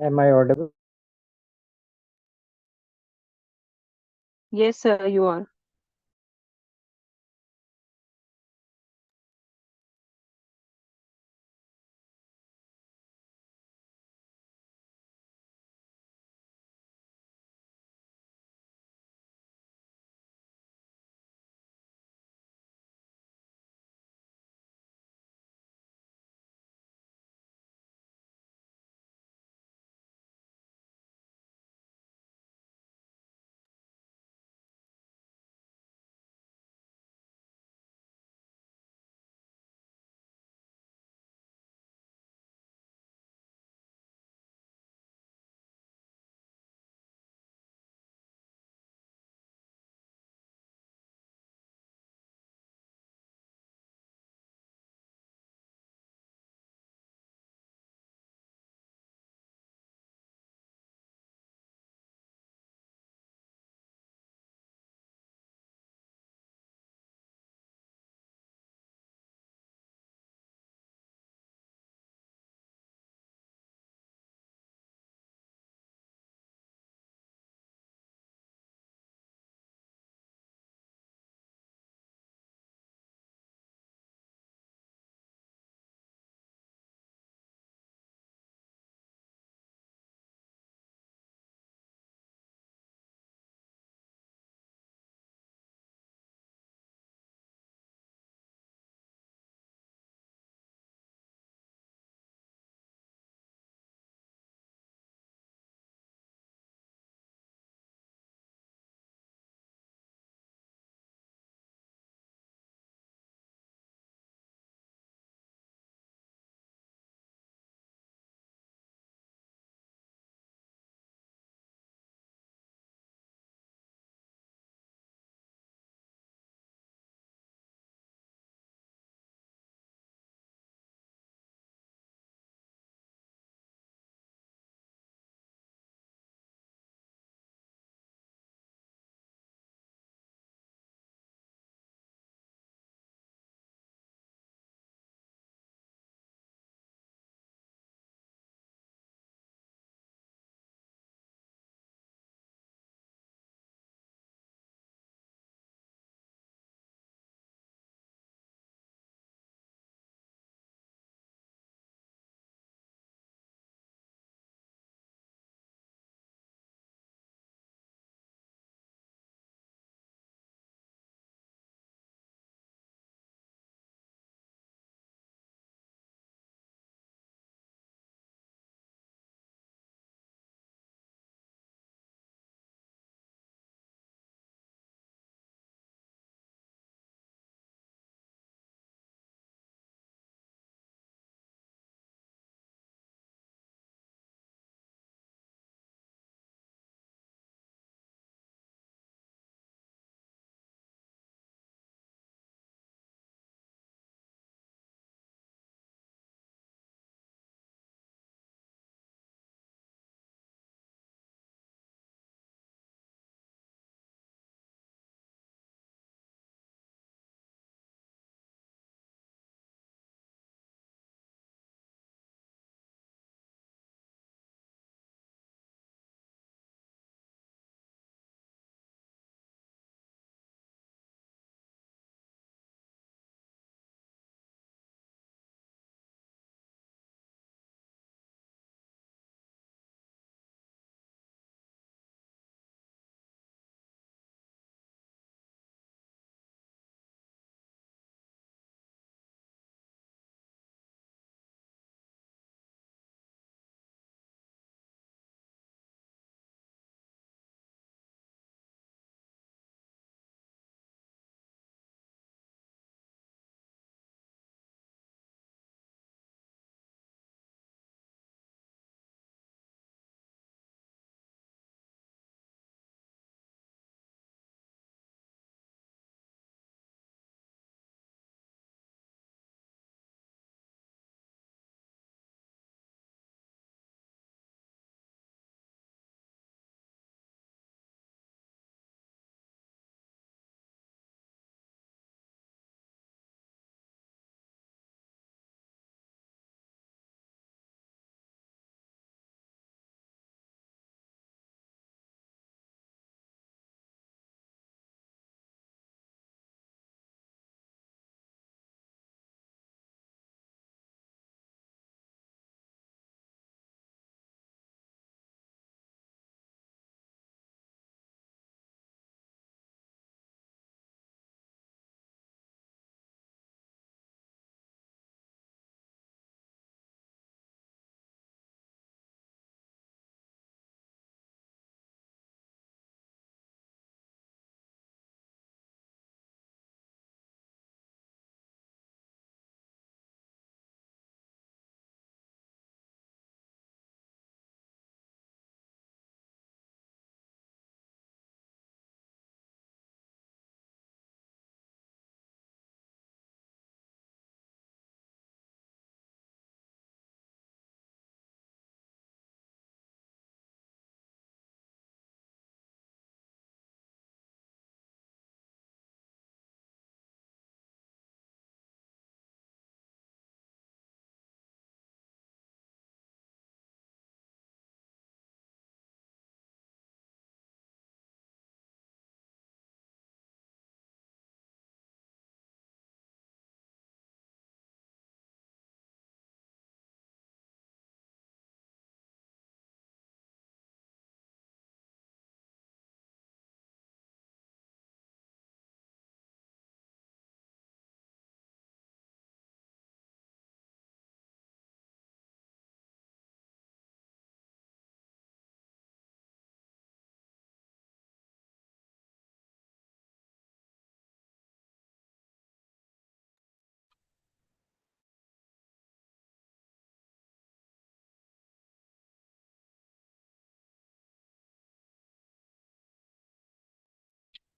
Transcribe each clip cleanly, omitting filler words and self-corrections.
Am I audible? Yes, sir, you are.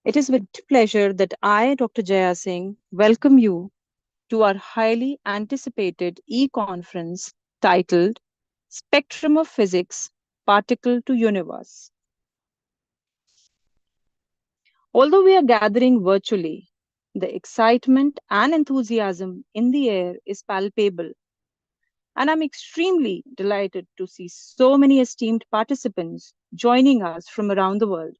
It is with pleasure that I, Dr. Jaya Singh, welcome you to our highly anticipated e-conference titled Spectrum of Physics, Particle to Universe. Although we are gathering virtually, the excitement and enthusiasm in the air is palpable, and I'm extremely delighted to see so many esteemed participants joining us from around the world.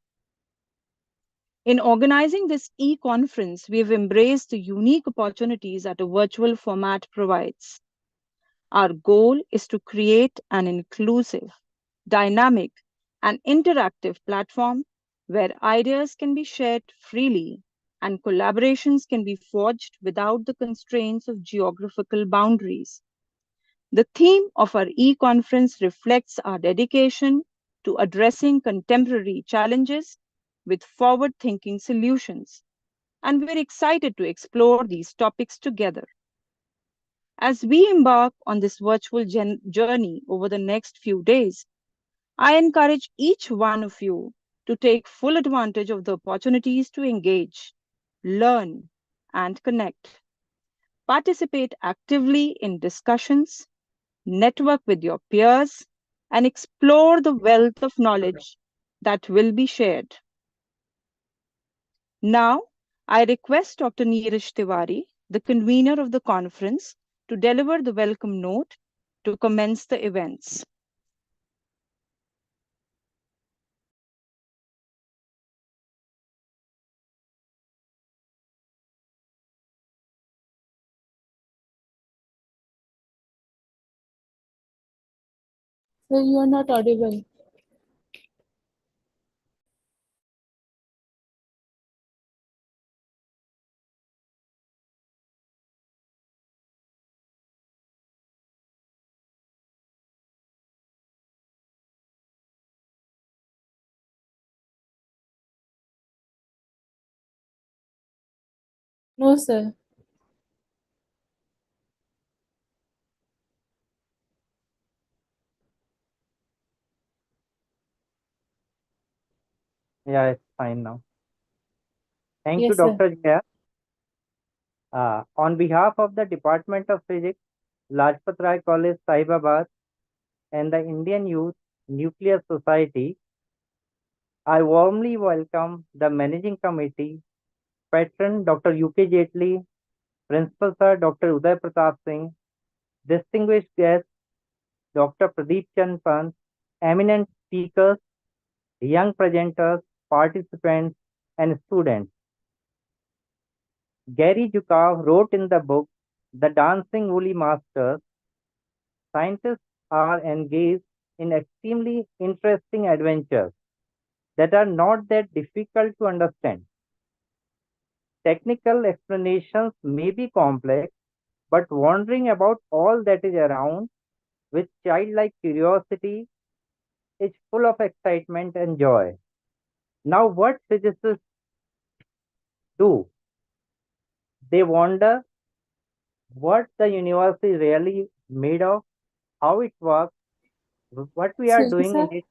In organizing this e-conference, we have embraced the unique opportunities that a virtual format provides. Our goal is to create an inclusive, dynamic, and interactive platform where ideas can be shared freely and collaborations can be forged without the constraints of geographical boundaries. The theme of our e-conference reflects our dedication to addressing contemporary challenges with forward-thinking solutions, and we're excited to explore these topics together. As we embark on this virtual journey over the next few days, I encourage each one of you to take full advantage of the opportunities to engage, learn, and connect. Participate actively in discussions, network with your peers, and explore the wealth of knowledge that will be shared. Now, I request Dr. Neeraj Tiwari, the convener of the conference, to deliver the welcome note to commence the events. So you are not audible. No, sir. Yeah, it's fine now. Thank you, Yes, sir. Dr. Jaya. On behalf of the Department of Physics, Lajpat Rai College, Saibabad, and the Indian Youth Nuclear Society, I warmly welcome the Managing Committee, Patron Dr. UK Jetli, Principal Sir Dr. Uday Pratap Singh, distinguished guests Dr. Pradeep Chand Pant, eminent speakers, young presenters, participants, and students. Gary Jukav wrote in the book The Dancing Woolly Masters, scientists are engaged in extremely interesting adventures that are not that difficult to understand. Technical explanations may be complex, but wondering about all that is around with childlike curiosity is full of excitement and joy. Now, what physicists do? They wonder what the universe is really made of, how it works, what we are Excuse me, doing sir. in it.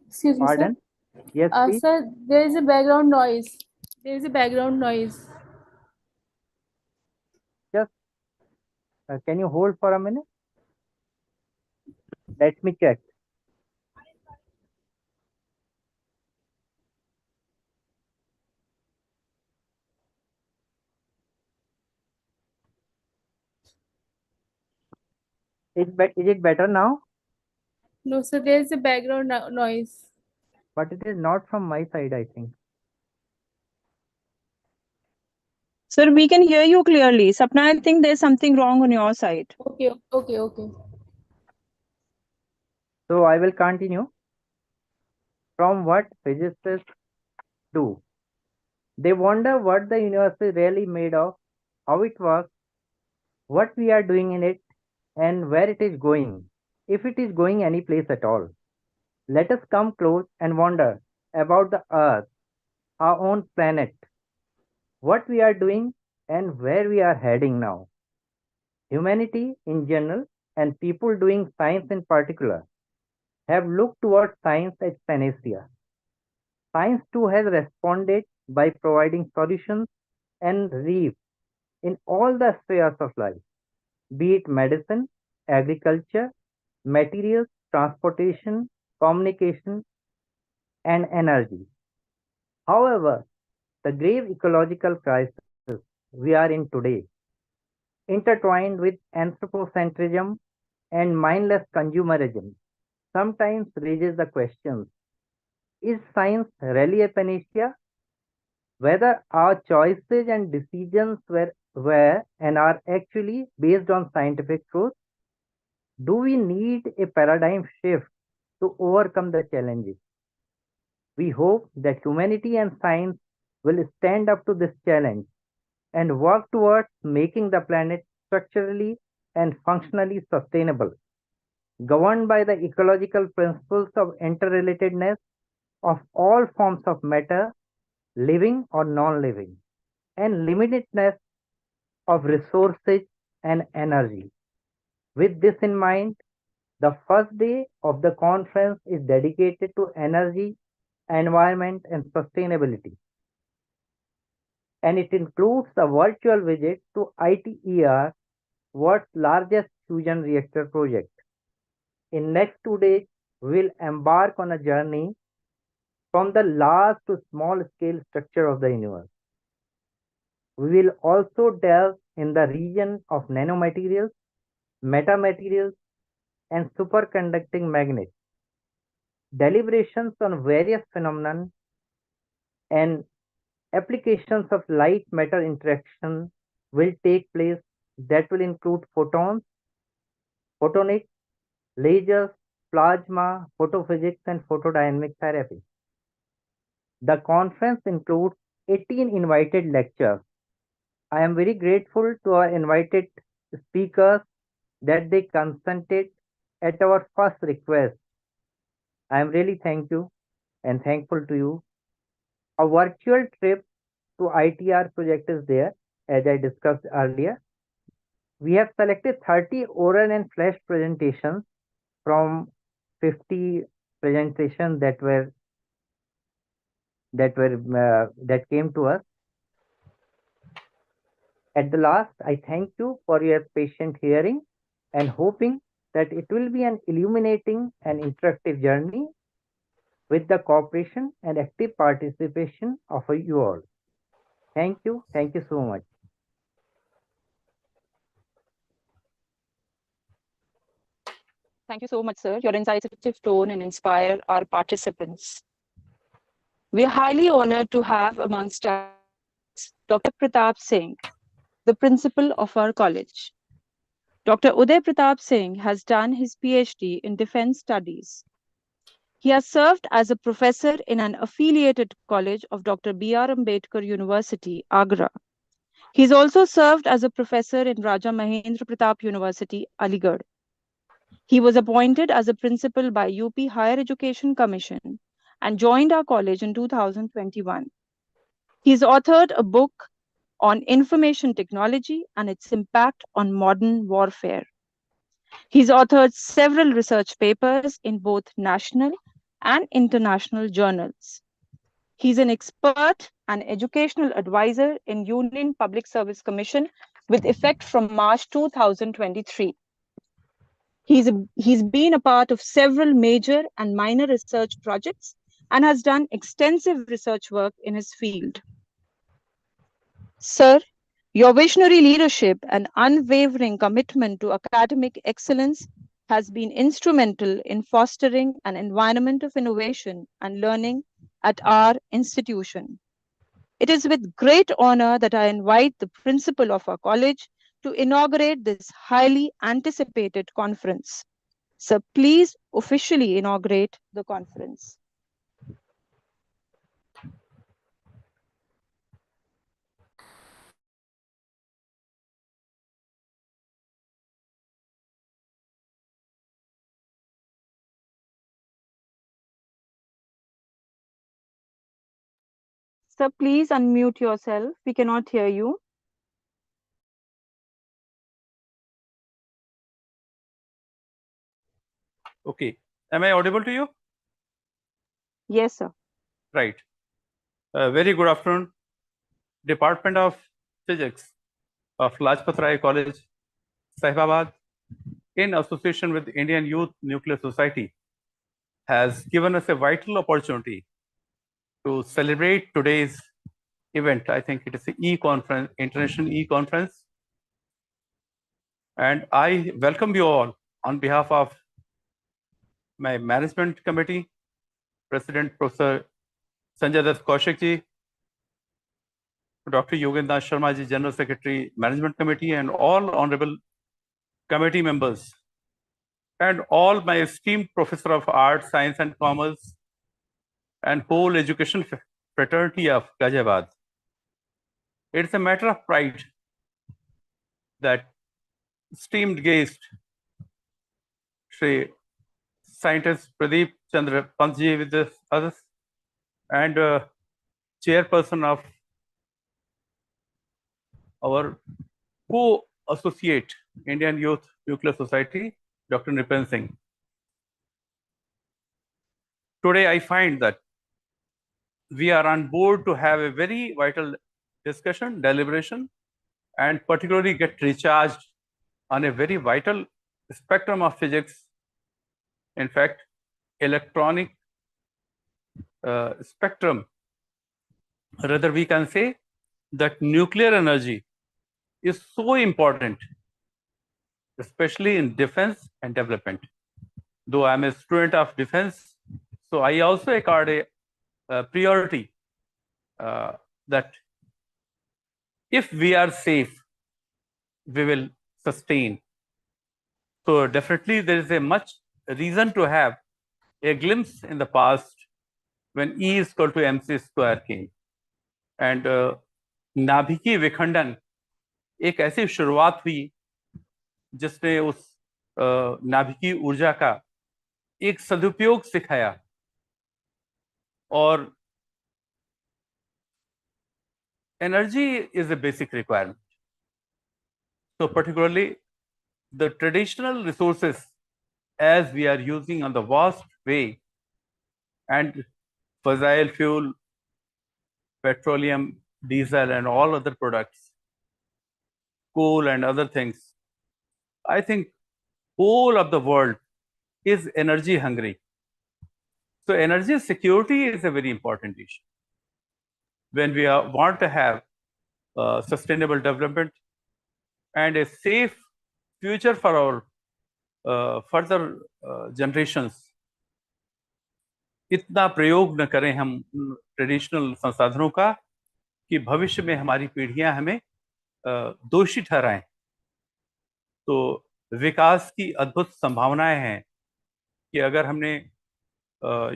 Excuse me, sir. Pardon? Yes, please. Sir, there is a background noise. There is a background noise. Just can you hold for a minute? Let me check. Is it better now? No, sir, there is a background noise. But it is not from my side, I think. Sir, we can hear you clearly. Sapna, I think there's something wrong on your side. Okay, okay, okay. So I will continue from what physicists do. They wonder what the universe is really made of, how it works, what we are doing in it, and where it is going, if it is going any place at all. Let us come close and wonder about the Earth, our own planet, what we are doing, and where we are heading now. Humanity in general and people doing science in particular have looked towards science as panacea. Science too has responded by providing solutions and relief in all the spheres of life, be it medicine, agriculture, materials, transportation, communication, and energy. However, the grave ecological crisis we are in today, intertwined with anthropocentrism and mindless consumerism, sometimes raises the question: is science really a panacea? Whether our choices and decisions were and are actually based on scientific truth? Do we need a paradigm shift to overcome the challenges? We hope that humanity and science will stand up to this challenge and work towards making the planet structurally and functionally sustainable, governed by the ecological principles of interrelatedness of all forms of matter, living or non living, and limitedness of resources and energy. With this in mind, the first day of the conference is dedicated to energy, environment, and sustainability, and it includes a virtual visit to ITER, world's largest fusion reactor project. In next 2 days, we'll embark on a journey from the large to small scale structure of the universe. We will also delve in the region of nanomaterials, metamaterials, and superconducting magnets. Deliberations on various phenomena and applications of light matter interaction will take place that will include photons, photonics, lasers, plasma, photophysics, and photodynamic therapy. The conference includes 18 invited lectures. I am very grateful to our invited speakers that they consented at our first request. I am really thank you and thankful to you. A virtual trip to ITR project is there, as I discussed earlier. We have selected 30 oral and flash presentations from 50 presentations that came to us. At the last, I thank you for your patient hearing and hoping that it will be an illuminating and interactive journey with the cooperation and active participation of you all. Thank you. Thank you so much. Thank you so much, sir. Your incisive tone and inspire our participants. We are highly honored to have amongst us Dr. Pratap Singh, the principal of our college. Dr. Uday Pratap Singh has done his PhD in Defense Studies. He has served as a professor in an affiliated college of Dr. B.R. Ambedkar University, Agra. He has also served as a professor in Raja Mahendra Pratap University, Aligarh. He was appointed as a principal by UP Higher Education Commission and joined our college in 2021. He has authored a book on information technology and its impact on modern warfare. He's authored several research papers in both national and international journals. He's an expert and educational advisor in Union Public Service Commission with effect from March 2023. He's been a part of several major and minor research projects and has done extensive research work in his field. Sir, your visionary leadership and unwavering commitment to academic excellence has been instrumental in fostering an environment of innovation and learning at our institution. It is with great honor that I invite the principal of our college to inaugurate this highly anticipated conference. Sir, please officially inaugurate the conference. Sir, please unmute yourself. We cannot hear you. Okay. Am I audible to you? Yes, sir. Right. Very good afternoon. Department of Physics of Lajpat Rai College, Saibabad, in association with Indian Youth Nuclear Society, has given us a vital opportunity to celebrate today's event. I think it is an e-conference, international e-conference. And I welcome you all on behalf of my management committee, President Professor Sanjay Dutt Kaushik ji, Dr. Yogendra Sharma ji, General Secretary, Management Committee, and all honorable committee members, and all my esteemed Professor of Arts, Science and Commerce, and whole education fraternity of Ghaziabad. It's a matter of pride that esteemed guest, Shri Scientist Pradeep Chandra Pantji with us, and chairperson of our co-associate Indian Youth Nuclear Society, Dr. Nipen Singh. Today I find that we are on board to have a very vital discussion, deliberation, and particularly get recharged on a very vital spectrum of physics. In fact, electronic spectrum, rather we can say that nuclear energy is so important, especially in defense and development. Though I'm a student of defense, so I also accord a priority that if we are safe, we will sustain. So definitely there is a much reason to have a glimpse in the past when E is equal to mc square came. And नाभिकीय विखंडन एक ऐसी शुरुआत हुई जिसने उस नाभिकीय ऊर्जा का एक सदुपयोग सिखाया, और energy is a basic requirement. So particularly the traditional resources as we are using on the vast way, and fossil fuel, petroleum, diesel, and all other products, coal and other things, I think whole of the world is energy hungry. So energy security is a very important issue. When we want to have sustainable development and a safe future for our further generations, इतना प्रयोग न करें हम traditional संसाधनों का कि भविष्य में हमारी पीढ़ियां हमें दोषी ठहराएं। तो विकास की अद्भुत संभावनाएं हैं कि अगर हमने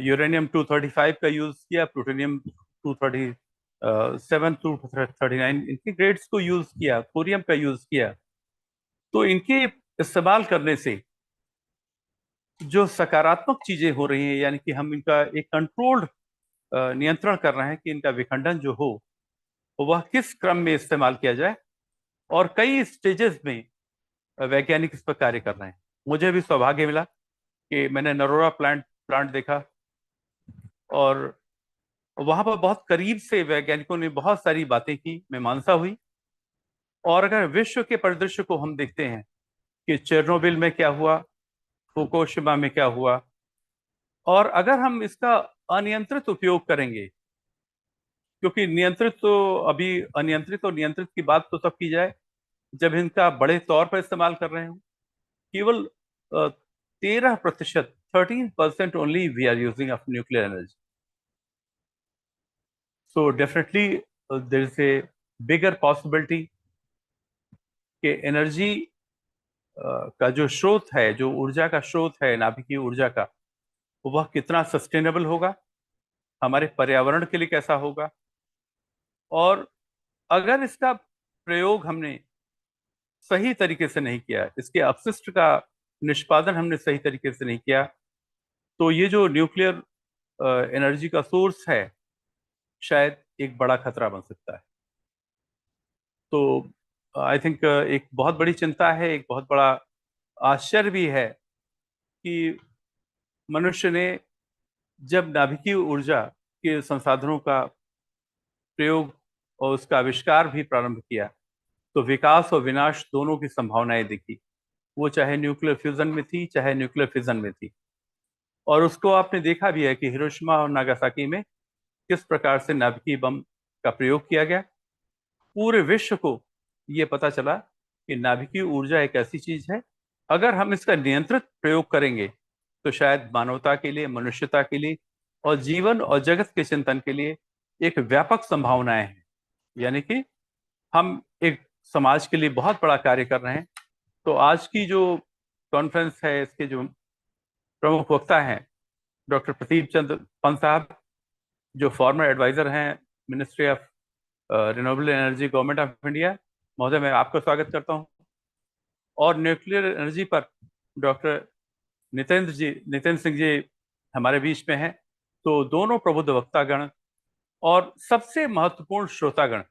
यूरेनियम 235 का यूज किया, प्लूटोनियम 237 239 इनके ग्रेड्स को यूज किया, थोरियम का यूज किया, तो इनके इस्तेमाल करने से जो सकारात्मक चीजें हो रही हैं, यानी कि हम इनका एक कंट्रोल्ड नियंत्रण कर रहे हैं कि इनका विखंडन जो हो वह किस क्रम में इस्तेमाल किया जाए, और कई स्टेजेस में वैज्ञानिक इस पर कार्य कर रहे हैं। मुझे भी सौभाग्य मिला कि मैंने नरोरा प्लांट देखा, और वहां पर बहुत करीब से वैज्ञानिकों ने बहुत सारी बातें की, मीमांसा हुई। और अगर विश्व के परिदृश्य को हम देखते हैं कि चेरनोबिल में क्या हुआ, फुकुशिमा में क्या हुआ, और अगर हम इसका अनियंत्रित उपयोग करेंगे, क्योंकि नियंत्रित तो अभी अनियंत्रित और नियंत्रित की बात तो तब की जाए जब इनका बड़े तौर पर इस्तेमाल कर रहे हो। केवल 13% only we are using of nuclear energy. So definitely there is a bigger possibility कि एनर्जी का जो स्रोत है, जो ऊर्जा का स्रोत है नाभिकीय ऊर्जा का, वह कितना सस्टेनेबल होगा, हमारे पर्यावरण के लिए कैसा होगा, और अगर इसका प्रयोग हमने सही तरीके से नहीं किया, इसके अपशिष्ट का निष्पादन हमने सही तरीके से नहीं किया, तो ये जो न्यूक्लियर एनर्जी का सोर्स है शायद एक बड़ा खतरा बन सकता है। तो आई थिंक एक बहुत बड़ी चिंता है, एक बहुत बड़ा आश्चर्य भी है कि मनुष्य ने जब नाभिकीय ऊर्जा के संसाधनों का प्रयोग और उसका आविष्कार भी प्रारंभ किया तो विकास और विनाश दोनों की संभावनाएं दिखी, वो चाहे न्यूक्लियर फ्यूजन में थी चाहे न्यूक्लियर फिजन में थी। और उसको आपने देखा भी है कि हिरोशिमा और नागासाकी में किस प्रकार से नाभिकीय बम का प्रयोग किया गया। पूरे विश्व को ये पता चला कि नाभिकीय ऊर्जा एक ऐसी चीज है, अगर हम इसका नियंत्रित प्रयोग करेंगे तो शायद मानवता के लिए, मनुष्यता के लिए और जीवन और जगत के चिंतन के लिए एक व्यापक संभावनाएं हैं। यानी कि हम एक समाज के लिए बहुत बड़ा कार्य कर रहे हैं। तो आज की जो कॉन्फ्रेंस है, इसके जो प्रमुख वक्ता हैं डॉक्टर प्रदीप चंद्र पंत साहब, जो फॉर्मर एडवाइजर हैं ministry of renewable energy, government of India. महोदय, मैं आपका स्वागत करता हूं। और न्यूक्लियर एनर्जी पर डॉक्टर नितेंद्र सिंह जी हमारे बीच में हैं। तो दोनों प्रबुद्ध वक्तागण और सबसे महत्वपूर्ण श्रोतागण,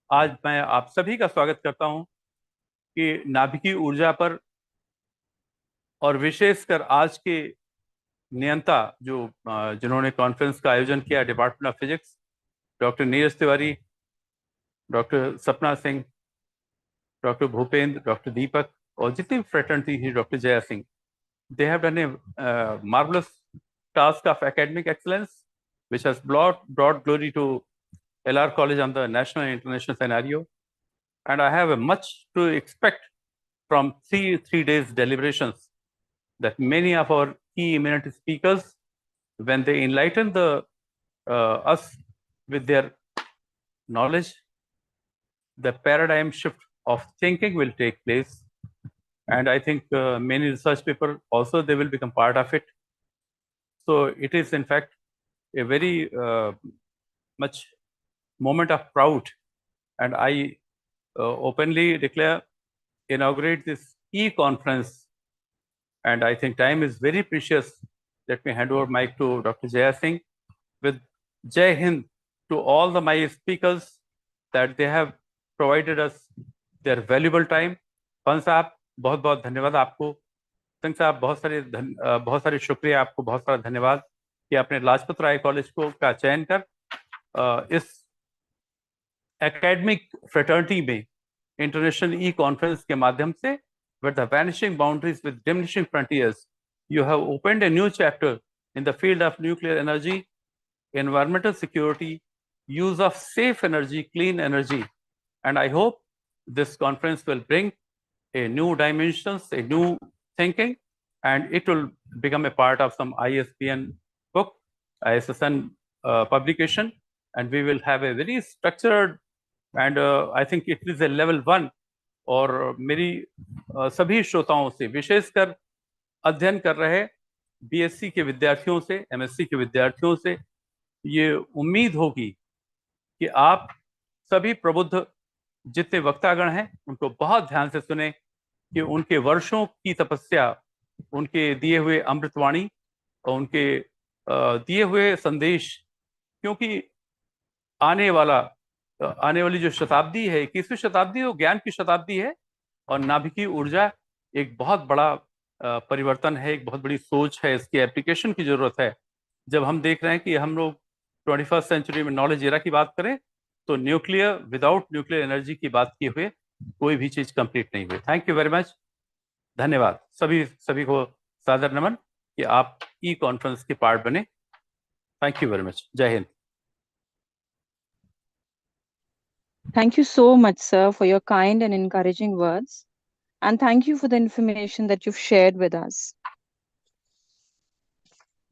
आज मैं आप सभी का स्वागत करता हूं कि नाभिकीय ऊर्जा पर और विशेषकर आज के नियंता जिन्होंने कॉन्फ्रेंस का आयोजन किया, department of physics, doctor Neeraj Tiwari, doctor सपना सिंह, डॉक्टर भूपेंद्र, डॉक्टर दीपक और जितनी फ्रेटर्निटी थी, doctor Jaya Singh, they have done a marvelous task of academic excellence which has brought glory to LR College on the national and international scenario. And I have much to expect from three days deliberations, that many of our key eminent speakers, when they enlighten us with their knowledge, the paradigm shift of thinking will take place. And I think many research papers also, they will become part of it. So it is in fact a very much moment of proud, and I openly declare, inaugurate this e-conference. And I think time is very precious. Let me hand over mic to Dr. Jaya Singh with Jai Hind to all the my speakers, that they have provided us their valuable time. Pant साहब, बहुत बहुत धन्यवाद आपको। सिंह साहब, बहुत सारे शुक्रिया आपको, बहुत सारा धन्यवाद कि आपने लाजपत राय कॉलेज का चयन कर इस एकेडमिक फ्रेटर्निटी में इंटरनेशनल ई कॉन्फ्रेंस के माध्यम से, with the vanishing boundaries with diminishing frontiers, you have opened a new chapter in the field of nuclear energy, environmental security, use of safe energy, clean energy. And I hope this conference will bring a new dimensions, a new thinking, and it will become a part of some ISBN book, ISSN publication, and we will have a very structured, and I think it is a level 1. और मेरी सभी श्रोताओं से, विशेषकर अध्ययन कर रहे BSc के विद्यार्थियों से, MSc के विद्यार्थियों से ये उम्मीद होगी कि आप सभी प्रबुद्ध जितने वक्तागण हैं उनको बहुत ध्यान से सुने, कि उनके वर्षों की तपस्या, उनके दिए हुए अमृतवाणी और उनके दिए हुए संदेश, क्योंकि आने वाली जो शताब्दी है, 21वीं शताब्दी, वो ज्ञान की शताब्दी है, और नाभिकीय ऊर्जा एक बहुत बड़ा परिवर्तन है, एक बहुत बड़ी सोच है, इसकी एप्लीकेशन की जरूरत है। जब हम देख रहे हैं कि हम लोग 21st सेंचुरी में नॉलेज एरा की बात करें, तो न्यूक्लियर, विदाउट न्यूक्लियर एनर्जी की बात किए हुए कोई भी चीज कंप्लीट नहीं हुई। थैंक यू वेरी मच, धन्यवाद। सभी को सादर नमन कि आप ई कॉन्फ्रेंस के पार्ट बने। Thank you very much. जय Hind. Thank you so much, sir, for your kind and encouraging words. And thank you for the information that you've shared with us.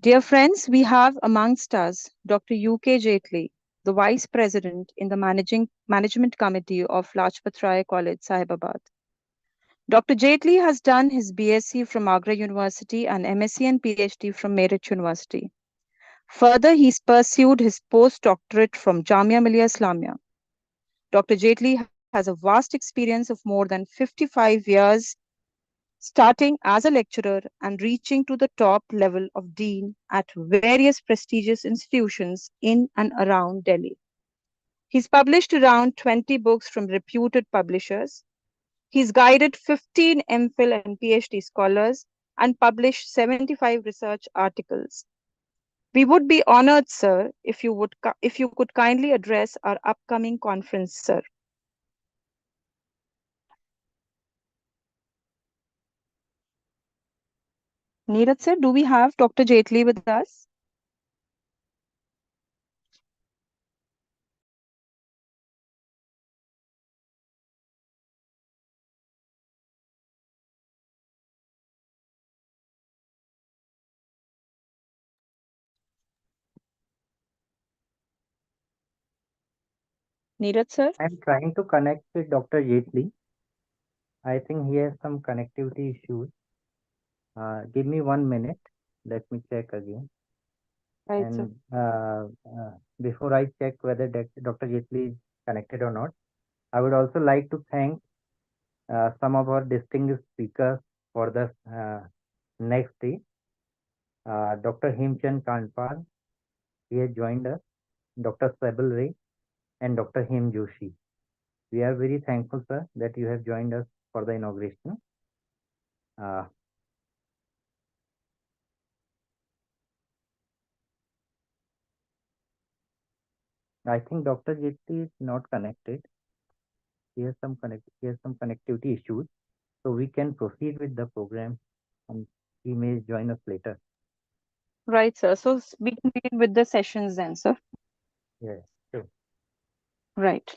Dear friends, we have amongst us Dr. UK Jaitley, the Vice President in the Management Committee of Lajpat Rai College, Sahibabad. Dr. Jaitley has done his BSc from Agra University and MSc and PhD from Meerut University. Further, he's pursued his postdoctorate from Jamia Millia Islamia. Dr. Jaitley has a vast experience of more than 55 years, starting as a lecturer and reaching to the top level of dean at various prestigious institutions in and around Delhi. He's published around 20 books from reputed publishers. He's guided 15 MPhil and PhD scholars and published 75 research articles. We would be honored, sir, if you could kindly address our upcoming conference, sir. Neeraj, sir, do we have Dr. Jaitley with us? Neeraj, sir? I'm trying to connect with Dr. Jaitley. I think he has some connectivity issues. Give me 1 minute. Let me check again. Right, sir. And before I check whether Dr. Jaitley is connected or not, I would also like to thank some of our distinguished speakers for the next day. Dr. Himchand Kanpal, he has joined us, Dr. Saibal Ray, and Dr. Him Joshi. We are very thankful, sir, that you have joined us for the inauguration. I think Dr. Jaitley is not connected. He has some connectivity issues, so we can proceed with the program, and he may join us later. Right, sir. So we can begin with the sessions then, sir. Yes, sure. Right.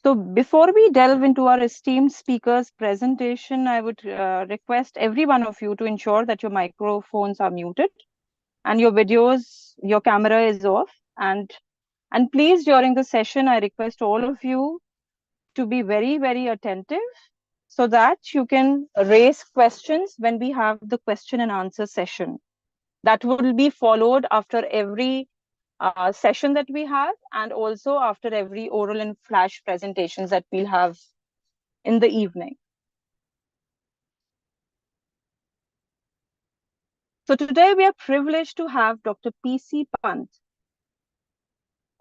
So before we delve into our esteemed speaker's presentation, I would request every one of you to ensure that your microphones are muted and your camera is off. And please, during the session, I request all of you to be very, very attentive so that you can raise questions when we have the question and answer session. That will be followed after every session that we have, and also after every oral and flash presentations that we'll have in the evening. So today we are privileged to have Dr. P.C. Pant,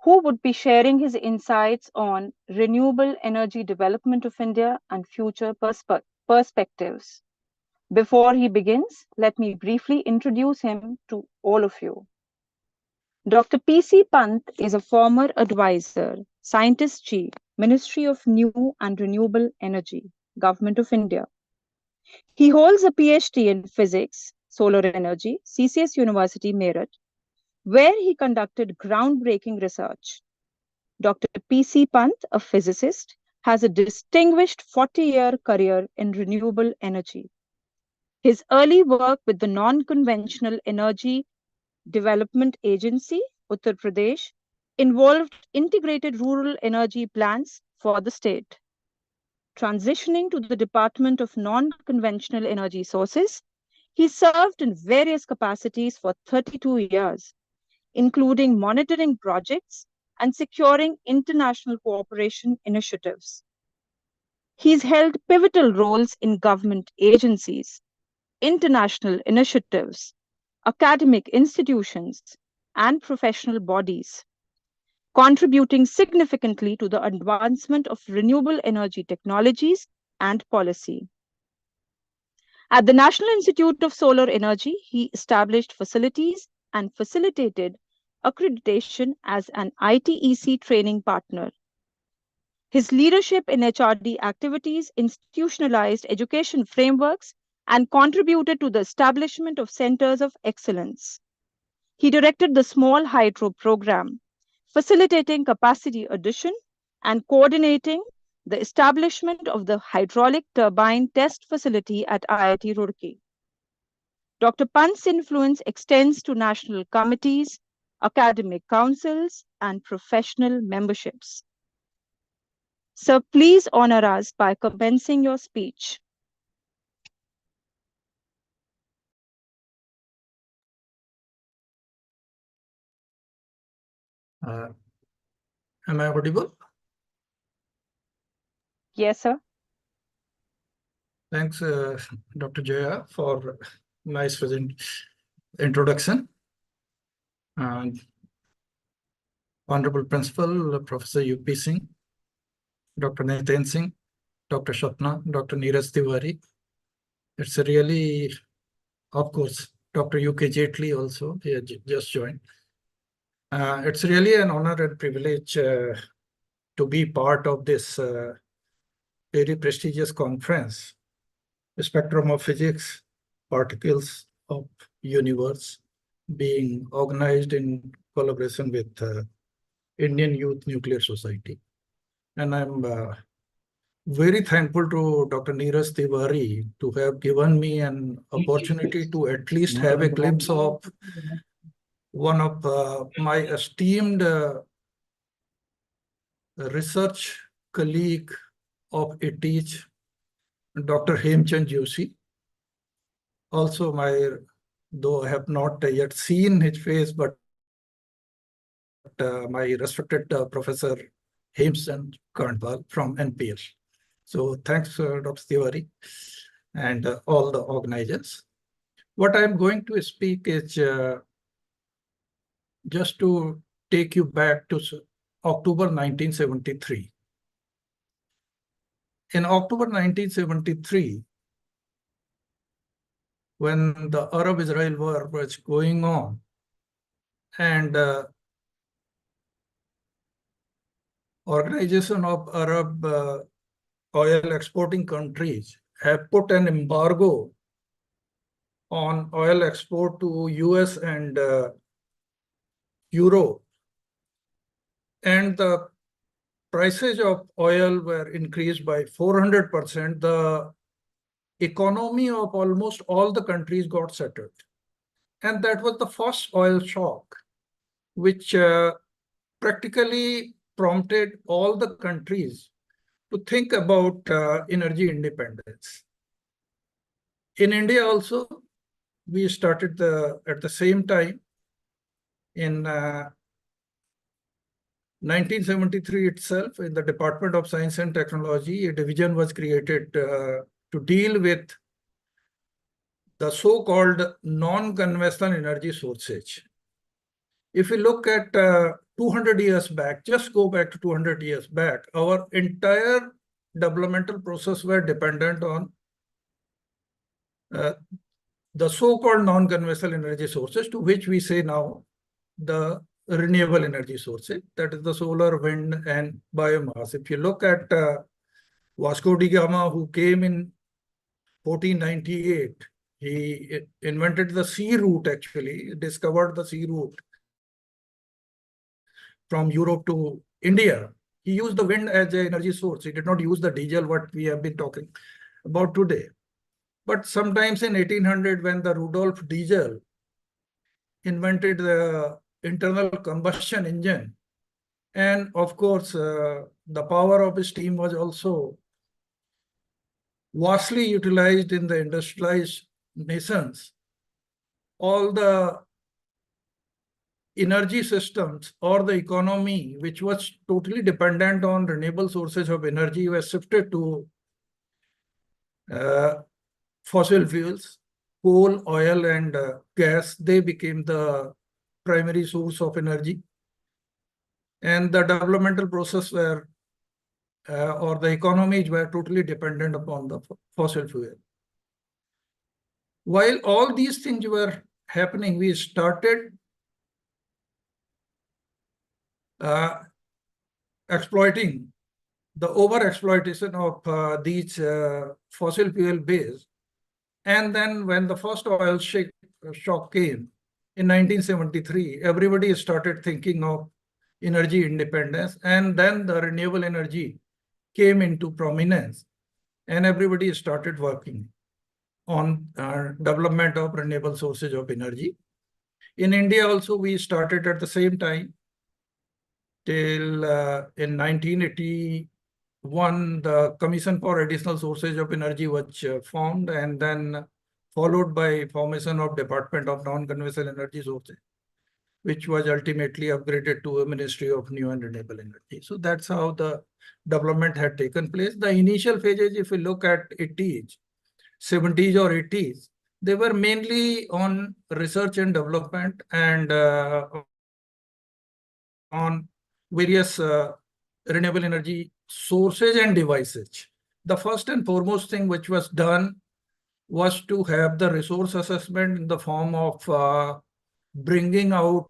who would be sharing his insights on renewable energy development of India and future perspectives. Before he begins, let me briefly introduce him to all of you. Dr. P.C. Pant is a former advisor, Scientist Chief, Ministry of New and Renewable Energy, Government of India. He holds a PhD in Physics, Solar Energy, CCS University, Meerut, where he conducted groundbreaking research. Dr. P.C. Pant, a physicist, has a distinguished 40-year career in renewable energy. His early work with the Non-Conventional Energy Development Agency, Uttar Pradesh, involved integrated rural energy plans for the state. Transitioning to the Department of Non-Conventional Energy Sources, he served in various capacities for 32 years, including monitoring projects and securing international cooperation initiatives. He's held pivotal roles in government agencies, international initiatives, academic institutions, and professional bodies, contributing significantly to the advancement of renewable energy technologies and policy. At the National Institute of Solar Energy, he established facilities and facilitated accreditation as an ITEC training partner. His leadership in HRD activities institutionalized education frameworks and contributed to the establishment of centers of excellence. He directed the Small Hydro program, facilitating capacity addition and coordinating the establishment of the hydraulic turbine test facility at IIT Roorkee. Dr. Pant's influence extends to national committees, academic councils, and professional memberships. Sir, please honor us by commencing your speech. Am I audible? Yes, sir. Thanks, Dr. Jaya, for nice introduction. And Honorable Principal, Professor U.P. Singh, Dr. Nitin Singh, Dr. Shapna, Dr. Neeraj Tiwari. It's a really, of course, Dr. U.K. Jaitley also, he had just joined. It's really an honor and privilege to be part of this very prestigious conference, the Spectrum of Physics, Particles of Universe, being organized in collaboration with Indian Youth Nuclear Society. And I'm very thankful to Dr. Neeraj Tiwari to have given me an opportunity to at least have a glimpse of one of my esteemed research colleague of ITER, Dr. Hemchand Joshi. Also though I have not yet seen his face, but my respected Professor Hemchand Kandwal from NPL. So thanks, Dr. Tiwari, and all the organizers. What I'm going to speak is just to take you back to October 1973. In October 1973, when the Arab-Israel war was going on, and Organization of Arab Oil Exporting Countries have put an embargo on oil export to US and Europe, and the prices of oil were increased by 400%. The economy of almost all the countries got settled. And that was the first oil shock, which practically prompted all the countries to think about energy independence. In India also, we started at the same time. In 1973 itself, in the Department of Science and Technology, a division was created to deal with the so-called non-conventional energy sources. If we look at 200 years back, just go back to 200 years back, our entire developmental process were dependent on the so-called non-conventional energy sources, to which we say now the renewable energy sources, that is the solar, wind, and biomass. If you look at Vasco da Gama, who came in 1498, he invented the sea route, actually, discovered the sea route from Europe to India. He used the wind as an energy source. He did not use the diesel, what we have been talking about today. But sometimes in 1800, when the Rudolf Diesel invented the internal combustion engine, and of course, the power of steam was also vastly utilized in the industrialized nations, all the energy systems or the economy, which was totally dependent on renewable sources of energy, was shifted to fossil fuels, coal, oil, and gas. They became the primary source of energy. And the developmental process were, or the economies were totally dependent upon the fossil fuel. While all these things were happening, we started exploiting the over-exploitation of these fossil fuel base. And then when the first oil shock came in 1973, everybody started thinking of energy independence. And then the renewable energy came into prominence, and everybody started working on development of renewable sources of energy. In India also, we started at the same time. Till in 1981, the Commission for Additional Sources of Energy was formed, and then followed by formation of Department of Non-Conventional Energy Sources, which was ultimately upgraded to a Ministry of New and Renewable Energy. So that's how the development had taken place. The initial phases, if we look at 80s, 70s or 80s, they were mainly on research and development and on various renewable energy sources and devices. The first and foremost thing which was done was to have the resource assessment in the form of bringing out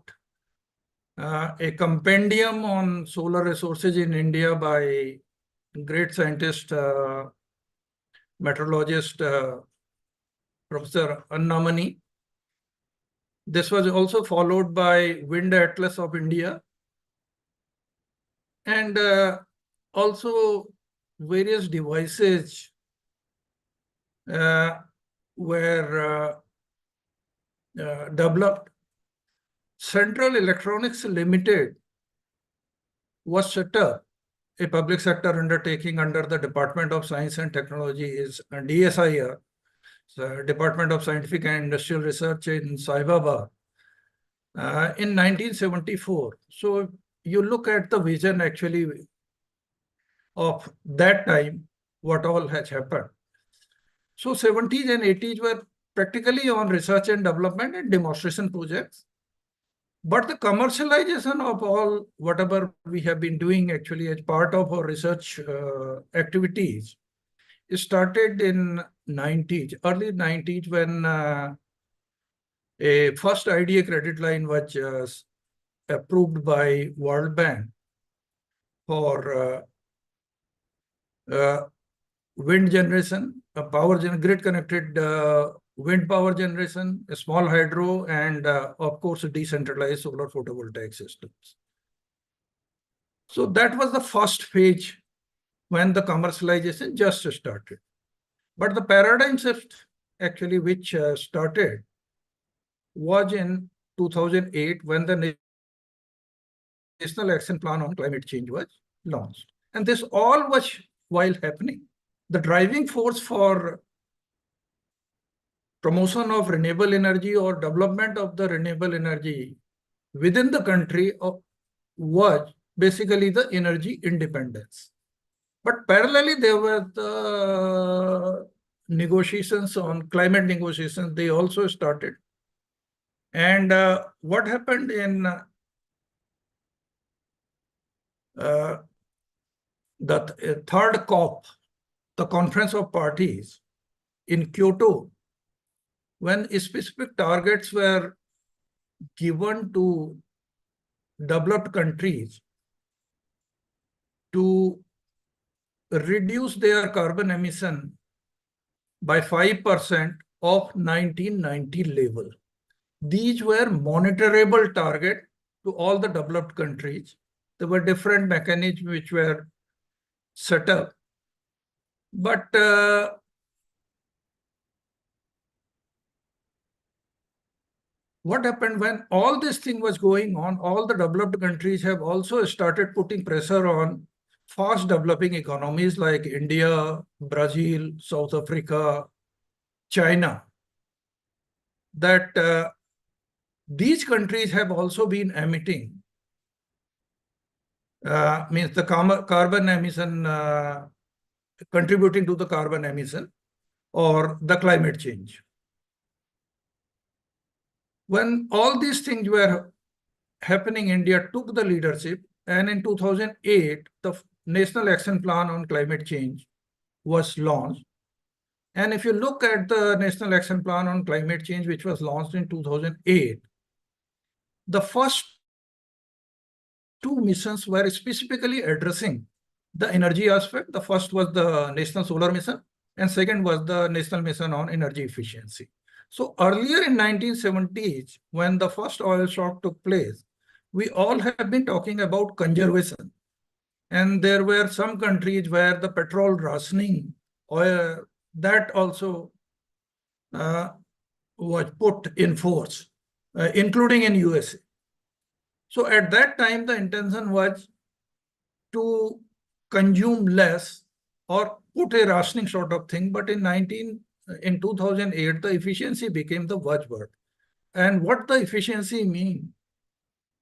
a compendium on solar resources in India by great scientist, meteorologist, Professor Annamani. This was also followed by Wind Atlas of India, and also various devices were developed. Central Electronics Limited was set up, a public sector undertaking under the Department of Science and Technology, is DSIR, Department of Scientific and Industrial Research in Saibaba, in 1974. So you look at the vision actually of that time, what all has happened. So 70s and 80s were practically on research and development and demonstration projects. But the commercialization of all whatever we have been doing actually as part of our research activities started in 90s, early 90s, when a first IDA credit line was approved by World Bank for wind generation, grid connected wind power generation, small hydro, and of course, decentralized solar photovoltaic systems. So that was the first phase when the commercialization just started. But the paradigm shift actually which started was in 2008 when the National Action Plan on Climate Change was launched. And this all was while happening. The driving force for promotion of renewable energy or development of the renewable energy within the country was basically the energy independence. But parallelly, there were the negotiations on climate negotiations. They also started. And what happened in the third COP, the Conference of Parties in Kyoto, when specific targets were given to developed countries to reduce their carbon emission by 5% of 1990 level. These were monitorable target to all the developed countries. There were different mechanisms which were set up. But what happened when all this thing was going on, all the developed countries have also started putting pressure on fast developing economies like India, Brazil, South Africa, China, that these countries have also been emitting, means the carbon emission, contributing to the carbon emission or the climate change. When all these things were happening, India took the leadership, and in 2008, the National Action Plan on Climate Change was launched. And if you look at the National Action Plan on Climate Change, which was launched in 2008, the first two missions were specifically addressing the energy aspect. The first was the National Solar Mission, and second was the National Mission on Energy Efficiency. So earlier in 1970s, when the first oil shock took place, we all have been talking about conservation. And there were some countries where the petrol rationing, oil, that also was put in force, including in USA. So at that time, the intention was to consume less or put a rationing sort of thing. But in 2008, the efficiency became the watchword. And what the efficiency mean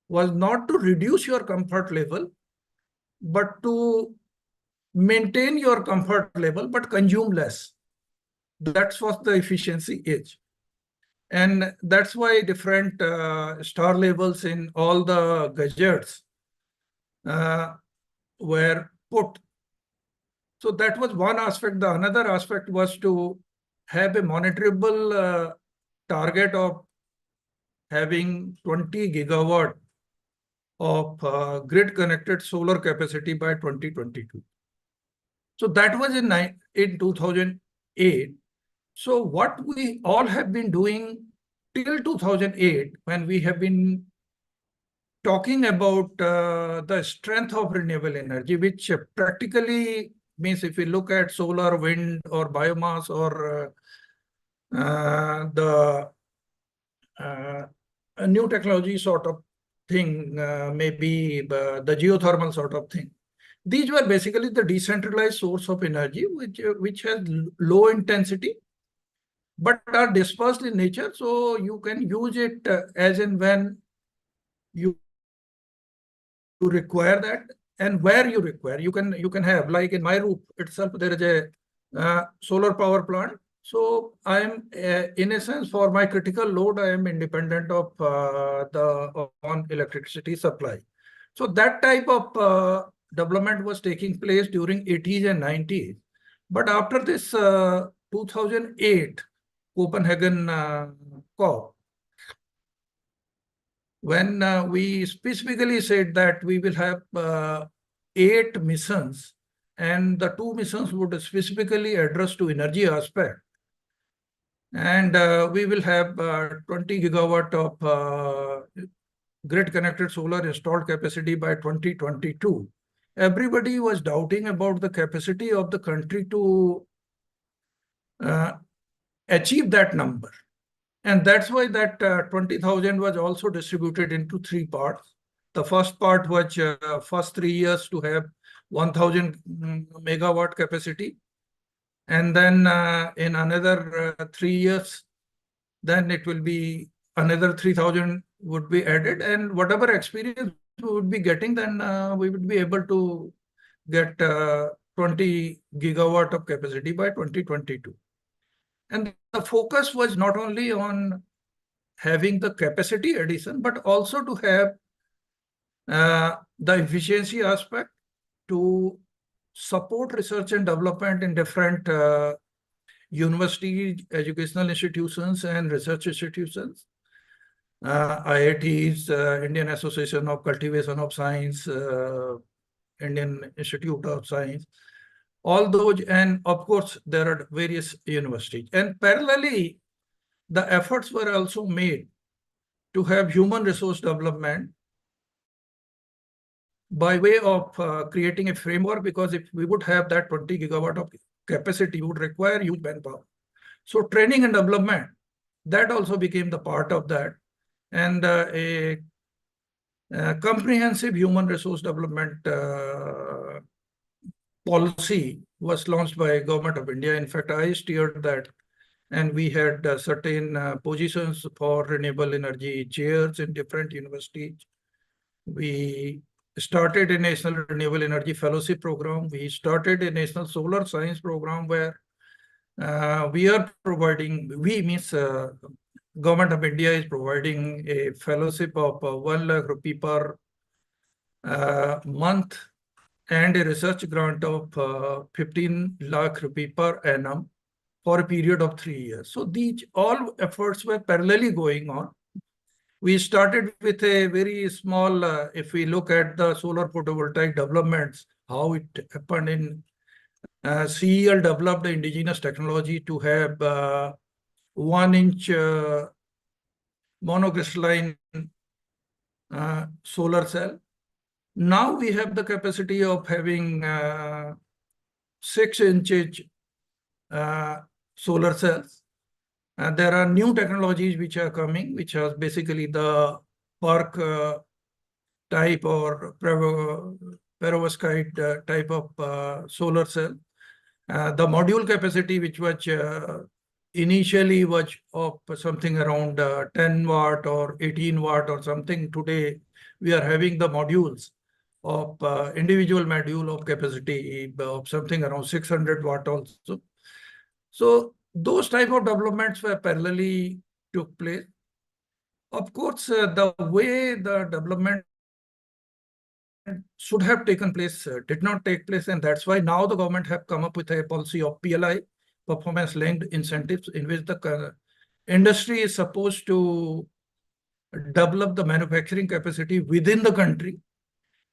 was not to reduce your comfort level, but to maintain your comfort level, but consume less. That's what the efficiency is. And that's why different star levels in all the gadgets were put. So that was one aspect. The another aspect was to have a monitorable target of having 20 gigawatt of grid connected solar capacity by 2022. So that was in 2008. So what we all have been doing till 2008, when we have been talking about the strength of renewable energy, which practically means if we look at solar, wind, or biomass, or the a new technology sort of thing, maybe the geothermal sort of thing. These were basically the decentralized source of energy, which has low intensity, but are dispersed in nature. So you can use it as and when you require that, and where you require. You can have, like in my roof itself, there is a solar power plant. So I am, in a sense, for my critical load, I am independent of the electricity supply. So that type of development was taking place during 80s and 90s. But after this 2008 Copenhagen COP, when we specifically said that we will have 8 missions, and the 2 missions would specifically address to energy aspect, and we will have 20 gigawatt of grid connected solar installed capacity by 2022. Everybody was doubting about the capacity of the country to achieve that number. And that's why that 20,000 was also distributed into 3 parts. The first part was first 3 years to have 1,000 megawatt capacity. And then in another 3 years, then it will be another 3,000 would be added. And whatever experience we would be getting, then we would be able to get 20 gigawatt of capacity by 2022. And the focus was not only on having the capacity addition, but also to have the efficiency aspect to support research and development in different university, educational institutions, and research institutions. IITs, Indian Association of Cultivation of Science, Indian Institute of Science, all those, and of course, there are various universities. And parallelly, the efforts were also made to have human resource development by way of creating a framework, because if we would have that 20 gigawatt of capacity, we would require huge manpower. So training and development, that also became the part of that. And a comprehensive human resource development policy was launched by Government of India. In fact, I steered that, and we had certain positions for renewable energy chairs in different universities. We started a National Renewable Energy Fellowship Program. We started a National Solar Science Program where we are providing, we means Government of India is providing a fellowship of 1 lakh rupee per month, and a research grant of 15 lakh rupee per annum for a period of 3 years. So these all efforts were parallelly going on. We started with a very small, if we look at the solar photovoltaic developments, how it happened in CEL developed the indigenous technology to have 1-inch monocrystalline solar cell. Now we have the capacity of having 6-inch solar cells. There are new technologies which are coming, which are basically the PERC type or perovskite type of solar cell. The module capacity, which was initially was of something around 10 watt or 18 watt or something. Today, we are having the modules of individual module of capacity of something around 600 watt also. So those type of developments were parallelly took place. Of course, the way the development should have taken place did not take place, and that's why now the government have come up with a policy of PLI, performance-linked incentives in which the industry is supposed to develop the manufacturing capacity within the country.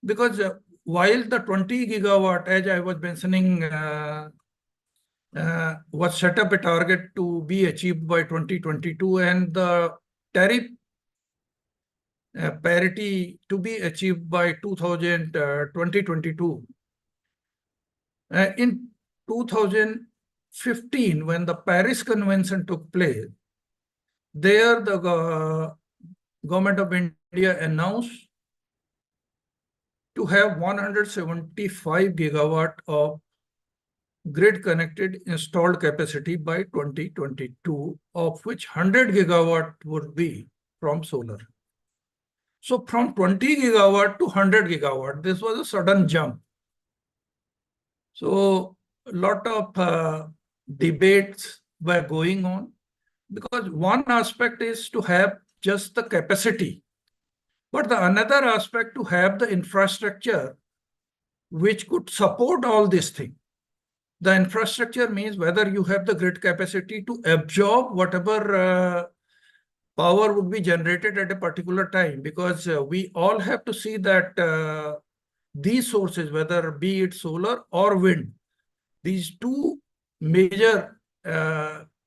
Because while the 20 gigawatt, as I was mentioning, was set up a target to be achieved by 2022, and the tariff parity to be achieved by 2022. In 2015, when the Paris Convention took place, there the government of India announced to have 175 gigawatt of grid-connected installed capacity by 2022, of which 100 gigawatt would be from solar. So from 20 gigawatt to 100 gigawatt, this was a sudden jump. So a lot of debates were going on, because one aspect is to have just the capacity, but the another aspect to have the infrastructure which could support all these things. The infrastructure means whether you have the grid capacity to absorb whatever power would be generated at a particular time, because we all have to see that these sources, whether be it solar or wind, these two major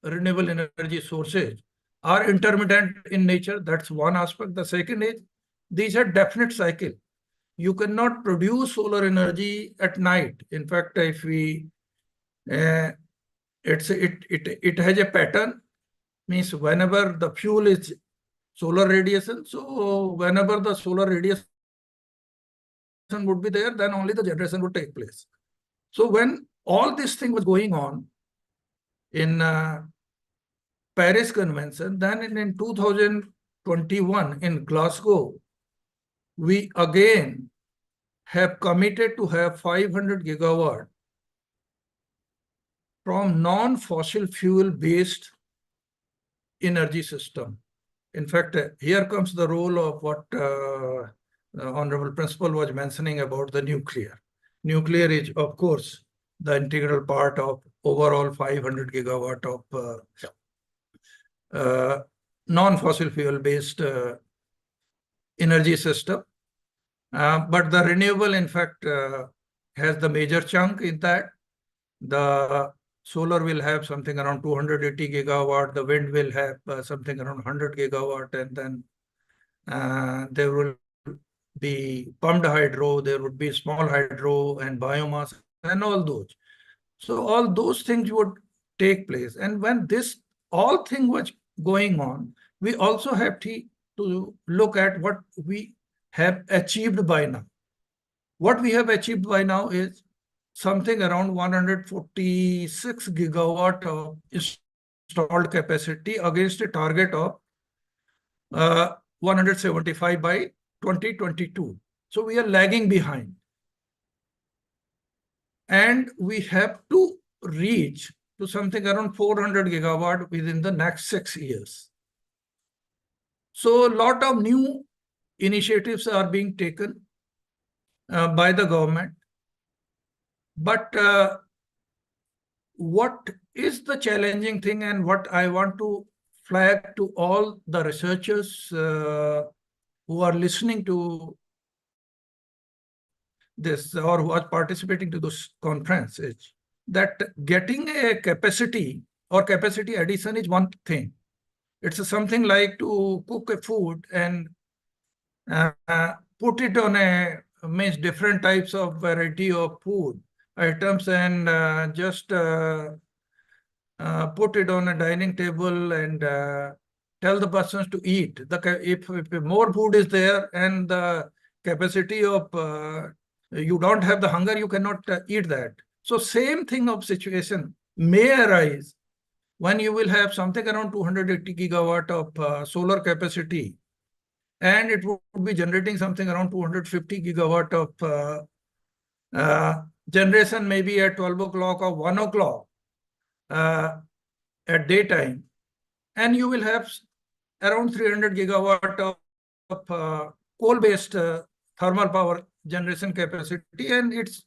renewable energy sources are intermittent in nature. That's one aspect. The second is these are definite cycle. You cannot produce solar energy at night. In fact, if we it has a pattern, means whenever the fuel is solar radiation, so whenever the solar radiation would be there, then only the generation would take place. So when all this thing was going on in Paris Convention, then in 2021 in Glasgow, we again have committed to have 500 gigawatt from non-fossil fuel-based energy system. In fact, here comes the role of what the Honorable Principal was mentioning about the nuclear. Nuclear is, of course, the integral part of overall 500 gigawatt of non-fossil fuel-based energy system. But the renewable, in fact, has the major chunk in that. The solar will have something around 280 gigawatt. The wind will have something around 100 gigawatt. And then there will be pumped hydro, there would be small hydro and biomass and all those. So all those things would take place. And when this all thing was going on, we also have to look at what we have achieved by now. What we have achieved by now is something around 146 gigawatt of installed capacity against a target of 175 by 2022. So we are lagging behind. And we have to reach to something around 400 gigawatt within the next 6 years. So a lot of new initiatives are being taken by the government. But what is the challenging thing, and what I want to flag to all the researchers who are listening to this or who are participating to this conference, is that getting a capacity or capacity addition is one thing. It's something like to cook a food and put it on a means different types of variety of food items and just put it on a dining table and tell the persons to eat. If more food is there and the capacity of you don't have the hunger, you cannot eat that. So same thing of situation may arise when you will have something around 280 gigawatt of solar capacity, and it would be generating something around 250 gigawatt of generation maybe at 12 o'clock or 1 o'clock at daytime, and you will have around 300 gigawatt of coal-based thermal power generation capacity, and it's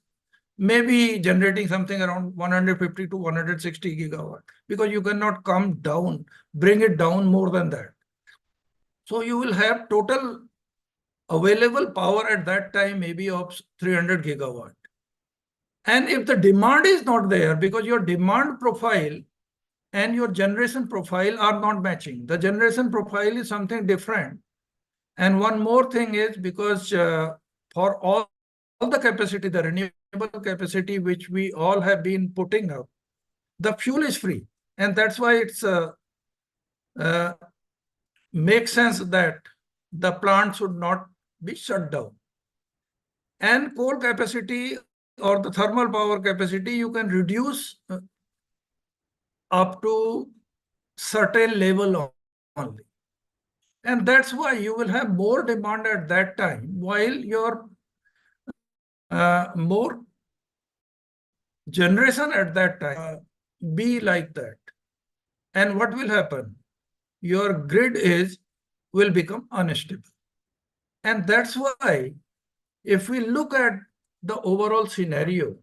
maybe generating something around 150 to 160 gigawatt, because you cannot come down, bring it down more than that. So you will have total available power at that time maybe of 300 gigawatt. And if the demand is not there, because your demand profile and your generation profile are not matching, the generation profile is something different. And one more thing is, because for all the capacity, the renewable capacity which we all have been putting up, the fuel is free. And that's why it's makes sense that the plant should not be shut down. And coal capacity or the thermal power capacity, you can reduce up to certain level only. And that's why you will have more demand at that time, while your more generation at that time be like that. And what will happen? Your grid will become unstable. And that's why if we look at the overall scenario,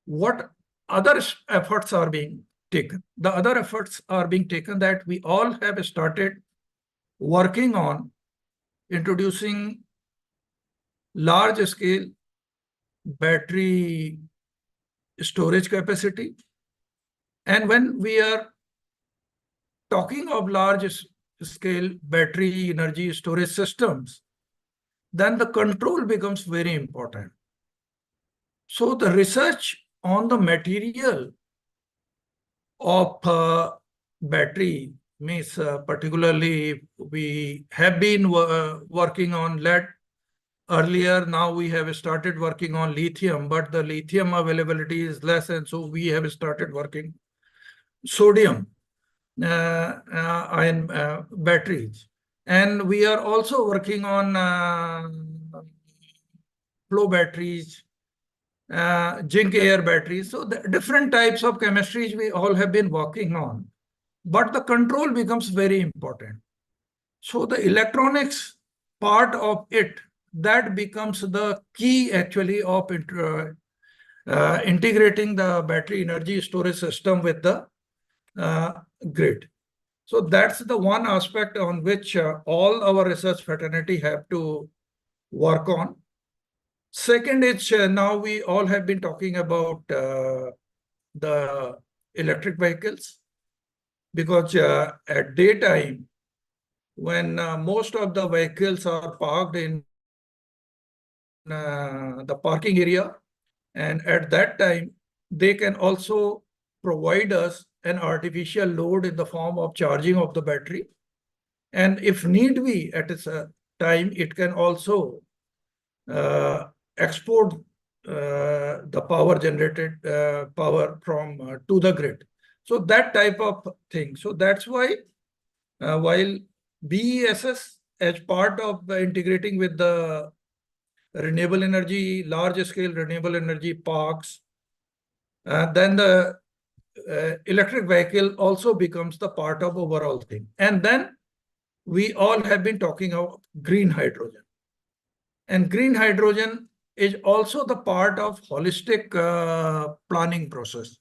what other efforts are being taken? The other efforts are being taken that we all have started working on introducing large scale battery storage capacity. And when we are talking of large scale battery energy storage systems, then the control becomes very important. So the research on the material of battery means particularly we have been working on lead earlier. Now we have started working on lithium, but the lithium availability is less, and so we have started working sodium ion batteries. And we are also working on flow batteries, zinc air batteries. So the different types of chemistries we all have been working on, but the control becomes very important. So the electronics part of it, that becomes the key actually of integrating the battery energy storage system with the grid. So that's the one aspect on which all our research fraternity have to work on. Second is now we all have been talking about the electric vehicles, because at daytime, when most of the vehicles are parked in the parking area, and at that time, they can also provide us an artificial load in the form of charging of the battery. And if need be, at a time, it can also export the power generated power from to the grid. So that type of thing. So that's why while BESS as part of integrating with the renewable energy, large scale renewable energy parks, then the electric vehicle also becomes the part of overall thing. And then we all have been talking about green hydrogen. And green hydrogen is also the part of holistic planning process.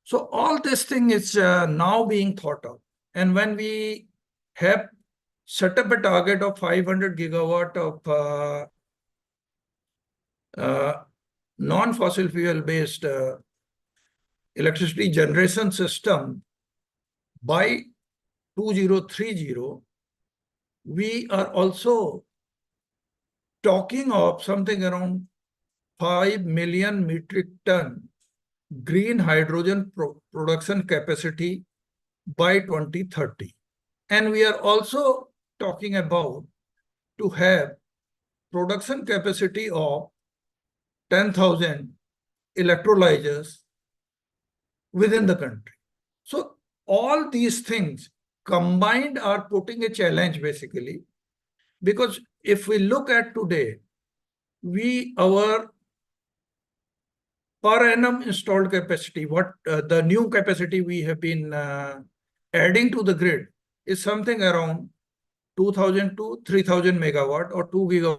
So all this thing is now being thought of. And when we have set up a target of 500 gigawatt of non-fossil fuel based electricity generation system by 2030, we are also talking of something around 5 million metric ton green hydrogen production capacity by 2030. And we are also talking about to have production capacity of 10,000 electrolyzers within the country. So all these things combined are putting a challenge basically, because if we look at today, our per annum installed capacity, what the new capacity we have been adding to the grid is something around 2,000 to 3,000 megawatt or 2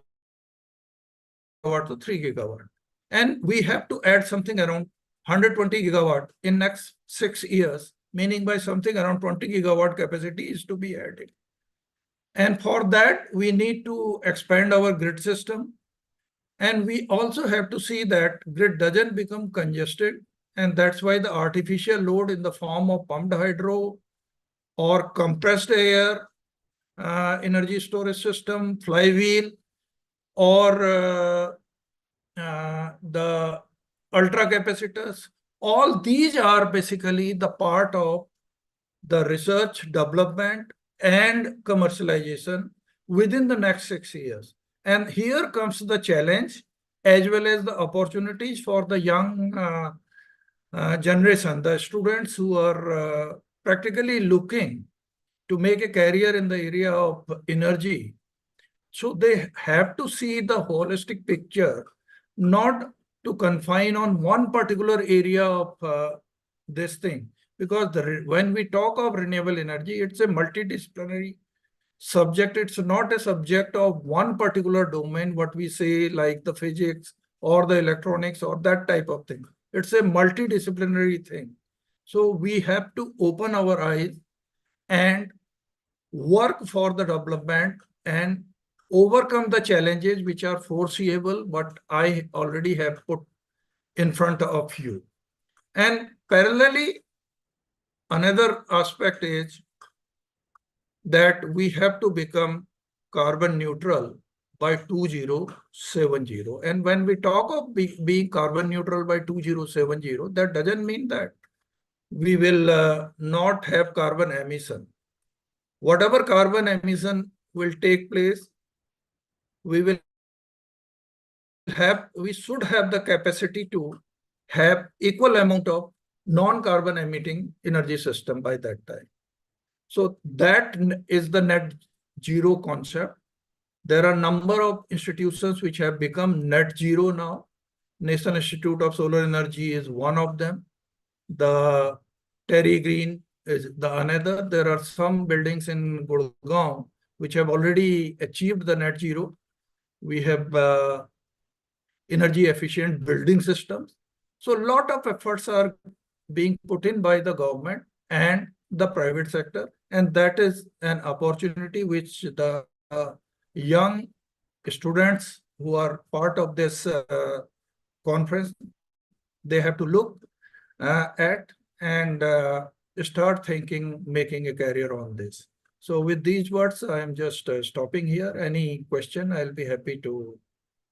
gigawatt to 3 gigawatt. And we have to add something around 120 gigawatt in next 6 years, meaning by something around 20 gigawatt capacity is to be added. And for that, we need to expand our grid system. And we also have to see that grid doesn't become congested. And that's why the artificial load in the form of pumped hydro or compressed air, energy storage system, flywheel, or the ultra capacitors, all these are basically the part of the research, development, and commercialization within the next 6 years. And here comes the challenge as well as the opportunities for the young generation, the students who are practically looking to make a career in the area of energy. So they have to see the holistic picture, not to confine on one particular area of this thing. Because when we talk of renewable energy, it's a multidisciplinary subject. It's not a subject of one particular domain, what we say like the physics or the electronics or that type of thing. It's a multidisciplinary thing. So we have to open our eyes and work for the development and overcome the challenges which are foreseeable, but I already have put in front of you. And parallelly, another aspect is that we have to become carbon neutral by 2070. And when we talk of being carbon neutral by 2070, that doesn't mean that we will not have carbon emission. Whatever carbon emission will take place, we should have the capacity to have equal amount of non-carbon emitting energy system by that time. So that is the net zero concept. There are a number of institutions which have become net zero now. National Institute of Solar Energy is one of them. The Terry Green is the another. There are some buildings in Gurgaon which have already achieved the net zero. We have energy efficient building systems. So a lot of efforts are being put in by the government and the private sector. And that is an opportunity which the young students who are part of this conference, they have to look at and start thinking, making a career on this. So with these words, I am just stopping here. Any question, I'll be happy to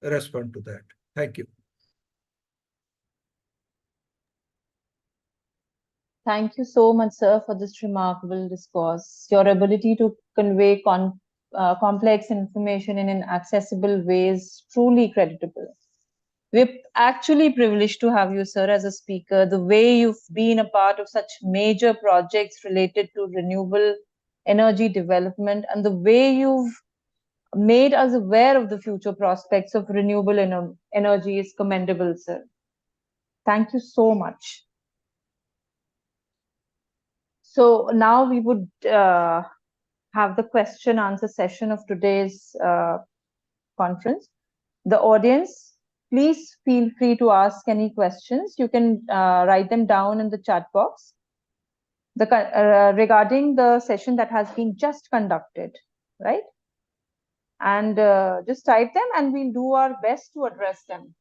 respond to that. Thank you. Thank you so much, sir, for this remarkable discourse. Your ability to convey complex information in an accessible way is truly creditable. We're actually privileged to have you, sir, as a speaker. The way you've been a part of such major projects related to renewable energy development and the way you've made us aware of the future prospects of renewable energy is commendable, sir. Thank you so much. So now we would have the question answer session of today's conference. The audience, please feel free to ask any questions. You can write them down in the chat box regarding the session that has been just conducted, right? And just type them and we'll do our best to address them.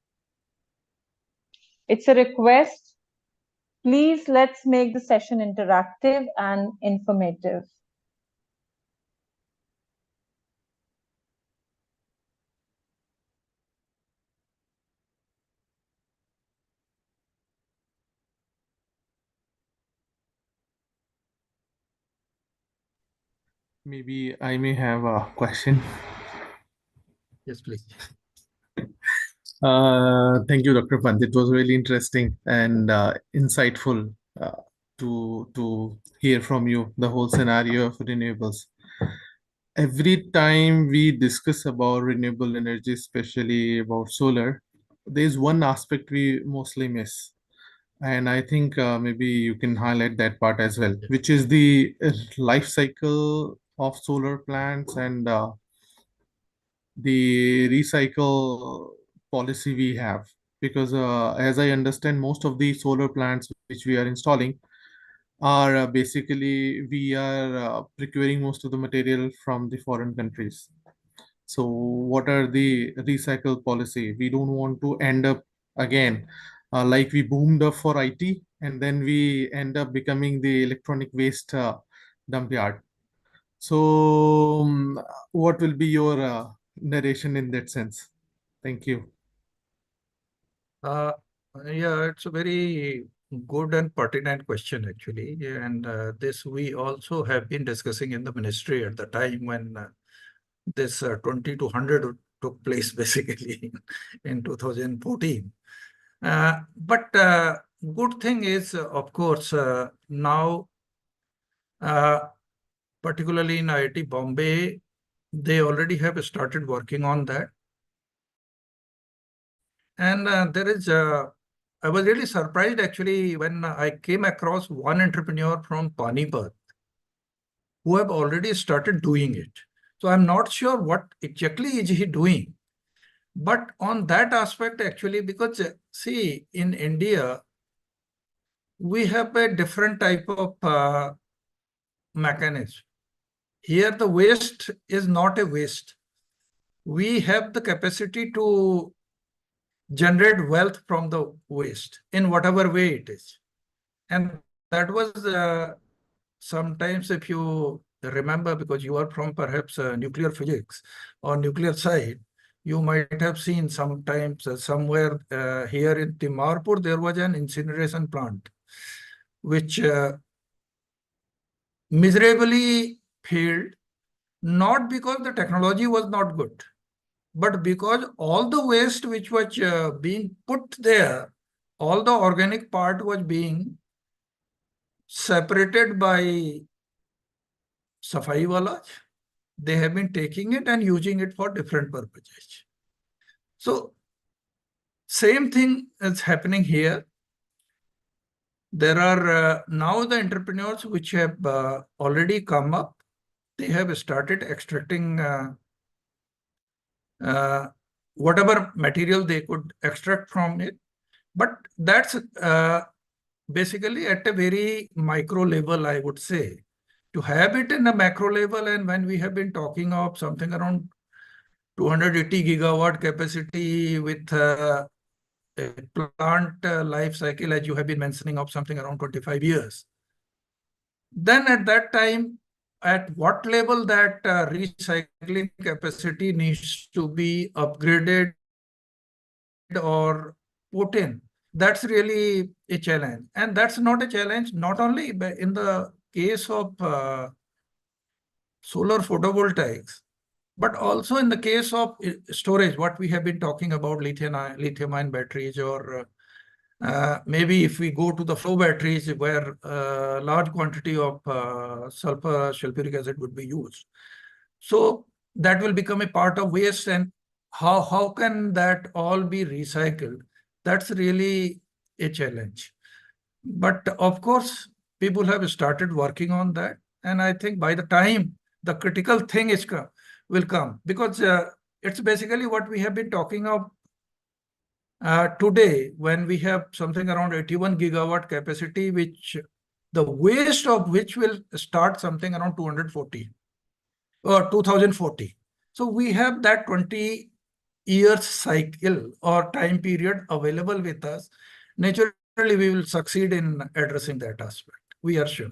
It's a request. Please, let's make the session interactive and informative. Maybe I may have a question. Yes, please. Thank you, Dr. Pant. It was really interesting and insightful to hear from you the whole scenario of renewables. Every time we discuss about renewable energy, especially about solar, there's one aspect we mostly miss. And I think maybe you can highlight that part as well, which is the life cycle of solar plants and the recycle policy we have, because as I understand, most of the solar plants which we are installing are basically we are procuring most of the material from the foreign countries. So what are the recycle policy? We don't want to end up again like we boomed up for IT and then we end up becoming the electronic waste dump yard. So what will be your narration in that sense? Thank you. Uh, yeah, it's a very good and pertinent question, actually. And this we also have been discussing in the ministry at the time when this 20 to 100 took place, basically, in 2014. But good thing is, of course, now, particularly in IIT Bombay, they already have started working on that. And there is, I was really surprised actually when I came across one entrepreneur from Panipat who have already started doing it. So I'm not sure what exactly is he doing. But on that aspect, actually, because see, in India, we have a different type of mechanism. Here, the waste is not a waste. We have the capacity to generate wealth from the waste in whatever way it is. And that was sometimes, if you remember, because you are from perhaps nuclear physics or nuclear side, you might have seen sometimes somewhere here in Timarpur, there was an incineration plant which miserably failed, not because the technology was not good, but because all the waste which was being put there, all the organic part was being separated by Safai walas. They have been taking it and using it for different purposes. So same thing is happening here. There are now the entrepreneurs which have already come up. They have started extracting whatever material they could extract from it. But that's basically at a very micro level, I would say. To have it in a macro level, and when we have been talking of something around 280 gigawatt capacity with a plant life cycle, as you have been mentioning, of something around 25 years. Then at that time, at what level that recycling capacity needs to be upgraded or put in, that's really a challenge. And that's not a challenge, not only in the case of solar photovoltaics, but also in the case of storage, what we have been talking about, lithium-ion batteries, or maybe if we go to the flow batteries where large quantity of sulfur sulfuric acid would be used. So that will become a part of waste, and how can that all be recycled? That's really a challenge. But of course, people have started working on that. And I think by the time the critical thing will come, because it's basically what we have been talking of today, when we have something around 81 gigawatt capacity, which the waste of which will start something around 240 or 2040. So we have that 20 years cycle or time period available with us. Naturally, we will succeed in addressing that aspect. We are sure.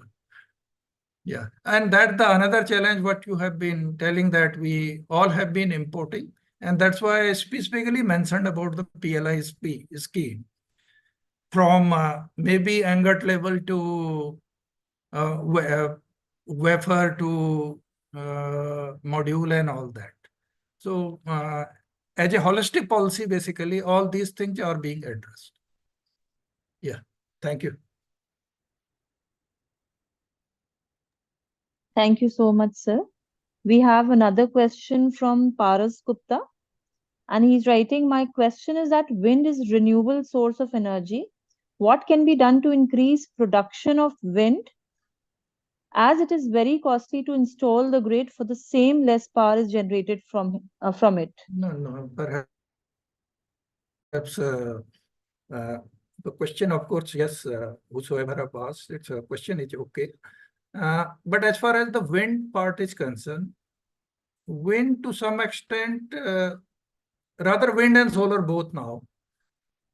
Yeah. And that the another challenge, what you have been telling, that we all have been importing. And that's why I specifically mentioned about the PLI scheme. From maybe ingot level to wafer to module and all that. So as a holistic policy, basically, all these things are being addressed. Yeah, thank you. Thank you so much, sir. We have another question from Paras Gupta. And he's writing, my question is that wind is renewable source of energy. What can be done to increase production of wind, as it is very costly to install the grid for the same less power is generated from it? No, perhaps The question, of course, yes, whosoever have asked, it's a question is okay. But as far as the wind part is concerned, wind to some extent, rather wind and solar both now,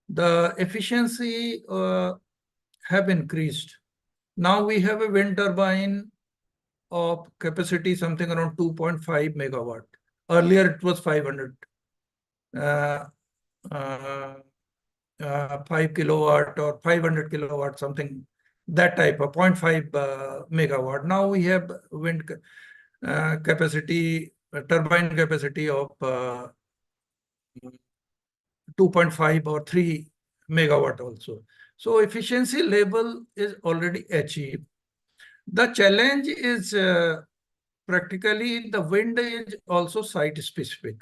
the efficiency have increased. Now we have a wind turbine of capacity something around 2.5 megawatt. Earlier it was 500. 5 kilowatt or 500 kilowatt, something that type of 0.5 megawatt. Now we have wind capacity, turbine capacity of 2.5 or 3 megawatt also. So efficiency level is already achieved. The challenge is practically the wind is also site specific.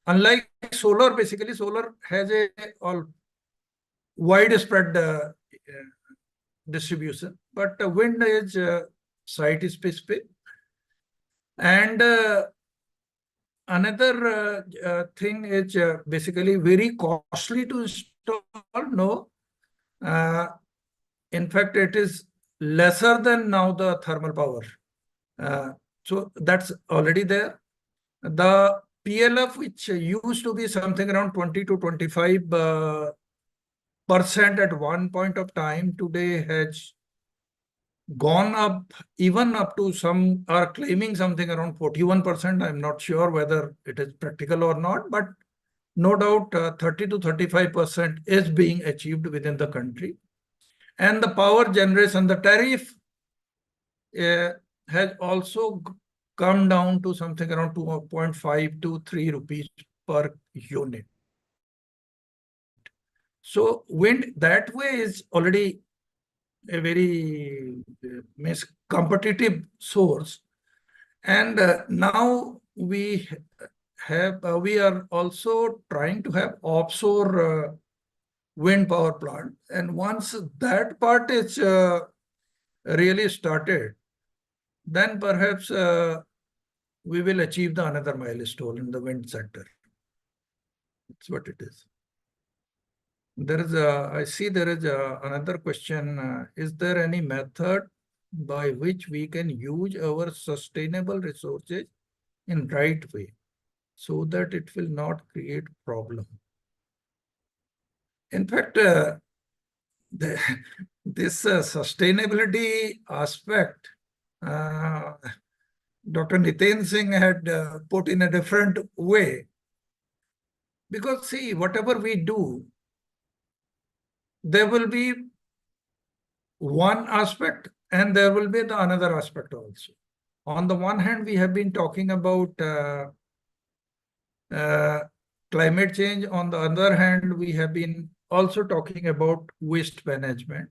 Unlike solar, basically solar has a widespread distribution, but wind is site specific. And another thing is basically very costly to install. No, in fact, it is lesser than now the thermal power. So that's already there. The PLF, which used to be something around 20 to 25% at one point of time, today has gone up, even up to some are claiming something around 41%. I'm not sure whether it is practical or not, but no doubt 30 to 35% is being achieved within the country. And the power generation, the tariff has also come down to something around 2.5 to 3 rupees per unit. So wind that way is already a very competitive source. And now we are also trying to have offshore wind power plant. And once that part is really started, then perhaps we will achieve the another milestone in the wind sector. That's what it is. There is I see there is another question. Is there any method by which we can use our sustainable resources in right way so that it will not create problem? In fact, this sustainability aspect, Dr. Nitin Singh had put in a different way. Because see, whatever we do, there will be one aspect and there will be the another aspect also. On the one hand, we have been talking about climate change. On the other hand, we have been also talking about waste management.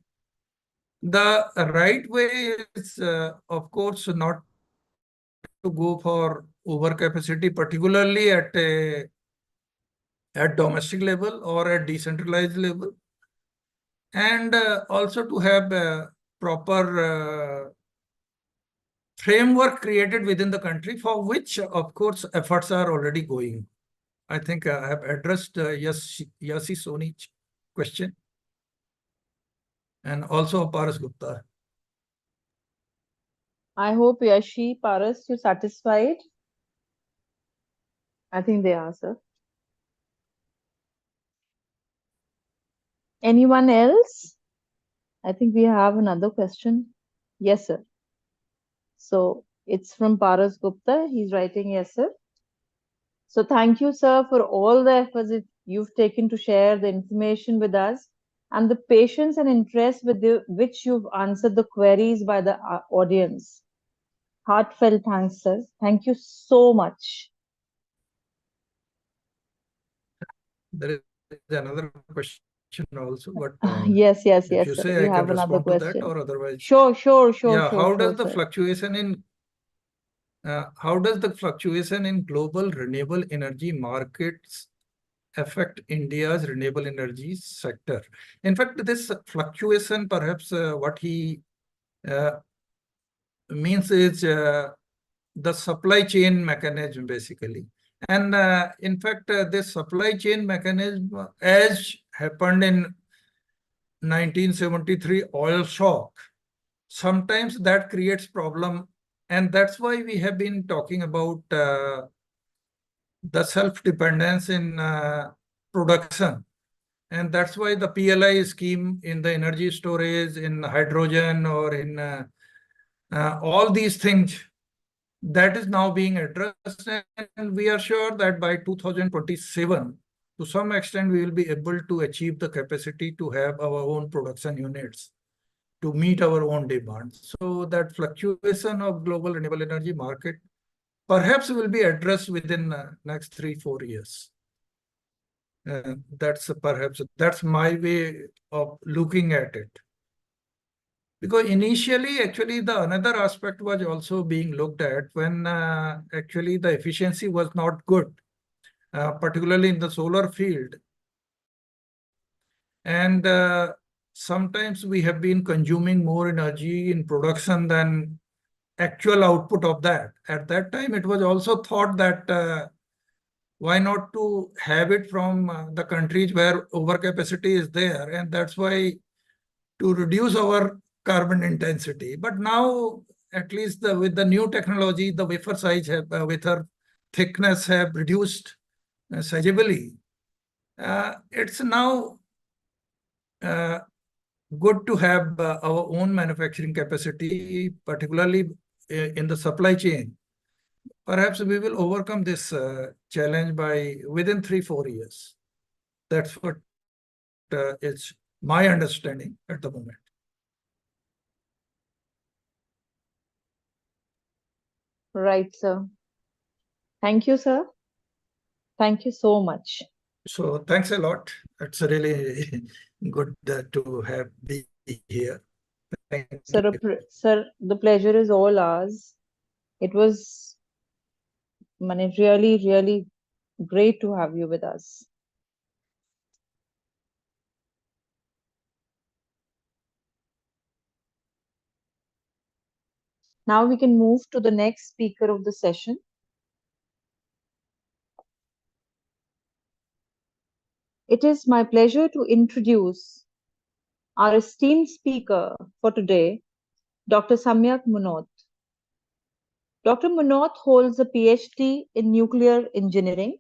The right way is, of course, not to go for overcapacity, particularly at domestic level or at decentralized level, and also to have a proper framework created within the country, for which, of course, efforts are already going. I think I have addressed Yasi Soni's question, and also Paras Gupta. I hope Yashi, Paras, you're satisfied. I think they are, sir. Anyone else? I think we have another question. Yes, sir. So it's from Paras Gupta. He's writing, yes, sir. So thank you, sir, for all the efforts that you've taken to share the information with us and the patience and interest with which you've answered the queries by the audience. Heartfelt thanks, sir. Thank you so much. There is another question also, but yes, if you sir. say We I have can another respond to question. that, or otherwise. Sure. Yeah, how does the sir. fluctuation in global renewable energy markets affect India's renewable energy sector? In fact, this fluctuation, perhaps what he means is the supply chain mechanism, basically. And in fact, this supply chain mechanism, as happened in 1973 oil shock, sometimes that creates problem. And that's why we have been talking about the self-dependence in production. And that's why the PLI scheme in the energy storage, in hydrogen, or in all these things, that is now being addressed. And we are sure that by 2027, to some extent, we will be able to achieve the capacity to have our own production units to meet our own demand. So that fluctuation of global renewable energy market perhaps will be addressed within next 3-4 years. That's my way of looking at it. Because initially, actually, the another aspect was also being looked at when actually the efficiency was not good, particularly in the solar field. And sometimes we have been consuming more energy in production than actual output of that. At that time, it was also thought that why not to have it from the countries where overcapacity is there, and that's why to reduce our carbon intensity. But now, at least with the new technology, the wafer size wafer thickness have reduced sizably. It's now good to have our own manufacturing capacity, particularly in the supply chain. Perhaps we will overcome this challenge by within 3-4 years. That's what it's my understanding at the moment. Right, sir. Thank you, sir. Thank you so much. So thanks a lot. It's really good to have be here. Thank Sir, you. sir, the pleasure is all ours. It was really, really great to have you with us. Now we can move to the next speaker of the session. It is my pleasure to introduce our esteemed speaker for today, Dr. Samyak Munot. Dr. Munot holds a PhD in nuclear engineering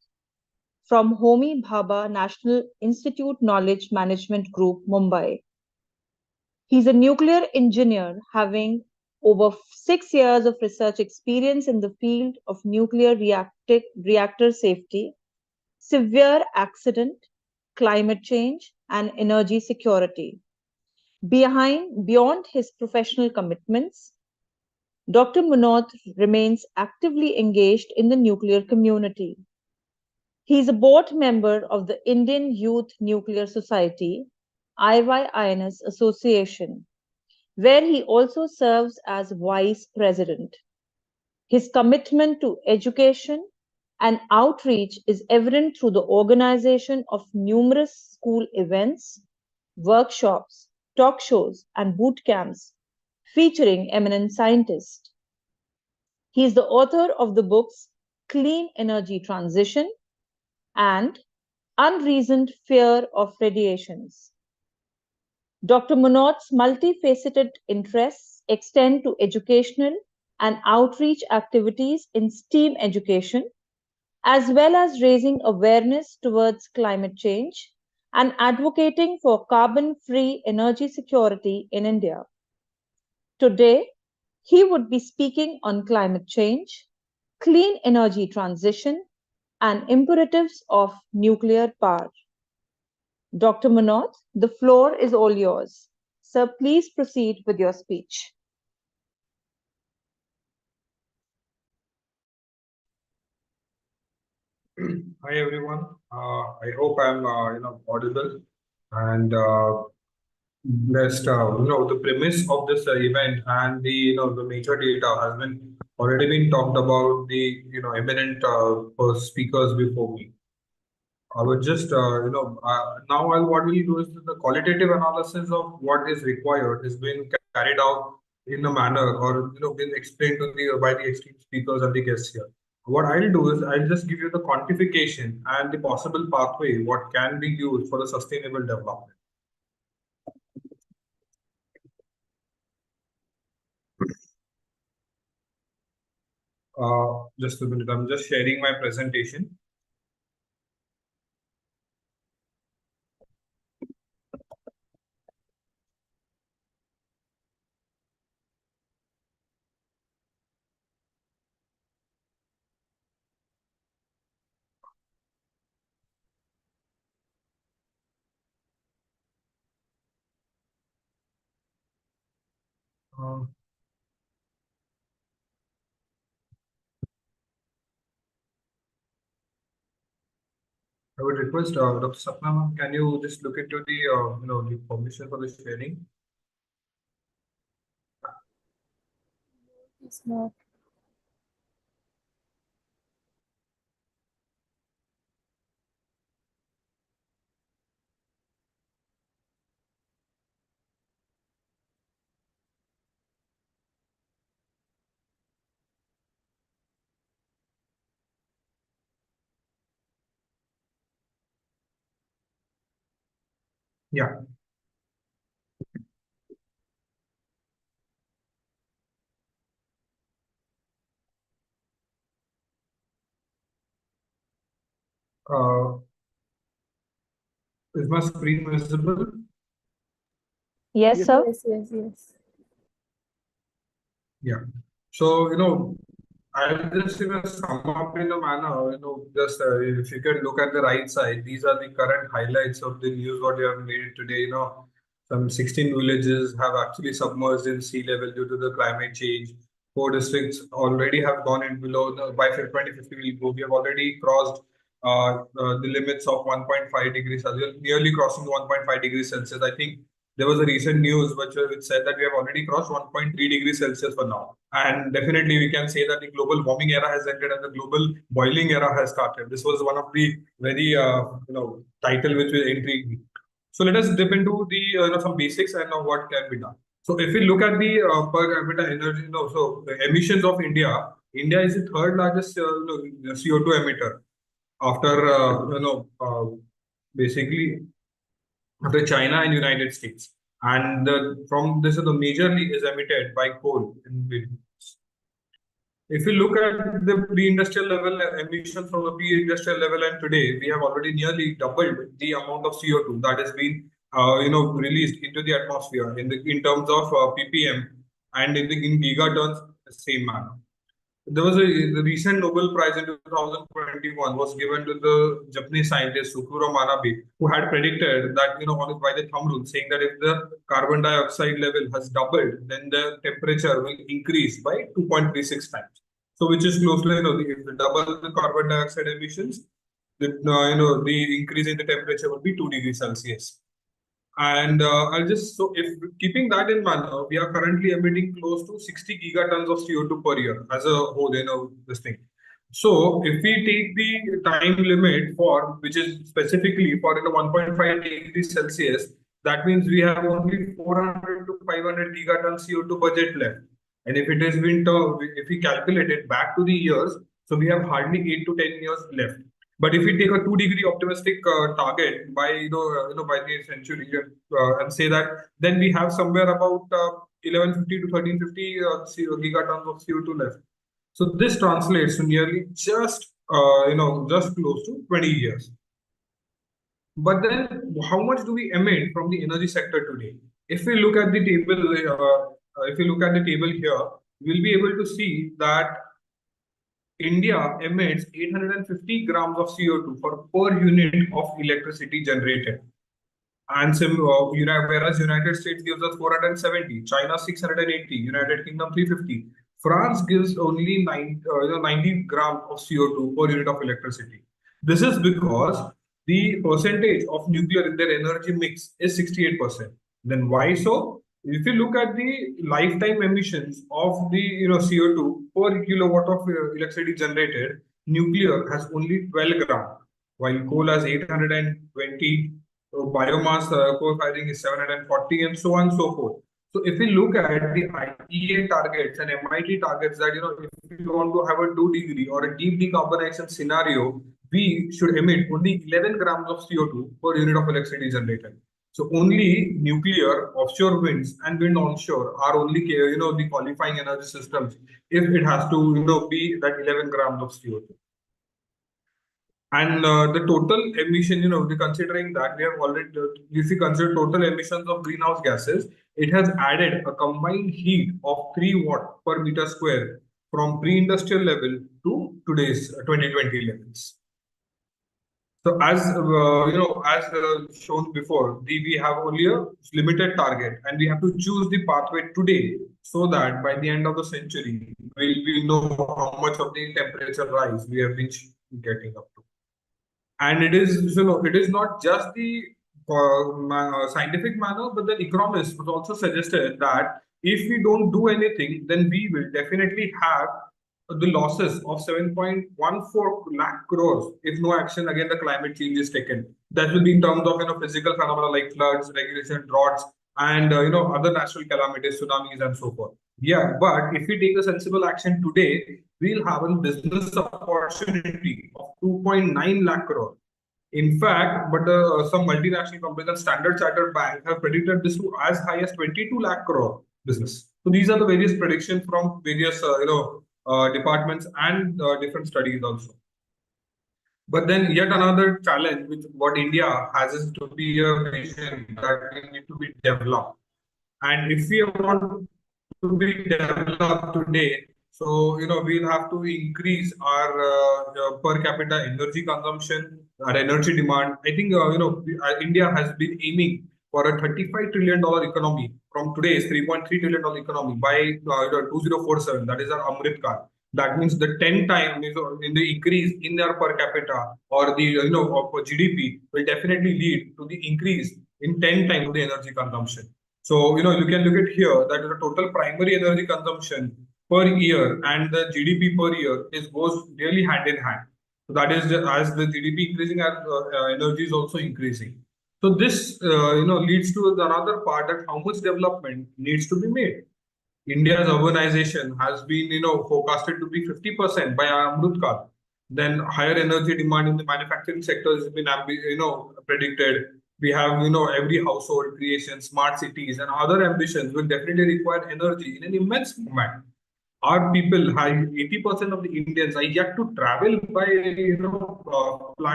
from Homi Bhabha National Institute Knowledge Management Group, Mumbai. He's a nuclear engineer having over 6 years of research experience in the field of nuclear reactor safety, severe accident, climate change, and energy security. Beyond his professional commitments, Dr. Munot remains actively engaged in the nuclear community. He is a board member of the Indian Youth Nuclear Society, IYNS Association, where he also serves as vice president. His commitment to education and outreach is evident through the organization of numerous school events, workshops, talk shows, and boot camps featuring eminent scientists. He is the author of the books Clean Energy Transition and Unreasoned Fear of Radiations. Dr. Munot's multifaceted interests extend to educational and outreach activities in STEAM education, as well as raising awareness towards climate change and advocating for carbon-free energy security in India. Today, he would be speaking on climate change, clean energy transition, and imperatives of nuclear power. Dr. Munot, the floor is all yours. Sir, please proceed with your speech. Hi everyone. I hope I'm audible and blessed. The premise of this event and the major data has been already been talked about the eminent speakers before me. I would just now what we'll do is the qualitative analysis of what is required is being carried out in a manner or been explained to the by the esteemed speakers and the guests here. What I'll do is I'll just give you the quantification and the possible pathway what can be used for the sustainable development. Just a minute, I'm just sharing my presentation. Uh, I would request Dr. Sapna, can you just look into the the permission for the sharing? It's not. Yeah. Uh, is my screen visible? Yes, sir. Yes. Yeah. So, I'll just sum up in a manner, just if you can look at the right side, these are the current highlights of the news what you have made today. Some 16 villages have actually submerged in sea level due to the climate change. 4 districts already have gone in below by 2050 we have already crossed the limits of 1.5 degrees Celsius, nearly crossing 1.5 degrees Celsius. I think there was a recent news which said that we have already crossed 1.3 degrees Celsius for now. And definitely we can say that the global warming era has ended and the global boiling era has started. This was one of the very, title which will intrigue me. So let us dip into the some basics and what can be done. So if we look at the per capita energy, so the emissions of India is the third largest CO2 emitter after basically after China and United States. And from this, the majorly is emitted by coal in windmills. If you look at the pre-industrial level emissions from the pre-industrial level and today, we have already nearly doubled the amount of CO2 that has been released into the atmosphere in terms of ppm and in gigatons, the same manner. There was the recent Nobel Prize in 2021 was given to the Japanese scientist Sukuro Manabe, who had predicted that, by the thumb rule, saying that if the carbon dioxide level has doubled, then the temperature will increase by 2.36 times. So, which is close to, if you double the carbon dioxide emissions, the increase in the temperature would be 2 degrees Celsius. And I'll just, so if keeping that in mind, we are currently emitting close to 60 gigatons of CO2 per year as a whole, this thing. So if we take the time limit for, which is specifically for 1.5 degrees Celsius, that means we have only 400 to 500 gigatons CO2 budget left. And if it is winter, if we calculate it back to the years, so we have hardly 8 to 10 years left. But if we take a 2-degree optimistic target by by the century and say that, then we have somewhere about 1150 to 1350 gigatons of CO2 left. So this translates to nearly just just close to 20 years. But then, how much do we emit from the energy sector today? If we look at the table, here, we'll be able to see that India emits 850 grams of CO2 for per unit of electricity generated. And whereas United States gives us 470, China 680, United Kingdom 350. France gives only 90 grams of CO2 per unit of electricity. This is because the percentage of nuclear in their energy mix is 68%. Then why so? If you look at the lifetime emissions of the CO2 per kilowatt of electricity generated, nuclear has only 12 grams, while coal has 820, biomass co-firing is 740, and so on and so forth. So if we look at the IEA targets and MIT targets that, if you want to have a 2-degree or a deep decarbonization scenario, we should emit only 11 grams of CO2 per unit of electricity generated. So only nuclear, offshore winds, and wind onshore are only the qualifying energy systems if it has to be that 11 grams of CO2. And the total emission, considering that we have already, if we consider total emissions of greenhouse gases, it has added a combined heat of 3 watt per meter square from pre-industrial level to today's 2020 levels. So as shown before, we have only a limited target, and we have to choose the pathway today so that by the end of the century, we know how much of the temperature rise we have been getting up to. And it is, it is not just the scientific manner, but the economists was also suggested that if we don't do anything, then we will definitely have the losses of 7.14 lakh crores if no action against the climate change is taken. That will be in terms of physical phenomena like floods, regulation, droughts, and other natural calamities, tsunamis, and so forth. Yeah, but if we take a sensible action today, we'll have a business opportunity of 2.9 lakh crore. In fact, but some multinational companies and Standard Chartered Bank have predicted this to as high as 22 lakh crore business. So these are the various predictions from various departments and different studies also. But then yet another challenge with what India has is to be a nation that we need to be developed. And if we want to be developed today, so we'll have to increase our per capita energy consumption, our energy demand. I think India has been aiming for a $35 trillion economy from today's $3.3 trillion economy by 2047. That is our Amrit Kaal. That means the 10 times in the increase in their per capita or the of GDP will definitely lead to the increase in 10 times the energy consumption. So you can look at here that the total primary energy consumption per year and the GDP per year goes really hand in hand. So that is as the GDP increasing, as energy is also increasing. So this leads to another part that how much development needs to be made. India's urbanization has been forecasted to be 50% by Amrit Kaal. Then higher energy demand in the manufacturing sector has been predicted. We have every household creation, smart cities, and other ambitions will definitely require energy in an immense amount. Our people, 80% of the Indians are yet to travel by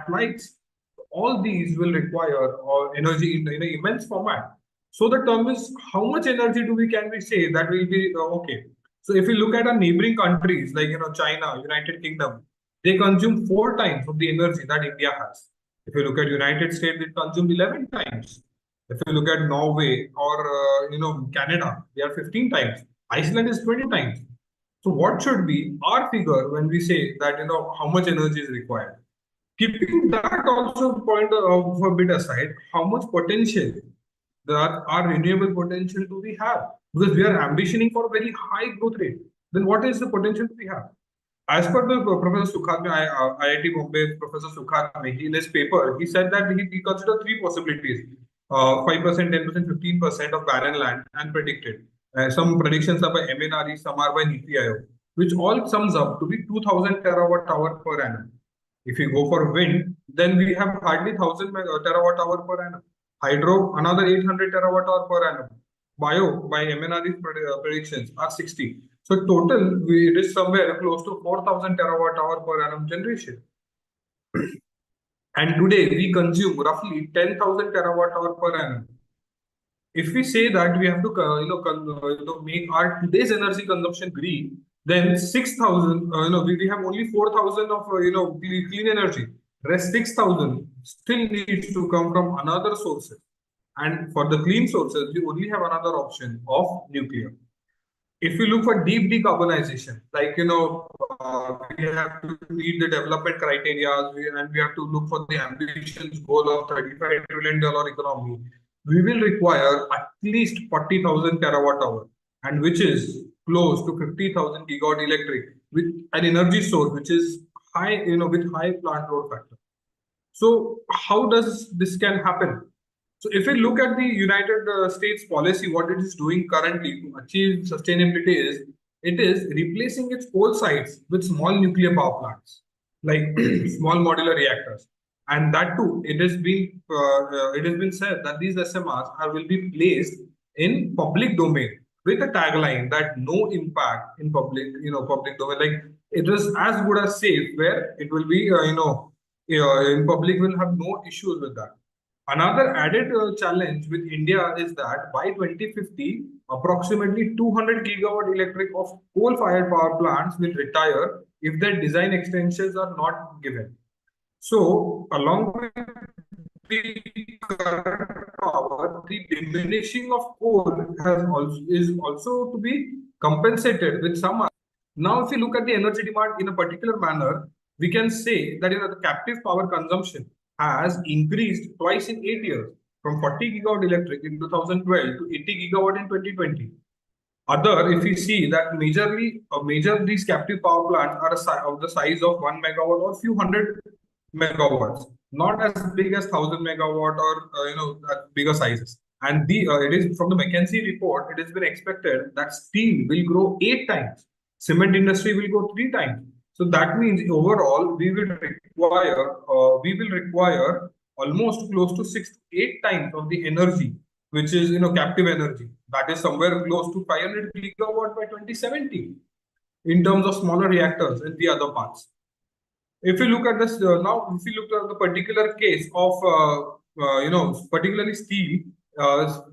flights. All these will require energy in an immense format. So the term is how much energy can we say that will be okay. So if we look at our neighboring countries like China, United Kingdom, they consume 4 times of the energy that India has. If you look at United States, it consumes 11 times. If you look at Norway or Canada, they are 15 times. Iceland is 20 times. So what should be our figure when we say that how much energy is required? Keeping that also point of a bit aside, how much potential our renewable potential do we have? Because we are ambitioning for a very high growth rate. Then what is the potential we have? As per the Professor Sukhatme, IIT Bombay, Professor Sukhatme, in his paper, he said that he considered 3 possibilities: 5%, 10%, 15% of barren land, and predicted. Some predictions are by MNRE, some are by NITI Aayog, which all sums up to be 2000 terawatt hour per annum. If we go for wind, then we have hardly 1000 terawatt hour per annum. Hydro, another 800 terawatt hour per annum. Bio, by MNRE's predictions, are 60. So total, it is somewhere close to 4000 terawatt hour per annum generation. And today we consume roughly 10,000 terawatt hour per annum. If we say that we have to make our today's energy consumption green, then 6,000 we have only 4,000 of clean energy. Rest 6,000 still needs to come from another sources. And for the clean sources, we only have another option of nuclear. If we look for deep decarbonization, like we have to meet the development criteria, and we have to look for the ambitious goal of $35 trillion economy, we will require at least 40,000 terawatt hour, and which is close to 50,000 gigawatt electric with an energy source which is high, with high plant load factor. So how does this can happen? So if we look at the United States policy, what it is doing currently to achieve sustainability is, it is replacing its coal sites with small nuclear power plants, like small modular reactors. And that too, it has been said that these SMRs will be placed in public domain with a tagline that no impact in public domain. Like it is as good as safe, where it will be in public will have no issues with that. Another added challenge with India is that by 2050, approximately 200 gigawatt electric of coal-fired power plants will retire if their design extensions are not given. So, along with the current power, the diminishing of coal is also to be compensated with some. Now, if you look at the energy demand in a particular manner, we can say that the captive power consumption has increased twice in 8 years, from 40 gigawatt electric in 2012 to 80 gigawatt in 2020. If we see that major these captive power plants are of the size of 1 megawatt or few hundred megawatts, not as big as 1,000 megawatt or bigger sizes. And it is from the McKinsey report. It has been expected that steel will grow 8 times, cement industry will go 3 times. So that means overall we will require almost close to 6 to 8 times of the energy, which is captive energy. That is somewhere close to 500 gigawatt by 2070 in terms of smaller reactors and the other parts. If you look at this now, if you look at the particular case of particularly steel,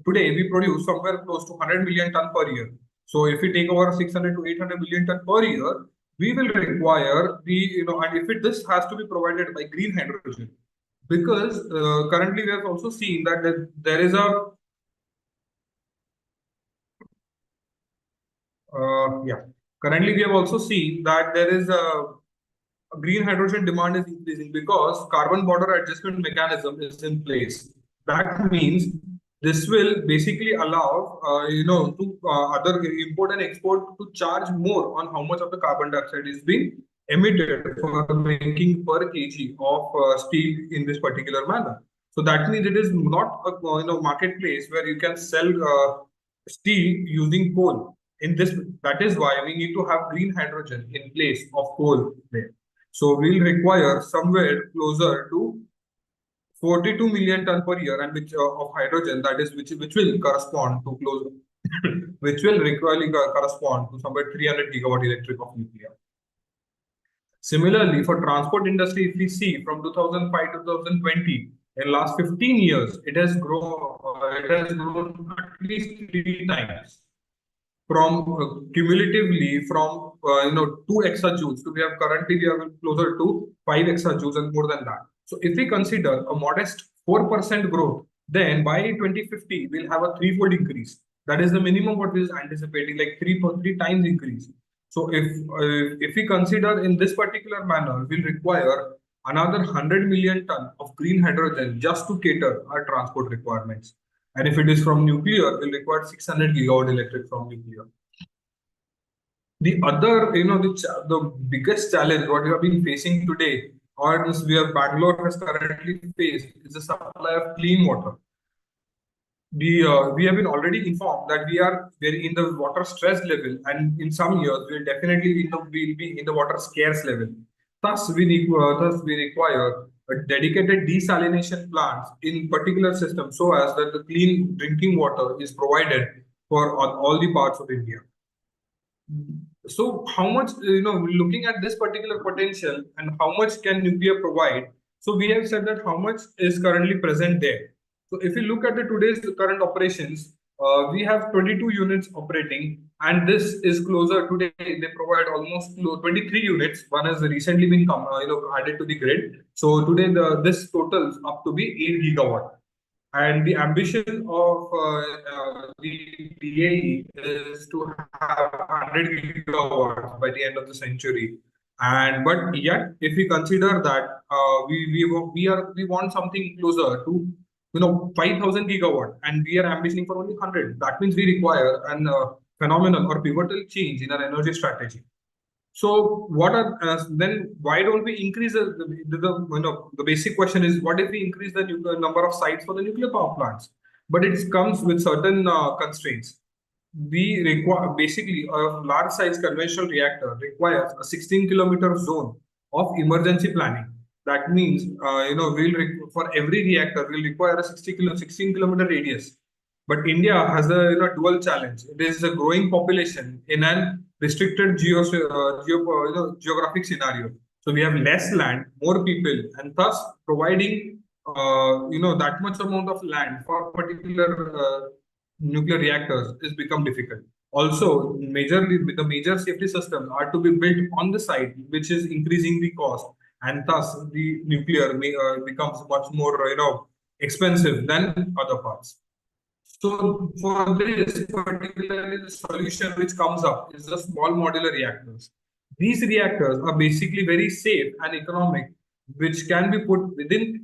today we produce somewhere close to 100 million ton per year. So if we take over 600 to 800 million ton per year, we will require and this has to be provided by green hydrogen, because currently we have also seen that there is a currently we have also seen that there is a green hydrogen demand is increasing because carbon border adjustment mechanism is in place. That means this will basically allow other import and export to charge more on how much of the carbon dioxide is being emitted for making per kg of steel in this particular manner. So that means it is not a marketplace where you can sell steel using coal. That is why we need to have green hydrogen in place of coal there. So we'll require somewhere closer to 42 million ton per year, and of hydrogen, that is which will correspond to which will correspond to somewhere 300 gigawatt electric of nuclear. Similarly, for transport industry, if we see from 2005 to 2020, in last 15 years, it has grown at least 3 times. From cumulatively from 2 exajoules to we are closer to 5 exajoules and more than that. So if we consider a modest 4% growth, then by 2050 we'll have a 3-fold increase. That is the minimum what we is anticipating, like 3 times increase. So if we consider in this particular manner, we'll require another 100 million ton of green hydrogen just to cater our transport requirements. And if it is from nuclear, we'll require 600 gigawatt electric from nuclear. The other, the biggest challenge what we have been facing today, or this Bangalore has currently faced, is the supply of clean water. We have been already informed that we are in the water stress level, and in some years we'll definitely be in the water scarce level. Thus, we require a dedicated desalination plants in particular system so as that the clean drinking water is provided for all the parts of India. So how much, looking at this particular potential and how much can nuclear provide? So we have said that how much is currently present there. So if you look at today's current operations, we have 22 units operating, and this is closer today. They provide almost 23 units. One has recently been added to the grid. So today this totals up to be 8 gigawatt. And the ambition of the DAE is to have 100 gigawatts by the end of the century. But yet, if we consider that we want something closer to 5,000 gigawatt, and we are ambitioning for only 100. That means we require an phenomenal or pivotal change in our energy strategy. So then why don't we increase the basic question is, what if we increase the number of sites for the nuclear power plants? But it comes with certain constraints. We require basically a large size conventional reactor requires a 16-kilometer zone of emergency planning. That means, for every reactor, we'll require a 16-kilometer radius. But India has a dual challenge. It is a growing population in an restricted geographic scenario. So we have less land, more people, and thus providing that much amount of land for particular nuclear reactors is become difficult. Also, majorly the major safety systems are to be built on the site, which is increasing the cost, and thus the nuclear becomes much more expensive than other parts. So for this, particularly the solution which comes up is the small modular reactors. These reactors are basically very safe and economic, which can be put with the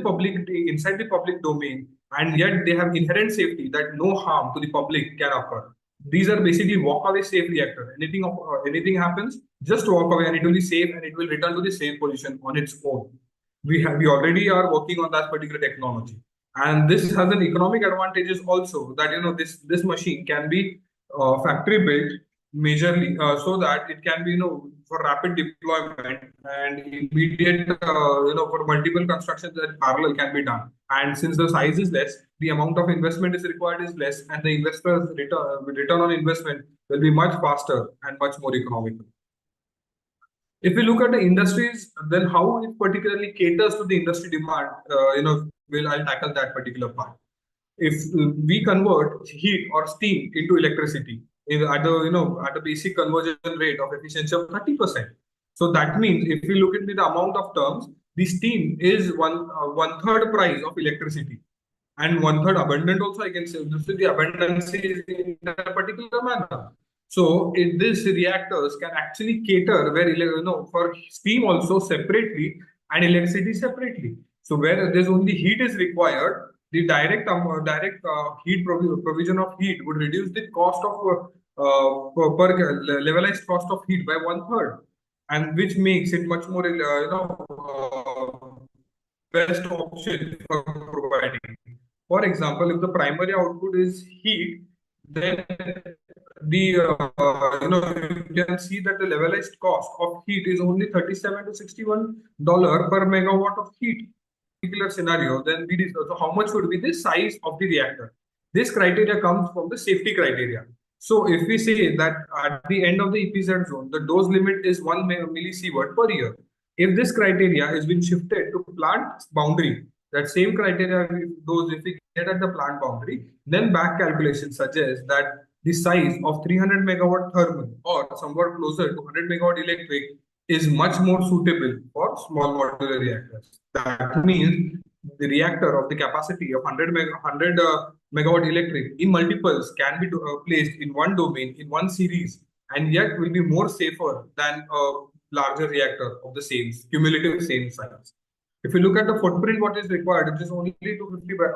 public inside the public domain, and yet they have inherent safety that no harm to the public can occur. These are basically walk-away safe reactor. Anything happens, just walk away, and it will be safe, and it will return to the safe position on its own. We already are working on that particular technology. And this has an economic advantages also, that this machine can be factory built majorly, so that it can be for rapid deployment and immediate for multiple constructions that parallel can be done. And since the size is less, the amount of investment is required is less, and the investors return on investment will be much faster and much more economical. If we look at the industries, then how it particularly caters to the industry demand, I'll tackle that particular part. If we convert heat or steam into electricity at a basic conversion rate of efficiency of 30%. So that means if we look into the amount of terms, the steam is one third price of electricity, and one third abundant also, I can say. This is the abundance in a particular manner. So these reactors can actually cater where for steam also separately and electricity separately. So where there's only heat is required, the direct heat provision of heat would reduce the cost of per levelized cost of heat by one third, and which makes it much more best option for providing. For example, if the primary output is heat, then you can see that the levelized cost of heat is only $37 to $61 per megawatt of heat. Particular scenario, then so how much would be the size of the reactor? This criteria comes from the safety criteria. So if we say that at the end of the EPZ zone, the dose limit is 1 millisievert per year. If this criteria has been shifted to plant boundary, that same criteria if we get at the plant boundary, then back calculation suggests that the size of 300 megawatt thermal or somewhat closer to 100 megawatt electric is much more suitable for small modular reactors. That means the reactor of the capacity of 100 megawatt electric in multiples can be placed in one domain in one series, and yet will be more safer than a larger reactor of the same cumulative same size. If you look at the footprint, what is required, it is only 250 by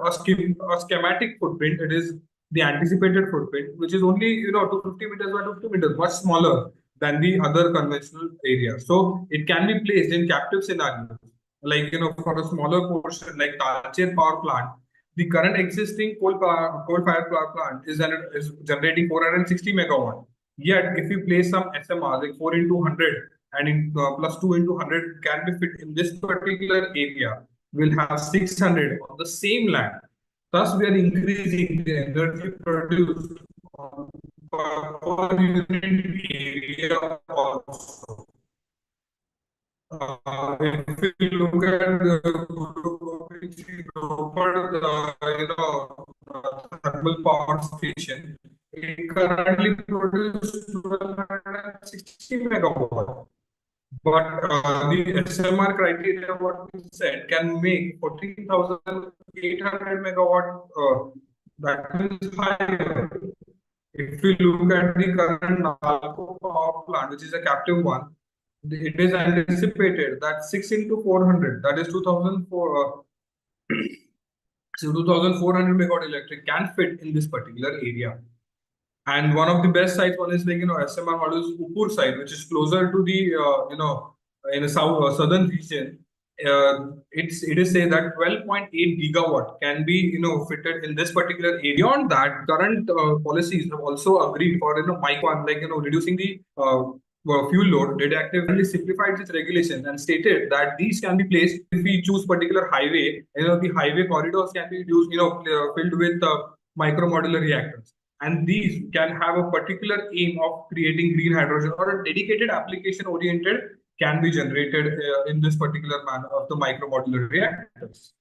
a schematic footprint. It is the anticipated footprint, which is only 250 meters by 250 meters, much smaller than the other conventional area. So it can be placed in captive scenarios, like for a smaller portion like Talcher power plant. The current existing coal-fired power plant is generating 460 megawatt. Yet, if you place some SMRs like 4 into 100 and plus 2 into 100 can be fit in this particular area, we'll have 600 on the same land. Thus, we are increasing the energy produced per unit area also. If we look at thermal power station, it currently produces 1260 megawatt. But the SMR criteria, what we said, can make 14,800 megawatt. That is higher. If we look at the current Nalco power plant, which is a captive one, it is anticipated that 6 into 400, that is 2,400 megawatt electric can fit in this particular area. And one of the best sites, one is like SMR models Upur site, which is closer to the in a southern region. It is said that 12.8 gigawatt can be fitted in this particular area. Beyond that, current policies have also agreed for micro, like reducing the fuel load, radioactively simplified its regulation and stated that these can be placed if we choose particular highway. The highway corridors can be used, filled with micromodular reactors, and these can have a particular aim of creating green hydrogen, or a dedicated application oriented can be generated in this particular manner of the micromodular reactors.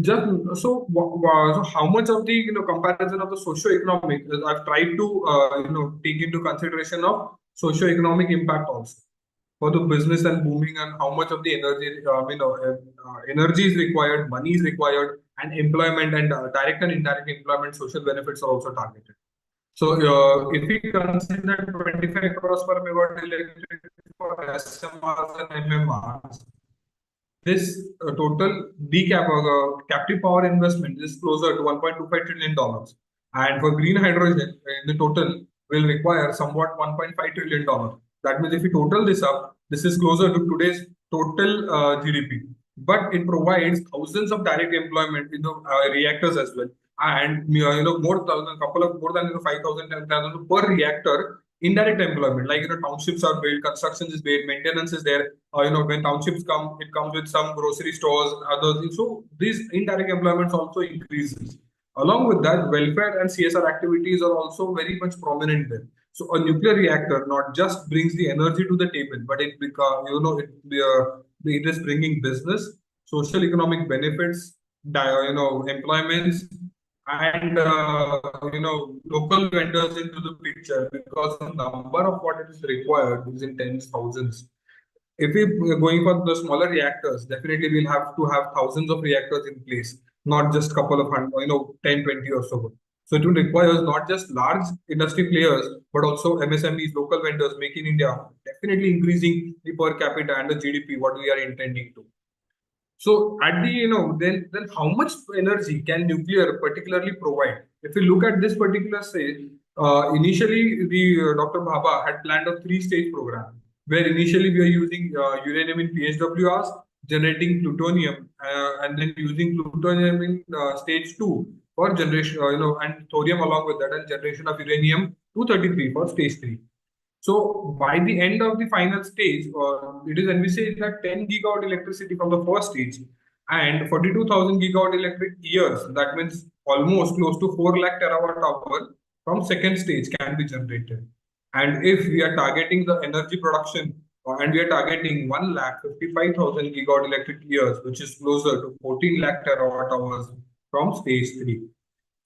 Just so, so how much of the comparison of the socio-economic I've tried to take into consideration of socio-economic impact also for the business and booming, and how much of the energy energy is required, money is required, and employment and direct and indirect employment social benefits are also targeted. So if we consider 25 crores per megawatt electric for SMRs and MMRs, this total captive power investment is closer to $1.25 trillion. And for green hydrogen, the total will require somewhat $1.5 trillion. That means if we total this up, this is closer to today's total GDP. But it provides thousands of direct employment in the reactors as well. And more than 5,000 per reactor indirect employment, like townships are built, construction is built, maintenance is there. When townships come, it comes with some grocery stores, other things. So these indirect employments also increases. Along with that, welfare and CSR activities are also very much prominent there. So a nuclear reactor not just brings the energy to the table, but it is bringing business, social economic benefits, employments, and local vendors into the picture, because the number of what it is required is in tens thousands. If we're going for the smaller reactors, definitely we'll have to have thousands of reactors in place, not just couple of 10, 20 or so. So it will require not just large industry players, but also MSMEs, local vendors, Make in India, definitely increasing the per capita and the GDP, what we are intending to. So at the, then how much energy can nuclear particularly provide? If we look at this particular stage, initially the Dr. Bhabha had planned a 3-stage program, where initially we are using uranium in PHWRs, generating plutonium, and then using plutonium in stage 2 for generation, and thorium along with that, and generation of uranium-233 for stage 3. So by the end of the final stage, it is envisaged that 10 gigawatt electricity from the first stage and 42,000 gigawatt electric years, that means almost close to 4 lakh terawatt hour from second stage can be generated. And if we are targeting the energy production, and we are targeting 1,55,000 gigawatt electric years, which is closer to 14 lakh terawatt hours from stage 3.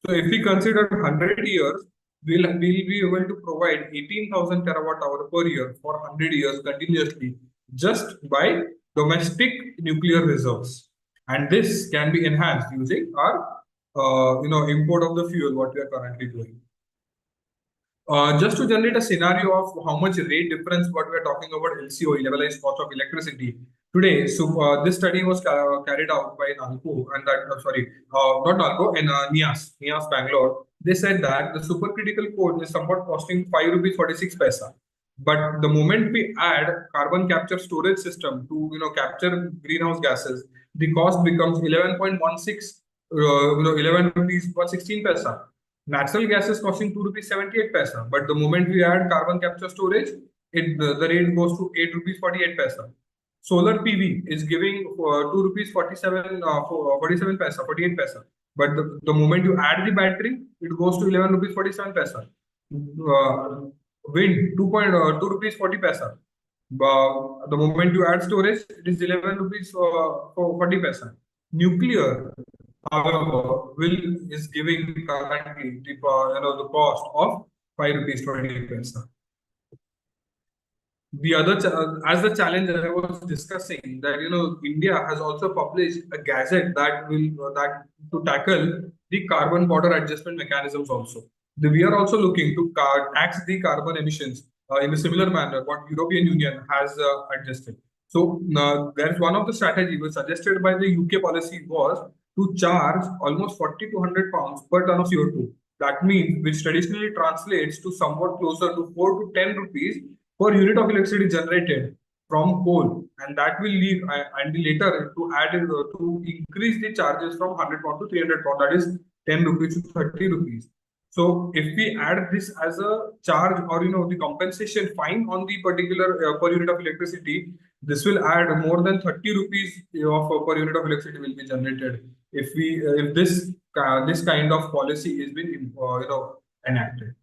So if we consider 100 years, we'll be able to provide 18,000 terawatt hour per year for 100 years continuously, just by domestic nuclear reserves. And this can be enhanced using our import of the fuel, what we are currently doing. Just to generate a scenario of how much rate difference, what we are talking about, LCOE, levelized cost of electricity. Today, so this study was carried out by NALCO, and that not NALCO, in NIAS Bangalore. They said that the supercritical code is somewhat costing 5 rupees 46 paisa. But the moment we add carbon capture storage system to capture greenhouse gases, the cost becomes 11.16 11 rupees for 16 paisa. Natural gas is costing 2 rupees 78 paisa, but the moment we add carbon capture storage, the rate goes to 8 rupees 48 paisa. Solar PV is giving 2 rupees 47 paisa, 48 paisa. But the moment you add the battery, it goes to 11 rupees 47 paisa. Wind 2 rupees 40 paisa. The moment you add storage, it is 11 rupees 40 paisa. Nuclear, however, is giving currently the cost of 5 rupees 20 paisa. The other as the challenge I was discussing, that India has also published a gazette that will to tackle the carbon border adjustment mechanisms also. We are also looking to tax the carbon emissions in a similar manner what European Union has adjusted. So there is one of the strategies was suggested by the UK policy was to charge almost 40 to 100 pounds per ton of CO2. That means, which traditionally translates to somewhat closer to 4 to 10 rupees per unit of electricity generated from coal, and that will lead and later to add to increase the charges from 100 pound to 300 pound, that is 10 rupees to 30 rupees. So if we add this as a charge or the compensation fine on the particular per unit of electricity, this will add more than 30 rupees of per unit of electricity will be generated if we if this kind of policy is being enacted.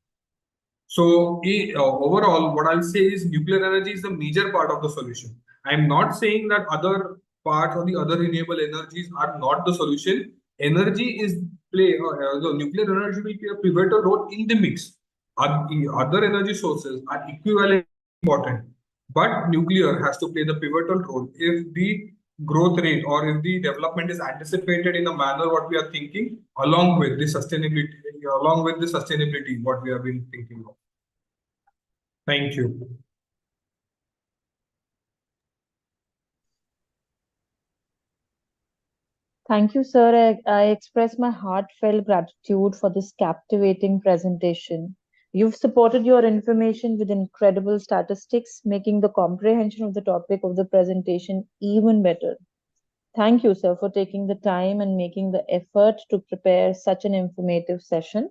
So overall, what I'll say is nuclear energy is the major part of the solution. I'm not saying that other parts or the other renewable energies are not the solution. Energy is the nuclear energy will play a pivotal role in the mix. The other energy sources are equivalent important, but nuclear has to play the pivotal role if the growth rate or if the development is anticipated in a manner what we are thinking along with the sustainability what we have been thinking of. Thank you. Thank you, sir. I express my heartfelt gratitude for this captivating presentation. You've supported your information with incredible statistics, making the comprehension of the topic of the presentation even better. Thank you, sir, for taking the time and making the effort to prepare such an informative session.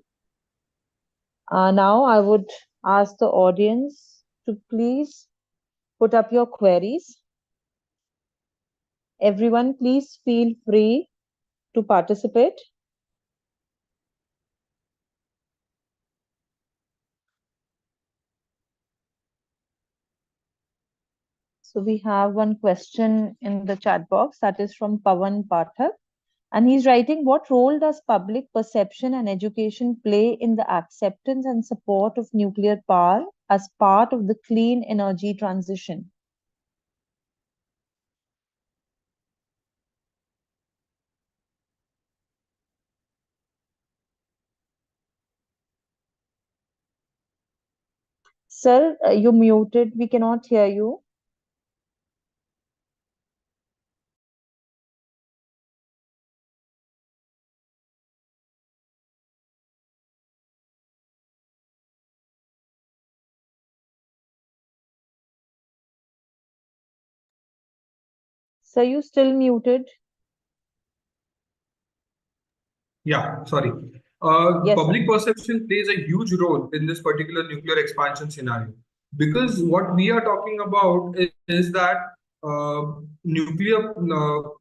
Now, I would ask the audience to please put up your queries. Everyone, please feel free to participate. So we have one question in the chat box that is from Pawan Pathak. And he's writing, what role does public perception and education play in the acceptance and support of nuclear power as part of the clean energy transition? Sir, you're muted. We cannot hear you. Sir, you still muted. Yeah, sorry. Yes, Public perception plays a huge role in this particular nuclear expansion scenario because what we are talking about is that nuclear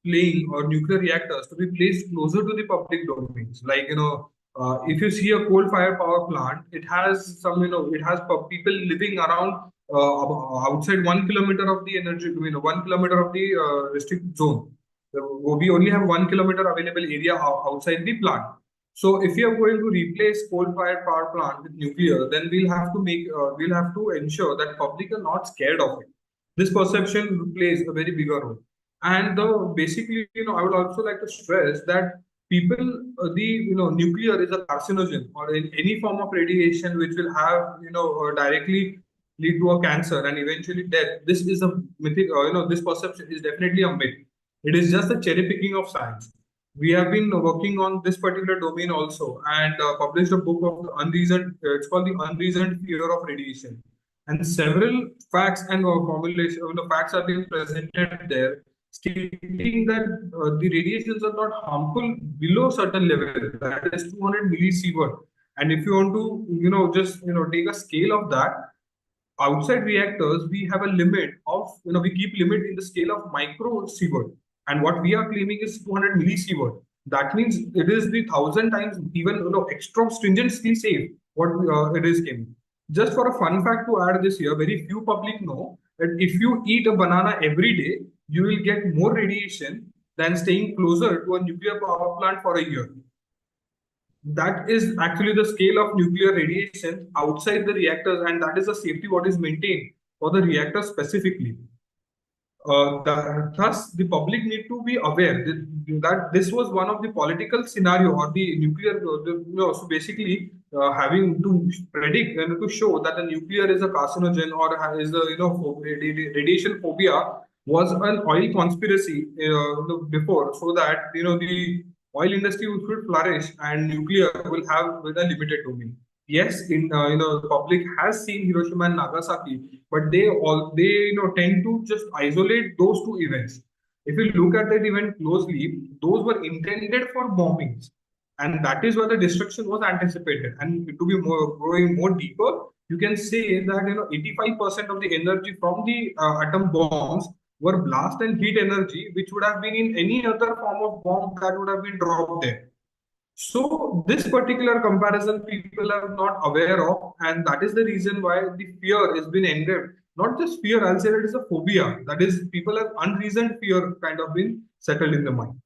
playing or nuclear reactors to be placed closer to the public domains. Like, if you see a coal-fired power plant, it has it has people living around outside 1 kilometer of the energy, 1 kilometer of the restricted zone. We only have 1 kilometer available area outside the plant. So if you are going to replace coal-fired power plant with nuclear, then we'll have to ensure that public are not scared of it. This perception plays a very bigger role. And basically, I would also like to stress that people, nuclear is a carcinogen or in any form of radiation which will have, directly lead to a cancer and eventually death. This is a mythic, this perception is definitely a myth. It is just the cherry picking of science. We have been working on this particular domain also and published a book of the unreasoned, it's called the unreasoned fear of radiation. And several facts and formulation, facts are being presented there, stating that the radiations are not harmful below certain level, that is 200 millisievert. And if you want to, just take a scale of that, outside reactors, we have a limit of, we keep limit in the scale of microsievert. And what we are claiming is 200 millisievert. That means it is the 1,000 times even extra stringently safe what it is claiming. Just for a fun fact to add this here, very few public know that if you eat a banana every day, you will get more radiation than staying closer to a nuclear power plant for a year. That is actually the scale of nuclear radiation outside the reactors, and that is the safety what is maintained for the reactor specifically. Thus, the public need to be aware that this was one of the political scenario or the nuclear, so basically having to predict and to show that the nuclear is a carcinogen or is a radiation phobia was an oil conspiracy before, so that the oil industry should flourish and nuclear will have with a limited domain. Yes, the public has seen Hiroshima and Nagasaki, but they tend to just isolate those two events. If you look at that event closely, those were intended for bombings. And that is where the destruction was anticipated. And to be going more deeper, you can say that 85% of the energy from the atom bombs were blast and heat energy, which would have been in any other form of bomb that would have been dropped there. So this particular comparison people are not aware of, and that is the reason why the fear has been ended. Not just fear, I'll say it is a phobia. That is, people have unreasoned fear kind of been settled in the mind.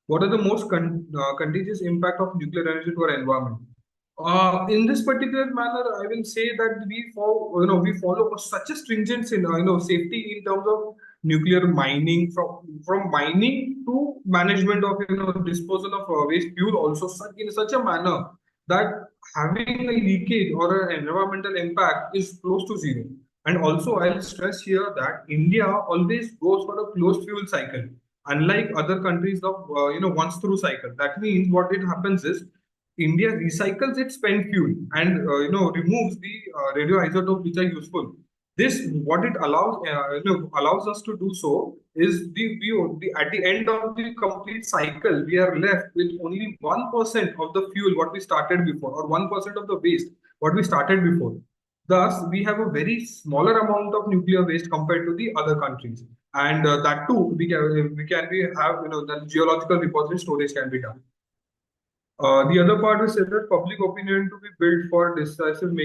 What are the most contagious impact of nuclear energy to our environment? In this particular manner, I will say that we follow such a stringent safety in terms of nuclear mining, from mining to management of disposal of waste fuel, also in such a manner that having a leakage or an environmental impact is close to zero. And also, I'll stress here that India always goes for a closed fuel cycle, unlike other countries of once through cycle. That means what it happens is India recycles its spent fuel and removes the radioisotopes which are useful. This what it allows us to do so is the at the end of the complete cycle we are left with only 1% of the fuel what we started before, or 1% of the waste what we started before. Thus, we have a very smaller amount of nuclear waste compared to the other countries, and that too have the geological repository storage can be done. The other part is that public opinion to be built for decisive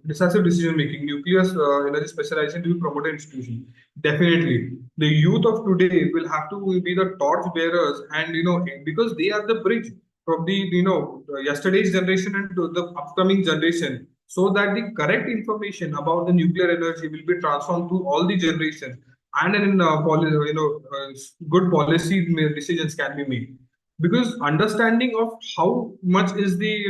decision making. Nuclear energy specialization to be promoted institution. Definitely, the youth of today will have to be the torch bearers, and because they are the bridge from the yesterday's generation and to the upcoming generation, so that the correct information about the nuclear energy will be transformed to all the generations, and in good policy decisions can be made. Because understanding of how much is the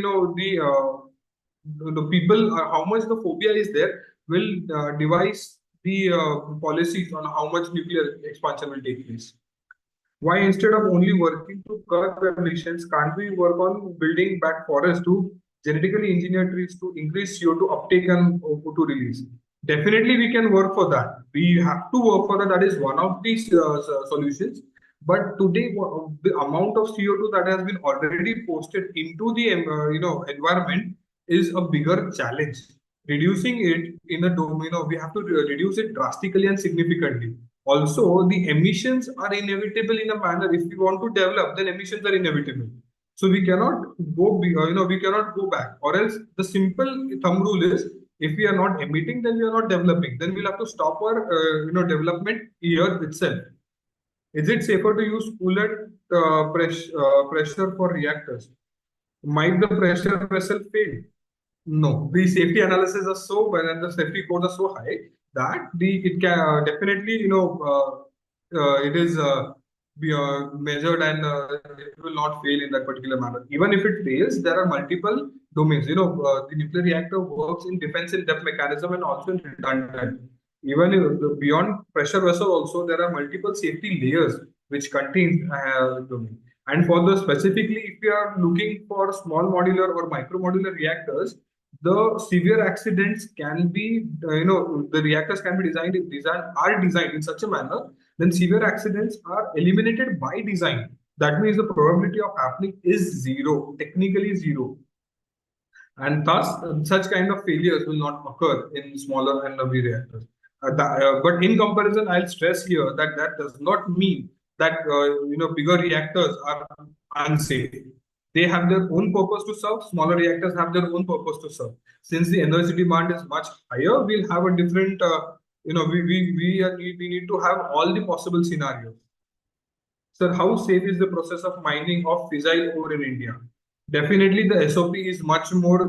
people how much the phobia is there will devise the policies on how much nuclear expansion will take place. Why, instead of only working to curb emissions, can't we work on building back forests to genetically engineer trees to increase CO2 uptake and O2 release? Definitely, we can work for that. We have to work for that. That is one of these solutions. But today, the amount of CO2 that has been already posted into the environment is a bigger challenge. Reducing it in a domain we have to reduce it drastically and significantly. Also, the emissions are inevitable in a manner. If we want to develop, then emissions are inevitable. So we cannot we cannot go back. Or else, the simple thumb rule is, if we are not emitting, then we are not developing. Then we'll have to stop our development here itself. Is it safer to use coolant pressure for reactors? Might the pressure vessel fail? No. The safety analysis are so well and the safety codes are so high that it can definitely it is measured, and it will not fail in that particular manner. Even if it fails, there are multiple domains. The nuclear reactor works in defense in depth mechanism and also in redundant. Even beyond pressure vessel, also there are multiple safety layers which contain domain. And for the specifically, if you are looking for small modular or micro modular reactors, the severe accidents can be, the reactors can be designed in such a manner, then severe accidents are eliminated by design. That means the probability of happening is zero, technically zero. And thus, such kind of failures will not occur in smaller and heavy reactors. But in comparison, I'll stress here that that does not mean that bigger reactors are unsafe. They have their own purpose to serve. Smaller reactors have their own purpose to serve. Since the energy demand is much higher, we'll have a different. We need to have all the possible scenarios. Sir, how safe is the process of mining of fissile ore in India? Definitely, the SOP is much more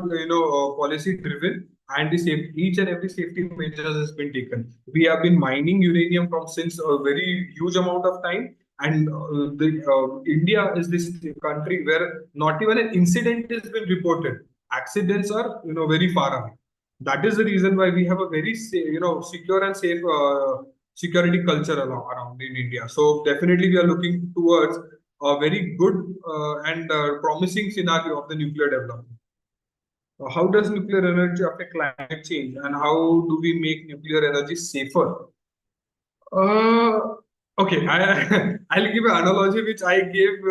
policy driven, and each and every safety measures has been taken. We have been mining uranium from since a very huge amount of time. And India is this country where not even an incident has been reported. Accidents are very far away. That is the reason why we have a very secure and safe security culture around in India. So definitely we are looking towards a very good and promising scenario of the nuclear development. How does nuclear energy affect climate change, and how do we make nuclear energy safer? Okay, I'll give an analogy which I gave,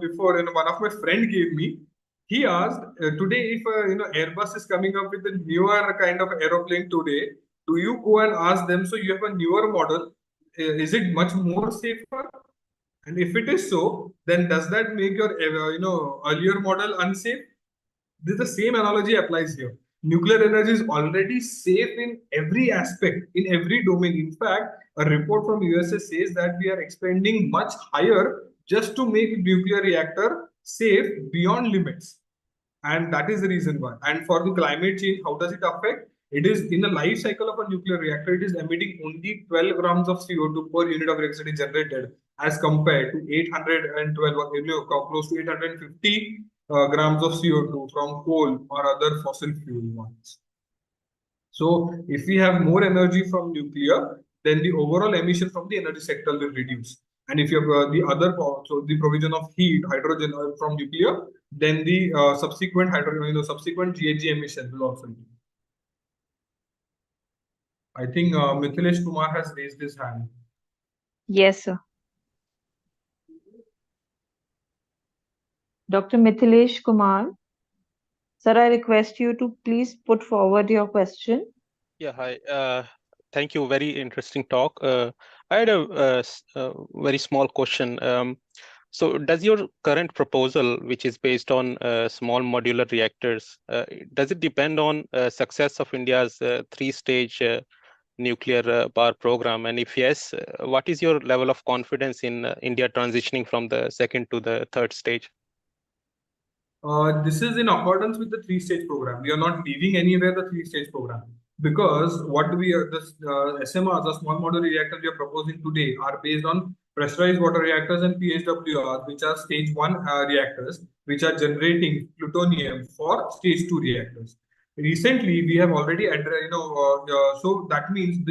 before. One of my friend gave me. He asked today if Airbus is coming up with a newer kind of aeroplane today. Do you go and ask them? So you have a newer model. Is it much more safer? And if it is so, then does that make your earlier model unsafe? The same analogy applies here. Nuclear energy is already safe in every aspect, in every domain. In fact, a report from USA says that we are expending much higher just to make nuclear reactor safe beyond limits. And that is the reason why. And for the climate change, how does it affect? It is in the life cycle of a nuclear reactor, it is emitting only 12 grams of CO2 per unit of electricity generated, as compared to 812, close to 850 grams of CO2 from coal or other fossil fuel ones. So if we have more energy from nuclear, then the overall emission from the energy sector will reduce. And if you have the other, so the provision of heat, hydrogen from nuclear, then the subsequent subsequent GHG emission will also reduce. I think Mithilesh Kumar has raised his hand. Yes, sir. Dr. Mithilesh Kumar. Sir, I request you to please put forward your question. Yeah, hi. Thank you. Very interesting talk. I had a very small question. So does your current proposal, which is based on small modular reactors, does it depend on success of India's three-stage nuclear power program? And if yes, what is your level of confidence in India transitioning from the second to the third stage? This is in accordance with the three-stage program. We are not leaving anywhere the three-stage program, because what we are, SMRs, the small modular reactors we are proposing today, are based on pressurized water reactors and PHWRs, which are stage 1 reactors, which are generating plutonium for stage 2 reactors. Recently, we have already addressed, so that means,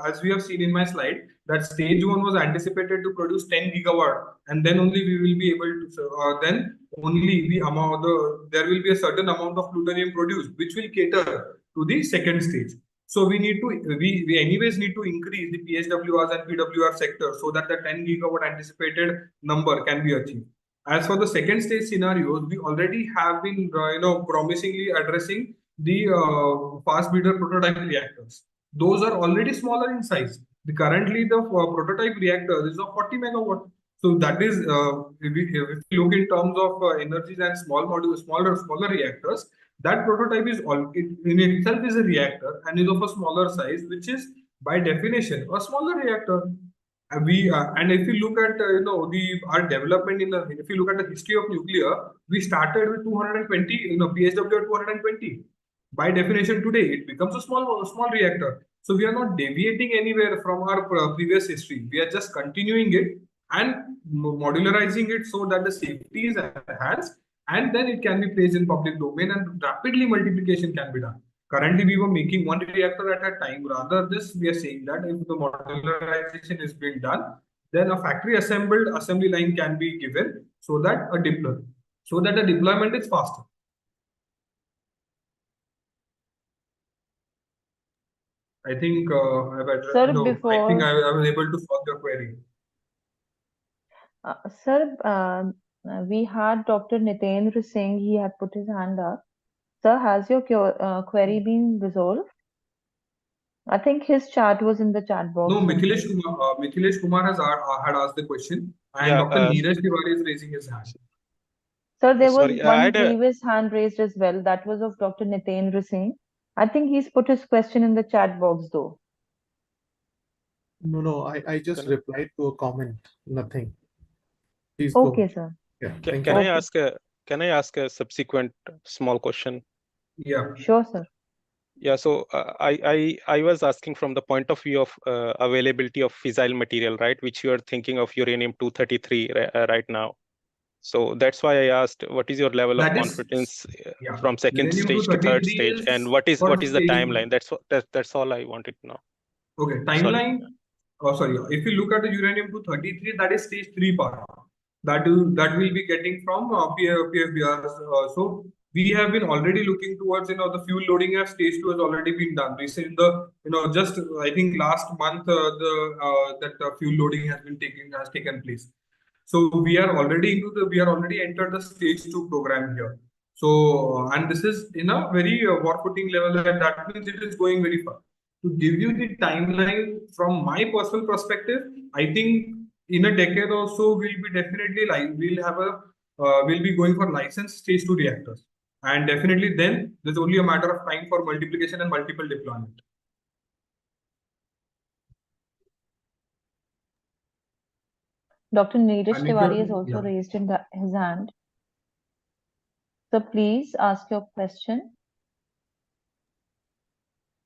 as we have seen in my slide, that stage 1 was anticipated to produce 10 gigawatt, and then only we will be able to, then only the amount, there will be a certain amount of plutonium produced, which will cater to the second stage. So we need to, we anyways need to increase the PHWRs and PWR sector so that the 10 gigawatt anticipated number can be achieved. As for the second stage scenarios, we already have been, promisingly addressing the fast breeder prototype reactors. Those are already smaller in size. Currently, the prototype reactor is of 40 megawatt. So that is, if we look in terms of energies and smaller reactors, that prototype is in itself is a reactor and is of a smaller size, which is by definition a smaller reactor. And if you look at our development if you look at the history of nuclear, we started with 220 PHW 220. By definition, today it becomes a small reactor. So we are not deviating anywhere from our previous history. We are just continuing it and modularizing it so that the safety is enhanced, and then it can be placed in public domain and rapidly multiplication can be done. Currently, we were making one reactor at a time. Rather, we are saying that if the modularization is being done, then a factory assembled assembly line can be given so that the deployment is faster. I think I've addressed, Sir, I think I was able to solve your query. Sir, we had Dr. Nitendra Singh, he had put his hand up. Sir, has your query been resolved? I think his chat was in the chat box. No, Mithilesh Kumar has had asked the question, and Yeah, Dr. Neeraj Tiwari is raising his hand. Sir, there was sorry, I one had previous hand raised as well. That was of Dr. Nitendra Singh. I think he's put his question in the chat box though. No, I just replied to a comment. Nothing. Please go. Okay, sir. Yeah, Can thank you. I ask a subsequent small question? Yeah. Sure, sir. Yeah, so I was asking from the point of view of availability of fissile material, right? Which you are thinking of uranium-233 right now. So that's why I asked, what is your level of confidence from second stage to third stage, and what is the timeline? That's all I wanted to know. Okay, timeline. Sorry. If you look at the uranium-233, that is stage 3 part. That will be getting from PFBRs. So we have been already looking towards the fuel loading at stage 2 has already been done. Recently, just I think last month that fuel loading has taken place. So we are already entered the stage 2 program here. So and this is in a very war footing level, and that means it is going very fast. To give you the timeline from my personal perspective, I think in a decade or so we'll be definitely we'll be going for licensed stage 2 reactors, and definitely then there's only a matter of time for multiplication and multiple deployment. Dr. Neeraj And if Tiwari you're- has also yeah. raised his hand. So please ask your question.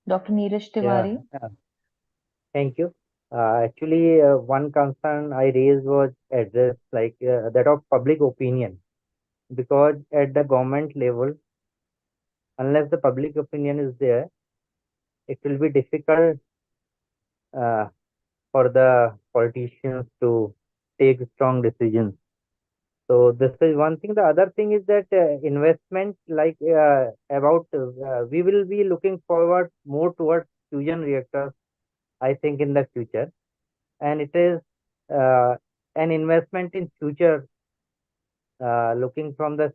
Dr. Neeraj Tiwari. Thank you. Actually, one concern I raised was addressed like that of public opinion, because at the government level, unless the public opinion is there, it will be difficult for the politicians to take strong decisions. So this is one thing. The other thing is that investment, like we will be looking forward more towards fusion reactors, I think, in the future, and it is an investment in future. Looking from the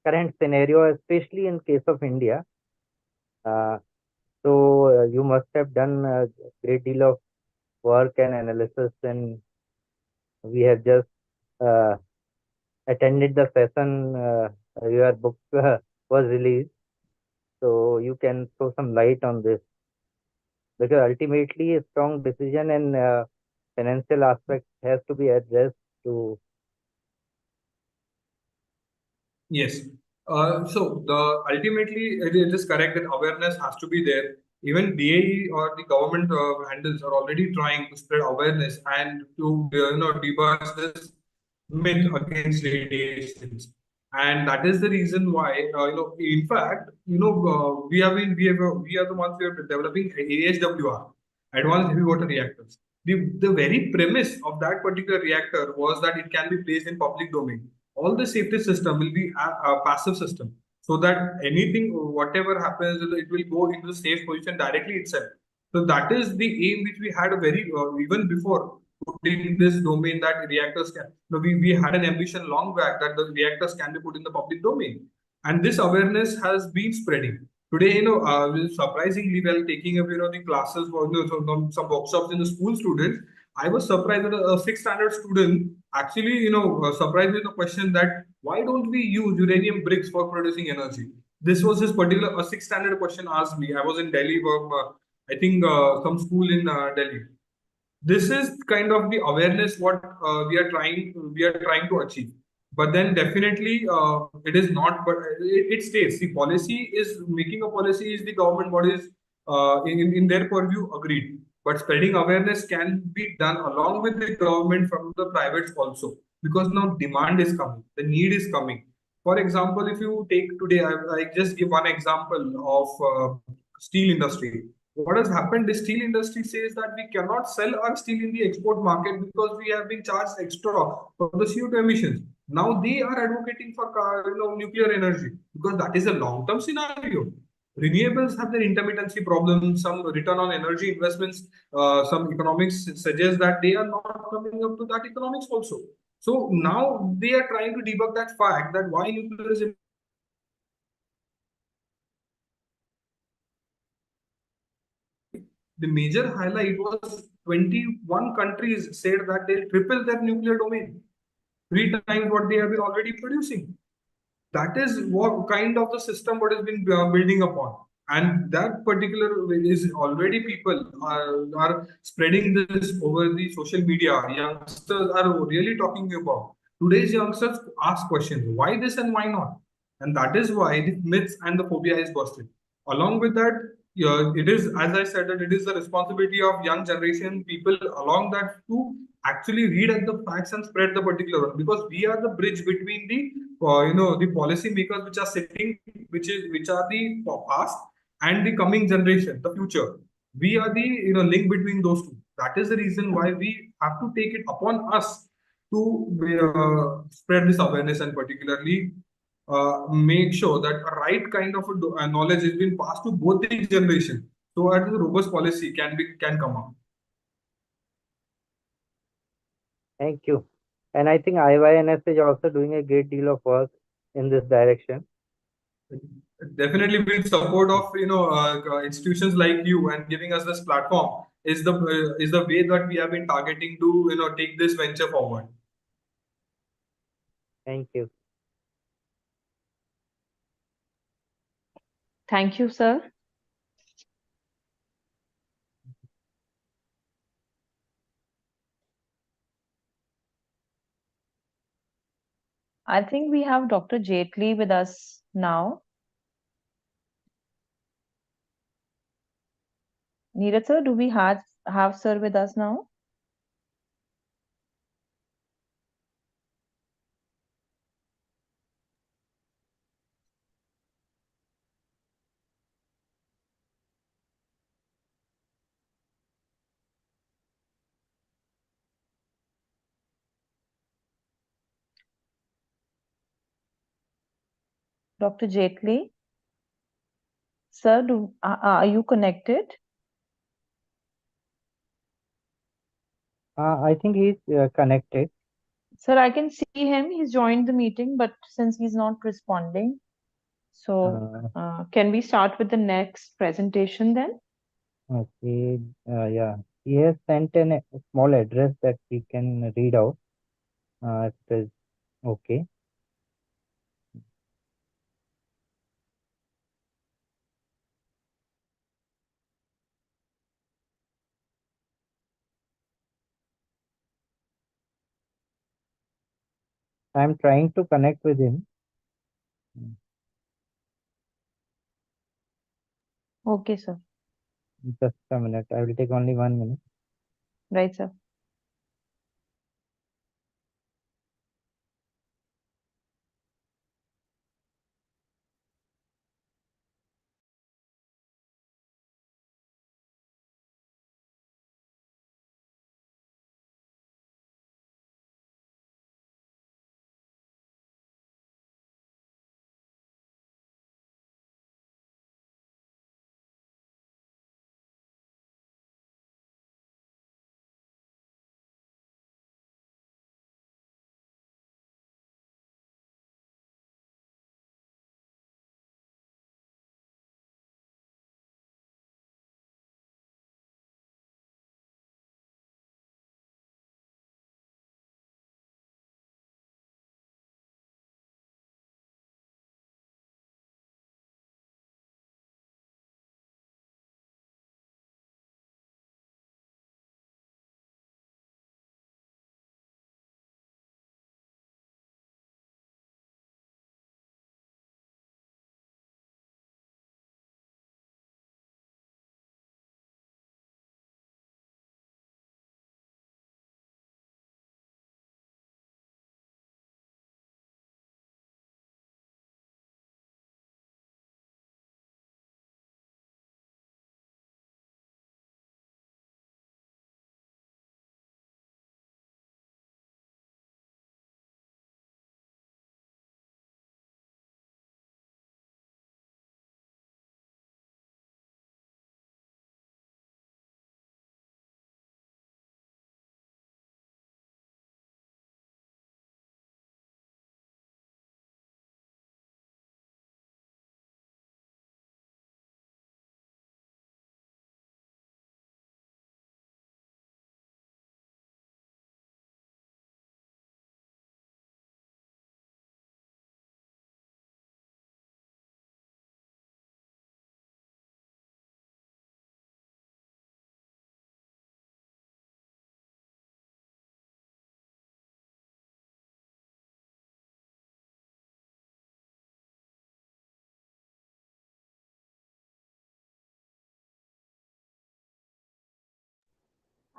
current scenario, especially in case of India. So you must have done a great deal of work and analysis, and we have just attended the session your book was released. So you can throw some light on this, because ultimately a strong decision and financial aspect has to be addressed to. Yes. So the ultimately it is correct that awareness has to be there. Even DAE or the government handles are already trying to spread awareness and to debust this myth against radiations. And that is the reason why in fact we are the ones who are developing AHWR, advanced heavy water reactors. The very premise of that particular reactor was that it can be placed in public domain. All the safety system will be a passive system, so that anything, whatever happens, it will go into the safe position directly itself. So that is the aim which we had a very even before putting this domain, that reactors can. We had an ambition long back that the reactors can be put in the public domain, and this awareness has been spreading. Today, surprisingly, while taking up the classes for some workshops in the school students, I was surprised that a sixth standard student actually surprised with the question that why don't we use uranium bricks for producing energy? This was his particular a sixth standard question asked me. I was in Delhi for I think some school in Delhi. This is kind of the awareness what we are trying to achieve. But then definitely it is not, but it states the policy is making a policy is the government bodies in their purview, agreed. But spreading awareness can be done along with the government from the privates also, because now demand is coming, the need is coming. For example, if you take today, I just give one example of steel industry. What has happened? The steel industry says that we cannot sell our steel in the export market because we have been charged extra for the CO2 emissions. Now they are advocating for nuclear energy, because that is a long-term scenario. Renewables have their intermittency problems. Some return on energy investments, some economics suggest that they are not coming up to that economics also. So now they are trying to debug that fact that why nuclear is the major highlight was 21 countries said that they'll triple their nuclear domain, 3 times what they have been already producing. That is what kind of the system what has been building upon. And that particular is already people are spreading this over the social media. Youngsters are really talking about. Today's youngsters ask questions, why this and why not? And that is why the myths and the phobia is busted. Along with that, it is, as I said, that it is the responsibility of young generation people along that to actually read at the facts and spread the particular one, because we are the bridge between the the policy makers which are sitting, which are the past, and the coming generation, the future. We are the link between those two. That is the reason why we have to take it upon us to spread this awareness, and particularly make sure that a right kind of knowledge has been passed to both the generations, so that the robust policy can come up. Thank you. And I think IYNS is also doing a great deal of work in this direction. Definitely with support of institutions like you and giving us this platform is the way that we have been targeting to take this venture forward. Thank you. Thank you, sir. I think we have Dr. Jaitley with us now. Neeraj sir, do we have sir with us now? Dr. Jaitley, sir, are you connected? I think he's connected. Sir, I can see him. He's joined the meeting, but since he's not responding, so can we start with the next presentation then? Okay. Yeah. He has sent a small address that we can read out. It is okay. I'm trying to connect with him. Okay, sir. Just a minute. I will take only 1 minute. Right, sir.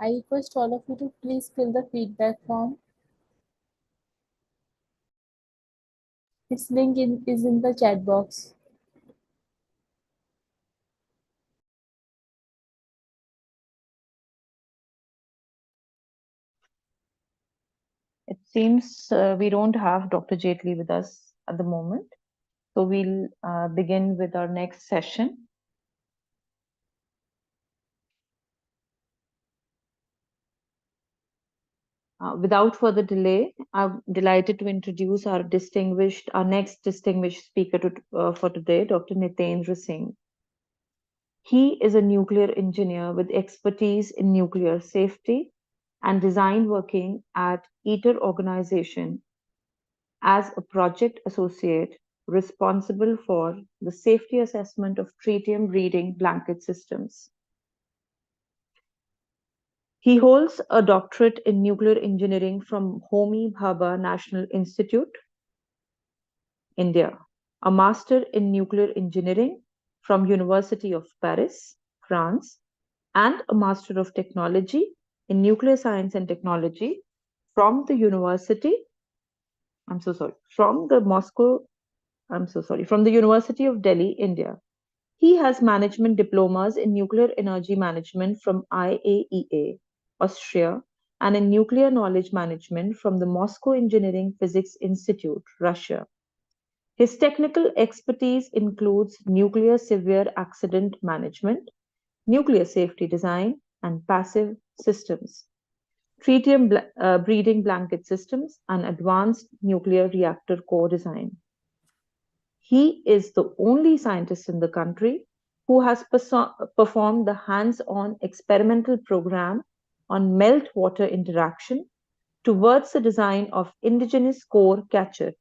I request all of you to please fill the feedback form. Its link is in the chat box. It seems we don't have Dr. Jaitley with us at the moment. So we'll begin with our next session. Without further delay, I'm delighted to introduce our next distinguished speaker for today, Dr. Nitendra Singh. He is a nuclear engineer with expertise in nuclear safety and design, working at ITER organization as a project associate responsible for the safety assessment of tritium breeding blanket systems. He holds a doctorate in nuclear engineering from Homi Bhabha National Institute, India, a master in nuclear engineering from University of Paris, France, and a master of technology in nuclear science and technology from the from the University of Delhi, India. He has management diplomas in nuclear energy management from IAEA, Austria, and in nuclear knowledge management from the Moscow Engineering Physics Institute, Russia. His technical expertise includes nuclear severe accident management, nuclear safety design, and passive systems, tritium breeding blanket systems, and advanced nuclear reactor core design. He is the only scientist in the country who has performed the hands-on experimental program on melt-water interaction towards the design of indigenous core catcher.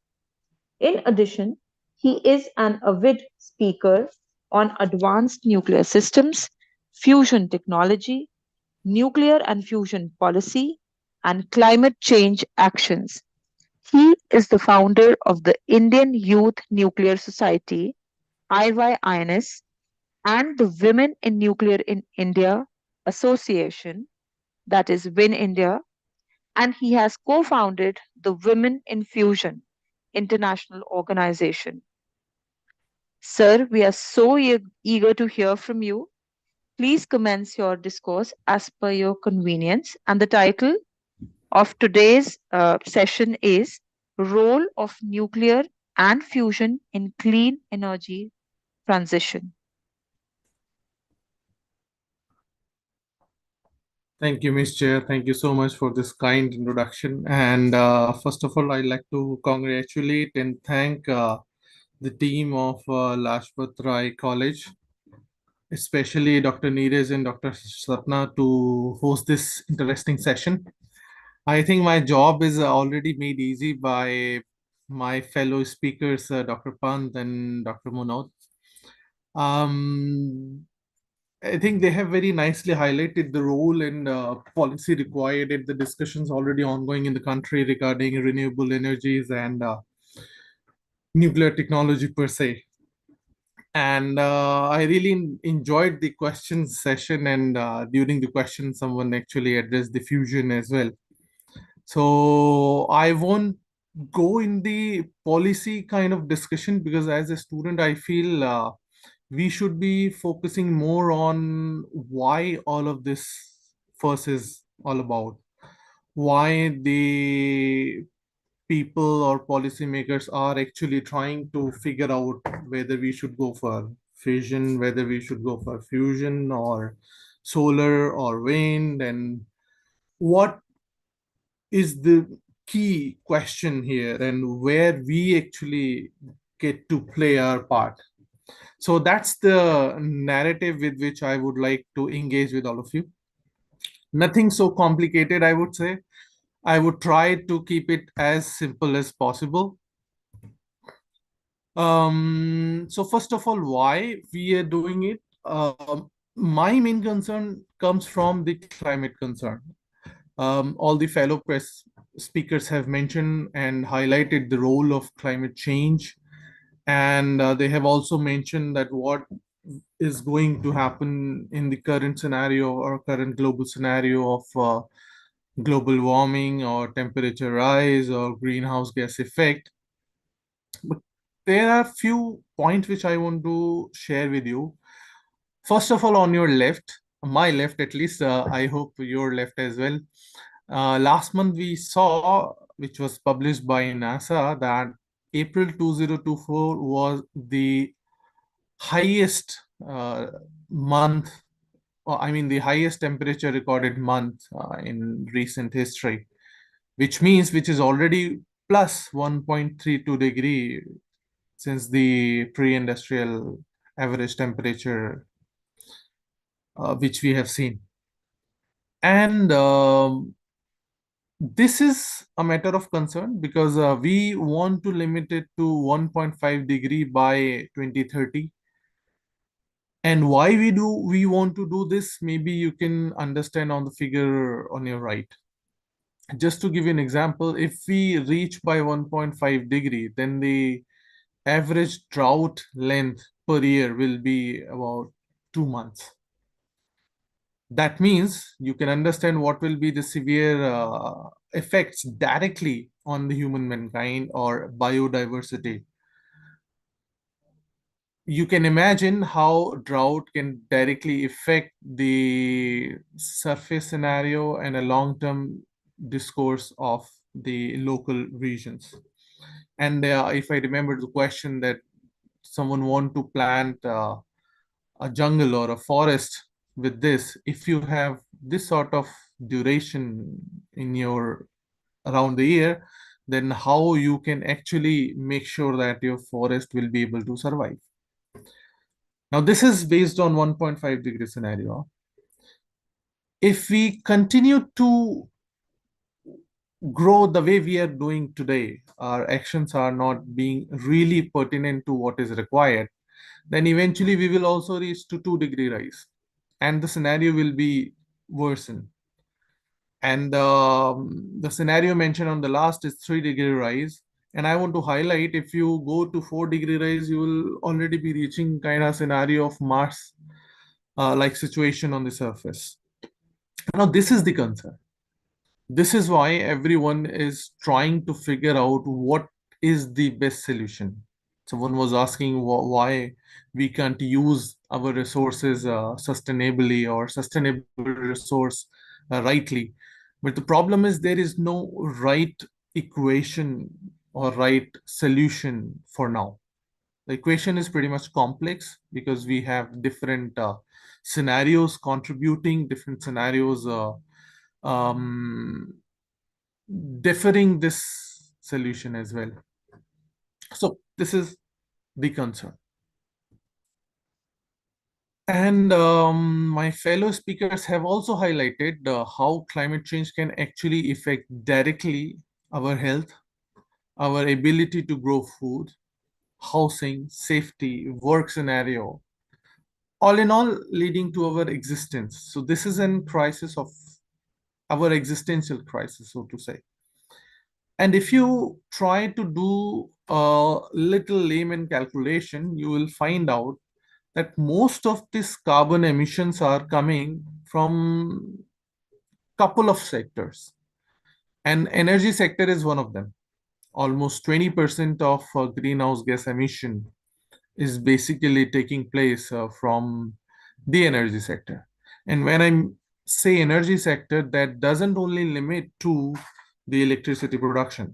In addition, he is an avid speaker on advanced nuclear systems, fusion technology, nuclear and fusion policy, and climate change actions. He is the founder of the Indian Youth Nuclear Society, IYNS, and the Women in Nuclear in India Association, that is WIN India, and he has co-founded the Women in Fusion International Organization. Sir, we are so eager to hear from you. Please commence your discourse as per your convenience. And the title of today's session is Role of Nuclear and Fusion in Clean Energy Transition. Thank you, Ms. Chair. Thank you so much for this kind introduction. And first of all, I'd like to congratulate and thank the team of Lajpat Rai College, especially Dr. Neeraj and Dr. Sapna, to host this interesting session. I think my job is already made easy by my fellow speakers, Dr. Pant and Dr. Munod. I think they have very nicely highlighted the role and policy required in the discussions already ongoing in the country regarding renewable energies and nuclear technology per se. And I really enjoyed the questions session, and during the question, someone actually addressed the fusion as well. So I won't go in the policy kind of discussion because as a student, I feel we should be focusing more on why all of this first is all about, why the people or policymakers are actually trying to figure out whether we should go for fission, whether we should go for fusion or solar or wind, and what is the key question here and where we actually get to play our part. So that's the narrative with which I would like to engage with all of you. Nothing so complicated, I would say. I would try to keep it as simple as possible. So first of all, why we are doing it? My main concern comes from the climate concern. All the fellow press speakers have mentioned and highlighted the role of climate change. And they have also mentioned that what is going to happen in the current scenario or current global scenario of global warming or temperature rise or greenhouse gas effect. But there are few points which I want to share with you. First of all, on your left, my left at least, I hope your left as well. Last month we saw, which was published by NASA, that April 2024 was the highest month, or I mean the highest temperature recorded month in recent history. which is already plus 1.32 degree since the pre-industrial average temperature which we have seen. And this is a matter of concern because we want to limit it to 1.5 degree by 2030. And why we want to do this, maybe you can understand on the figure on your right. Just to give you an example, if we reach by 1.5 degree, then the average drought length per year will be about 2 months. That means you can understand what will be the severe effects directly on the human mankind or biodiversity. You can imagine how drought can directly affect the surface scenario and a long-term discourse of the local regions. And if I remember the question that someone want to plant a jungle or a forest with this, if you have this sort of duration in your around the year, then how you can actually make sure that your forest will be able to survive. Now, this is based on 1.5 degree scenario. If we continue to grow the way we are doing today, our actions are not being really pertinent to what is required, then eventually we will also reach to 2 degree rise, and the scenario will be worsened. And the scenario mentioned on the last is 3 degree rise. And I want to highlight, if you go to 4 degree rise, you will already be reaching kind of scenario of Mars like situation on the surface. Now, this is the concern. This is why everyone is trying to figure out what is the best solution. Someone was asking why we can't use our resources sustainably or sustainable resource rightly. But the problem is there is no right equation or right solution for now. The equation is pretty much complex because we have different scenarios contributing, different scenarios um, differing this solution as well. So this is the concern. And my fellow speakers have also highlighted how climate change can actually affect directly our health, our ability to grow food, housing, safety, work scenario, all in all leading to our existence. So this is a crisis of our existential crisis, so to say. And if you try to do a little layman calculation, you will find out that most of these carbon emissions are coming from couple of sectors. And energy sector is one of them. Almost 20% of greenhouse gas emission is basically taking place from the energy sector. And when I say energy sector, that doesn't only limit to the electricity production.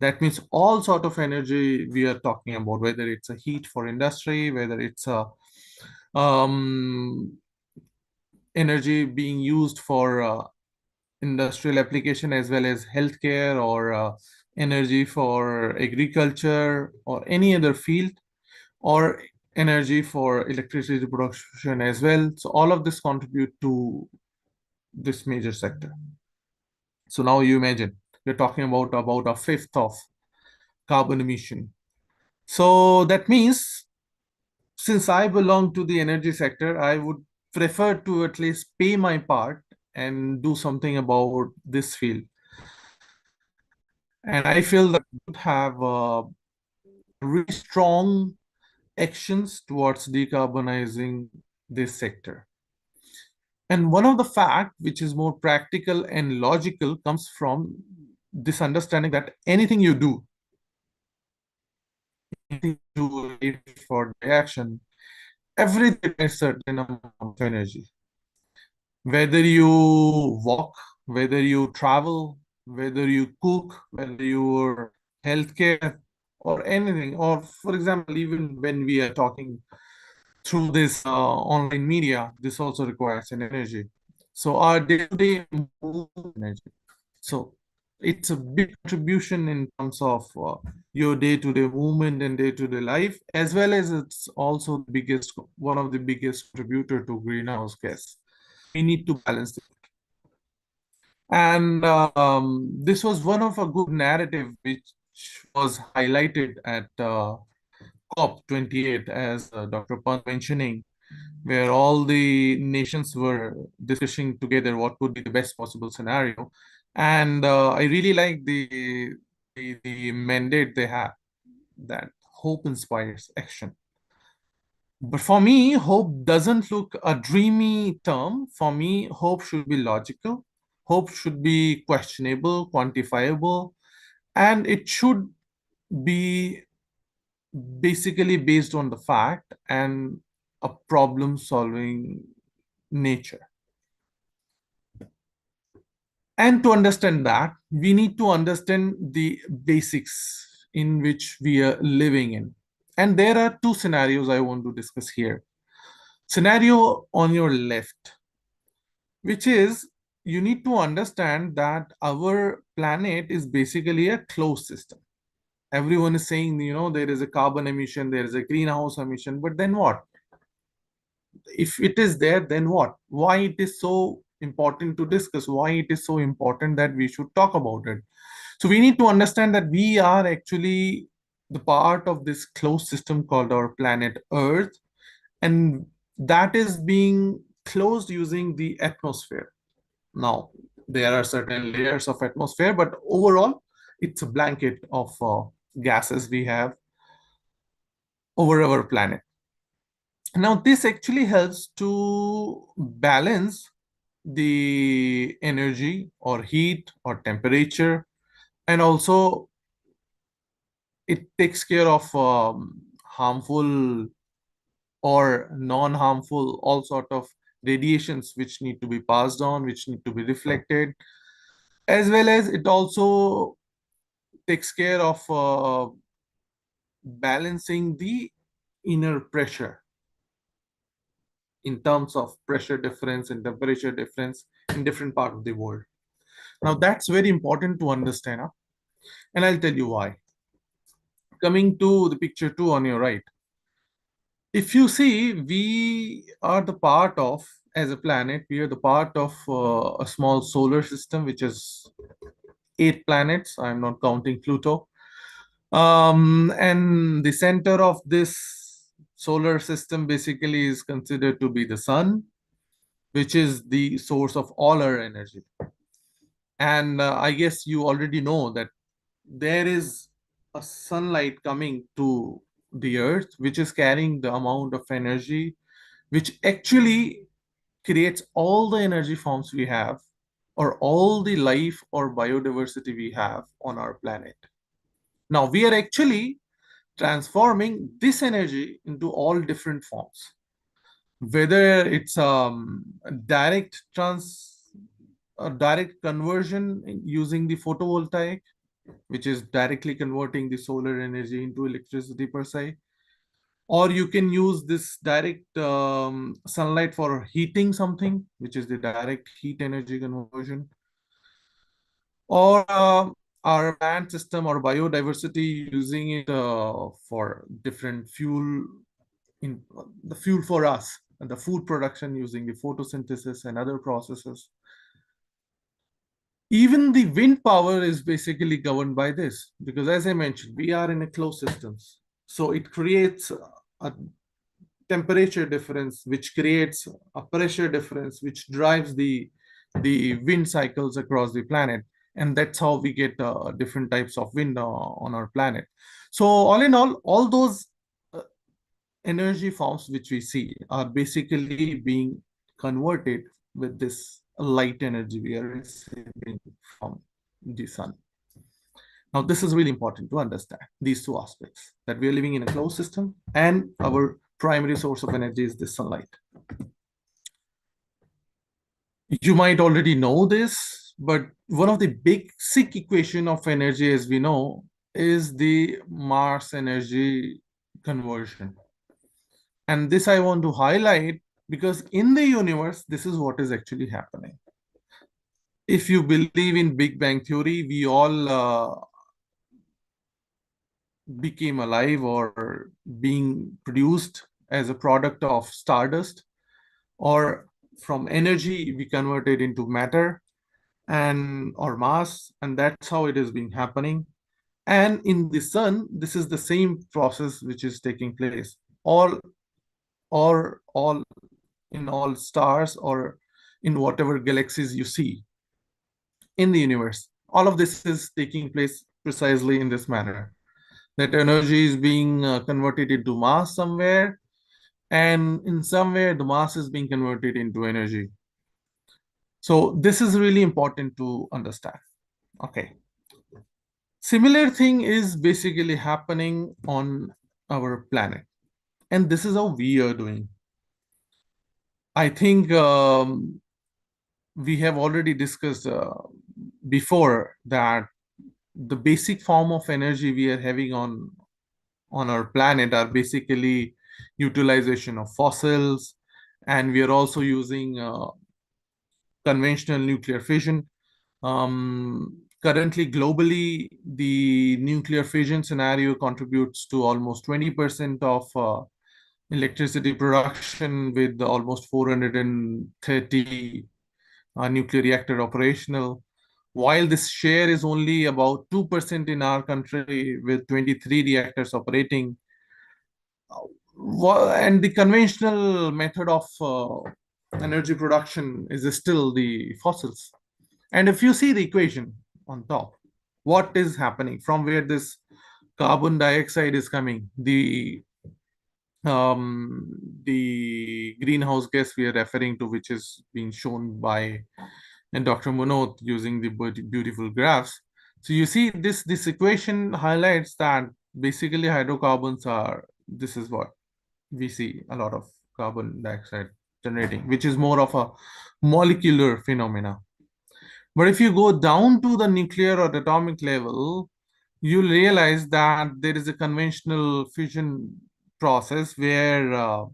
That means all sort of energy we are talking about, whether it's a heat for industry, whether it's a energy being used for industrial application as well as healthcare or energy for agriculture or any other field, or energy for electricity production as well. So all of this contribute to this major sector. So now you imagine we're talking about a fifth of carbon emission. So that means since I belong to the energy sector, I would prefer to at least pay my part and do something about this field. And I feel that we would have really strong actions towards decarbonizing this sector. And one of the facts which is more practical and logical comes from this understanding that anything you do for the action, everything requires certain amount of energy. Whether you walk, whether you travel, whether you cook, whether you're healthcare or anything, or for example, even when we are talking through this online media, this also requires an energy. So our day-to-day move energy. So it's a big contribution in terms of your day-to-day movement and day-to-day life, as well as it's also the biggest, one of the biggest contributor to greenhouse gas. We need to balance it. And this was one of a good narrative which was highlighted at COP28, as Dr. Pant mentioning, where all the nations were discussing together what would be the best possible scenario. And I really like the mandate they have, that hope inspires action. But for me, hope doesn't look a dreamy term. For me, hope should be logical. Hope should be questionable, quantifiable, and it should be basically based on the fact and a problem-solving nature. And to understand that, we need to understand the basics in which we are living in. And there are two scenarios I want to discuss here. Scenario on your left, which is you need to understand that our planet is basically a closed system. Everyone is saying, you know, there is a carbon emission, there is a greenhouse emission, but then what? If it is there, then what? Why it is so important to discuss? Why it is so important that we should talk about it? So we need to understand that we are actually the part of this closed system called our planet Earth, and that is being closed using the atmosphere. Now, there are certain layers of atmosphere, but overall, it's a blanket of gases we have over our planet. Now, this actually helps to balance the energy or heat or temperature, and also it takes care of harmful or non-harmful, all sort of radiations which need to be passed on, which need to be reflected, as well as it also takes care of balancing the inner pressure in terms of pressure difference and temperature difference in different parts of the world. Now that's very important to understand, and I'll tell you why. Coming to the picture 2 on your right, if you see, we are the part of, as a planet, we are the part of a small solar system, which is 8 planets. I'm not counting Pluto. And the center of this solar system basically is considered to be the sun, which is the source of all our energy. And I guess you already know that there is a sunlight coming to the earth, which is carrying the amount of energy, which actually creates all the energy forms we have, or all the life or biodiversity we have on our planet. Now, we are actually transforming this energy into all different forms, whether it's a direct conversion using the photovoltaic, which is directly converting the solar energy into electricity per se, or you can use this direct sunlight for heating something, which is the direct heat energy conversion, or our plant system or biodiversity using it for different fuel, in the fuel for us, and the food production using the photosynthesis and other processes. Even the wind power is basically governed by this, because as I mentioned, we are in a closed systems. So it creates a temperature difference, which creates a pressure difference, which drives the wind cycles across the planet. And that's how we get different types of wind on our planet. So all in all those energy forms which we see are basically being converted with this light energy we are receiving from the sun. Now, this is really important to understand, these two aspects, that we are living in a closed system and our primary source of energy is the sunlight. You might already know this, but one of the basic equation of energy, as we know, is the mass energy conversion. And this I want to highlight because in the universe, this is what is actually happening. if you believe in Big Bang Theory, we all became alive or being produced as a product of stardust, or from energy we converted into matter and or mass, and that's how it has been happening. And in the sun, this is the same process which is taking place. All in all stars or in whatever galaxies you see in the universe, all of this is taking place precisely in this manner. That energy is being converted into mass somewhere, and in somewhere the mass is being converted into energy. So this is really important to understand. Okay. Similar thing is basically happening on our planet, and this is how we are doing. I think we have already discussed before that the basic form of energy we are having on our planet are basically utilization of fossils, and we are also using conventional nuclear fission. Currently, globally, the nuclear fission scenario contributes to almost 20% of electricity production, with almost 430 nuclear reactor operational. While this share is only about 2% in our country, with 23 reactors operating, and the conventional method of energy production is still the fossils. And if you see the equation on top, what is happening, from where this carbon dioxide is coming, the greenhouse gas we are referring to, which is being shown by Dr. Munot using the beautiful graphs. So you see this equation highlights that basically hydrocarbons are, this is what we see, a lot of carbon dioxide generating, which is more of a molecular phenomena. But if you go down to the nuclear or atomic level, you'll realize that there is a conventional fission process where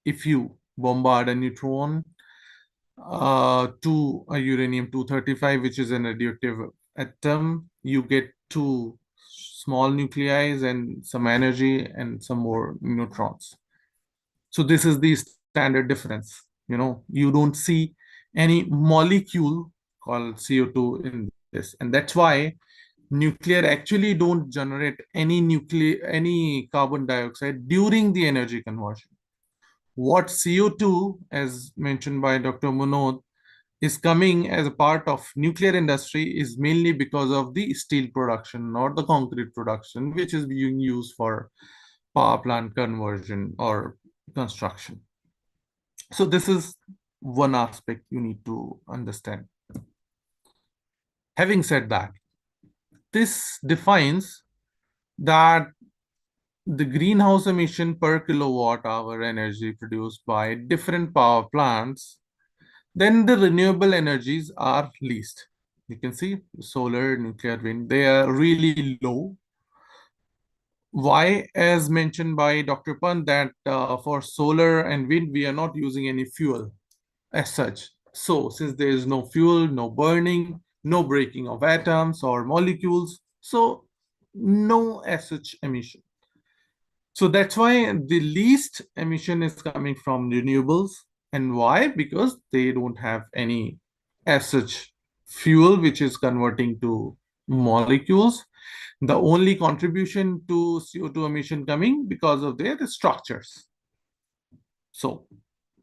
if you bombard a neutron to a uranium-235, which is an radioactive atom, you get two small nuclei and some energy and some more neutrons. So this is the standard difference. You don't see any molecule called CO2 in this, and that's why nuclear actually don't generate any carbon dioxide during the energy conversion. What CO2, as mentioned by Dr. Munod, is coming as a part of nuclear industry is mainly because of the steel production or the concrete production, which is being used for power plant conversion or construction. So this is one aspect you need to understand. Having said that, this defines that the greenhouse emission per kilowatt hour energy produced by different power plants, then the renewable energies are least. You can see solar, nuclear, wind, they are really low. Why? As mentioned by Dr. Pant, that for solar and wind, we are not using any fuel as such. So since there is no fuel, no burning, no breaking of atoms or molecules, so no as such emission. So that's why the least emission is coming from renewables. And why? Because they don't have any as such fuel which is converting to molecules. The only contribution to CO2 emission coming because of their structures. So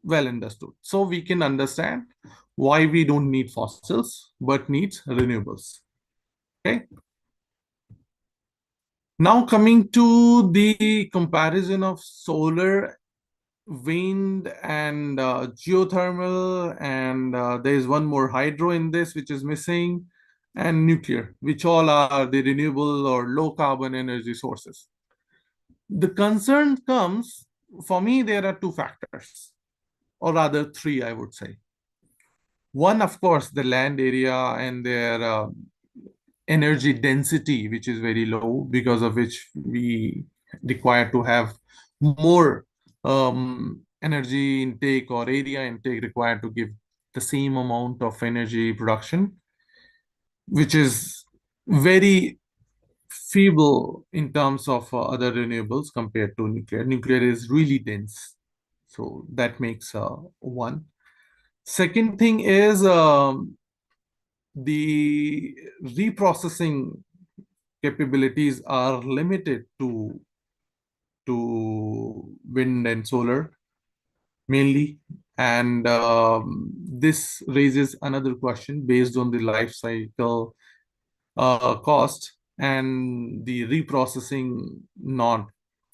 well understood. So we can understand why we don't need fossils but needs renewables. Okay. Now coming to the comparison of solar, wind, and geothermal, and there is one more hydro in this which is missing, and nuclear, which all are the renewable or low carbon energy sources. The concern comes, for me, there are two factors, or rather three, I would say. One, of course, the land area and their energy density, which is very low, because of which we require to have more energy intake or area intake required to give the same amount of energy production, which is very feeble in terms of other renewables compared to nuclear. Nuclear is really dense. So that makes one. Second thing is the reprocessing capabilities are limited to wind and solar mainly. And this raises another question based on the life cycle cost and the reprocessing not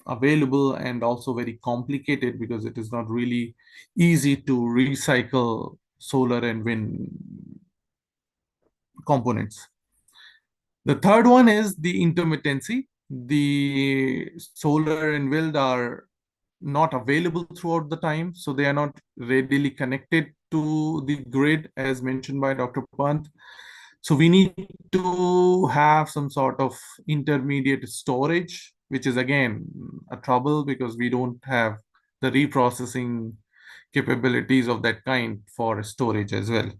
available, and also very complicated because it is not really easy to recycle solar and wind components. The third one is the intermittency. The solar and wind are not available throughout the time, so they are not readily connected to the grid as mentioned by Dr. Pant. So we need to have some sort of intermediate storage, which is again a trouble because we don't have the reprocessing capabilities of that kind for storage as well.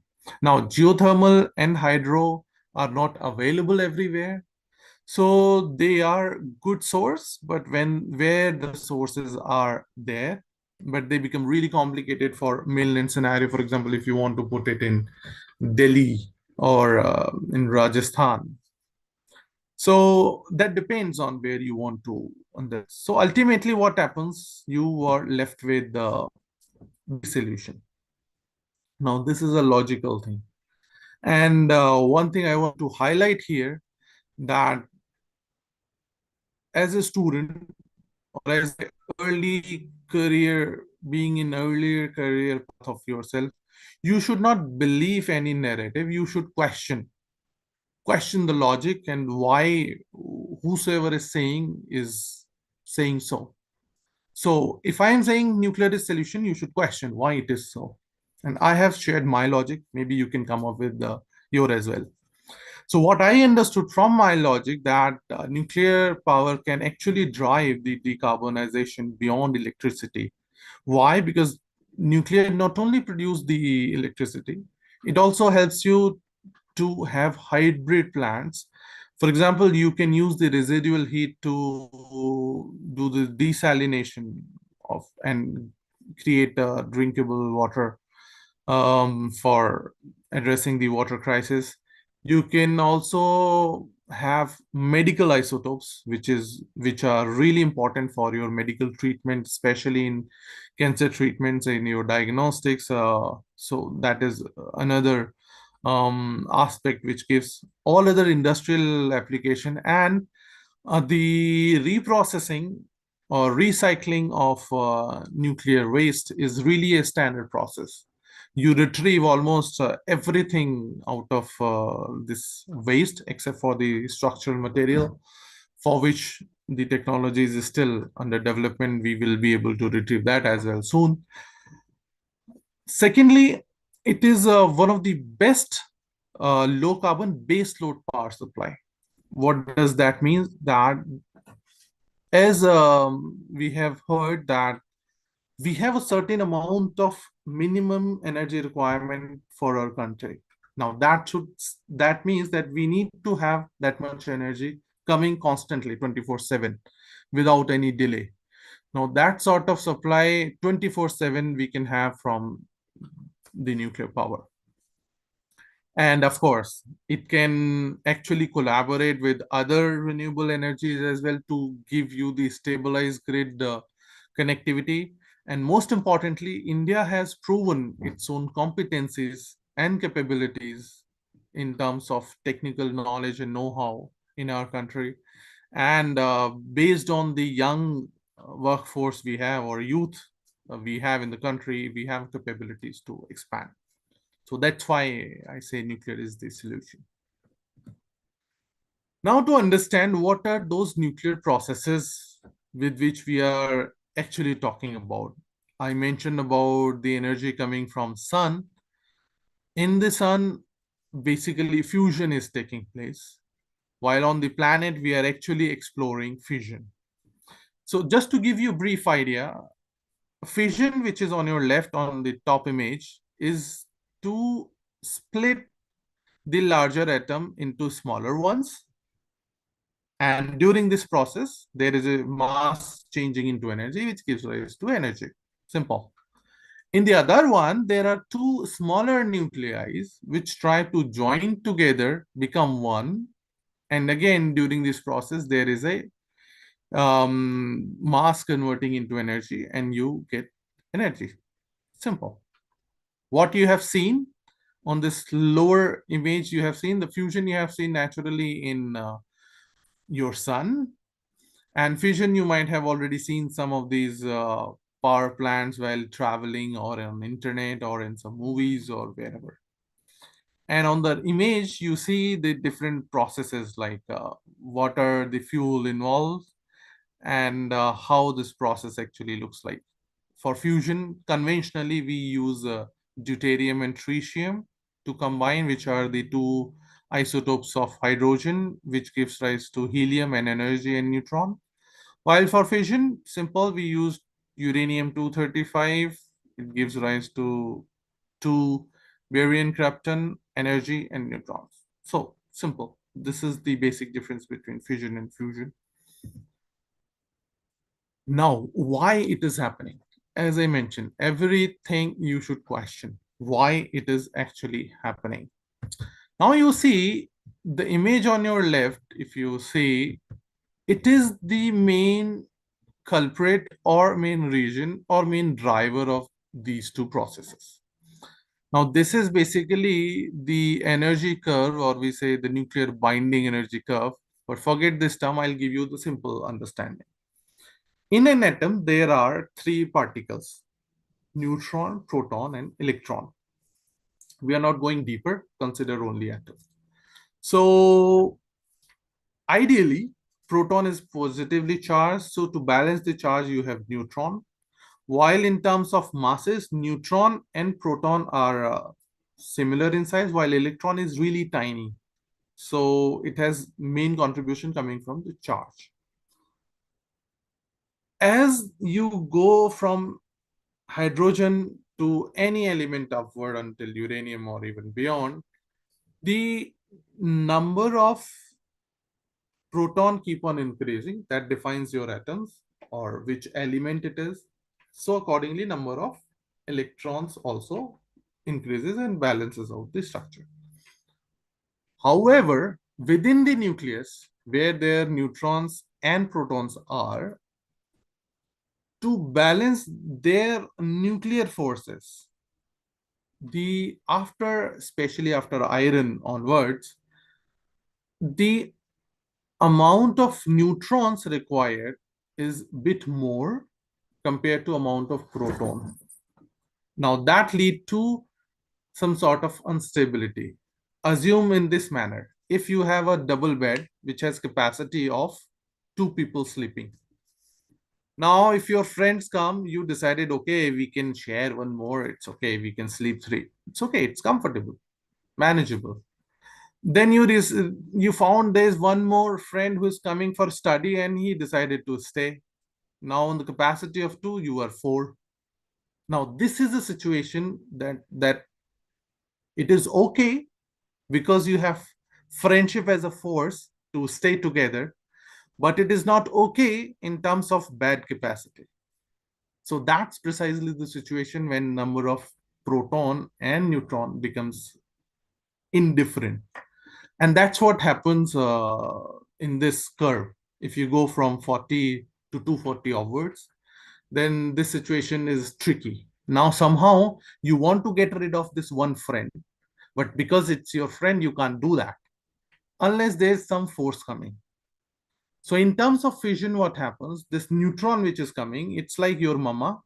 Now, geothermal and hydro are not available everywhere. So they are good source, but where the sources are there, but they become really complicated for mainland scenario. For example, if you want to put it in Delhi or in Rajasthan. So that depends on where you want to on that. So ultimately what happens, you are left with the solution. Now this is a logical thing. And one thing I want to highlight here, that as a student or as an early career, being in earlier career path of yourself, you should not believe any narrative. You should question the logic and why whosoever is saying so. So if I am saying nuclear is solution, you should question why it is so. And I have shared my logic. Maybe you can come up with your as well. So what I understood from my logic, that nuclear power can actually drive the decarbonization beyond electricity. Why? Because nuclear not only produce the electricity, it also helps you to have hybrid plants. For example, you can use the residual heat to do the desalination of and create drinkable water for addressing the water crisis. You can also have medical isotopes, which are really important for your medical treatment, especially in cancer treatments, in your diagnostics. So that is another aspect which gives all other industrial application. And the reprocessing or recycling of nuclear waste is really a standard process. You retrieve almost everything out of this waste except for the structural material, for which the technology is still under development. We will be able to retrieve that as well soon. Secondly, it is one of the best low carbon base load power supply. What does that mean? That as we have heard that we have a certain amount of minimum energy requirement for our country. Now that means that we need to have that much energy coming constantly 24/7 without any delay. Now that sort of supply 24/7 we can have from the nuclear power. And of course, it can actually collaborate with other renewable energies as well to give you the stabilized grid connectivity. And most importantly, India has proven its own competencies and capabilities in terms of technical knowledge and know-how in our country. And based on the young workforce we have, or youth we have in the country, we have capabilities to expand. So that's why I say nuclear is the solution. Now, to understand what are those nuclear processes with which we are actually talking about. I mentioned about the energy coming from sun. In the sun, basically fusion is taking place, while on the planet we are actually exploring fission. So just to give you a brief idea, fission, which is on your left on the top image, is to split the larger atom into smaller ones. And during this process, there is a mass changing into energy, which gives rise to energy. Simple. In the other one, there are two smaller nuclei which try to join together, become one. And again, during this process, there is a mass converting into energy, and you get energy. Simple. What you have seen on this lower image, you have seen the fusion you have seen naturally in your sun. And fission, you might have already seen some of these power plants while traveling or on internet or in some movies or wherever. And on the image, you see the different processes like what are the fuel involved and how this process actually looks like. For fusion, conventionally, we use deuterium and tritium to combine, which are the two isotopes of hydrogen, which gives rise to helium and energy and neutron. While for fission, simple, we use uranium-235. It gives rise to two barium krypton, energy, and neutrons. So simple. This is the basic difference between fission and fusion. Now, why it is happening? As I mentioned, everything you should question why it is actually happening. Now you see the image on your left, if you see, it is the main culprit or main region or main driver of these two processes. Now, this is basically the energy curve, or we say the nuclear binding energy curve. But forget this term, I'll give you the simple understanding. In an atom, there are three particles: neutron, proton, and electron. We are not going deeper, consider only atom. So ideally, proton is positively charged. So to balance the charge, you have neutron. While in terms of masses, neutron and proton are similar in size, while electron is really tiny. So it has main contribution coming from the charge. As you go from hydrogen to any element upward until uranium or even beyond, the number of proton keep on increasing. That defines your atoms or which element it is. So accordingly, number of electrons also increases and balances out the structure. However, within the nucleus, where their neutrons and protons are, to balance their nuclear forces, especially after iron onwards, the amount of neutrons required is a bit more compared to amount of proton. Now that lead to some sort of instability. Assume in this manner, if you have a double bed which has capacity of 2 people sleeping. Now, if your friends come, you decided, okay, we can share one more. It's okay, we can sleep 3. It's okay, it's comfortable, manageable. Then you found there's one more friend who's coming for study and he decided to stay. Now, on the capacity of 2, you are 4. Now, this is a situation that it is okay because you have friendship as a force to stay together, but it is not okay in terms of bad capacity. So that's precisely the situation when number of proton and neutron becomes indifferent. And that's what happens in this curve. If you go from 40 to 240 onwards, then this situation is tricky. Now, somehow you want to get rid of this one friend, but because it's your friend, you can't do that unless there's some force coming. So in terms of fission, what happens? This neutron which is coming, it's like your mama.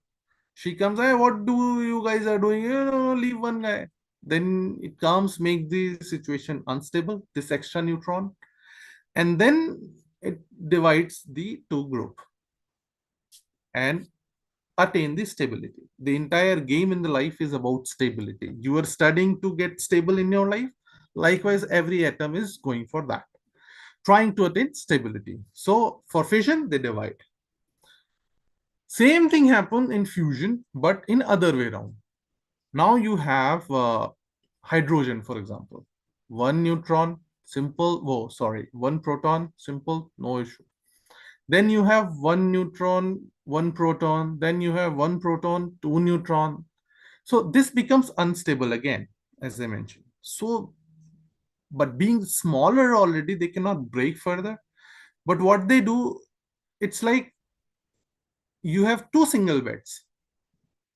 She comes, hey, what do you guys are doing? Leave one guy. Then it comes, make the situation unstable, this extra neutron. And then it divides the two group and attain the stability. The entire game in the life is about stability. You are studying to get stable in your life. Likewise, every atom is going for that, trying to attain stability. So for fission, they divide. Same thing happens in fusion, but in other way around. Now you have hydrogen, for example. One neutron, simple, oh, sorry, one proton, simple, no issue. Then you have one neutron, one proton, then you have one proton, two neutron. So this becomes unstable again, as I mentioned. So, but being smaller already, they cannot break further. But what they do, it's like you have two single beds.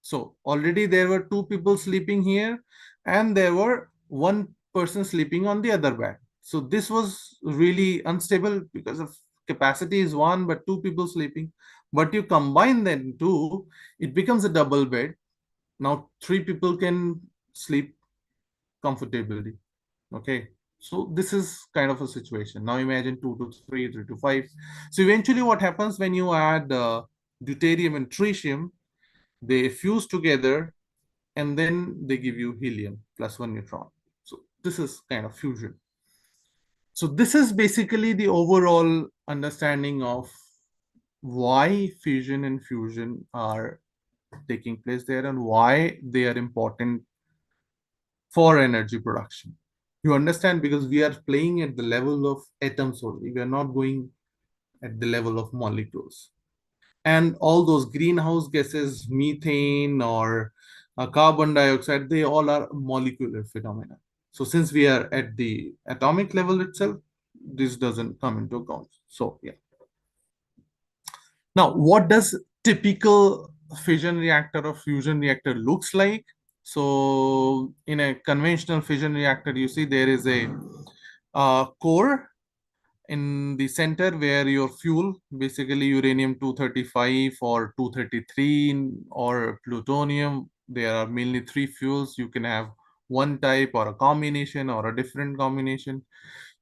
So already there were two people sleeping here, and there were one person sleeping on the other bed. So this was really unstable because of capacity is one, but two people sleeping. But you combine them two, it becomes a double bed. Now three people can sleep comfortably. Okay. So this is kind of a situation. Now imagine 2 to 3, 3 to 5. So eventually what happens when you add deuterium and tritium, they fuse together and then they give you helium plus one neutron. So this is kind of fusion. So this is basically the overall understanding of why fission and fusion are taking place there and why they are important for energy production. You understand, because we are playing at the level of atoms only. We are not going at the level of molecules. And all those greenhouse gases, methane or carbon dioxide, they all are molecular phenomena. So since we are at the atomic level itself, this doesn't come into account. So yeah. Now, what does typical fission reactor or fusion reactor looks like? So in a conventional fission reactor, you see there is a core in the center where your fuel, basically uranium 235 or 233 or plutonium, there are mainly three fuels. You can have one type or a combination or a different combination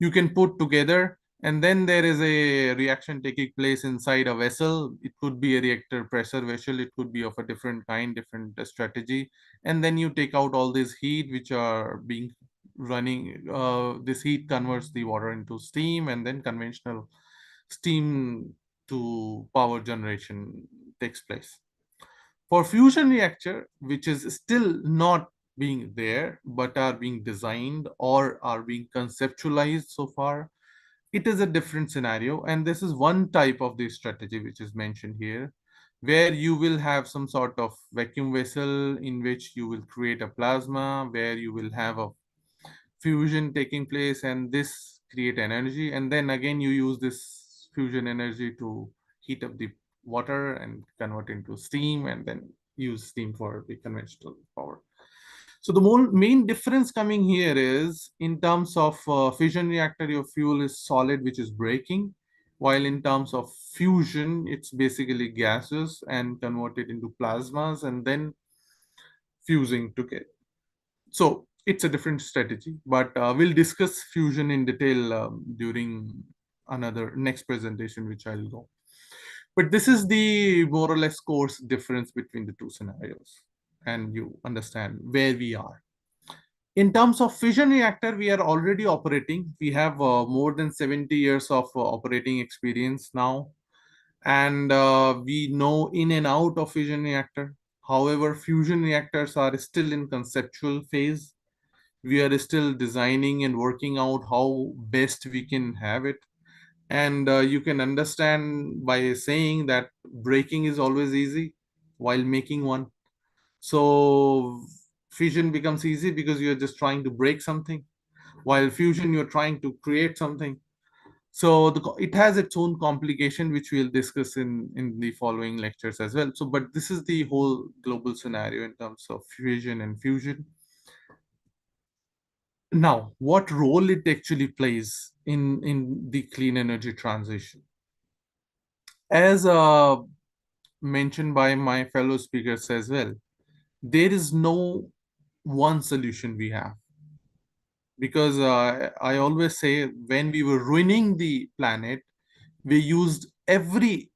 you can put together, and then there is a reaction taking place inside a vessel. It could be a reactor pressure vessel, it could be of a different kind, different strategy, and then you take out all this heat which are being running. This heat converts the water into steam, and then conventional steam to power generation takes place. For fusion reactor, which is still not being there but are being designed or are being conceptualized so far, it is a different scenario, and this is one type of the strategy which is mentioned here, where you will have some sort of vacuum vessel in which you will create a plasma, where you will have a fusion taking place, and this create energy, and then again you use this fusion energy to heat up the water and convert into steam, and then use steam for the conventional power. So the main difference coming here is in terms of fission reactor, your fuel is solid, which is breaking, while in terms of fusion, it's basically gases and converted into plasmas and then fusing together. So it's a different strategy, but we'll discuss fusion in detail during another next presentation, which I'll go. But this is the more or less course difference between the two scenarios, and you understand where we are. In terms of fission reactor, we are already operating. We have more than 70 years of operating experience now, and we know in and out of fission reactor. However, fusion reactors are still in conceptual phase. We are still designing and working out how best we can have it. And you can understand by saying that breaking is always easy while making one. So fission becomes easy because you're just trying to break something, while fusion you're trying to create something. So it has its own complication, which we'll discuss in the following lectures as well. So, but this is the whole global scenario in terms of fission and fusion. Now, what role it actually plays in the clean energy transition? As mentioned by my fellow speakers as well, there is no one solution we have, because I always say when we were ruining the planet, we used every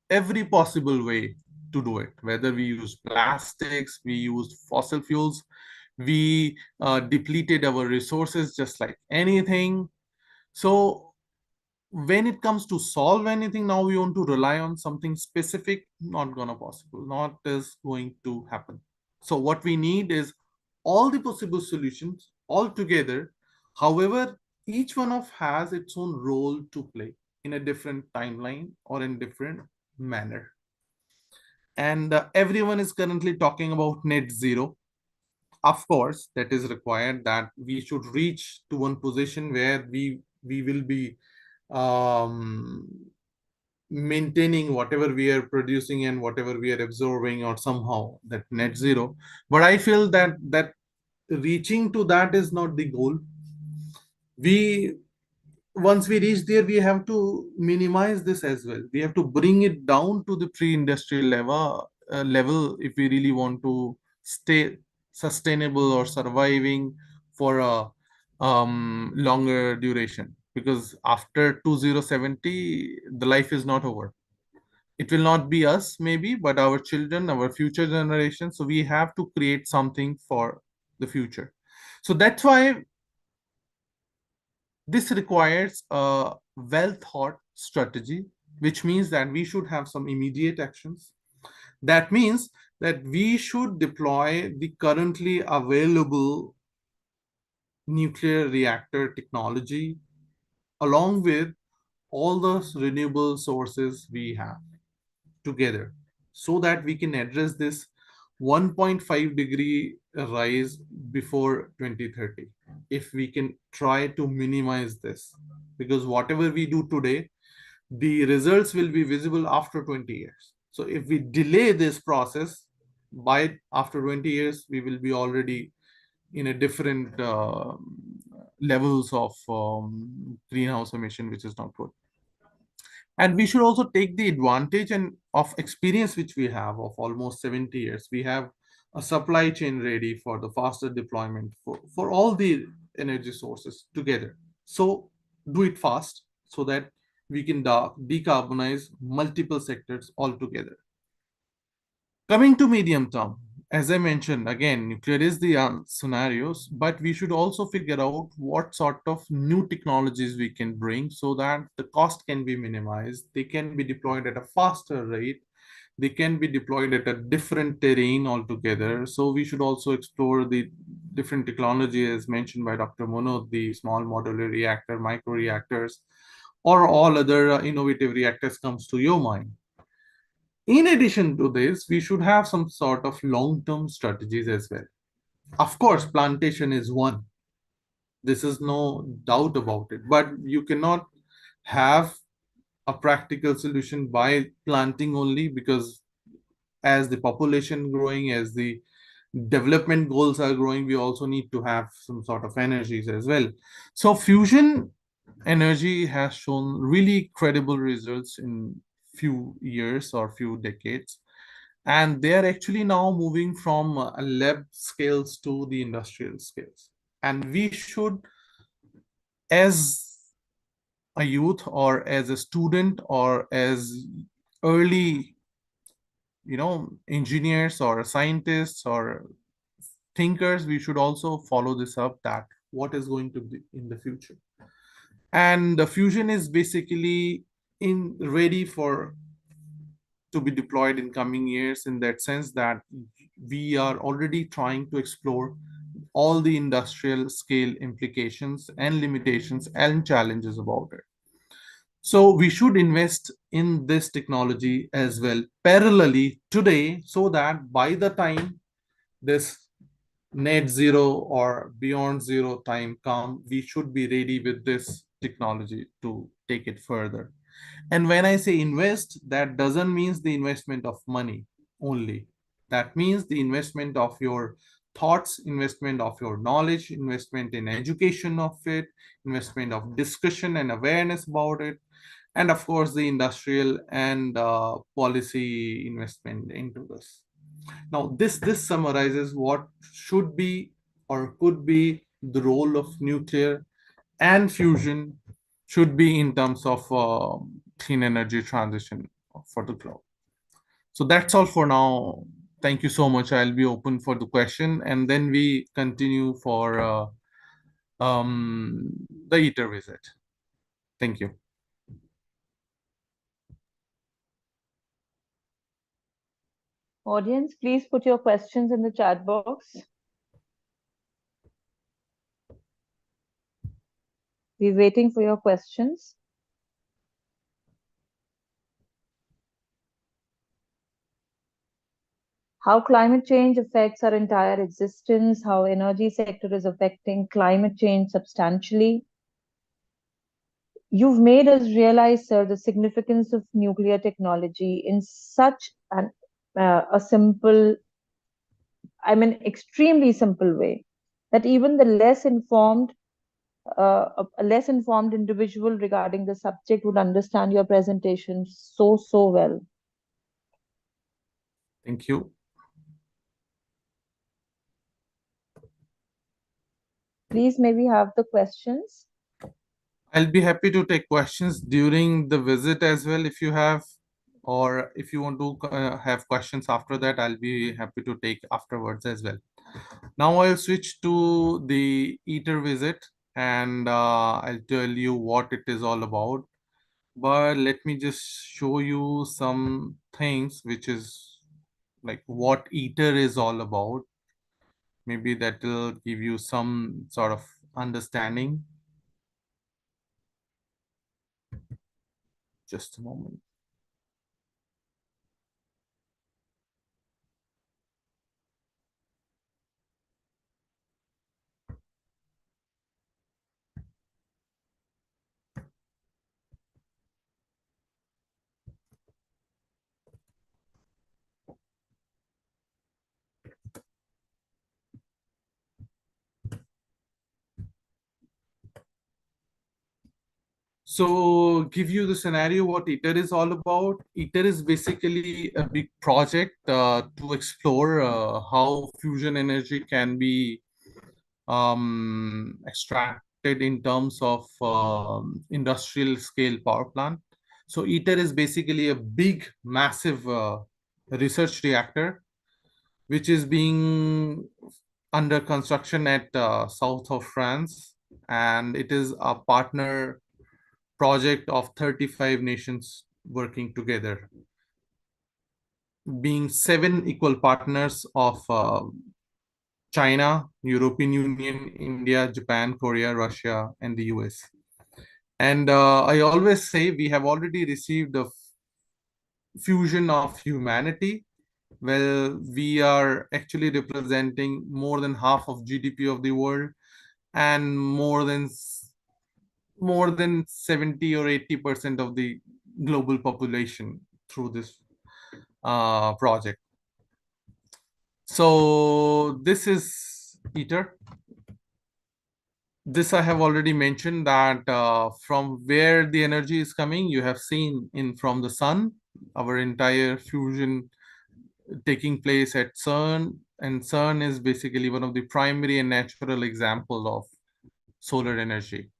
possible way to do it, whether we used plastics, we used fossil fuels, we depleted our resources just like anything. So when it comes to solve anything, now we want to rely on something specific, not gonna possible, not is going to happen. So what we need is all the possible solutions, all together. However, each one of has its own role to play in a different timeline or in different manner. And everyone is currently talking about net zero. Of course, that is required, that we should reach to one position where we will be um, maintaining whatever we are producing and whatever we are absorbing, or somehow that net zero. But I feel that reaching to that is not the goal. We Once we reach there, we have to minimize this as well. We have to bring it down to the pre-industrial level if we really want to stay sustainable or surviving for a longer duration. Because after 2070, the life is not over. It will not be us maybe, but our children, our future generations. So we have to create something for the future. So that's why this requires a well thought strategy, which means that we should have some immediate actions. That means that we should deploy the currently available nuclear reactor technology along with all the renewable sources we have together, so that we can address this 1.5-degree rise before 2030. If we can try to minimize this, because whatever we do today, the results will be visible after 20 years. So if we delay this process, by after 20 years we will be already in a different levels of greenhouse emission, which is not good. And we should also take the advantage and of experience which we have of almost 70 years. We have a supply chain ready for the faster deployment for all the energy sources together. So do it fast so that we can decarbonize multiple sectors altogether. Coming to medium term, as I mentioned, again, nuclear is the scenarios, but we should also figure out what sort of new technologies we can bring so that the cost can be minimized. They can be deployed at a faster rate. They can be deployed at a different terrain altogether. So we should also explore the different technology as mentioned by Dr. Mono, the small modular reactor, micro reactors, or all other innovative reactors comes to your mind. In addition to this, we should have some sort of long-term strategies as well. Of course, plantation is one. This is no doubt about it. But you cannot have a practical solution by planting only, because as the population growing, as the development goals are growing, we also need to have some sort of energies as well. So fusion energy has shown really credible results in few years or few decades, and they are actually now moving from lab scales to the industrial scales. And we should, as a youth or as a student or as early engineers or scientists or thinkers, we should also follow this up, that what is going to be in the future. And the fusion is basically in ready for to be deployed in coming years, in that sense that we are already trying to explore all the industrial scale implications and limitations and challenges about it. So we should invest in this technology as well parallelly today, so that by the time this net zero or beyond zero time come, we should be ready with this technology to take it further. And when I say invest, that doesn't mean the investment of money only. That means the investment of your thoughts, investment of your knowledge, investment in education of it, investment of discussion and awareness about it, and of course the industrial and policy investment into this. Now, this summarizes what should be or could be the role of nuclear and fusion should be in terms of clean energy transition for the globe. So that's all for now. Thank you so much. I'll be open for the question, and then we continue for the ITER visit. Thank you. Audience, please put your questions in the chat box. We're waiting for your questions. How climate change affects our entire existence, how energy sector is affecting climate change substantially. You've made us realize, sir, the significance of nuclear technology in such a simple, extremely simple way, that even the a less informed individual regarding the subject would understand your presentation so well. Thank you. Please, may we have the questions? I'll be happy to take questions during the visit as well if you have, or if you want to have questions after that, I'll be happy to take afterwards as well. Now I'll switch to the ITER visit and I'll tell you what it is all about. But let me just show you some things which is like what ITER is all about. Maybe that will give you some sort of understanding. Just a moment. So give you the scenario what ITER is all about. ITER is basically a big project to explore how fusion energy can be extracted in terms of industrial scale power plant. So ITER is basically a big, massive research reactor, which is being under construction at south of France, and it is a partner project of 35 nations working together, being 7 equal partners of China, European Union, India, Japan, Korea, Russia, and the US. And I always say we have already received a fusion of humanity. Well, we are actually representing more than half of GDP of the world and more than 70 or 80% of the global population through this project. So this is ITER. This I have already mentioned that from where the energy is coming, you have seen from the sun, our entire fusion taking place at CERN, and CERN is basically one of the primary and natural example of solar energy.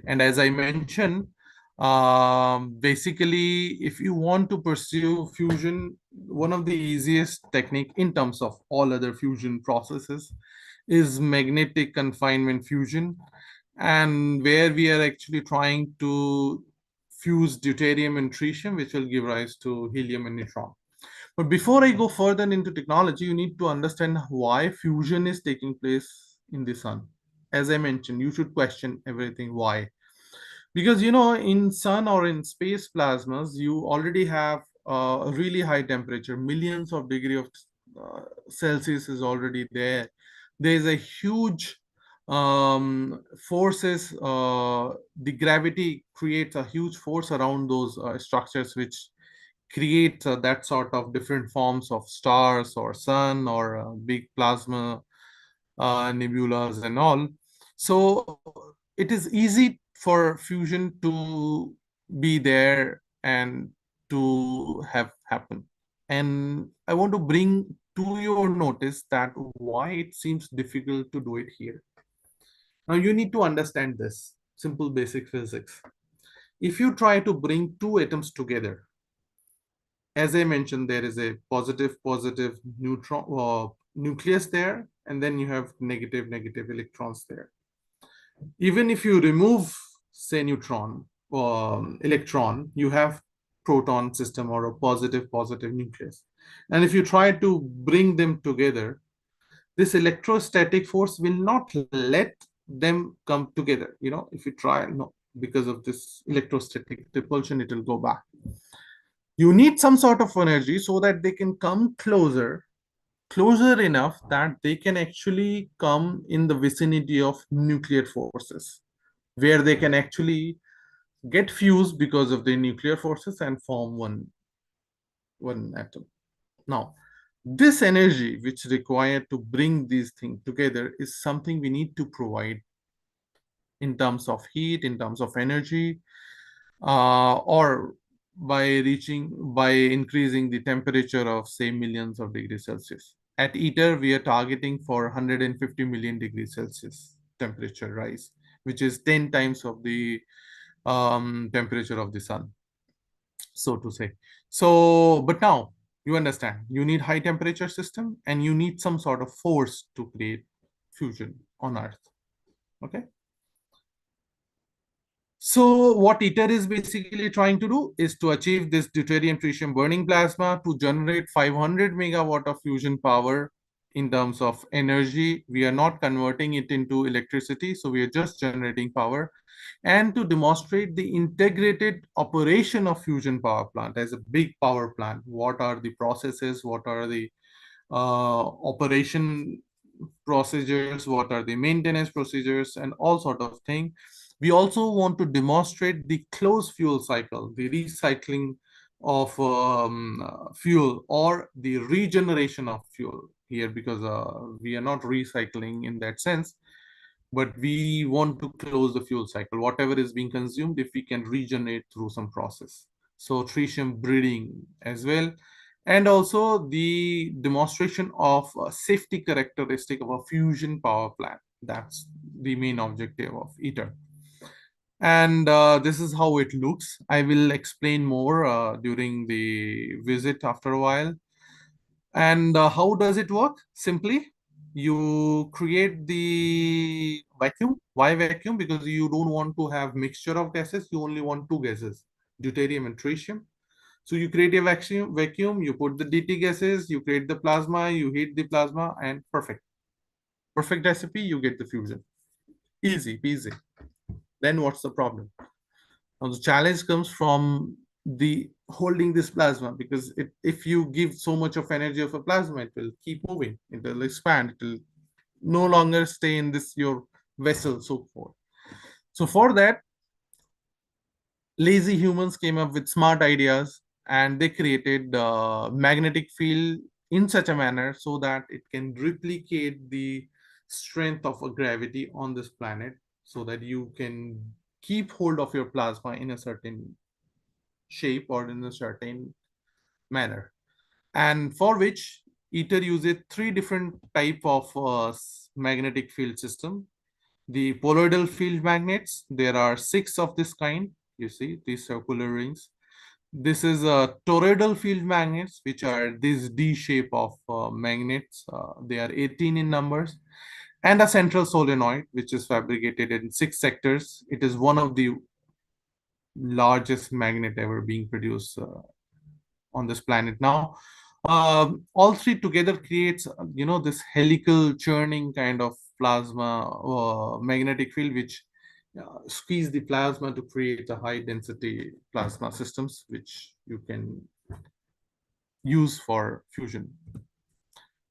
And as I mentioned, basically, if you want to pursue fusion, one of the easiest technique in terms of all other fusion processes is magnetic confinement fusion, and where we are actually trying to fuse deuterium and tritium, which will give rise to helium and neutron. But before I go further into technology, you need to understand why fusion is taking place in the sun. As I mentioned, you should question everything why. Because in sun or in space plasmas, you already have a really high temperature, millions of degrees of Celsius is already there. There is a huge forces. The gravity creates a huge force around those structures, which create that sort of different forms of stars or sun or big plasma nebulas and all. So it is easy for fusion to be there and to have happen. And I want to bring to your notice that why it seems difficult to do it here. Now you need to understand this simple basic physics. If you try to bring two atoms together, as I mentioned, there is a positive neutron nucleus there, and then you have negative electrons there. Even if you remove, say, neutron or electron, you have proton system or a positive nucleus. And if you try to bring them together, this electrostatic force will not let them come together. If you try, no, because of this electrostatic repulsion, it will go back. You need some sort of energy so that they can come closer enough that they can actually come in the vicinity of nuclear forces, where they can actually get fused because of the nuclear forces and form one atom. Now, this energy which is required to bring these things together is something we need to provide in terms of heat, in terms of energy, or by increasing the temperature of, say, millions of degrees Celsius. At ITER, we are targeting for 150 million degrees Celsius temperature rise, which is 10 times of the temperature of the sun, so to say. So, but now you understand, you need high temperature system and you need some sort of force to create fusion on Earth. Okay. So what ITER is basically trying to do is to achieve this deuterium tritium burning plasma to generate 500 megawatt of fusion power. In terms of energy, we are not converting it into electricity, so we are just generating power. And to demonstrate the integrated operation of fusion power plant as a big power plant, what are the processes, what are the operation procedures, what are the maintenance procedures, and all sort of thing. We also want to demonstrate the closed fuel cycle, the recycling of fuel, or the regeneration of fuel here, because we are not recycling in that sense, but we want to close the fuel cycle. Whatever is being consumed, if we can regenerate through some process. So tritium breeding as well. And also the demonstration of a safety characteristic of a fusion power plant. That's the main objective of ITER. And this is how it looks. I will explain more during the visit after a while. And how does it work? Simply, you create the vacuum. Why vacuum? Because you don't want to have mixture of gases. You only want two gases, deuterium and tritium. So you create a vacuum, you put the DT gases, you create the plasma, you heat the plasma, and perfect. Perfect recipe, you get the fusion. Easy peasy. Then what's the problem? Now the challenge comes from the holding this plasma, because if you give so much of energy of a plasma, it will keep moving, it will expand, it will no longer stay in this your vessel, so forth. So for that, lazy humans came up with smart ideas, and they created magnetic field in such a manner so that it can replicate the strength of a gravity on this planet, so that you can keep hold of your plasma in a certain shape or in a certain manner. And for which ITER uses three different type of magnetic field system. The poloidal field magnets, there are 6 of this kind. You see these circular rings. This is a toroidal field magnets, which are this D shape of magnets. They are 18 in numbers. And a central solenoid, which is fabricated in 6 sectors. It is one of the largest magnet ever being produced on this planet. Now, all three together creates, this helical churning kind of plasma magnetic field, which squeeze the plasma to create a high density plasma systems, which you can use for fusion.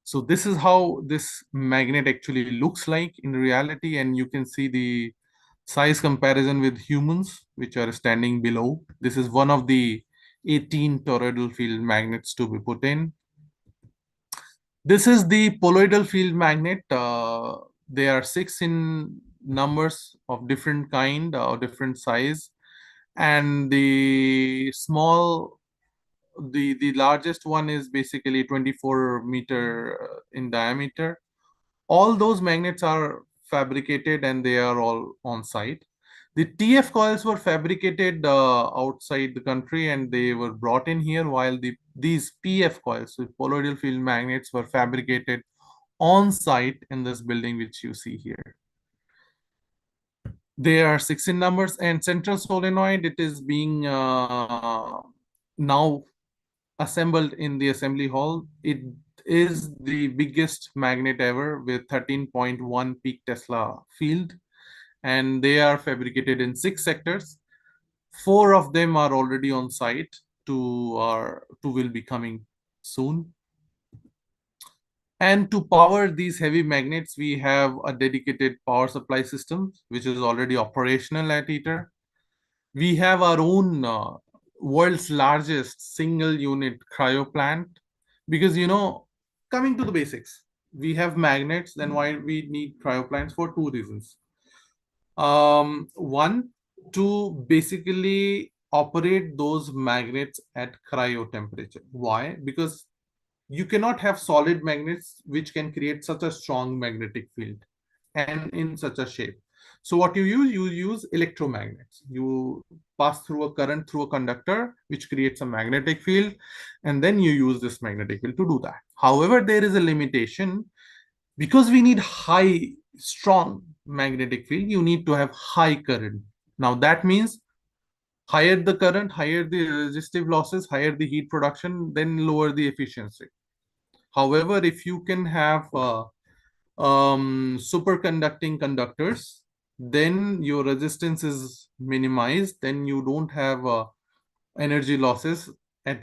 So this is how this magnet actually looks like in reality, and you can see the size comparison with humans, which are standing below. This is one of the 18 toroidal field magnets to be put in. This is the poloidal field magnet. They are 6 in numbers of different kind or different size. And the largest one is basically 24 meter in diameter. All those magnets are fabricated and they are all on site. The TF coils were fabricated outside the country and they were brought in here, while these PF coils, so poloidal field magnets, were fabricated on site in this building which you see here. They are 6 in numbers, and central solenoid, it is being now assembled in the assembly hall. It is the biggest magnet ever with 13.1 peak Tesla field. and they are fabricated in 6 sectors. 4 of them are already on site, 2 will be coming soon. And to power these heavy magnets, we have a dedicated power supply system, which is already operational at ITER. We have our own world's largest single unit cryo plant, because, coming to the basics, we have magnets, then why we need cryo plants? For 2 reasons. One, to basically operate those magnets at cryo temperature. Why? Because you cannot have solid magnets which can create such a strong magnetic field and in such a shape. So what you use electromagnets. You pass through a current through a conductor which creates a magnetic field, and then you use this magnetic field to do that. However, there is a limitation. Because we need high strong magnetic field, you need to have high current. Now that means higher the current, higher the resistive losses, higher the heat production, then lower the efficiency. However, if you can have superconducting conductors, then your resistance is minimized, then you don't have energy losses at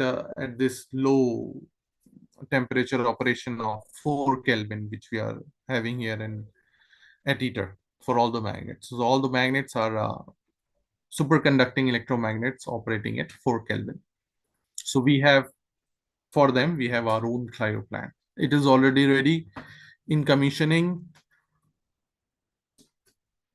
this low temperature operation of 4 Kelvin, which we are having here at ITER for all the magnets. So all the magnets are superconducting electromagnets operating at 4 Kelvin. So we have our own cryo plant. It is already ready in commissioning.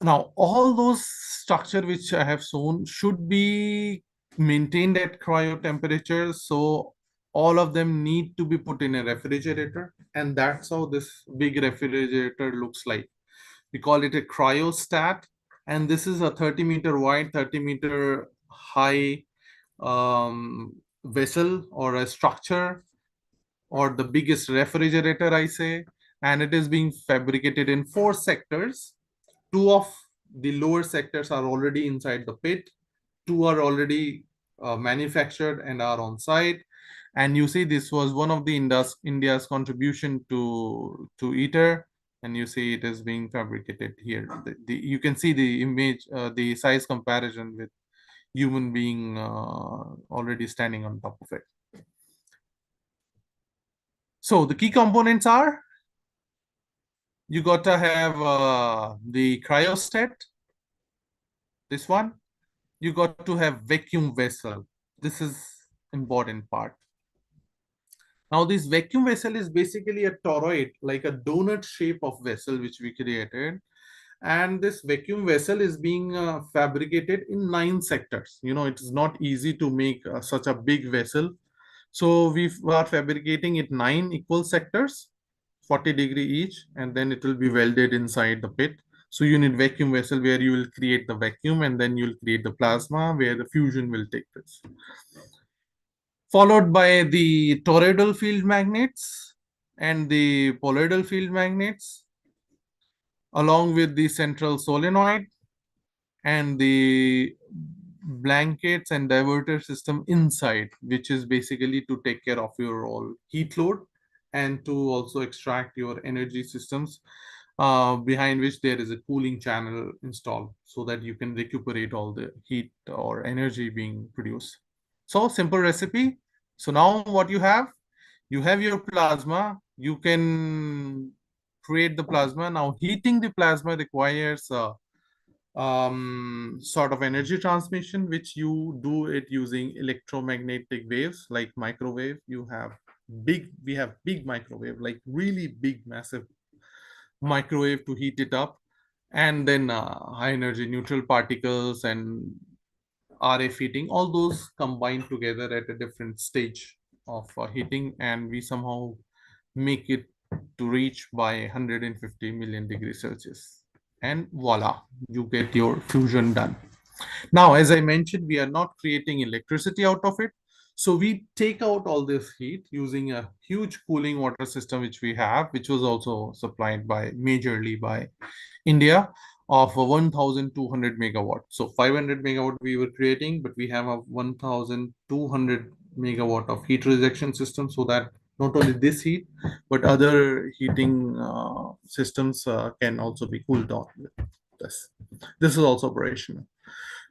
Now, all those structure which I have shown should be maintained at cryo temperatures. So all of them need to be put in a refrigerator, and that's how this big refrigerator looks like. We call it a cryostat, and this is a 30-meter wide, 30-meter high vessel or a structure, or the biggest refrigerator, I say, and it is being fabricated in 4 sectors. 2 of the lower sectors are already inside the pit, 2 are already manufactured and are on site. And you see, this was one of the India's contribution to ITER, and you see it is being fabricated here. You can see the image, the size comparison with human being already standing on top of it. So the key components are, you got to have the cryostat, this one. You got to have vacuum vessel. This is important part. Now this vacuum vessel is basically a toroid, like a donut shape of vessel which we created. And this vacuum vessel is being fabricated in 9 sectors. It is not easy to make such a big vessel. So we are fabricating it 9 equal sectors, 40-degree each, and then it will be welded inside the pit. So you need vacuum vessel where you will create the vacuum, and then you'll create the plasma where the fusion will take place. Followed by the toroidal field magnets and the poloidal field magnets, along with the central solenoid and the blankets and diverter system inside, which is basically to take care of your all heat load and to also extract your energy systems, behind which there is a cooling channel installed so that you can recuperate all the heat or energy being produced. So simple recipe. So now what you have your plasma. You can create the plasma. Now heating the plasma requires sort of energy transmission, which you do it using electromagnetic waves like microwave. We have big microwave, like really big, massive microwave to heat it up, and then high energy neutral particles and RF heating, all those combined together at a different stage of heating, and we somehow make it to reach by 150 million degrees Celsius. And voila, you get your fusion done. Now, as I mentioned, we are not creating electricity out of it. So we take out all this heat using a huge cooling water system, which we have, which was also supplied majorly by India, of 1,200 megawatt. So 500 megawatt we were creating, but we have a 1,200 megawatt of heat rejection system, so that not only this heat, but other heating systems can also be cooled down. this. This is also operational.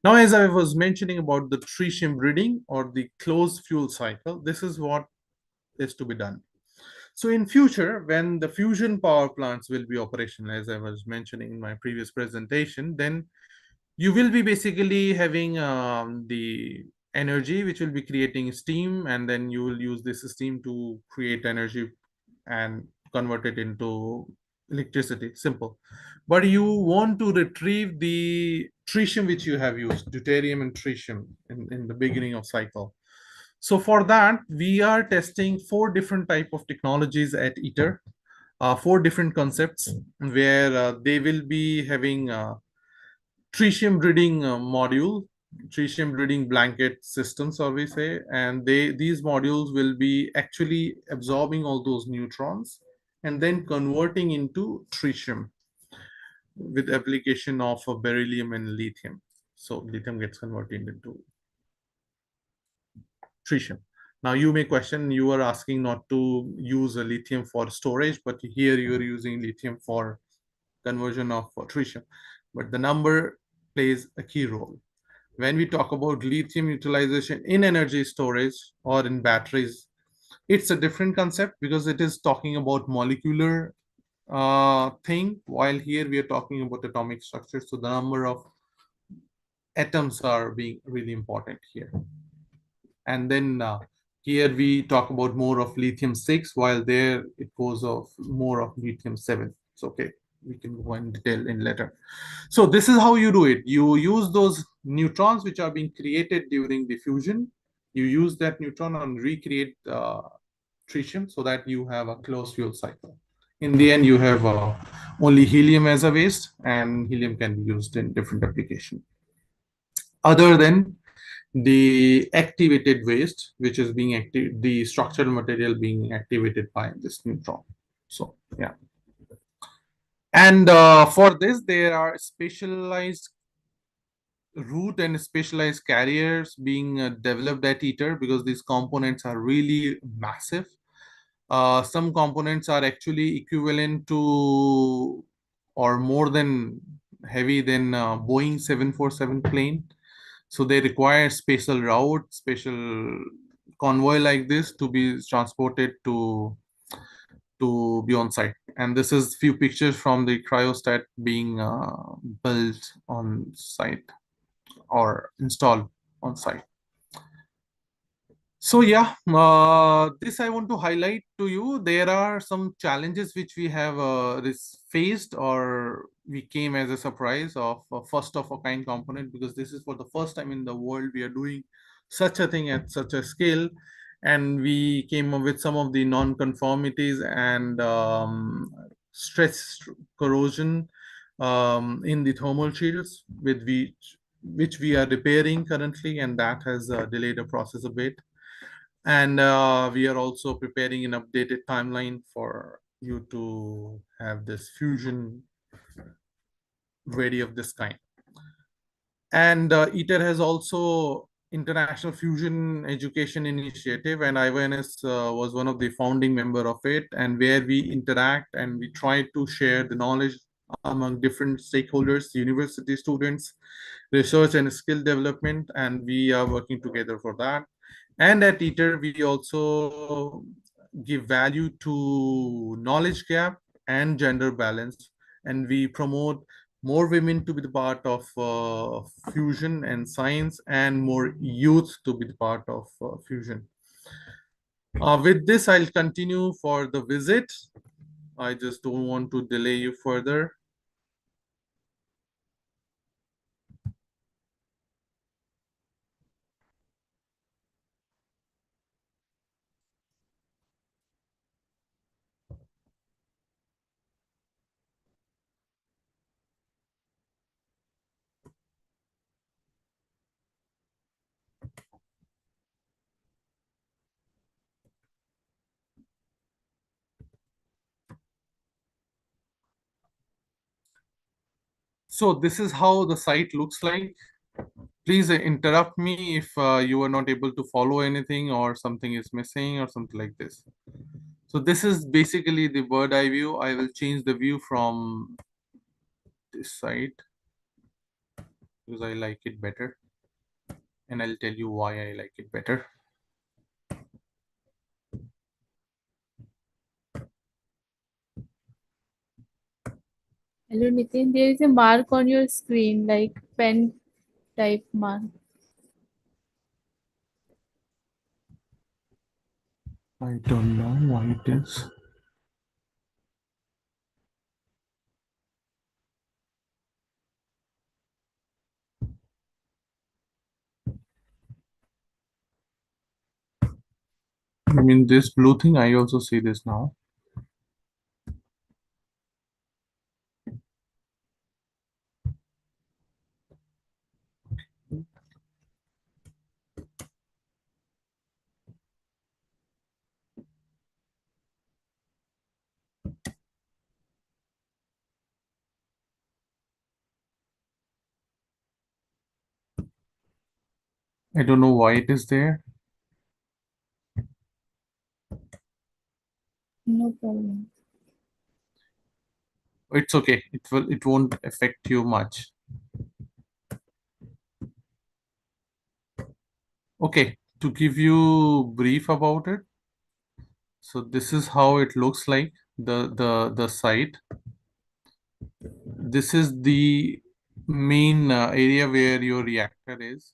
Now, as I was mentioning about the tritium breeding or the closed fuel cycle, this is what is to be done. So in future, when the fusion power plants will be operational, as I was mentioning in my previous presentation, then you will be basically having the energy which will be creating steam, and then you will use this steam to create energy and convert it into electricity. Simple. But you want to retrieve the tritium which you have used, deuterium and tritium in the beginning of cycle. So for that, we are testing 4 different type of technologies at ITER, 4 different concepts where they will be having tritium breeding module, tritium breeding blanket systems, or we say, and these modules will be actually absorbing all those neutrons and then converting into tritium with application of beryllium and lithium. So lithium gets converted into tritium. Now you may question, you are asking not to use a lithium for storage, but here you are using lithium for conversion of tritium. But the number plays a key role. When we talk about lithium utilization in energy storage or in batteries, it's a different concept because it is talking about molecular thing, while here we are talking about atomic structure. So the number of atoms are being really important here. And then here we talk about more of lithium 6, while there it goes of more of lithium 7. It's okay, we can go in detail in later. So this is how you do it. You use those neutrons which are being created during the fusion. You use that neutron and recreate tritium so that you have a closed fuel cycle. In the end, you have only helium as a waste, and helium can be used in different applications other than the activated waste, which is being active, the structural material being activated by this neutron. So yeah. And for this, there are specialized route and specialized carriers being developed at ITER because these components are really massive. Some components are actually equivalent to or more than heavy than Boeing 747 plane. So they require special route, special convoy like this to be transported to be on site. And this is few pictures from the cryostat being built on site or installed on site. So yeah, this I want to highlight to you. There are some challenges which we have faced, or we came as a surprise of a first of a kind component, because this is for the first time in the world we are doing such a thing at such a scale. And we came up with some of the non-conformities and stress corrosion in the thermal shields with which we are repairing currently, and that has delayed the process a bit. And we are also preparing an updated timeline for you to have this fusion ready of this kind. And ITER has also International Fusion Education Initiative, and IYNS was one of the founding member of it, and where we interact and we try to share the knowledge among different stakeholders, university students, research and skill development, and we are working together for that. And at ITER, we also give value to knowledge gap and gender balance, and we promote more women to be the part of fusion and science, and more youth to be the part of fusion. With this, I'll continue for the visit. I just don't want to delay you further. So this is how the site looks like. Please interrupt me if you are not able to follow anything or something is missing or something like this. So this is basically the bird eye view. I will change the view from this side. because I like it better, and I'll tell you why I like it better. Hello, Nitin. There is a mark on your screen, like pen type mark. I don't know why it is. I mean, this blue thing, I also see this now. I don't know why it is there. No problem. It's okay. It won't affect you much. Okay, to give you brief about it. So this is how it looks like, the site. This is the main area where your reactor is.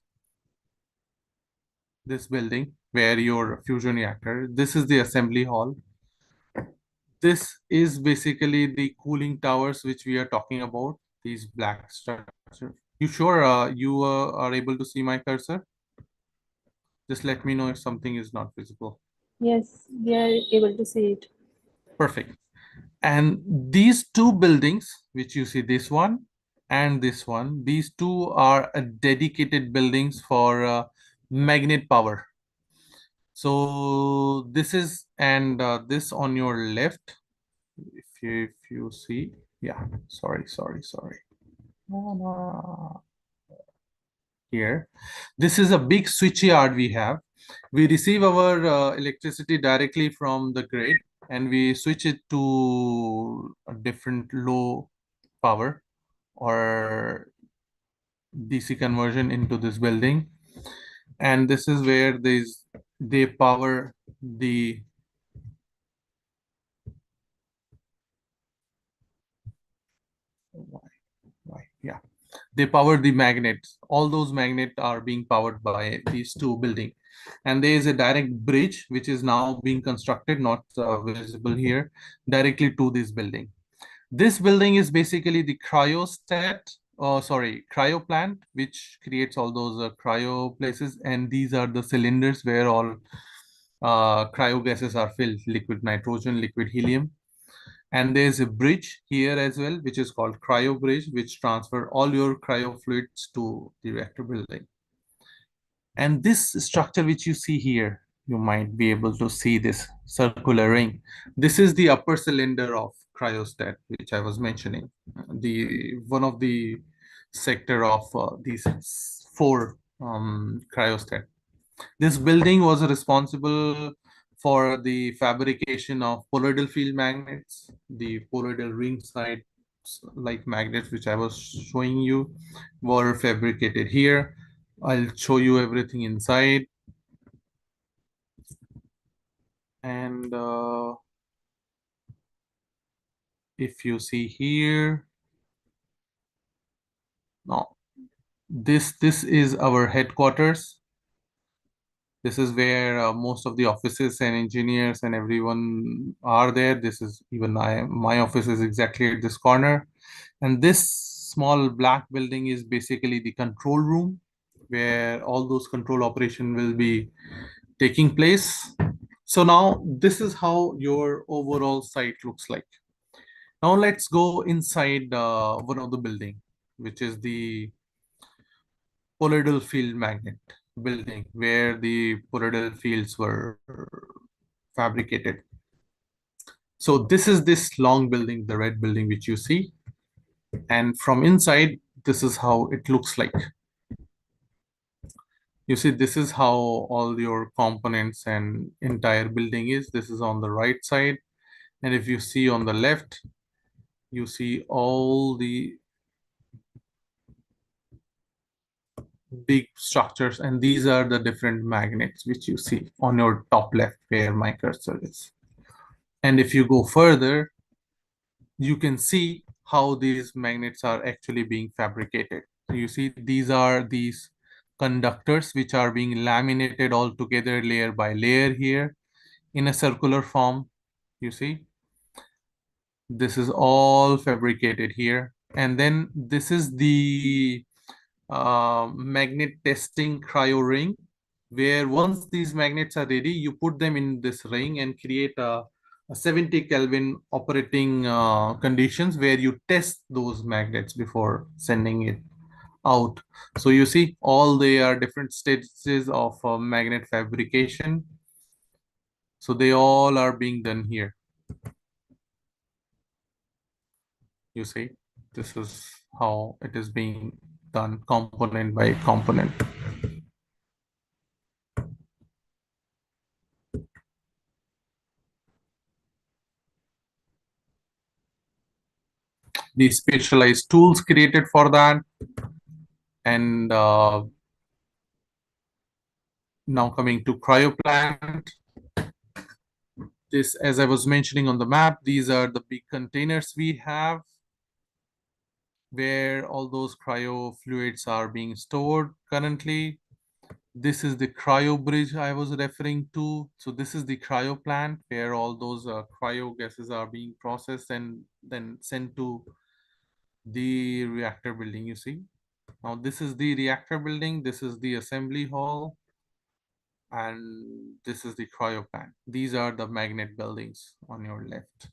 This building where your fusion reactor. This is the assembly hall. This is basically the cooling towers which we are talking about. These black structures. You sure you are able to see my cursor? Just let me know if something is not visible. Yes, we are able to see it. Perfect. And these two buildings, which you see, this one and this one, these two are dedicated buildings for magnet power. So this is, and this on your left, if you see, yeah, sorry. Here, this is a big switchyard we have. We receive our electricity directly from the grid, and we switch it to a different low power or DC conversion into this building. And this is where they power the yeah, they power the magnets. All those magnets are being powered by these two buildings. And there is a direct bridge which is now being constructed, not visible here, directly to this building. This building is basically the cryo plant, which creates all those cryo places. And these are the cylinders where all cryo gases are filled, liquid nitrogen, liquid helium. And there's a bridge here as well, which is called cryo bridge, which transfer all your cryo fluids to the reactor building. And this structure which you see here, you might be able to see this circular ring. This is the upper cylinder of cryostat, which I was mentioning. The one of the sector of these four cryostat. This building was responsible for the fabrication of colloidal field magnets, the colloidal ring side like magnets, which I was showing you, were fabricated here. I'll show you everything inside. And if you see here, no, this is our headquarters. This is where most of the offices and engineers and everyone are there. This is even my office is exactly at this corner. And this small black building is basically the control room where all those control operation will be taking place. So now this is how your overall site looks like. Now let's go inside one of the building, which is the colloidal field magnet building, where the colloidal fields were fabricated. So this is this long building, the red building which you see. And from inside, this is how it looks like. You see, this is how all your components and entire building is. This is on the right side. And if you see on the left, you see all the big structures, and these are the different magnets which you see on your top left where my cursor is. And if you go further, you can see how these magnets are actually being fabricated. So you see these are these conductors which are being laminated all together layer by layer here in a circular form. You see, this is all fabricated here. And then this is the magnet testing cryo ring, where once these magnets are ready, you put them in this ring and create a 70 Kelvin operating conditions where you test those magnets before sending it out. So you see all they are different stages of magnet fabrication. So they all are being done here. You see, this is how it is being done component by component. The specialized tools created for that. And now coming to cryo plant. This, as I was mentioning on the map, these are the big containers we have where all those cryo fluids are being stored currently. This is the cryo bridge I was referring to. So this is the cryo plant where all those cryo gases are being processed and then sent to the reactor building, you see. Now this is the reactor building, this is the assembly hall, and this is the cryo plant.Ese are the magnet buildings on your left.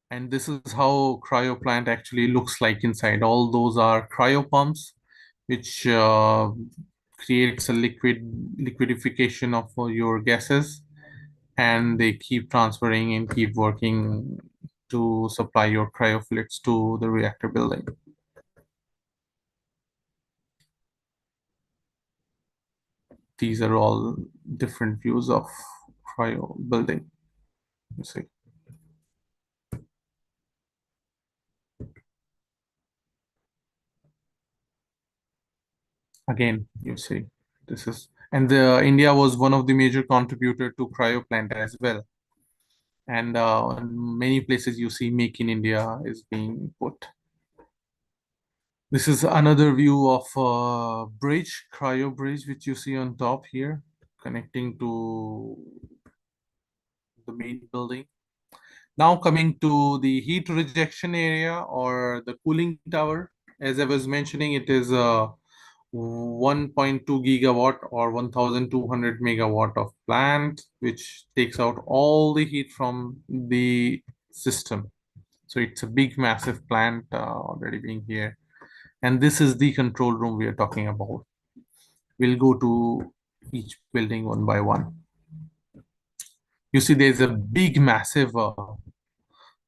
And this is how cryo plant actually looks like inside. All those are cryo pumps, which creates a liquidification of your gases, and they keep transferring and keep working to supply your cryo fluids to the reactor building. These are all different views of cryo building, you see. Again, you see, this is, and India was one of the major contributor to cryo plant as well. And in many places you see Make in India is being put. This is another view of bridge, cryo bridge, which you see on top here, connecting to the main building. Now coming to the heat rejection area or the cooling tower. As I was mentioning, it is a 1.2 gigawatt or 1200 megawatt of plant, which takes out all the heat from the system. So it's a big, massive plant already being here. And this is the control room we are talking about. We'll go to each building one by one. You see, there's a big, massive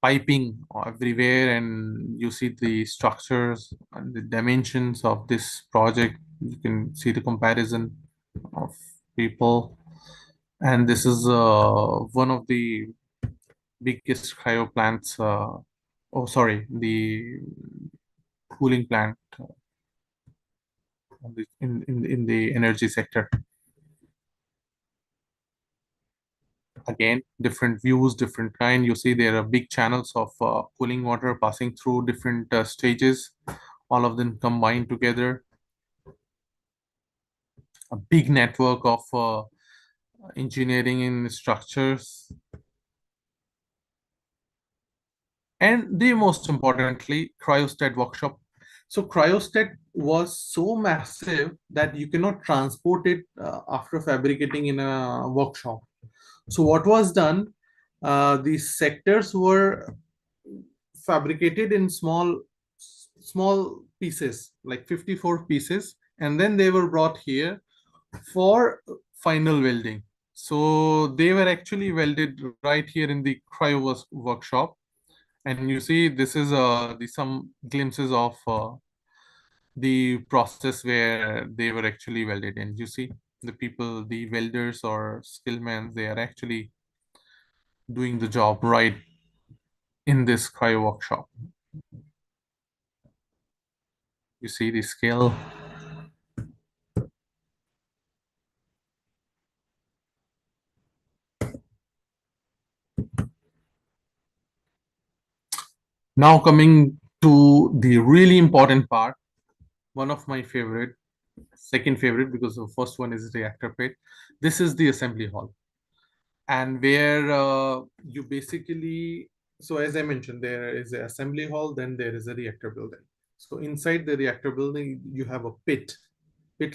piping everywhere, and you see the structures and the dimensions of this project. You can see the comparison of people. And this is one of the biggest cryo plants. The cooling plant in the energy sector. Again, different views, different kind. You see there are big channels of cooling water passing through different stages, all of them combined together. A big network of engineering in structures. And the most importantly, cryostat workshop. So cryostat was so massive that you cannot transport it after fabricating in a workshop. So what was done, these sectors were fabricated in small pieces, like 54 pieces, and then they were brought here for final welding. So they were actually welded right here in the cryo workshop. And you see, this is some glimpses of the process where they were actually welded. And you see the people, the welders or skillmen, they are actually doing the job right in this cryo workshop. You see the scale. Now coming to the really important part, one of my favorite, second favorite, because the first one is reactor pit. This is the assembly hall, and where you basically, so as I mentioned, there is an assembly hall, then there is a reactor building. So inside the reactor building, you have a pit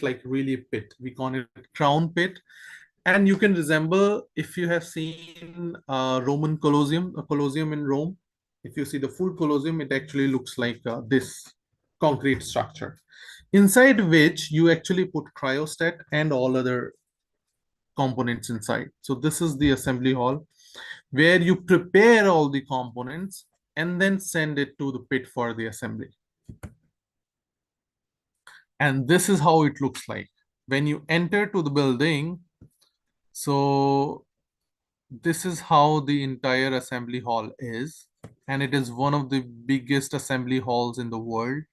like really pit. We call it crown pit. And you can resemble, if you have seen Roman Colosseum, a Colosseum in Rome, if you see the full Colosseum, it actually looks like this concrete structure, inside which you actually put cryostat and all other components inside. So this is the assembly hall where you prepare all the components and then send it to the pit for the assembly. And this is how it looks like when you enter to the building. So this is how the entire assembly hall is, and it is one of the biggest assembly halls in the world.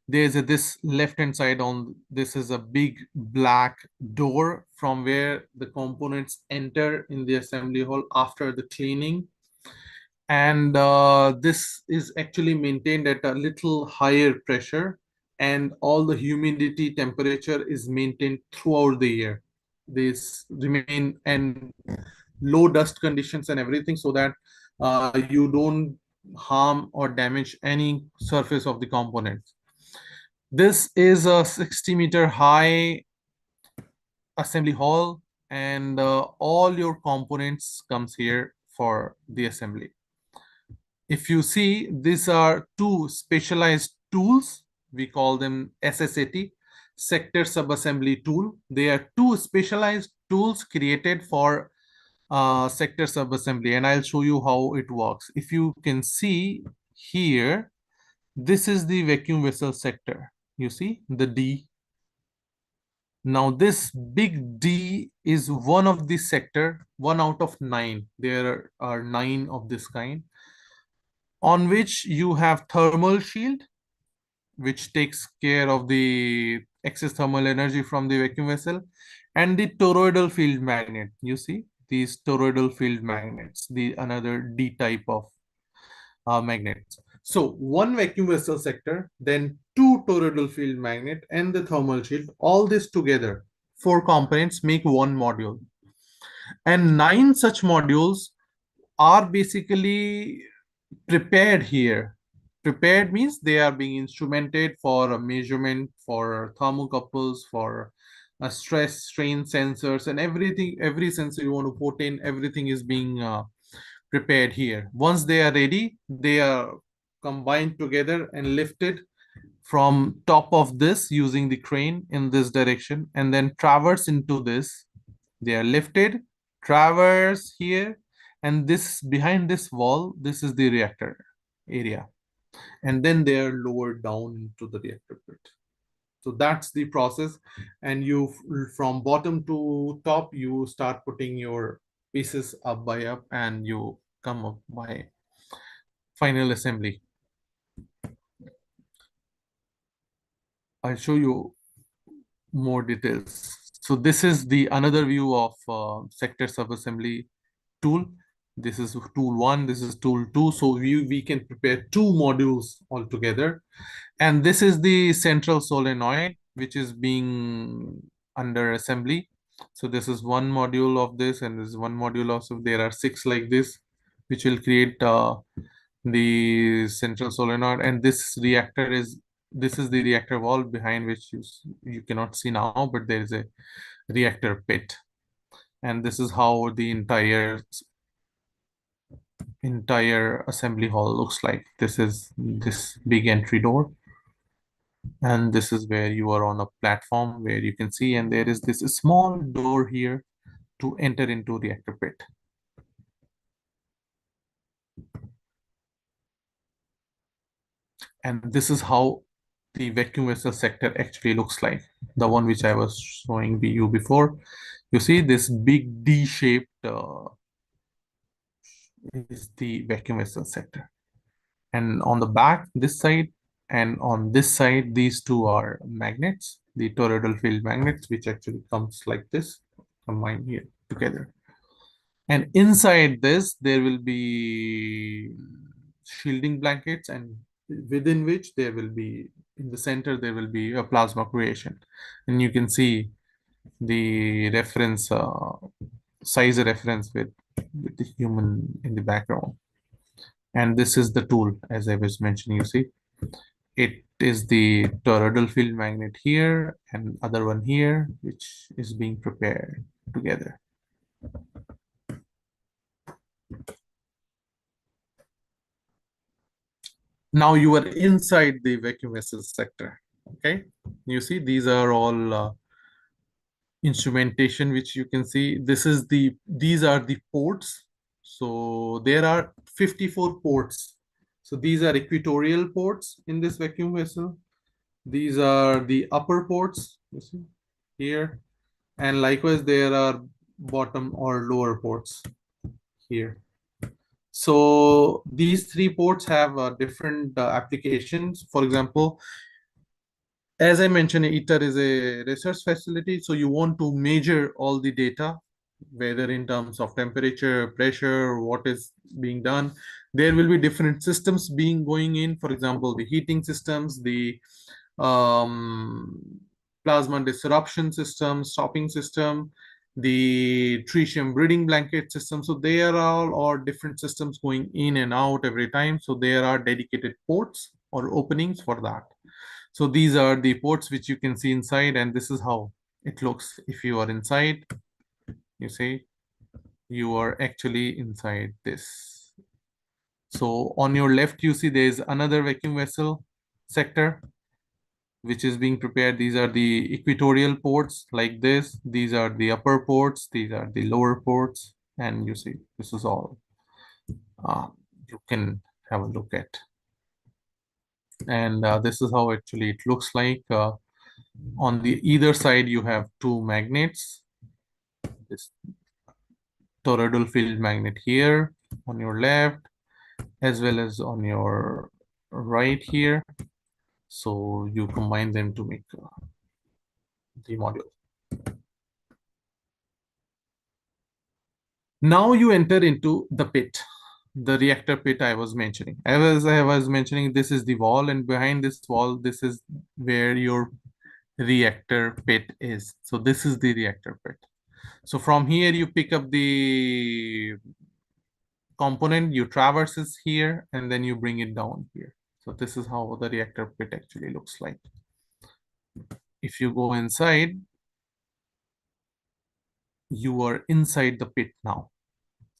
There's this left hand side on this is a big black door from where the components enter in the assembly hall after the cleaning. And this is actually maintained at a little higher pressure, and all the humidity temperature is maintained throughout the year. This remain and low dust conditions and everything, so that you don't harm or damage any surface of the components. This is a 60-meter high assembly hall, and all your components comes here for the assembly. If you see, these are two specialized tools. We call them SSAT, sector subassembly tool. They are two specialized tools created for sector subassembly, and I'll show you how it works. If you can see here, this is the vacuum vessel sector. You see the D. Now this big D is one of the sector, 1 out of 9. There are 9 of this kind, on which you have thermal shield, which takes care of the excess thermal energy from the vacuum vessel, and the toroidal field magnet. You see these toroidal field magnets, the another D type of magnets. So one vacuum vessel sector, then 2 toroidal field magnet and the thermal shield, all this together, 4 components make one module. And 9 such modules are basically prepared here. Prepared means they are being instrumented for a measurement, for thermocouples, for stress, strain sensors, and everything, every sensor you want to put in, everything is being prepared here. Once they are ready, they are combined together and lifted from top of this using the crane in this direction, and then traverse into this. They are lifted, traverse here, and this behind this wall, this is the reactor area, and then they are lowered down into the reactor pit. So that's the process, and you from bottom to top, you start putting your pieces up by up, and you come up by final assembly. I'll show you more details. So this is the another view of sector subassembly tool. This is tool 1, this is tool 2. So we can prepare 2 modules altogether. And this is the central solenoid, which is being under assembly. So this is one module of this, and this is one module also. There are 6 like this, which will create the central solenoid. And this reactor is, this is the reactor wall behind which you cannot see now, but there is a reactor pit. And this is how the entire assembly hall looks like. This is this big entry door, and this is where you are on a platform where you can see, and there is this small door here to enter into reactor pit. And this is how the vacuum vessel sector actually looks like, the one which I was showing you before. You see this big D-shaped is the vacuum vessel sector. And on the back, this side, and on this side, these two are magnets, the toroidal field magnets, which actually comes like this, combined here together. And inside this, there will be shielding blankets, and within which there will be, in the center, there will be a plasma creation. And you can see the reference, size reference with the human in the background. And this is the tool, as I was mentioning, you see. It is the toroidal field magnet here and other one here, which is being prepared together. Now you are inside the vacuum vessel sector. Okay, you see these are all instrumentation, which you can see. These are the ports. So there are 54 ports. So these are equatorial ports in this vacuum vessel. These are the upper ports, you see here, and likewise there are bottom or lower ports here. So these three ports have different applications. For example, as I mentioned, ITER is a research facility, so you want to measure all the data, whether in terms of temperature, pressure, what is being done. There will be different systems going in. For example, the heating systems, the plasma disruption system, stopping system, the tritium breeding blanket system. So they are all different systems going in and out every time. So there are dedicated ports or openings for that. So these are the ports which you can see inside, and this is how it looks if you are inside. You see, you are actually inside this. So on your left, you see there's another vacuum vessel sector which is being prepared. These are the equatorial ports like this. These are the upper ports. These are the lower ports. And you see, this is all you can have a look at. And this is how actually it looks like. On the either side, you have two magnets. This toroidal field magnet here on your left, as well as on your right here. So you combine them to make the module. Now you enter into the pit, the reactor pit I was mentioning. As I was mentioning, this is the wall, and behind this wall, this is where your reactor pit is. So this is the reactor pit. So from here, you pick up the component, you traverses here, and then you bring it down here. So this is how the reactor pit actually looks like. If you go inside, you are inside the pit now.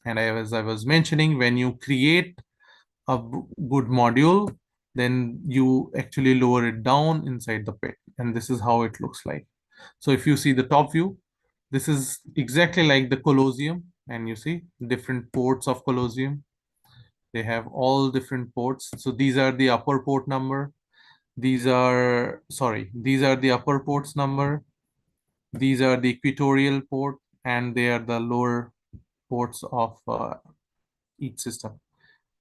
And as I was mentioning, when you create a good module, then you actually lower it down inside the pit. And this is how it looks like. So if you see the top view, this is exactly like the Colosseum. And you see different ports of Colosseum. They have all different ports. So these are the upper port number. These are the upper ports number. These are the equatorial port, and they are the lower ports of each system.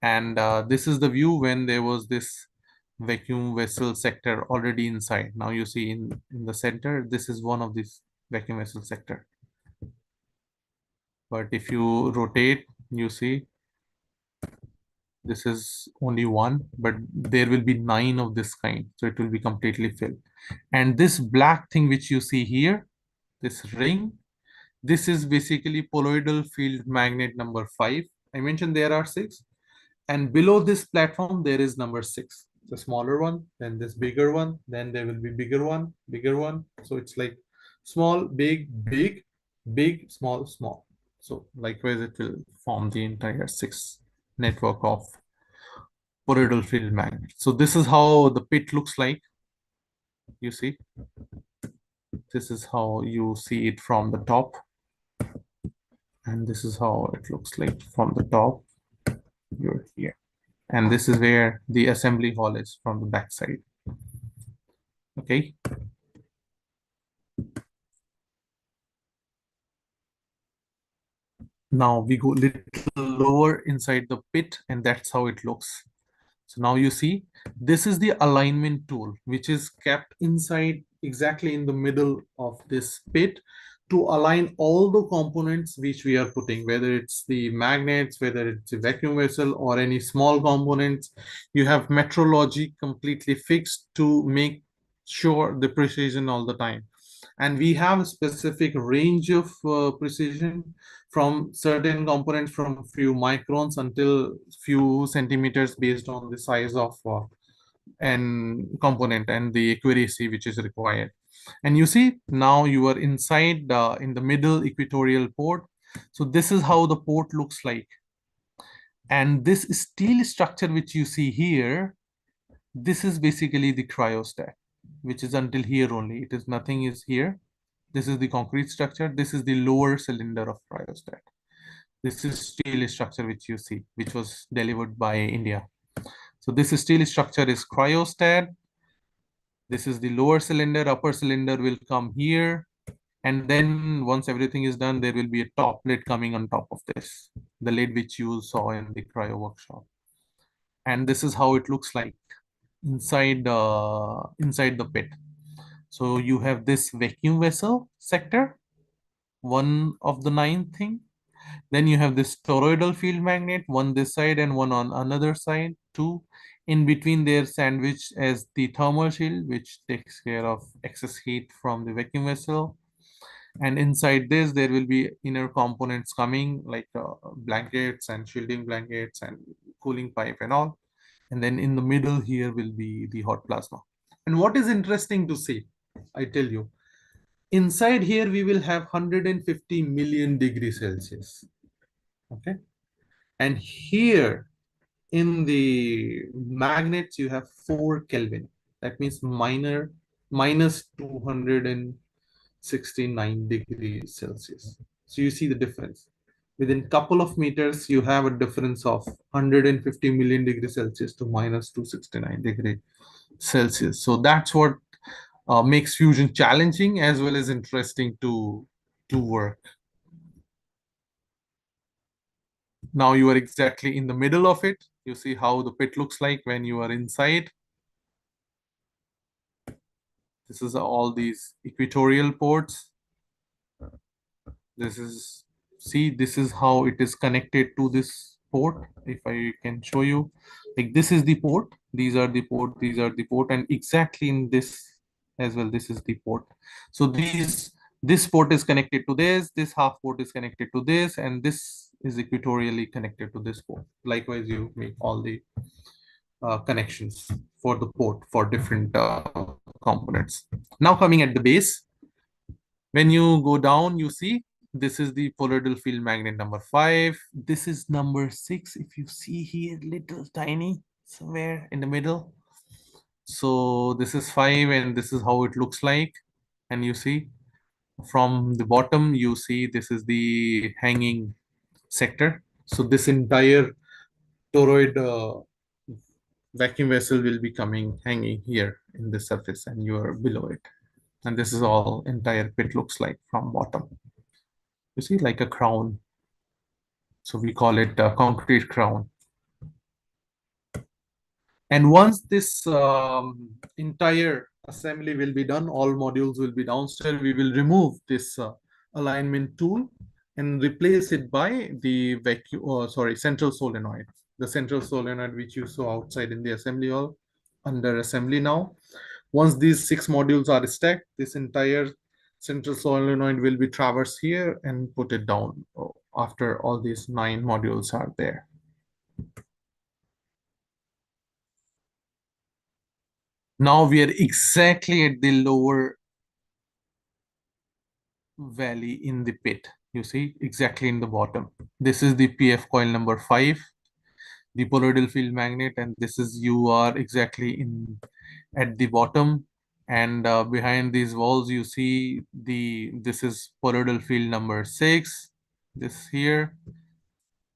And this is the view when there was this vacuum vessel sector already inside. Now you see in the center, this is one of these vacuum vessel sector. But if you rotate, you see this is only one, but there will be 9 of this kind. So it will be completely filled. And this black thing which you see here, this ring, this is basically poloidal field magnet number 5. I mentioned there are 6. And below this platform, there is number 6, the smaller one, then this bigger one, then there will be bigger one, bigger one. So it's like small, big, big, big, small, small. So likewise, it will form the entire 6 network of poroidal field magnet. So this is how the pit looks like. You see, this is how you see it from the top. And this is how it looks like from the top. You're here. And this is where the assembly hall is from the back side. Okay. Now we go little lower inside the pit, and that's how it looks. So now you see, this is the alignment tool, which is kept inside exactly in the middle of this pit to align all the components which we are putting, whether it's the magnets, whether it's a vacuum vessel or any small components. You have metrology completely fixed to make sure the precision all the time. And we have a specific range of precision from certain components from few microns until few centimeters based on the size of an component and the accuracy which is required. And you see now you are inside in the middle equatorial port. So this is how the port looks like. And this steel structure which you see here, this is basically the cryostat, which is until here only. It is nothing is here. This is the concrete structure. This is the lower cylinder of cryostat. This is steel structure which you see, which was delivered by India. So this steel structure is cryostat. This is the lower cylinder. Upper cylinder will come here. And then once everything is done, there will be a top lid coming on top of this, the lid which you saw in the cryo workshop. And this is how it looks like inside the pit. So you have this vacuum vessel sector, one of the 9 thing. Then you have this toroidal field magnet, one this side and one on another side, 2. In between they're sandwiched as the thermal shield, which takes care of excess heat from the vacuum vessel. And inside this, there will be inner components coming like blankets and shielding blankets and cooling pipe and all. And then in the middle here will be the hot plasma. And what is interesting to see, I tell you, inside here we will have 150 million degrees Celsius. Okay. And here in the magnets, you have 4 Kelvin. That means minus 269 degrees Celsius. So you see the difference. Within couple of meters, you have a difference of 150 million degrees Celsius to minus 269 degrees Celsius. So that's what makes fusion challenging as well as interesting to work. Now you are exactly in the middle of it. You see how the pit looks like when you are inside. This is all these equatorial ports. This is, see, this is how it is connected to this port. If I can show you, like this is the port, these are the port, these are the port, and exactly in this as well, this is the port. So this port is connected to this half port is connected to this, and this is equatorially connected to this port. Likewise, you make all the connections for the port for different components. Now coming at the base, when you go down, you see this is the toroidal field magnet number 5. This is number 6. If you see here, little tiny somewhere in the middle. So this is 5, and this is how it looks like. And you see from the bottom, you see this is the hanging sector. So this entire toroid vacuum vessel will be coming hanging here in the surface, and you are below it. And this is all entire pit looks like from bottom. You see, like a crown. So we call it a concrete crown. And once this entire assembly will be done, all modules will be downstairs, we will remove this alignment tool and replace it by the central solenoid. The central solenoid which you saw outside in the assembly hall, under assembly now. Once these 6 modules are stacked, this entire central solenoid will be traversed here and put it down after all these 9 modules are there. Now we are exactly at the lower valley in the pit. You see, exactly in the bottom. This is the PF coil number 5, the toroidal field magnet, and this is you are exactly in at the bottom. And behind these walls, you see this is toroidal field number 6. This here.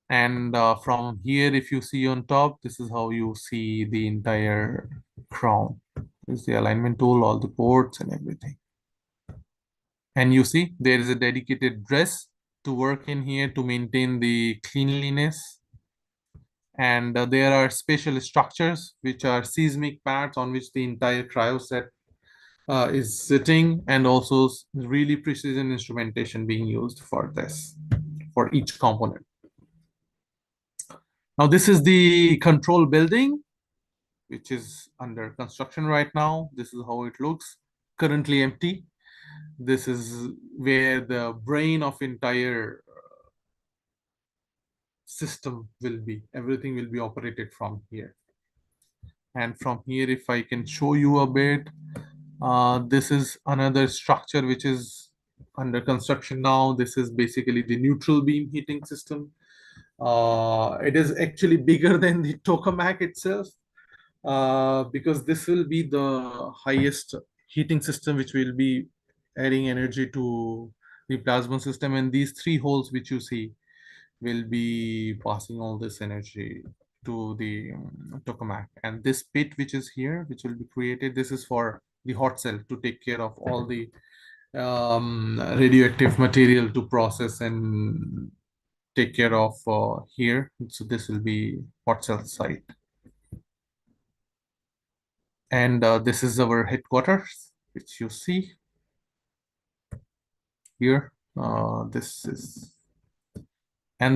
And from here, if you see on top, this is how you see the entire crown. This is the alignment tool, all the ports and everything. And you see there is a dedicated dress to work in here to maintain the cleanliness. And there are special structures which are seismic pads on which the entire cryoset is sitting, and also really precision instrumentation being used for this, for each component. Now this is the control building, which is under construction right now. This is how it looks, currently empty. This is where the brain of entire system will be. Everything will be operated from here. And from here, if I can show you a bit, this is another structure which is under construction now. This is basically the neutral beam heating system. It is actually bigger than the tokamak itself, because this will be the highest heating system which will be adding energy to the plasma system. And these three holes which you see will be passing all this energy to the tokamak. And this pit which is here, which will be created, this is for the hot cell to take care of all the radioactive material to process and take care of here. So this will be hot cell site. And this is our headquarters, which you see here. And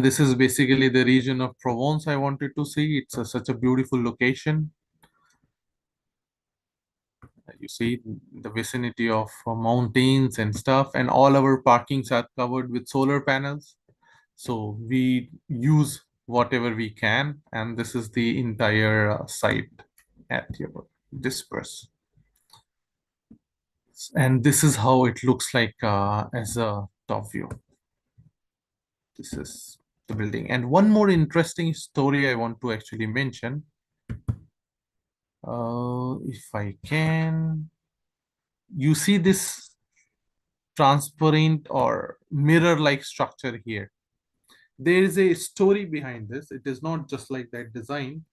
this is basically the region of Provence I wanted to see. It's such a beautiful location. You see the vicinity of mountains and stuff, and all our parkings are covered with solar panels. So we use whatever we can, and this is the entire site at your disperse. And this is how it looks like as a top view. This is the building. And one more interesting story I want to actually mention. If I can, you see this transparent or mirror-like structure here. There is a story behind this. It is not just like that design.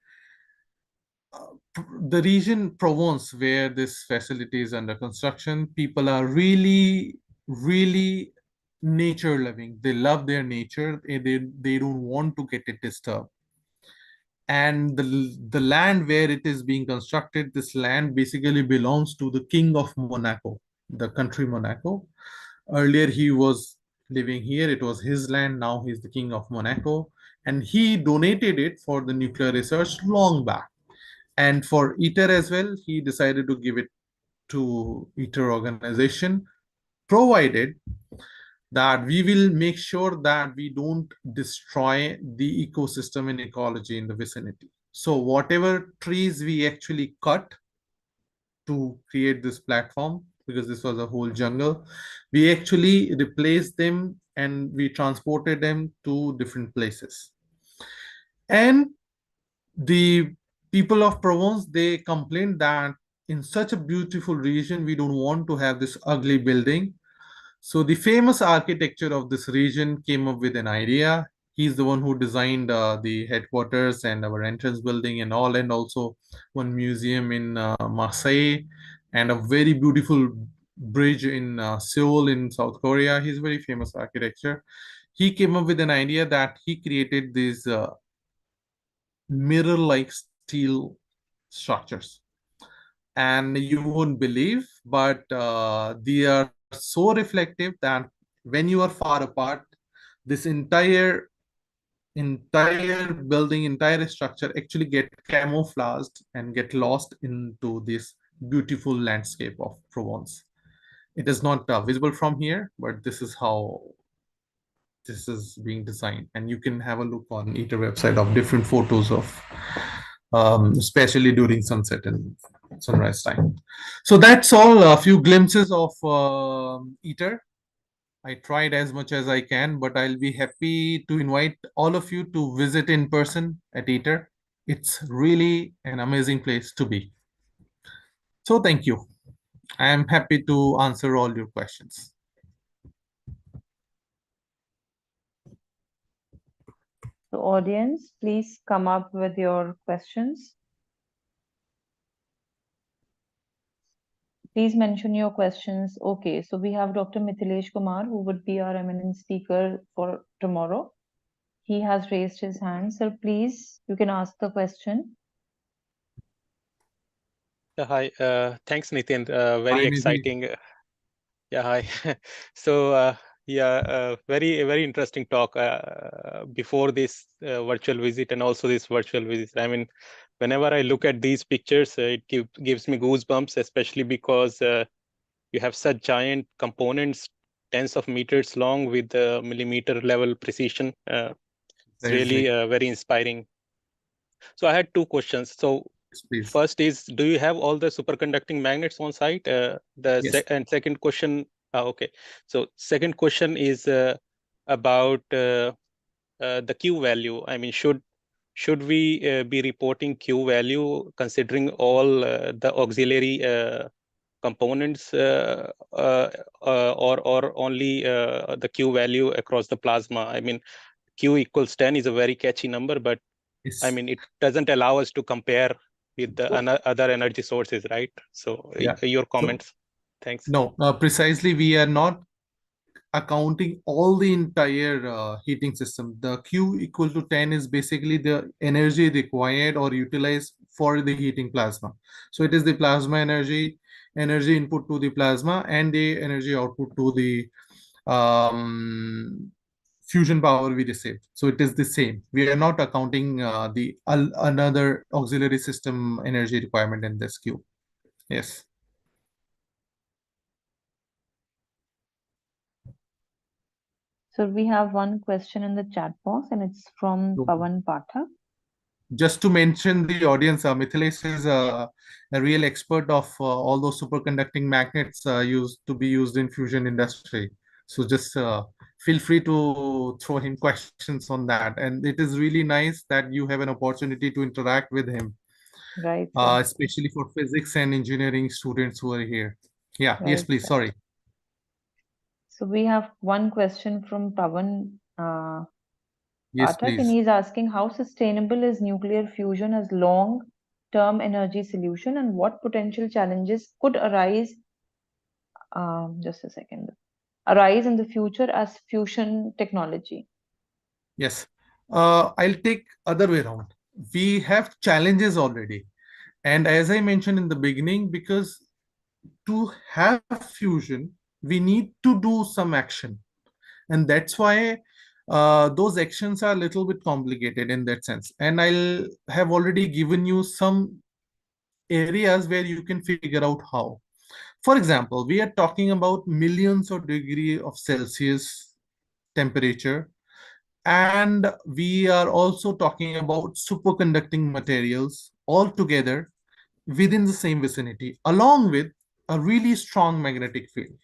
The region Provence, where this facility is under construction, people are really, really nature loving. They love their nature. They don't want to get it disturbed. And the land where it is being constructed, this land basically belongs to the King of Monaco, the country Monaco. Earlier, he was living here. It was his land. Now he's the King of Monaco. And he donated it for the nuclear research long back. And for ITER as well, he decided to give it to ITER organization, provided that we will make sure that we don't destroy the ecosystem and ecology in the vicinity. So whatever trees we actually cut to create this platform, because this was a whole jungle, we actually replaced them and we transported them to different places. And the people of Provence, they complained that in such a beautiful region, we don't want to have this ugly building. So the famous architecture of this region came up with an idea. He's the one who designed the headquarters and our entrance building and all, and also one museum in Marseille, and a very beautiful bridge in Seoul in South Korea. He's very famous architecture. He came up with an idea that he created these mirror-like steel structures. And you won't believe, but they are so reflective that when you are far apart, this entire building, entire structure actually get camouflaged and get lost into this beautiful landscape of Provence. It is not visible from here, but this is how this is being designed. And you can have a look on ITER website of different photos of especially during sunset and sunrise time. So that's all, a few glimpses of ITER. I tried as much as I can, but I'll be happy to invite all of you to visit in person at ITER. It's really an amazing place to be. So thank you. I am happy to answer all your questions. So audience, please come up with your questions. Please mention your questions. Okay, so we have Dr. Mithilesh Kumar, who would be our eminent speaker for tomorrow. He has raised his hand. Sir, please, you can ask the question. Hi, thanks, Nitin. Very Hi, Nidhi. exciting. Yeah, hi. So, yeah, very interesting talk before this virtual visit and also this virtual visit. I mean, whenever I look at these pictures, it gives me goosebumps, especially because you have such giant components, tens of meters long with millimeter level precision. It's really Precisely. very inspiring. So I had two questions. So Yes, please. first is, do you have all the superconducting magnets on site? Yes. And second question, okay. So second question is about the Q value. I mean, should we be reporting Q value considering all the auxiliary components, or only the Q value across the plasma? I mean, Q equals 10 is a very catchy number, but I Yes. mean, it doesn't allow us to compare with the other energy sources, right? So Yeah. your So, comments. Thanks. no, precisely, we are not accounting all the entire heating system. The Q equal to 10 is basically the energy required or utilized for the heating plasma. So it is the plasma energy input to the plasma, and the energy output to the fusion power we received. So it is the same. We are not accounting the another auxiliary system energy requirement in this Q. Yes. So we have one question in the chat box, and it's from So, Pawan Pathak. just to mention the audience, Mithilesh is a real expert of all those superconducting magnets used to be used in fusion industry. So just feel free to throw him questions on that. And it is really nice that you have an opportunity to interact with him, Right, sir. especially for physics and engineering students who are here. Yeah, yes, Right, please. sir. Sorry. So we have one question from Pawan Yes, Pathak, and please. he's asking how sustainable is nuclear fusion as long-term energy solution, and what potential challenges could arise, just a second, arise in the future as fusion technology. Yes. I'll take other way around. We have challenges already. And as I mentioned in the beginning, because to have fusion, we need to do some action. And that's why those actions are a little bit complicated in that sense. And I'll have already given you some areas where you can figure out how. For example, we are talking about millions of degrees of Celsius temperature, and we are also talking about superconducting materials all together within the same vicinity, along with a really strong magnetic field.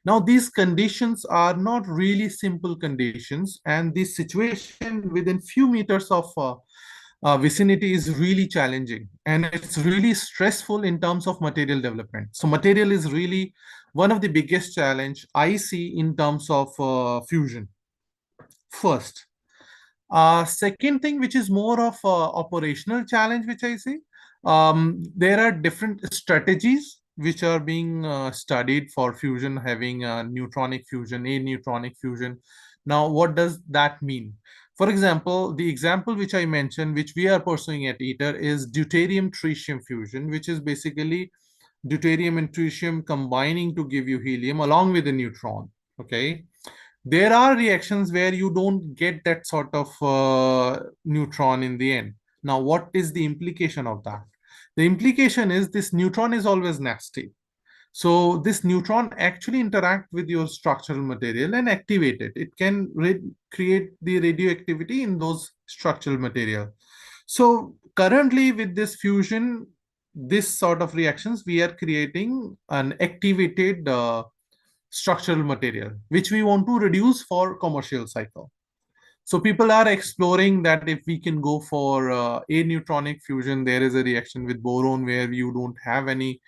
Now, these conditions are not really simple conditions, and this situation within few meters of vicinity is really challenging, and it's really stressful in terms of material development. So material is really one of the biggest challenge I see in terms of fusion. First, second thing, which is more of a operational challenge, which I see, there are different strategies which are being studied for fusion, having neutronic fusion, aneutronic fusion. Now, what does that mean? For example, the example which I mentioned, which we are pursuing at ITER, is deuterium-tritium fusion, which is basically deuterium and tritium combining to give you helium along with a neutron. Okay, there are reactions where you don't get that sort of neutron in the end. Now, what is the implication of that? The implication is this neutron is always nasty. So this neutron actually interact with your structural material and activate it. It can create the radioactivity in those structural material. So currently with this fusion, this sort of reactions, we are creating an activated structural material, which we want to reduce for commercial cycle. So people are exploring that if we can go for aneutronic fusion, there is a reaction with boron where you don't have any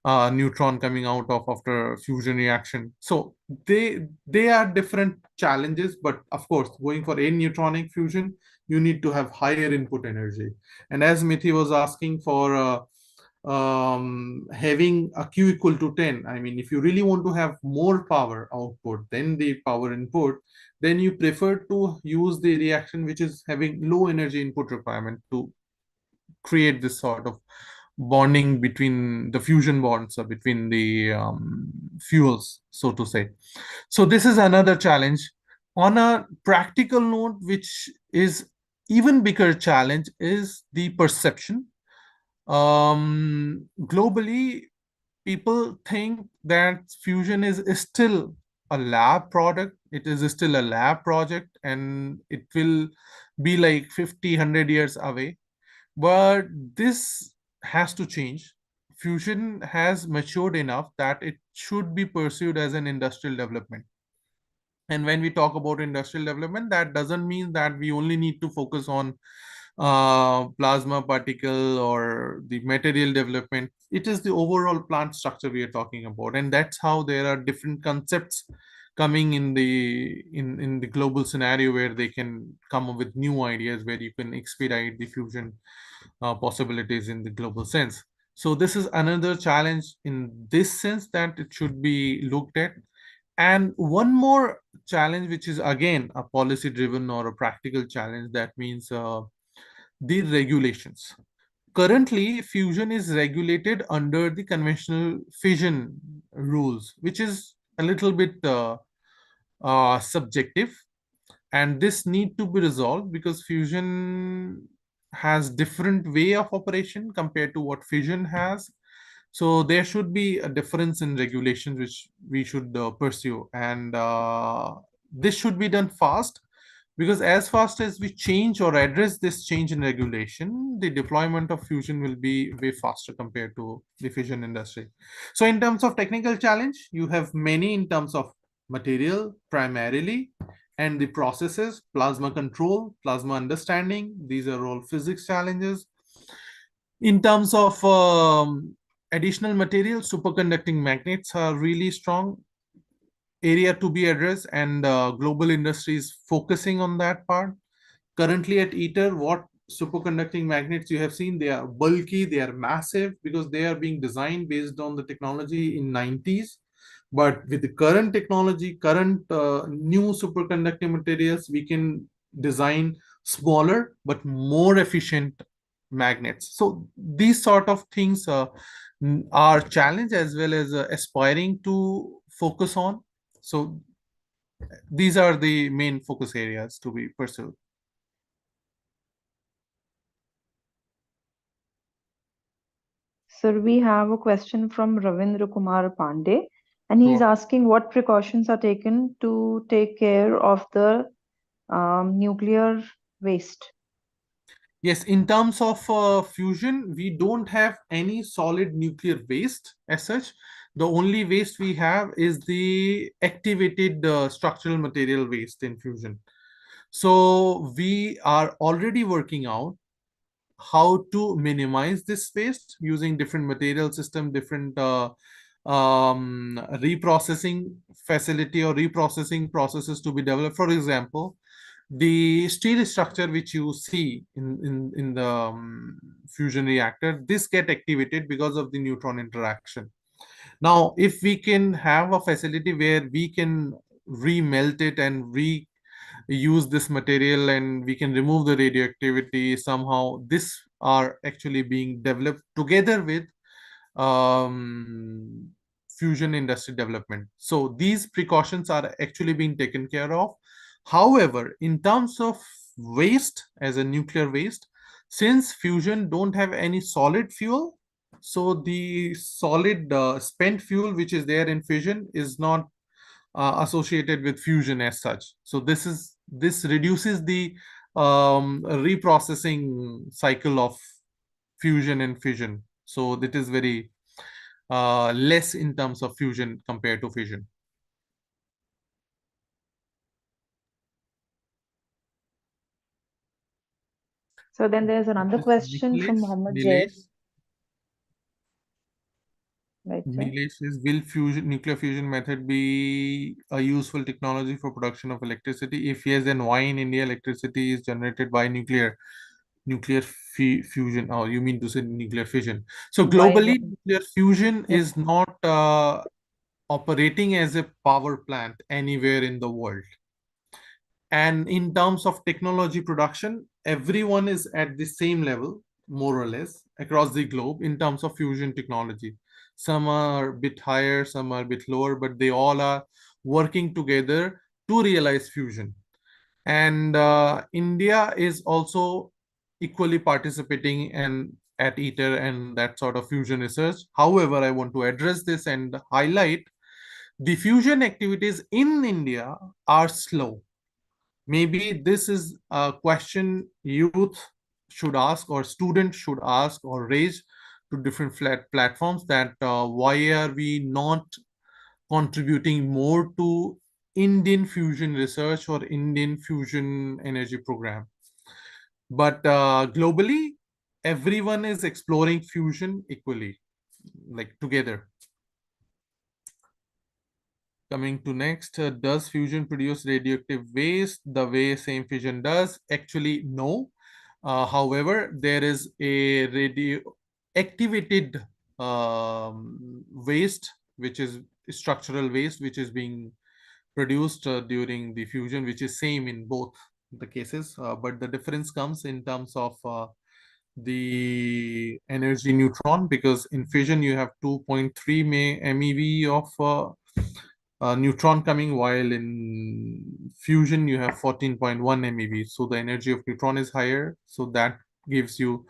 neutron coming out of after fusion reaction. So they are different challenges, but of course, going for aneutronic fusion, you need to have higher input energy. And as Mithi was asking for having a Q equal to 10. I mean, if you really want to have more power output than the power input, then you prefer to use the reaction which is having low energy input requirement to create this sort of bonding between the fusion bonds or between the fuels, so to say. So this is another challenge. On a practical note, which is even bigger challenge, is the perception. Globally, people think that fusion is still a lab product. It is still a lab project, and it will be like 50, 100 years away. But this has to change. Fusion has matured enough that it should be pursued as an industrial development. And when we talk about industrial development, that doesn't mean that we only need to focus on plasma particle or the material development. It is the overall plant structure we are talking about, and that's how there are different concepts coming in the global scenario, where they can come up with new ideas where you can expedite the fusion possibilities in the global sense. So this is another challenge in this sense that it should be looked at. And one more challenge, which is again a policy driven or a practical challenge, that means the regulations. Currently, fusion is regulated under the conventional fission rules, which is a little bit subjective, and this need to be resolved because fusion has different way of operation compared to what fission has. So there should be a difference in regulations which we should pursue, and this should be done fast, because as fast as we change or address this change in regulation, the deployment of fusion will be way faster compared to the fission industry. So in terms of technical challenge, you have many in terms of material primarily, and the processes, plasma control, plasma understanding. These are all physics challenges. In terms of additional materials, superconducting magnets are really strong area to be addressed, and global industry is focusing on that part. Currently at ITER, what superconducting magnets you have seen, they are bulky, they are massive, because they are being designed based on the technology in 90s. But with the current technology, current new superconducting materials, we can design smaller but more efficient magnets. So these sort of things are challenge as well as aspiring to focus on. So these are the main focus areas to be pursued. Sir, we have a question from Ravindra Kumar Pandey, and he's Sure. asking what precautions are taken to take care of the nuclear waste. Yes, in terms of fusion, we don't have any solid nuclear waste as such. The only waste we have is the activated structural material waste in fusion. So we are already working out how to minimize this waste using different material system, different reprocessing facility or reprocessing processes to be developed. For example, the steel structure which you see in the fusion reactor, this get activated because of the neutron interaction. Now, if we can have a facility where we can remelt it and reuse this material, and we can remove the radioactivity somehow, this are actually being developed together with um, fusion industry development. So these precautions are actually being taken care of. However, in terms of waste as a nuclear waste, since fusion don't have any solid fuel, so the solid spent fuel which is there in fission is not associated with fusion as such. So this reduces the reprocessing cycle of fusion and fission. So that is very less in terms of fusion compared to fission. So then there's another question from Mohammed Jain. Right, sir. Nilesh is, will nuclear fusion method be a useful technology for production of electricity? If yes, then why in India electricity is generated by nuclear? nuclear fusion, or you mean to say nuclear fission? So Why globally, not? nuclear fusion Yes. is not operating as a power plant anywhere in the world. And in terms of technology production, everyone is at the same level, more or less, across the globe in terms of fusion technology. Some are a bit higher, some are a bit lower, but they all are working together to realize fusion. And India is also equally participating and at ITER and that sort of fusion research. However, I want to address this and highlight the fusion activities in India are slow. Maybe this is a question youth should ask or students should ask or raise to different platforms, that why are we not contributing more to Indian fusion research or Indian fusion energy program. But globally, everyone is exploring fusion equally, like together. Coming to next, does fusion produce radioactive waste the way same fission does? Actually, no. However, there is a radioactivated waste, which is structural waste, which is being produced during the fusion, which is same in both the cases. But the difference comes in terms of the energy neutron, because in fission you have 2.3 MeV of neutron coming, while in fusion you have 14.1 MeV. So the energy of neutron is higher. So that gives you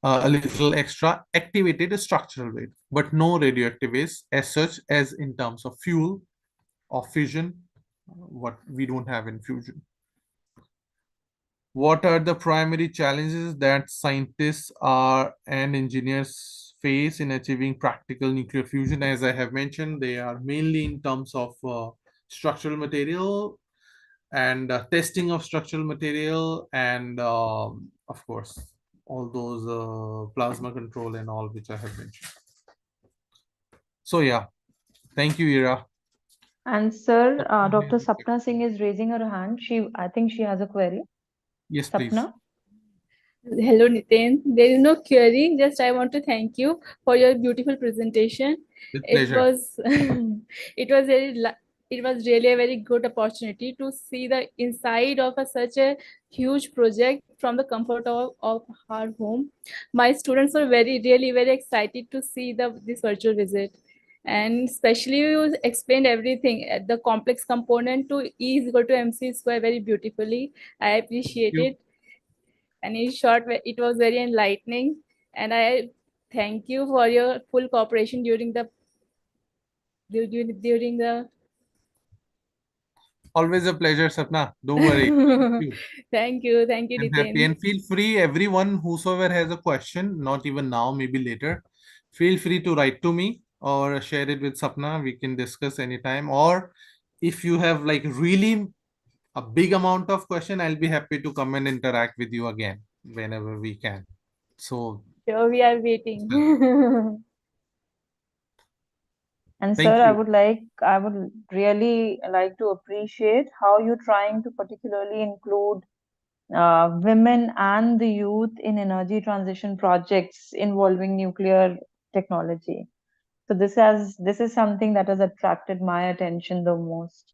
a little extra activated structural weight, but no radioactive waste as such as in terms of fuel of fission, what we don't have in fusion. What are the primary challenges that scientists and engineers face in achieving practical nuclear fusion? As I have mentioned, they are mainly in terms of structural material and testing of structural material, and of course, all those plasma control and all which I have mentioned. So yeah, thank you, Ira. And sir, Dr. Sapna Singh is raising her hand. I think she has a query. Yes, please. Sapna? Hello, Nitin. There is no query. Just I want to thank you for your beautiful presentation. With It pleasure. was, it was really a very good opportunity to see the inside of such a huge project from the comfort of our home. My students were really very excited to see this virtual visit. And especially you explained everything, the complex component to E is equal to MC square very beautifully. I appreciate it. And in short, it was very enlightening. And I thank you for your full cooperation during the. Always a pleasure, Sapna. Don't worry. Thank you, I'm happy. Nitin. And feel free, everyone, whosoever has a question, not even now, maybe later, feel free to write to me or share it with Sapna. We can discuss anytime. Or if you have like really a big amount of question, I'll be happy to come and interact with you again whenever we can. So Sure, we are waiting. And thank sir, you. I would really like to appreciate how you're trying to particularly include women and the youth in energy transition projects involving nuclear technology. So this is something that has attracted my attention the most.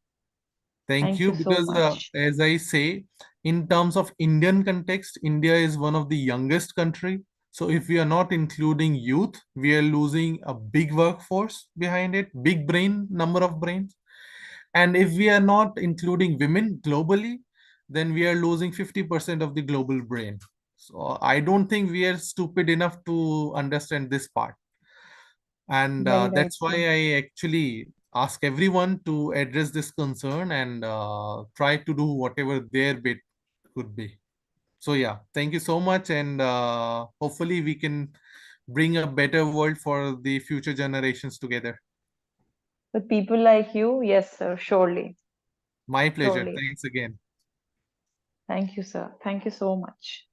Thank Thank you, you so because much. as I say, in terms of Indian context, India is one of the youngest country. So if we are not including youth, we are losing a big workforce behind it, big number of brains. And if we are not including women globally, then we are losing 50% of the global brain. So I don't think we are stupid enough to understand this part. And Very that's why rightly. I actually ask everyone to address this concern and try to do whatever their bit could be. So yeah, thank you so much, and hopefully we can bring a better world for the future generations together. With people like you, yes, sir, surely. My pleasure. Surely. Thanks again. Thank you, sir. Thank you so much.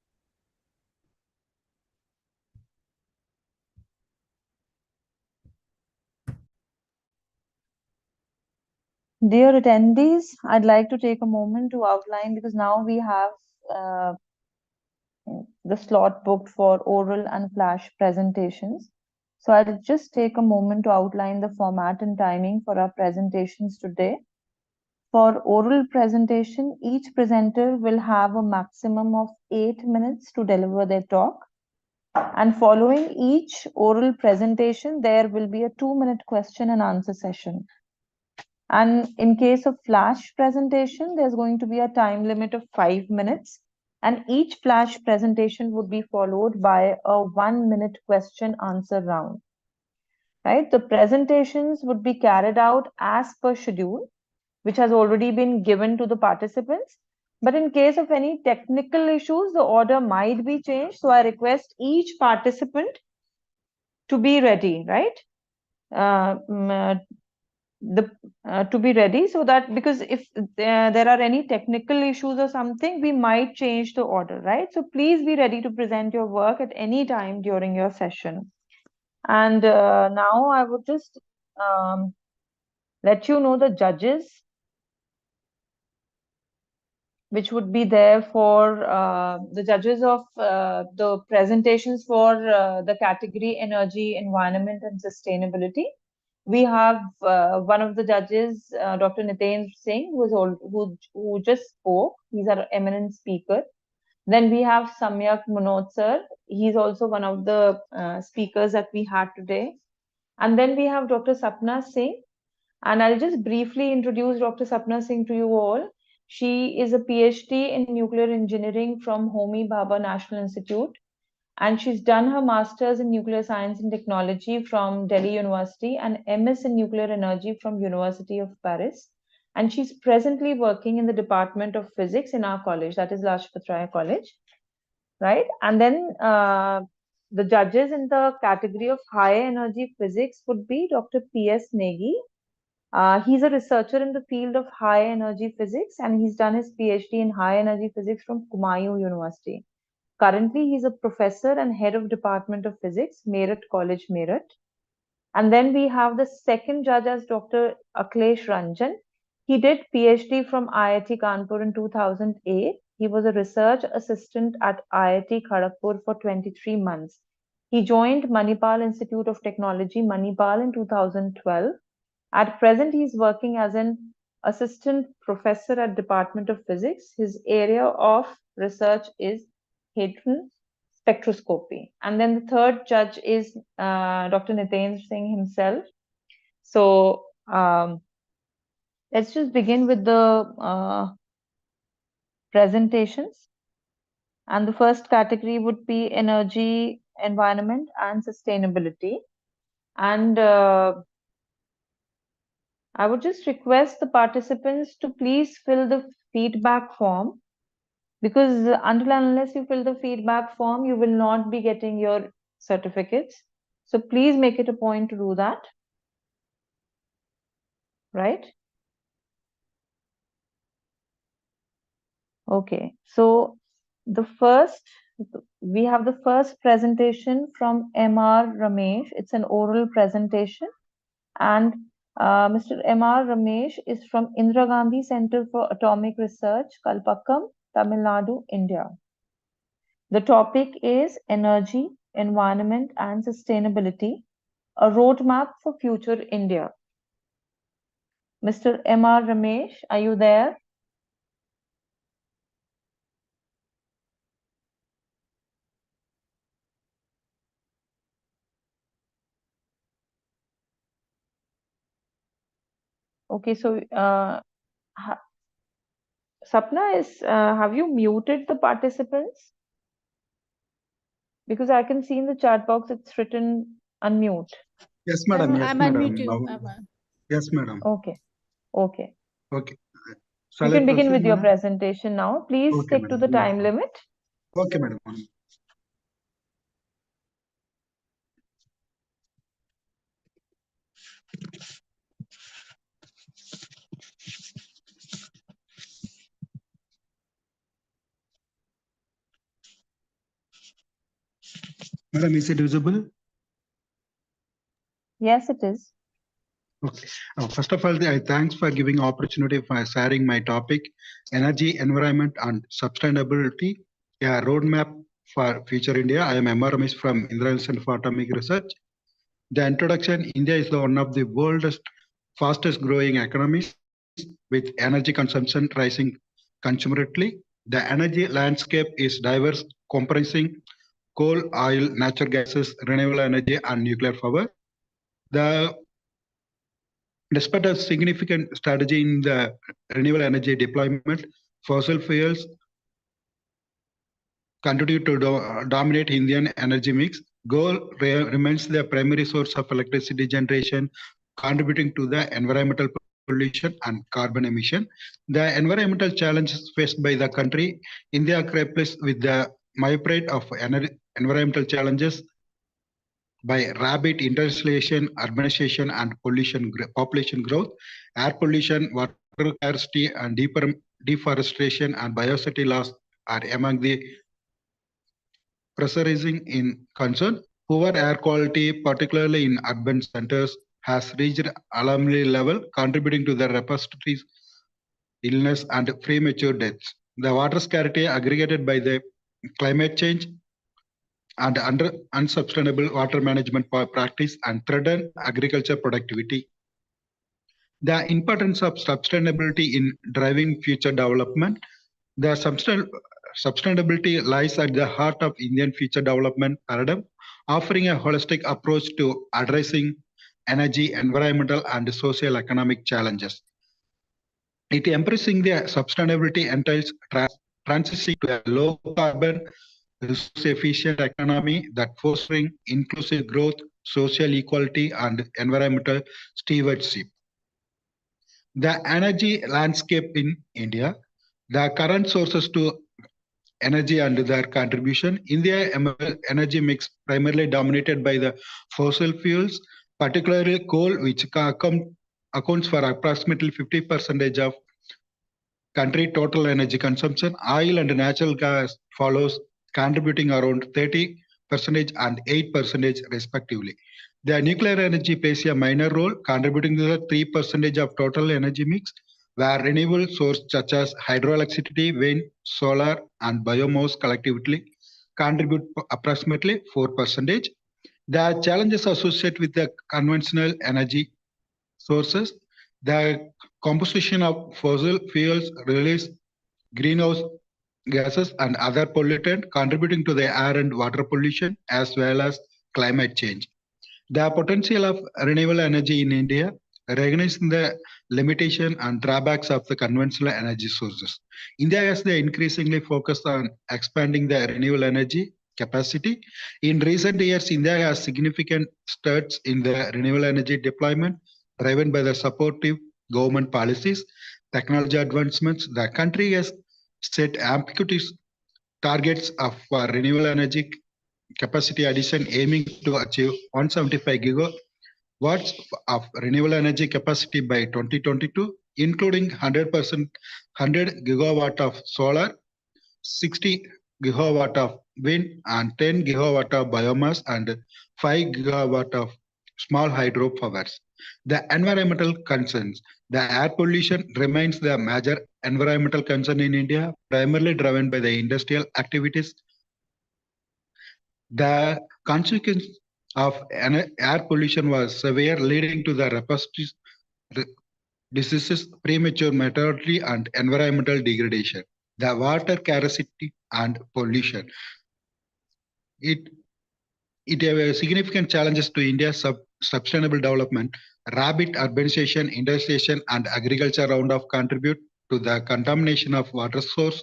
Dear attendees, I'd like to take a moment to outline, because now we have the slot booked for oral and flash presentations. So I'll just take a moment to outline the format and timing for our presentations today. For oral presentation, each presenter will have a maximum of 8 minutes to deliver their talk. And following each oral presentation, there will be a 2-minute question and answer session. And in case of flash presentation, there's going to be a time limit of 5 minutes. And each flash presentation would be followed by a 1-minute question answer round. Right? The presentations would be carried out as per schedule, which has already been given to the participants. But in case of any technical issues, the order might be changed. So I request each participant to be ready, right? To be ready, so that, because if there are any technical issues or something, we might change the order, right? So please be ready to present your work at any time during your session. And now I would just let you know the judges which would be there for the judges of the presentations for the category energy, environment and sustainability. We have one of the judges, Dr. Nitendra Singh, who just spoke. He's our eminent speaker. Then we have Samyak Manoj sir. He's also one of the speakers that we had today. And then we have Dr. Sapna Singh. And I'll just briefly introduce Dr. Sapna Singh to you all. She is a PhD in nuclear engineering from Homi Bhabha National Institute. And she's done her master's in nuclear science and technology from Delhi University and MS in nuclear energy from University of Paris. And she's presently working in the Department of Physics in our college, that is Lajpat Rai College, right? And then the judges in the category of high energy physics would be Dr. P.S. Negi. He's a researcher in the field of high energy physics, and he's done his PhD in high energy physics from Kumayu University. Currently, he's a professor and head of Department of Physics, Meerut College, Meerut. And then we have the second judge as Dr. Akhilesh Ranjan. He did PhD from IIT Kanpur in 2008. He was a research assistant at IIT Kharagpur for 23 months. He joined Manipal Institute of Technology, Manipal, in 2012. At present, he is working as an assistant professor at Department of Physics. His area of research is hadron spectroscopy. And then the third judge is Dr. Nitendra Singh himself. So let's just begin with the presentations. And the first category would be energy, environment, and sustainability. And I would just request the participants to please fill the feedback form, because until and unless you fill the feedback form, you will not be getting your certificates. So please make it a point to do that. Right? Okay. So we have the first presentation from M.R. Ramesh. It's an oral presentation. And Mr. M.R. Ramesh is from Indira Gandhi Center for Atomic Research, Kalpakkam, Tamil Nadu, India. The topic is Energy, Environment and Sustainability, a roadmap for future India. Mr. M.R. Ramesh, are you there? Okay, so Sapna, have you muted the participants? Because I can see in the chat box it's written unmute. Yes, madam. Yes, I'm madam. unmuted. Yes, madam. Okay. Okay. Okay. You can begin with your presentation now. Please stick to the time limit. Okay, madam. Madam, is it visible? Yes, it is. Okay. First of all, I thanks for giving opportunity for sharing my topic, energy, environment, and sustainability, a roadmap for Future India. I am MRMS from Indira Center for Atomic Research. The introduction: India is one of the world's fastest growing economies with energy consumption rising considerably. The energy landscape is diverse, comprising coal, oil, natural gases, renewable energy, and nuclear power. Despite a significant strategy in the renewable energy deployment, fossil fuels continue to dominate Indian energy mix. Coal remains the primary source of electricity generation, contributing to the environmental pollution and carbon emission. The environmental challenges faced by the country, India grapples with the myriad of environmental challenges by rapid industrialization, urbanization, and population growth. Air pollution, water scarcity, and deforestation and biodiversity loss are among the pressurizing in concern. Poor air quality, particularly in urban centers, has reached alarming level, contributing to the respiratory illness and premature deaths. The water scarcity aggregated by the climate change and unsustainable water management practice and threaten agriculture productivity. The importance of sustainability in driving future development. The sustainability lies at the heart of Indian future development paradigm, offering a holistic approach to addressing energy, environmental, and socio-economic challenges. It embracing the sustainability entails transitioning to a low-carbon, resource-efficient economy that fostering inclusive growth, social equality, and environmental stewardship. The energy landscape in India, the current sources to energy and their contribution. India energy mix primarily dominated by the fossil fuels, particularly coal, which accounts for approximately 50% of country total energy consumption. Oil and natural gas follows, contributing around 30% and 8% respectively. The nuclear energy plays a minor role, contributing to the 3% of total energy mix, where renewable sources such as hydroelectricity, wind, solar, and biomass collectively contribute approximately 4%. The challenges associated with the conventional energy sources, the composition of fossil fuels release greenhouse gases and other pollutants, contributing to the air and water pollution as well as climate change. The potential of renewable energy in India, recognizing the limitation and drawbacks of the conventional energy sources. India has increasingly focused on expanding the renewable energy capacity. In recent years, India has significant strides in the renewable energy deployment, driven by the supportive government policies, technology advancements. The country has set ambitious targets of renewable energy capacity addition, aiming to achieve 175 gigawatts of renewable energy capacity by 2022, including 100 gigawatt of solar, 60 gigawatt of wind, and 10 gigawatt of biomass, and 5 gigawatt of small hydro powers. The environmental concerns. The air pollution remains the major environmental concern in India, primarily driven by the industrial activities. The consequence of air pollution was severe, leading to the respiratory diseases, premature mortality, and environmental degradation. The water scarcity and pollution. It have significant challenges to India's sustainable development. Rapid urbanization, industrialization, and agriculture round of contribute to the contamination of water source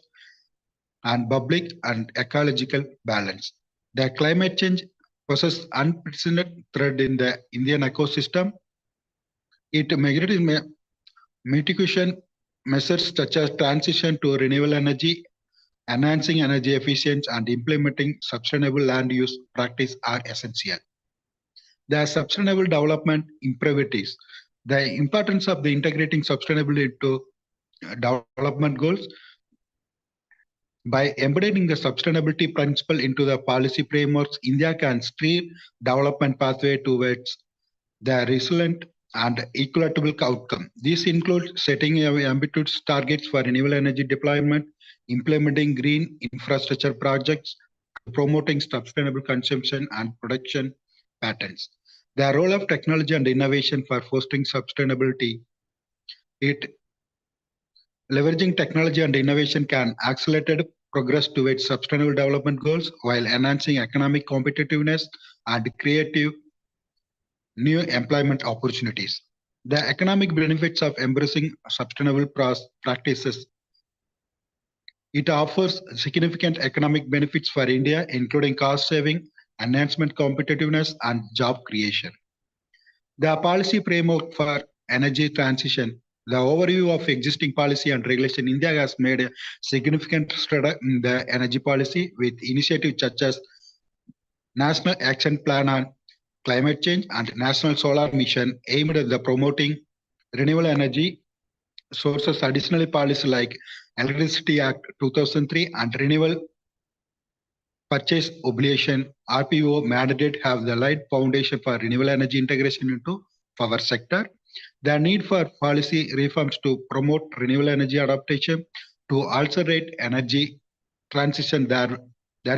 and public and ecological balance. The climate change poses unprecedented threat in the Indian ecosystem. It mitigation measures such as transition to renewable energy, enhancing energy efficiency, and implementing sustainable land use practice are essential. The sustainable development imperatives. The importance of the integrating sustainability into development goals. By embedding the sustainability principle into the policy frameworks, India can steer development pathway towards the resilient and equitable outcome. These include setting ambitious targets for renewable energy deployment, implementing green infrastructure projects, promoting sustainable consumption and production patterns. The role of technology and innovation for fostering sustainability. Leveraging technology and innovation can accelerate progress towards sustainable development goals while enhancing economic competitiveness and creative new employment opportunities. The economic benefits of embracing sustainable practices. It offers significant economic benefits for India, including cost saving, enhancement competitiveness, and job creation. The policy framework for energy transition. The overview of existing policy and regulation. India has made a significant stride in the energy policy with initiatives such as National Action Plan on Climate Change and National Solar Mission aimed at the promoting renewable energy sources. Additionally, policies like Electricity Act 2003 and Renewable Purchase Obligation RPO mandate have the light foundation for renewable energy integration into power sector. The need for policy reforms to promote renewable energy adaptation to accelerate energy transition. There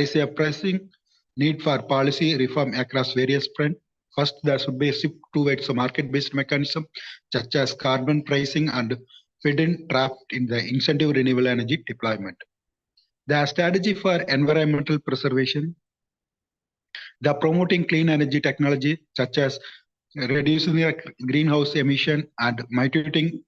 is a pressing need for policy reform across various fronts. First, there should be a shift towards a market-based mechanism such as carbon pricing and feed-in trapped in the incentive renewable energy deployment. The strategy for environmental preservation. The promoting clean energy technology such as reducing the greenhouse emission and mitigating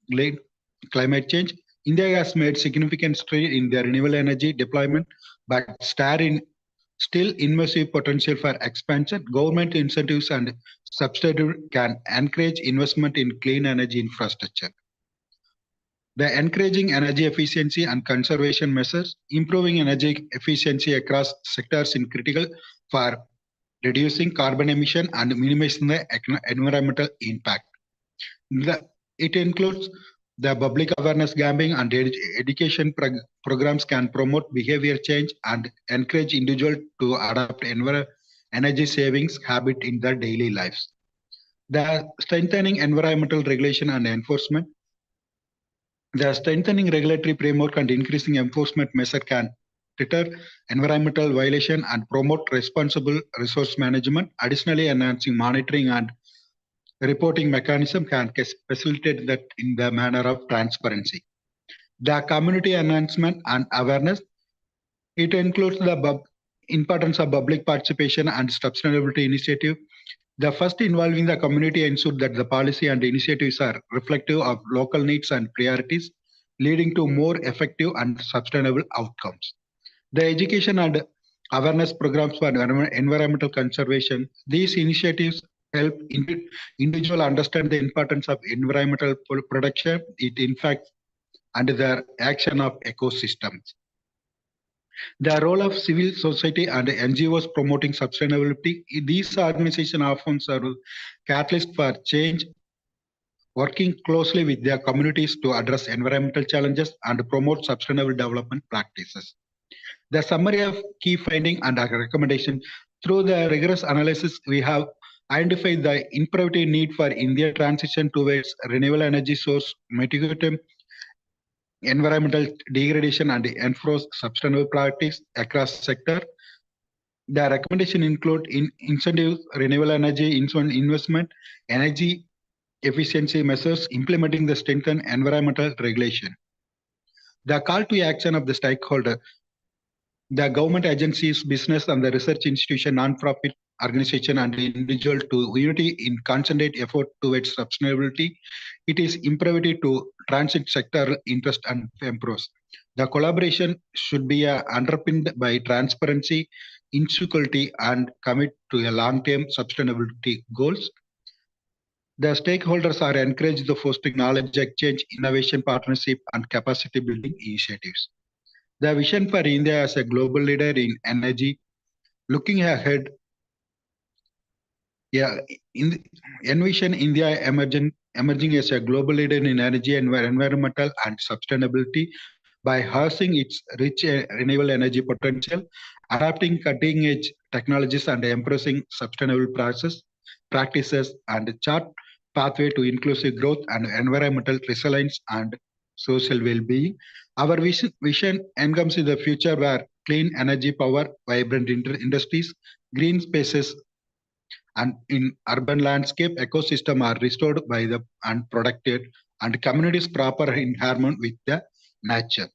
climate change. India has made significant strides in the renewable energy deployment, but still immersive potential for expansion. Government incentives and subsidies can encourage investment in clean energy infrastructure. The encouraging energy efficiency and conservation measures, improving energy efficiency across sectors is critical for reducing carbon emission and minimizing the environmental impact. It includes the public awareness campaign and education programs can promote behavior change and encourage individuals to adopt energy savings habit in their daily lives. The strengthening environmental regulation and enforcement. The strengthening regulatory framework and increasing enforcement measure can deter environmental violation and promote responsible resource management. Additionally, enhancing monitoring and reporting mechanism can facilitate that in the manner of transparency. The community enhancement and awareness. It includes the importance of public participation and sustainability initiative. The first involving the community ensure that the policy and initiatives are reflective of local needs and priorities, leading to more effective and sustainable outcomes. The education and awareness programs for environmental conservation. These initiatives help individuals understand the importance of environmental protection, it impacts and the action of ecosystems. The role of civil society and NGOs promoting sustainability. These organizations often serve catalysts for change, working closely with their communities to address environmental challenges and promote sustainable development practices. The summary of key findings and recommendation. Through the rigorous analysis, we have identified the imperative need for India transition towards renewable energy source, mitigate environmental degradation and enforce sustainable practice across sector. The recommendation include incentives, renewable energy investment, energy efficiency measures, implementing the strengthened environmental regulation. The call to action of the stakeholder. The government agencies, business and the research institution, non-profit organization and individual to unity in concentrate effort towards sustainability. It is imperative to transit sector interest and improve. The collaboration should be underpinned by transparency, insecurity and commit to a long-term sustainability goals. The stakeholders are encouraged to foster knowledge exchange, innovation partnership and capacity building initiatives. The vision for India as a global leader in energy. Looking ahead, envision India emerging as a global leader in energy, environmental and sustainability by harnessing its rich renewable energy potential, adapting cutting-edge technologies and embracing sustainable practices and chart pathway to inclusive growth and environmental resilience and social well-being. Our vision encompasses the future where clean energy power, vibrant industries, green spaces, and in urban landscape, ecosystem are restored by the and protected, and communities proper in harmony with the nature.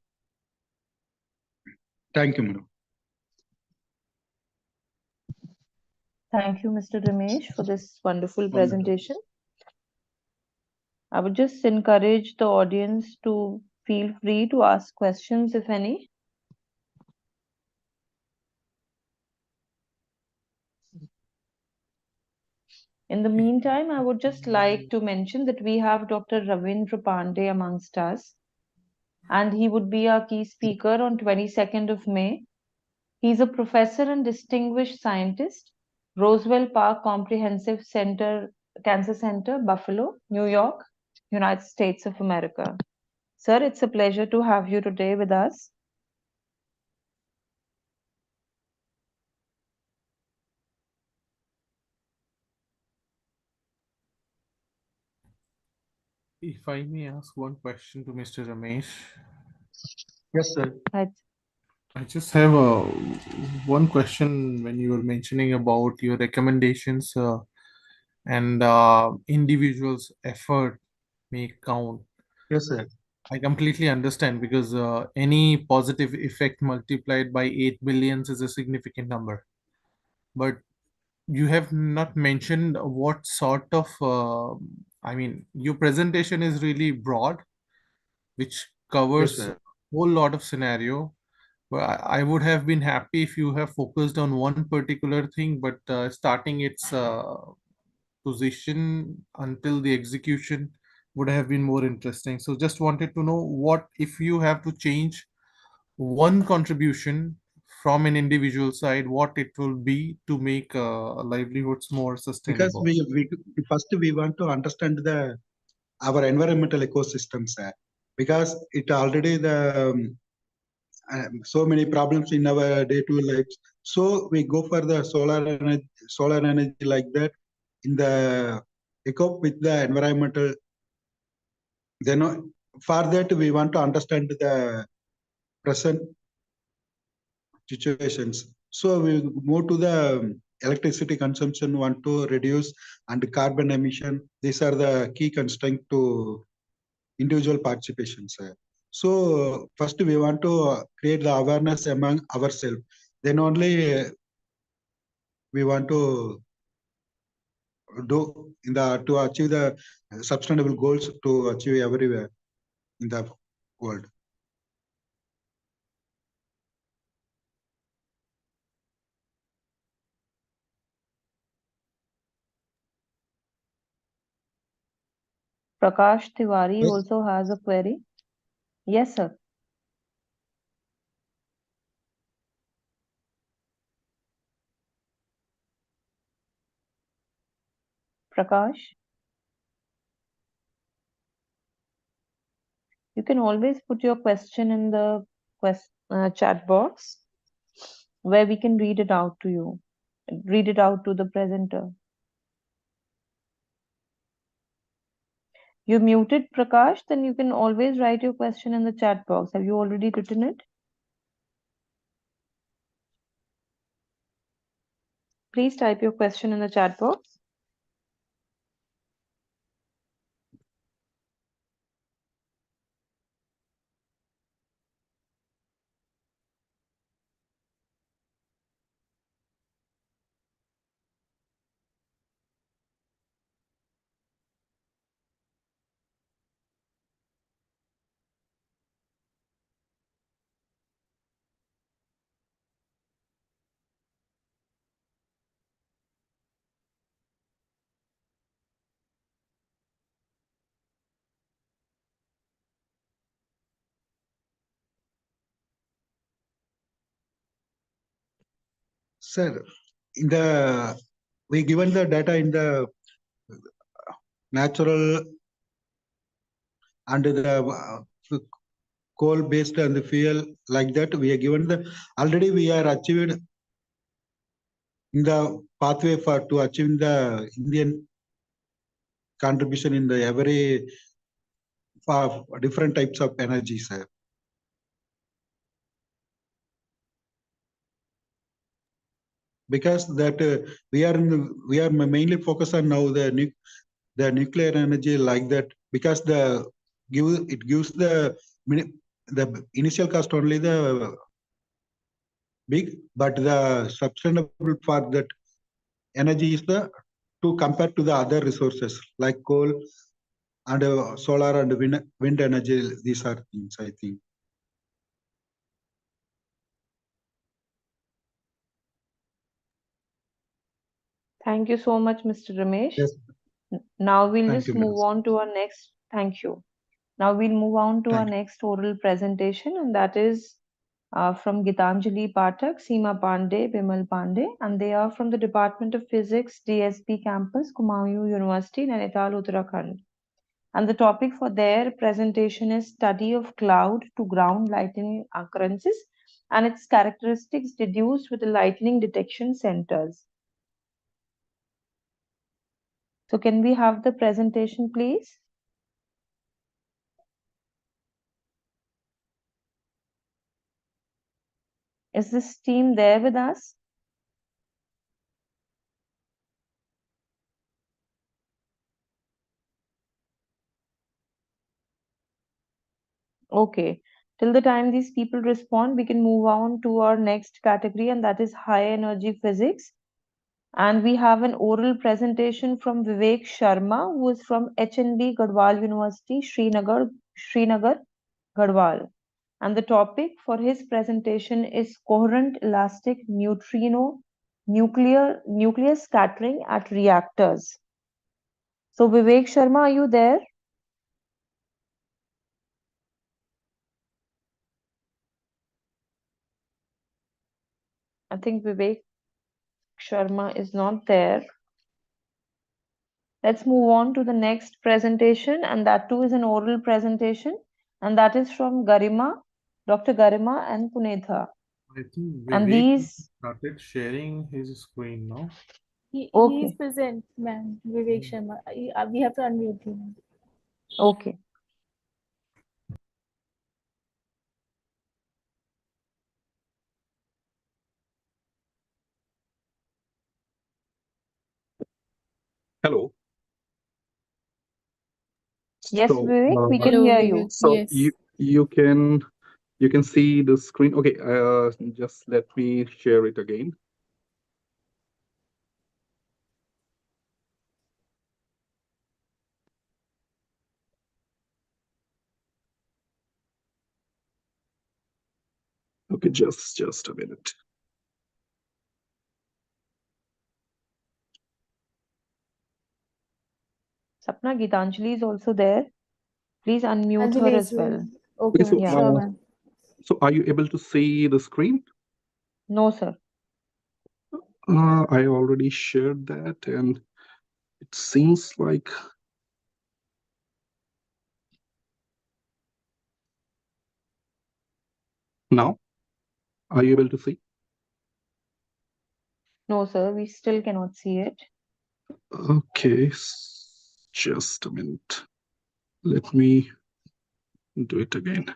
Thank you, madam. Thank you, Mr. Ramesh, for this wonderful Wonderful. presentation. I would just encourage the audience to feel free to ask questions, if any. In the meantime, I would just like to mention that we have Dr. Ravindra Pandey amongst us, and he would be our key speaker on 22nd of May. He's a professor and distinguished scientist, Roswell Park Comprehensive Center, Cancer Center, Buffalo, New York, United States of America. Sir, it's a pleasure to have you today with us. If I may ask one question to Mr. Ramesh. Yes, sir. I just have one question when you were mentioning about your recommendations and individuals' effort may count. Yes, sir. I completely understand because any positive effect multiplied by 8 billions is a significant number. But you have not mentioned what sort of, I mean, your presentation is really broad, which covers sir. a whole lot of scenario. Well, I would have been happy if you have focused on one particular thing, but starting its position until the execution would have been more interesting. So just wanted to know what if you have to change one contribution from an individual side, what it will be to make livelihoods more Because sustainable. we first we want to understand the our environmental ecosystems, because it already the so many problems in our day-to-day lives. So we go for the solar energy like that in the eco with the environmental. Then for that we want to understand the present situations. So we move to the electricity consumption, want to reduce, and carbon emission. These are the key constraints to individual participation, sir. So first we want to create the awareness among ourselves. Then only we want to do in the to achieve the sustainable goals to achieve everywhere in the world. Prakash Tiwari Yes. also has a query. Yes, sir. Prakash, you can always put your question in the chat box where we can read it out to you, read it out to the presenter. You muted Prakash, then you can always write your question in the chat box. Have you already written it? Please type your question in the chat box. Sir, in the we given the data in the natural and the coal based and the fuel like that. We are given the already we are achieved in the pathway for to achieving the Indian contribution in the every for different types of energy, sir. because that we are mainly focused on now the nuclear energy like that, because it gives the initial cost only the big, but the sustainable for that energy is the to compare to the other resources like coal and solar and wind energy. These are things I think. Thank you so much, Mr. Ramesh. Yes. Now we'll Thank just you, move madam. on to our next. Thank you. Now we'll move on to our Thank you. next oral presentation, and that is from Gitanjali Pathak, Seema Pandey, Bimal Pandey, and they are from the Department of Physics, DSP campus, Kumaon University, Nainital, Uttarakhand. And the topic for their presentation is Study of Cloud to Ground Lightning Occurrences and its characteristics deduced with the lightning detection centers. So can we have the presentation, please? Is this team there with us? Okay. Till the time these people respond, we can move on to our next category, and that is high energy physics. And we have an oral presentation from Vivek Sharma, who is from HNB Gadwal University, Srinagar, Gadwal. And the topic for his presentation is coherent elastic neutrino nuclear scattering at reactors. So Vivek Sharma, are you there? I think Vivek Sharma is not there. Let's move on to the next presentation, and that too is an oral presentation, and that is from Garima, Dr. Garima and Punetha. I think And Vivek these, started sharing his screen now. He is okay, present, ma'am. Vivek Sharma. We have to unmute him. okay. Hello. Yes, So, Vivek, we can Hello, hear Vivek. you. so Yes. you can see the screen. Okay, just let me share it again. Okay, just a minute. Sapna, Gitanjali is also there. Please unmute her Anjali as is well. well. Okay, Okay, so ma'am. Yeah. Sure, ma'am. so are you able to see the screen? No, sir. I already shared that, and it seems like now. Are you able to see? No, sir, we still cannot see it. Okay, just a minute. Let me do it again.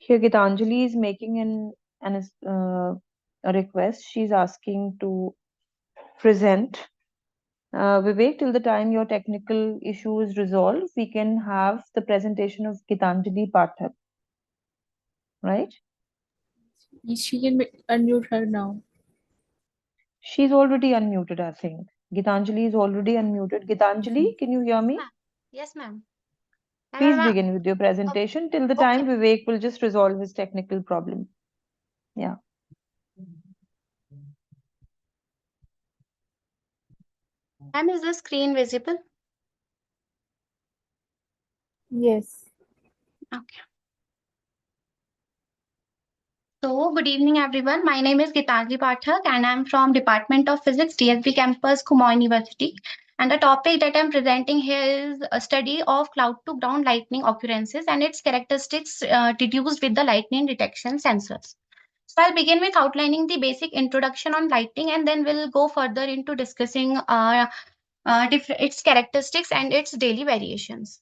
Here, Gitanjali is making a request. She's asking to present. Vivek, till the time your technical issue is resolved, we can have the presentation of Gitanjali Pathak. Right? She can unmute her now. She's already unmuted, I think. Gitanjali is already unmuted. Gitanjali, can you hear me? Yes, ma'am. Please begin with your presentation till the time Vivek will just resolve his technical problem. Yeah. Ma'am, is the screen visible? Yes. Okay. So, good evening, everyone. My name is Gitanjali Pathak, and I'm from Department of Physics, DSB campus, Kumaon University. And the topic that I'm presenting here is a study of cloud-to-ground lightning occurrences and its characteristics deduced with the lightning detection sensors. So, I'll begin with outlining the basic introduction on lightning, and then we'll go further into discussing its characteristics and its daily variations.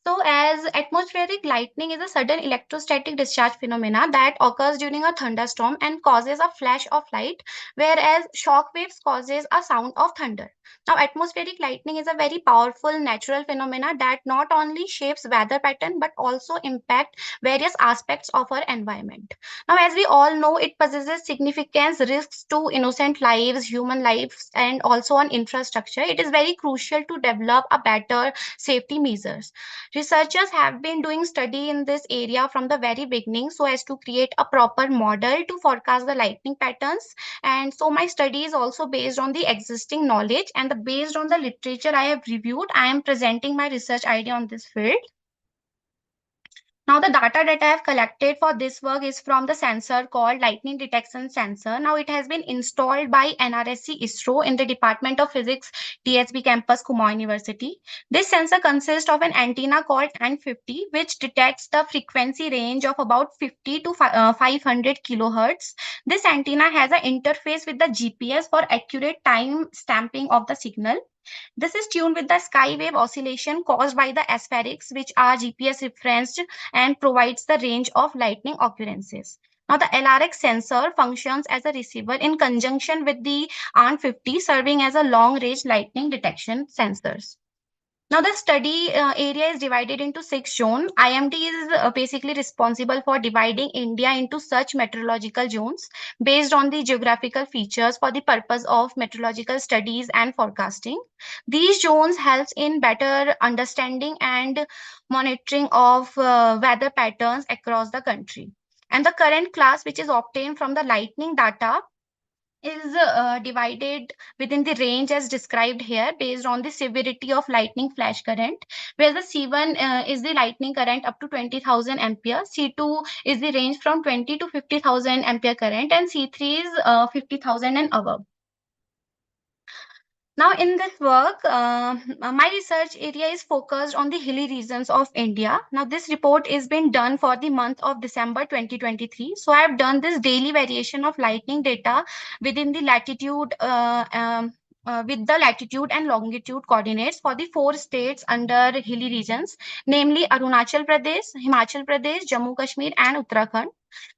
So, as atmospheric lightning is a sudden electrostatic discharge phenomena that occurs during a thunderstorm and causes a flash of light, whereas shock waves causes a sound of thunder. Now, atmospheric lightning is a very powerful natural phenomena that not only shapes weather pattern but also impact various aspects of our environment. Now, as we all know, it possesses significant risks to innocent lives, human lives, and also on infrastructure. It is very crucial to develop a better safety measures. Researchers have been doing study in this area from the very beginning so as to create a proper model to forecast the lightning patterns. And so my study is also based on the existing knowledge and based on the literature I have reviewed, I am presenting my research idea on this field. Now, the data that I have collected for this work is from the sensor called lightning detection sensor. Now, it has been installed by NRSC ISRO in the Department of Physics, DSB campus, Kumaon University. This sensor consists of an antenna called N50, which detects the frequency range of about 50 to 500 kilohertz. This antenna has an interface with the GPS for accurate time stamping of the signal. This is tuned with the skywave oscillation caused by the aspherics, which are GPS referenced and provides the range of lightning occurrences. Now, the LRX sensor functions as a receiver in conjunction with the ARN50, serving as a long-range lightning detection sensors. Now, the study area is divided into 6 zones. IMD is basically responsible for dividing India into such meteorological zones based on the geographical features for the purpose of meteorological studies and forecasting. These zones helps in better understanding and monitoring of weather patterns across the country. And the current class, which is obtained from the lightning data, is divided within the range as described here based on the severity of lightning flash current, where the C1 is the lightning current up to 20,000 ampere, C2 is the range from 20 to 50,000 ampere current, and C3 is 50,000 and above. Now, in this work, my research area is focused on the hilly regions of India. Now, this report is being done for the month of December 2023. So, I have done this daily variation of lightning data within the latitude with the latitude and longitude coordinates for the 4 states under hilly regions, namely Arunachal Pradesh, Himachal Pradesh, Jammu Kashmir, and Uttarakhand.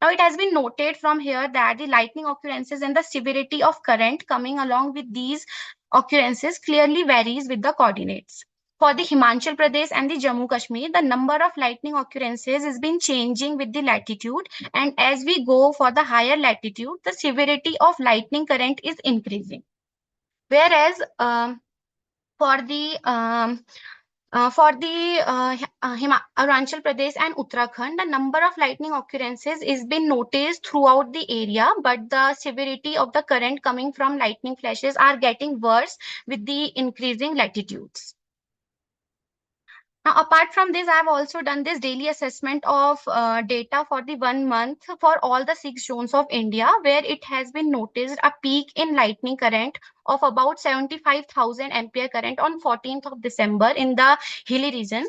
Now, it has been noted from here that the lightning occurrences and the severity of current coming along with these occurrences clearly varies with the coordinates. For the Himachal Pradesh and the Jammu Kashmir, the number of lightning occurrences has been changing with the latitude, and as we go for the higher latitude, the severity of lightning current is increasing. Whereas for the Arunachal Pradesh and Uttarakhand, the number of lightning occurrences is been noticed throughout the area, but the severity of the current coming from lightning flashes are getting worse with the increasing latitudes. Now, apart from this, I have also done this daily assessment of data for the 1 month for all the 6 zones of India, where it has been noticed a peak in lightning current of about 75,000 ampere current on 14th of December in the hilly region.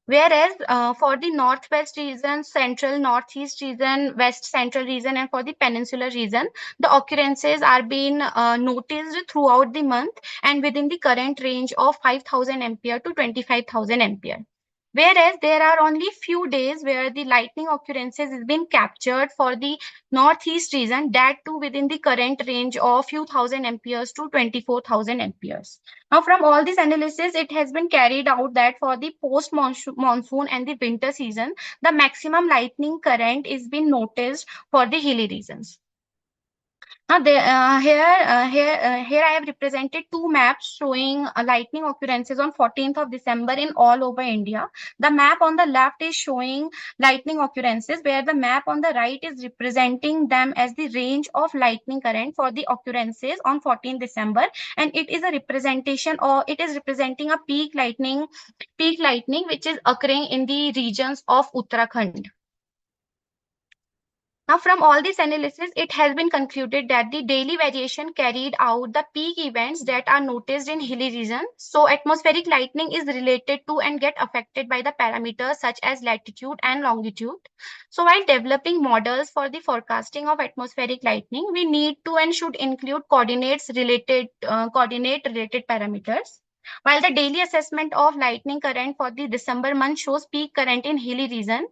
Whereas for the northwest region, central, northeast region, west central region, and for the peninsular region, the occurrences are being noticed throughout the month and within the current range of 5,000 ampere to 25,000 ampere. Whereas there are only few days where the lightning occurrences has been captured for the northeast region, that too within the current range of few thousand amperes to 24,000 amperes. Now, from all this analysis, it has been carried out that for the post-monsoon and the winter season, the maximum lightning current is being noticed for the hilly regions. Here I have represented two maps showing lightning occurrences on 14th of December in all over India. The map on the left is showing lightning occurrences, where the map on the right is representing them as the range of lightning current for the occurrences on 14th December, and it is a representation, or it is representing a peak lightning which is occurring in the regions of Uttarakhand. Now, from all this analysis, it has been concluded that the daily variation carried out the peak events that are noticed in hilly region. So, atmospheric lightning is related to and get affected by the parameters such as latitude and longitude. So, while developing models for the forecasting of atmospheric lightning, we need to and should include coordinate related parameters. While the daily assessment of lightning current for the December month shows peak current in hilly region,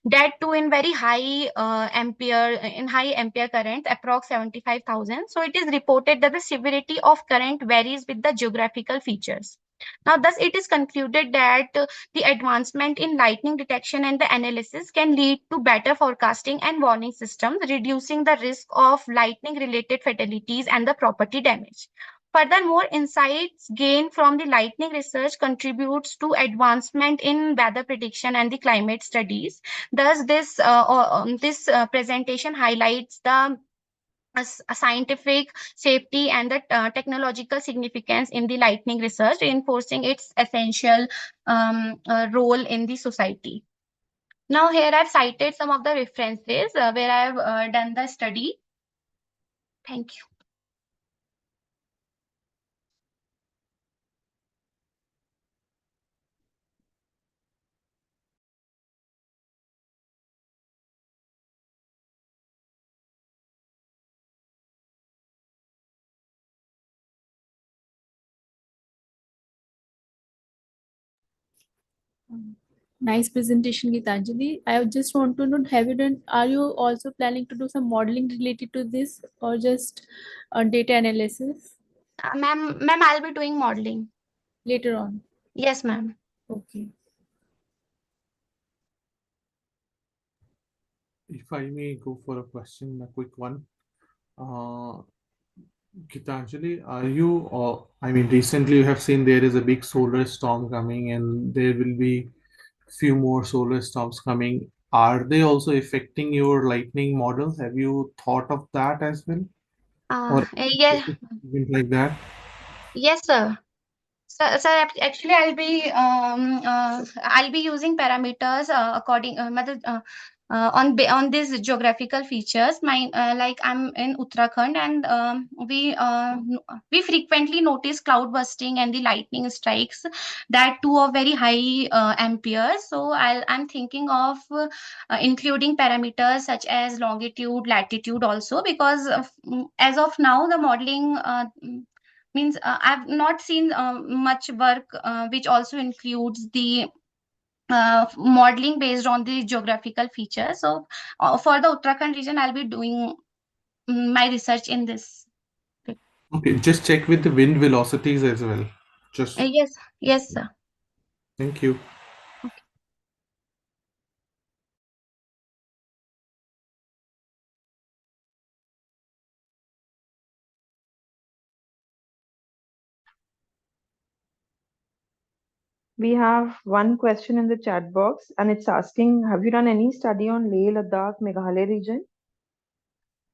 that too in very high ampere current, approx 75,000. So it is reported that the severity of current varies with the geographical features. Now, thus it is concluded that the advancement in lightning detection and the analysis can lead to better forecasting and warning systems, reducing the risk of lightning-related fatalities and the property damage. Furthermore, insights gained from the lightning research contributes to advancement in weather prediction and the climate studies. Thus, this presentation highlights the scientific safety and the technological significance in the lightning research, reinforcing its essential role in the society. Now, here I've cited some of the references where I've done the study. Thank you. Nice presentation, Gitanjali. I just want to know, are you also planning to do some modeling related to this, or just data analysis? Ma'am, I'll be doing modeling. Later on? Yes, ma'am. Okay. If I may go for a question, a quick one. Gitanjali, recently you have seen there is a big solar storm coming and there will be few more solar storms coming. Are they also affecting your lightning model? Have you thought of that as well? Or Yeah. something like that? Yes, sir. So actually, I'll be using parameters on these geographical features. Like I'm in Uttarakhand, and we frequently notice cloud busting and the lightning strikes, that too of very high amperes. So I'm thinking of including parameters such as longitude, latitude also, because as of now the modeling means I've not seen much work which also includes the modeling based on the geographical features. So for the Uttarakhand region, I'll be doing my research in this. Okay, just check with the wind velocities as well. Just Yes, sir. thank you. Okay. We have one question in the chat box, and it's asking, have you done any study on Leh Ladakh, Meghalaya region?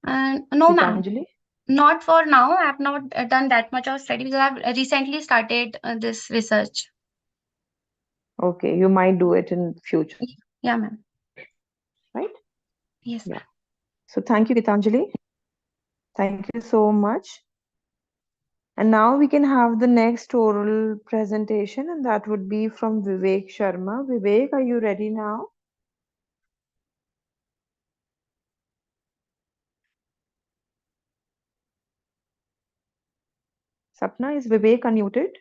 No, ma'am. Gitanjali? Not for now. I have not done that much of study because I've recently started this research. Okay, you might do it in future. Yeah, ma'am. Right? Yes. Yeah. So thank you, Gitanjali. Thank you so much. And now we can have the next oral presentation, and that would be from Vivek Sharma. Vivek, are you ready now? Sapna, is Vivek unmuted?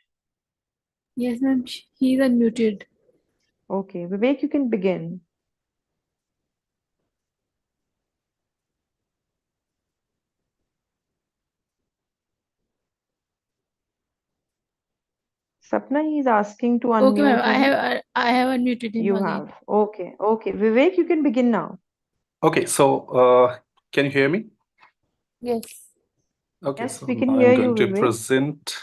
Yes, ma'am. He's unmuted. Okay, Vivek, you can begin. Sapna, he's asking to unmute. Okay, ma'am. I have unmuted him You again. have. Okay, okay. Vivek, you can begin now. Okay, so can you hear me? Yes. Okay, Yes, so we can now hear I'm you, going to Vivek. present.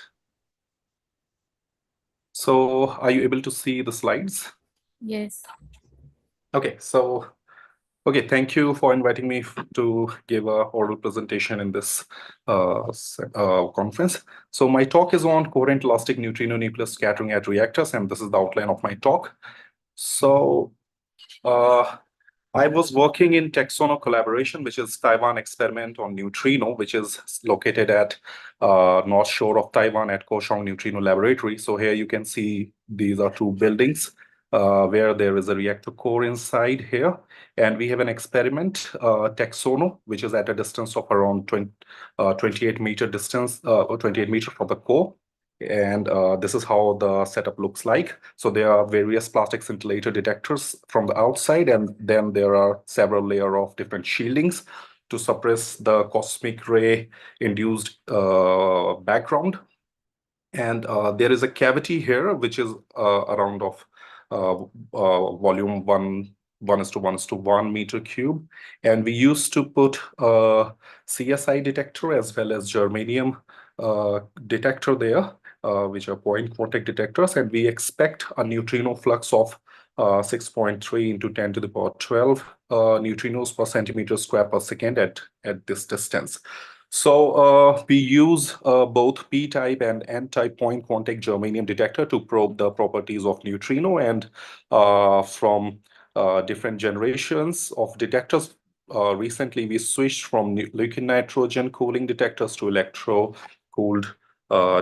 So are you able to see the slides? Yes. Okay, so okay, thank you for inviting me to give a oral presentation in this conference. So my talk is on coherent elastic neutrino nucleus scattering at reactors, and this is the outline of my talk. So I was working in Texono collaboration, which is Taiwan experiment on neutrino, which is located at north shore of Taiwan at Kaohsiung Neutrino Laboratory. So here you can see these are two buildings where there is a reactor core inside here. And we have an experiment, Texono, which is at a distance of around 28 meter distance, or 28 meter from the core. And this is how the setup looks like. So there are various plastic scintillator detectors from the outside, and then there are several layers of different shieldings to suppress the cosmic ray induced background. And there is a cavity here, which is around of volume 1:1:1 meter cube. And we used to put a CSI detector as well as germanium detector there, which are point contact detectors. And we expect a neutrino flux of 6.3 into 10 to the power 12 neutrinos per centimeter square per second at this distance. So we use both P-type and N-type point contact germanium detector to probe the properties of neutrino, and from different generations of detectors. Recently, we switched from liquid nitrogen cooling detectors to electro-cooled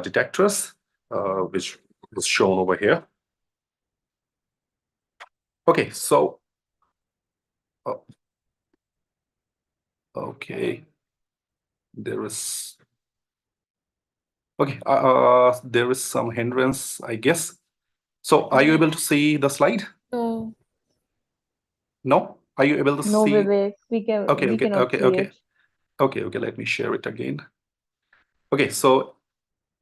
detectors, which was shown over here. Okay, so okay, there is there is some hindrance, I guess. So are you able to see the slide? So No? Are you able to No, see? Vivek, we cannot see it. Okay, let me share it again. Okay, so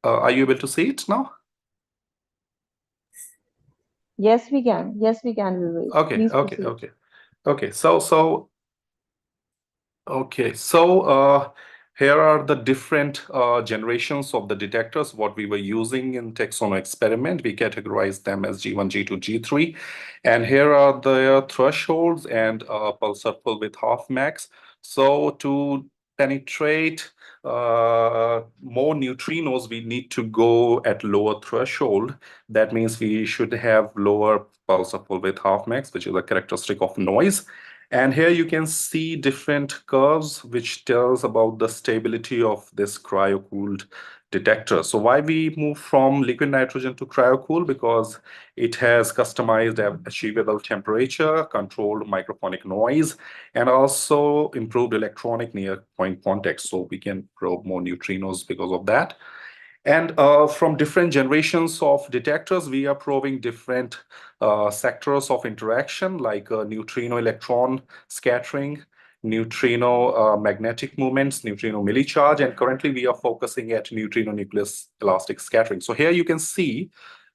are you able to see it now? Yes, we can. Yes, we can, Vivek. Please proceed. Okay. So here are the different generations of the detectors, what we were using in Texono experiment. We categorized them as G1, G2, G3. And here are the thresholds and pulsar pull width half max. So to penetrate more neutrinos, we need to go at lower threshold. That means we should have lower pulsar pull width half max, which is a characteristic of noise. And here you can see different curves, which tells about the stability of this cryo-cooled detector. So why we move from liquid nitrogen to cryo-cool? Because it has customized achievable temperature, controlled microphonic noise, and also improved electronic near point contact. So we can probe more neutrinos because of that. And from different generations of detectors, we are probing different sectors of interaction, like neutrino electron scattering, neutrino magnetic moments, neutrino millicharge, and currently we are focusing at neutrino nucleus elastic scattering. So here you can see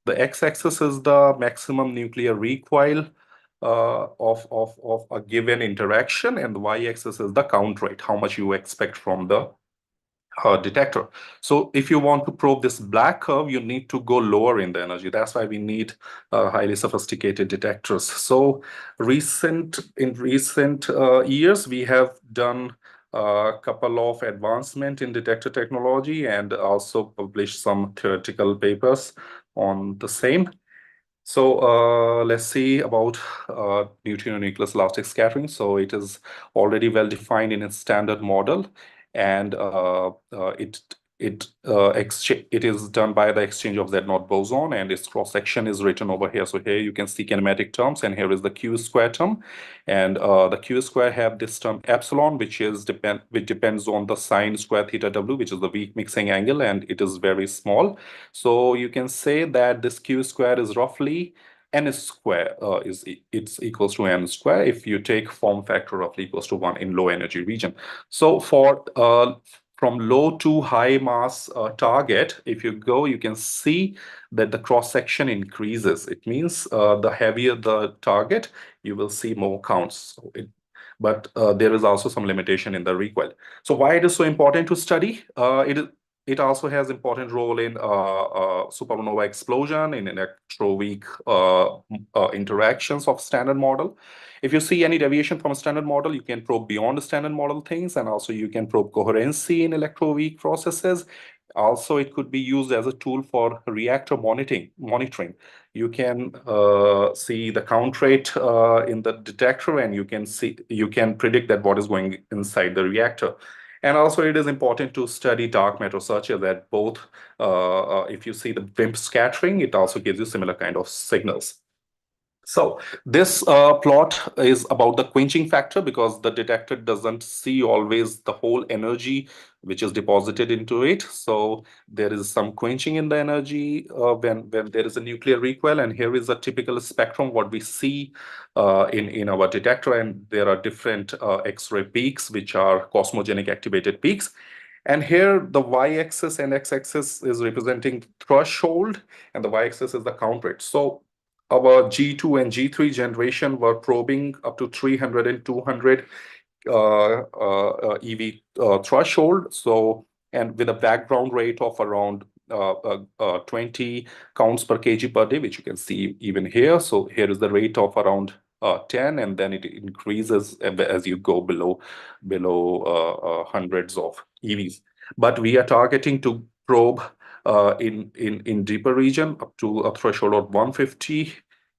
the x-axis is the maximum nuclear recoil of a given interaction, and the y-axis is the count rate, how much you expect from the detector. So if you want to probe this black curve, you need to go lower in the energy. That's why we need highly sophisticated detectors. So in recent years, we have done a couple of advancement in detector technology and also published some theoretical papers on the same. So let's see about neutrino nucleus elastic scattering. So it is already well defined in its standard model, and it is done by the exchange of Z0 boson, and its cross section is written over here. So here you can see kinematic terms, and here is the Q square term, and the Q square have this term epsilon, which depends on the sine square theta w, which is the weak mixing angle, and it is very small. So you can say that this Q square is roughly n square it's equals to n square if you take form factor roughly equals to 1 in low energy region. So for from low to high mass target, if you go, you can see that the cross section increases. It means the heavier the target, you will see more counts. So but there is also some limitation in the recoil. So why it is so important to study? It also has important role in supernova explosion, in electroweak interactions of standard model. If you see any deviation from a standard model, you can probe beyond the standard model things, and also you can probe coherency in electroweak processes. Also, it could be used as a tool for reactor monitoring. You can see the count rate in the detector, and you can predict that what is going inside the reactor. And also, it is important to study dark matter such that both, if you see the WIMP scattering, it also gives you similar kind of signals. So this plot is about the quenching factor, because the detector doesn't see always the whole energy which is deposited into it. So there is some quenching in the energy when there is a nuclear recoil. And here is a typical spectrum what we see in our detector. And there are different X-ray peaks, which are cosmogenic activated peaks. And here the y-axis and x-axis is representing threshold, and the y-axis is the count rate. So our G2 and G3 generation were probing up to 300 and 200 EV threshold. So, and with a background rate of around 20 counts per kg per day, which you can see even here. So here is the rate of around 10, and then it increases as you go below hundreds of EVs. But we are targeting to probe in deeper region up to a threshold of 150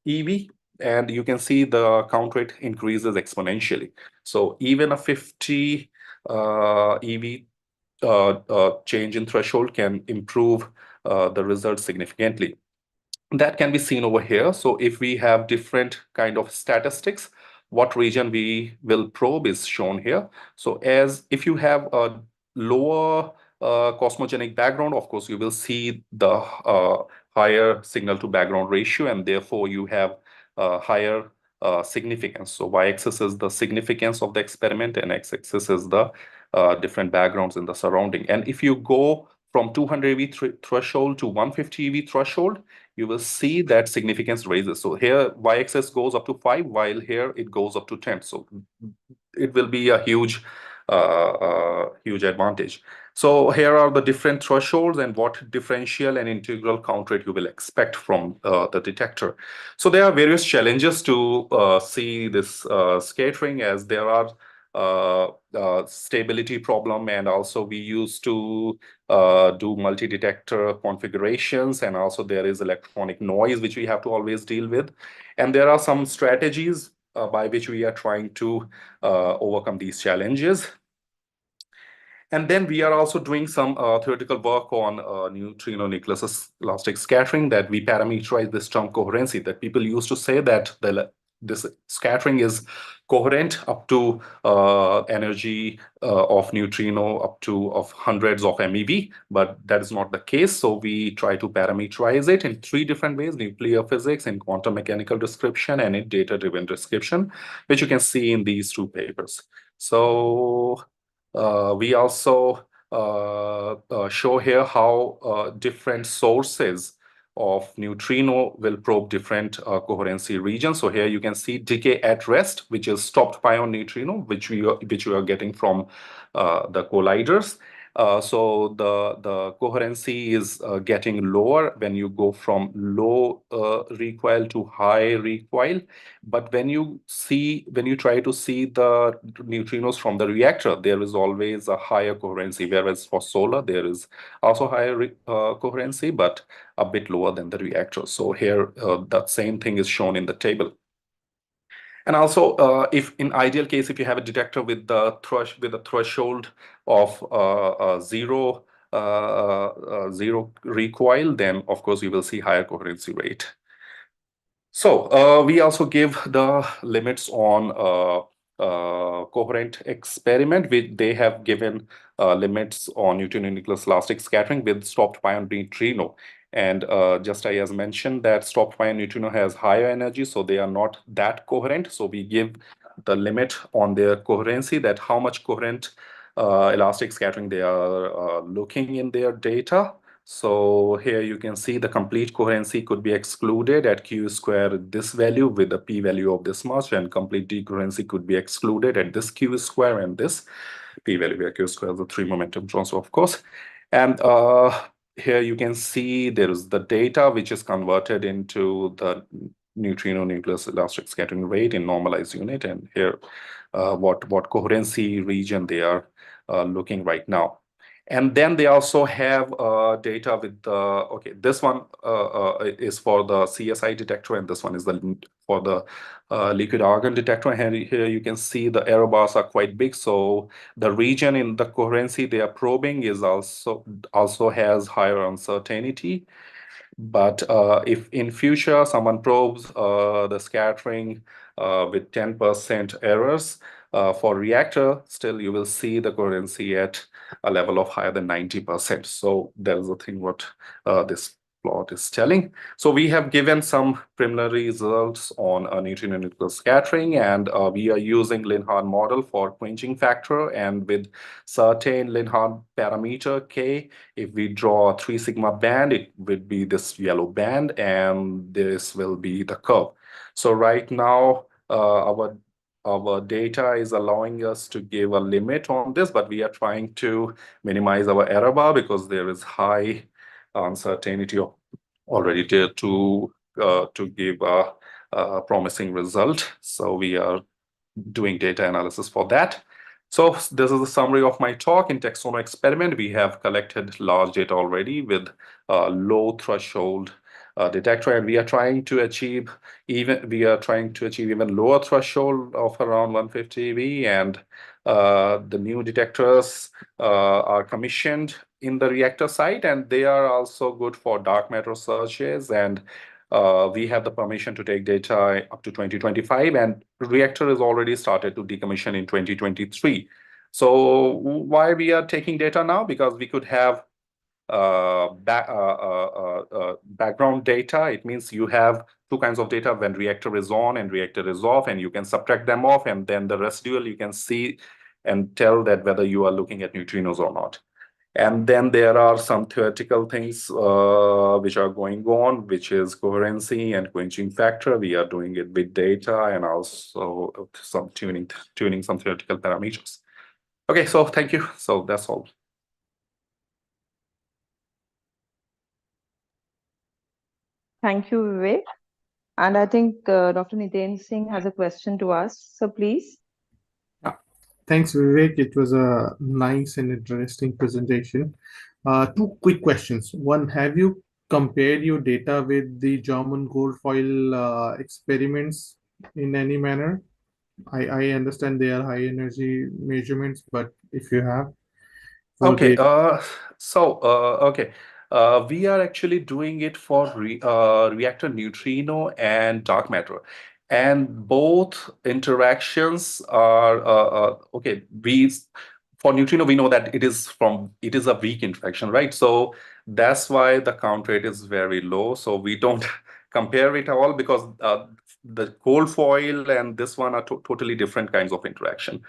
EV, and you can see the count rate increases exponentially. So even a 50 EV change in threshold can improve the results significantly. That can be seen over here. So if we have different kind of statistics, what region we will probe is shown here. So as if you have a lower cosmogenic background, of course, you will see the higher signal to background ratio, and therefore you have higher significance. So y-axis is the significance of the experiment, and x-axis is the different backgrounds in the surrounding. And if you go from 200 EV threshold to 150 EV threshold, you will see that significance raises. So here y-axis goes up to 5, while here it goes up to 10. So it will be a huge advantage. So here are the different thresholds and what differential and integral count rate you will expect from the detector. So there are various challenges to see this scattering, as there are stability problem, and also we used to do multi-detector configurations, and also there is electronic noise which we have to always deal with. And there are some strategies by which we are trying to overcome these challenges. And then we are also doing some theoretical work on neutrino nucleus elastic scattering, that we parameterize this term coherency, that people used to say that this scattering is coherent up to energy of neutrino up to hundreds of MeV, but that is not the case. So we try to parameterize it in 3 different ways: nuclear physics, in quantum mechanical description, and in data-driven description, which you can see in these 2 papers. So we also show here how different sources of neutrino will probe different coherency regions. So here you can see decay at rest, which is stopped pion neutrino, which we are getting from the colliders. So the coherency is getting lower when you go from low recoil to high recoil. But when you try to see the neutrinos from the reactor, there is always a higher coherency, whereas for solar there is also higher coherency, but a bit lower than the reactor. So here that same thing is shown in the table. And also, if in ideal case, if you have a detector with a threshold of zero recoil, then of course you will see higher coherency rate. So we also give the limits on coherent experiment. They have given limits on neutrino nucleus elastic scattering with stopped pion neutrino. And just I as mentioned that stopped pion neutrino has higher energy, so they are not that coherent. So we give the limit on their coherency, that how much coherent elastic scattering they are looking in their data. So here you can see the complete coherency could be excluded at Q square this value with the P value of this much, and complete decoherency could be excluded at this Q square and this P value where Q square is the 3 momentum transfer, of course. And here you can see there is the data which is converted into the neutrino nucleus elastic scattering rate in normalized unit, and here what coherency region they are looking right now. And then they also have data with the, okay, this one is for the CSI detector, and this one is for the liquid argon detector. And here you can see the error bars are quite big. So the region in the coherency they are probing is also has higher uncertainty. But if in future someone probes the scattering with 10% errors for reactor, still you will see the coherency at a level of higher than 90%. So that is the thing what this plot is telling. So we have given some preliminary results on neutrino nucleus scattering, and we are using Linhart model for quenching factor, and with certain Linhart parameter K, if we draw a 3 sigma band, it would be this yellow band, and this will be the curve. So right now, our data is allowing us to give a limit on this, but we are trying to minimize our error bar because there is high uncertainty already there to give a promising result. So we are doing data analysis for that. So this is a summary of my talk. In Texoma experiment, we have collected large data already with low threshold detector, and we are trying to achieve even lower threshold of around 150 eV, and the new detectors are commissioned in the reactor site, and they are also good for dark matter searches, and we have the permission to take data up to 2025, and reactor is already started to decommission in 2023. So why we are taking data now? Because we could have background data. It means you have two kinds of data when reactor is on and reactor is off, and you can subtract them off, and then the residual you can see and tell that whether you are looking at neutrinos or not. And then there are some theoretical things which are going on, which is coherency and quenching factor. We are doing it with data and also some tuning some theoretical parameters. Okay, so thank you. So that's all. Thank you, Vivek. And I think Dr. Niten Singh has a question to us. So please. Thanks, Vivek. It was a nice and interesting presentation. Two quick questions. One, have you compared your data with the German gold foil experiments in any manner? I understand they are high energy measurements, but if you have. Okay, we are actually doing it for reactor neutrino and dark matter, and both interactions are okay. For neutrino we know that it is a weak interaction, right? So that's why the count rate is very low. So we don't compare it all because the gold foil and this one are totally different kinds of interaction.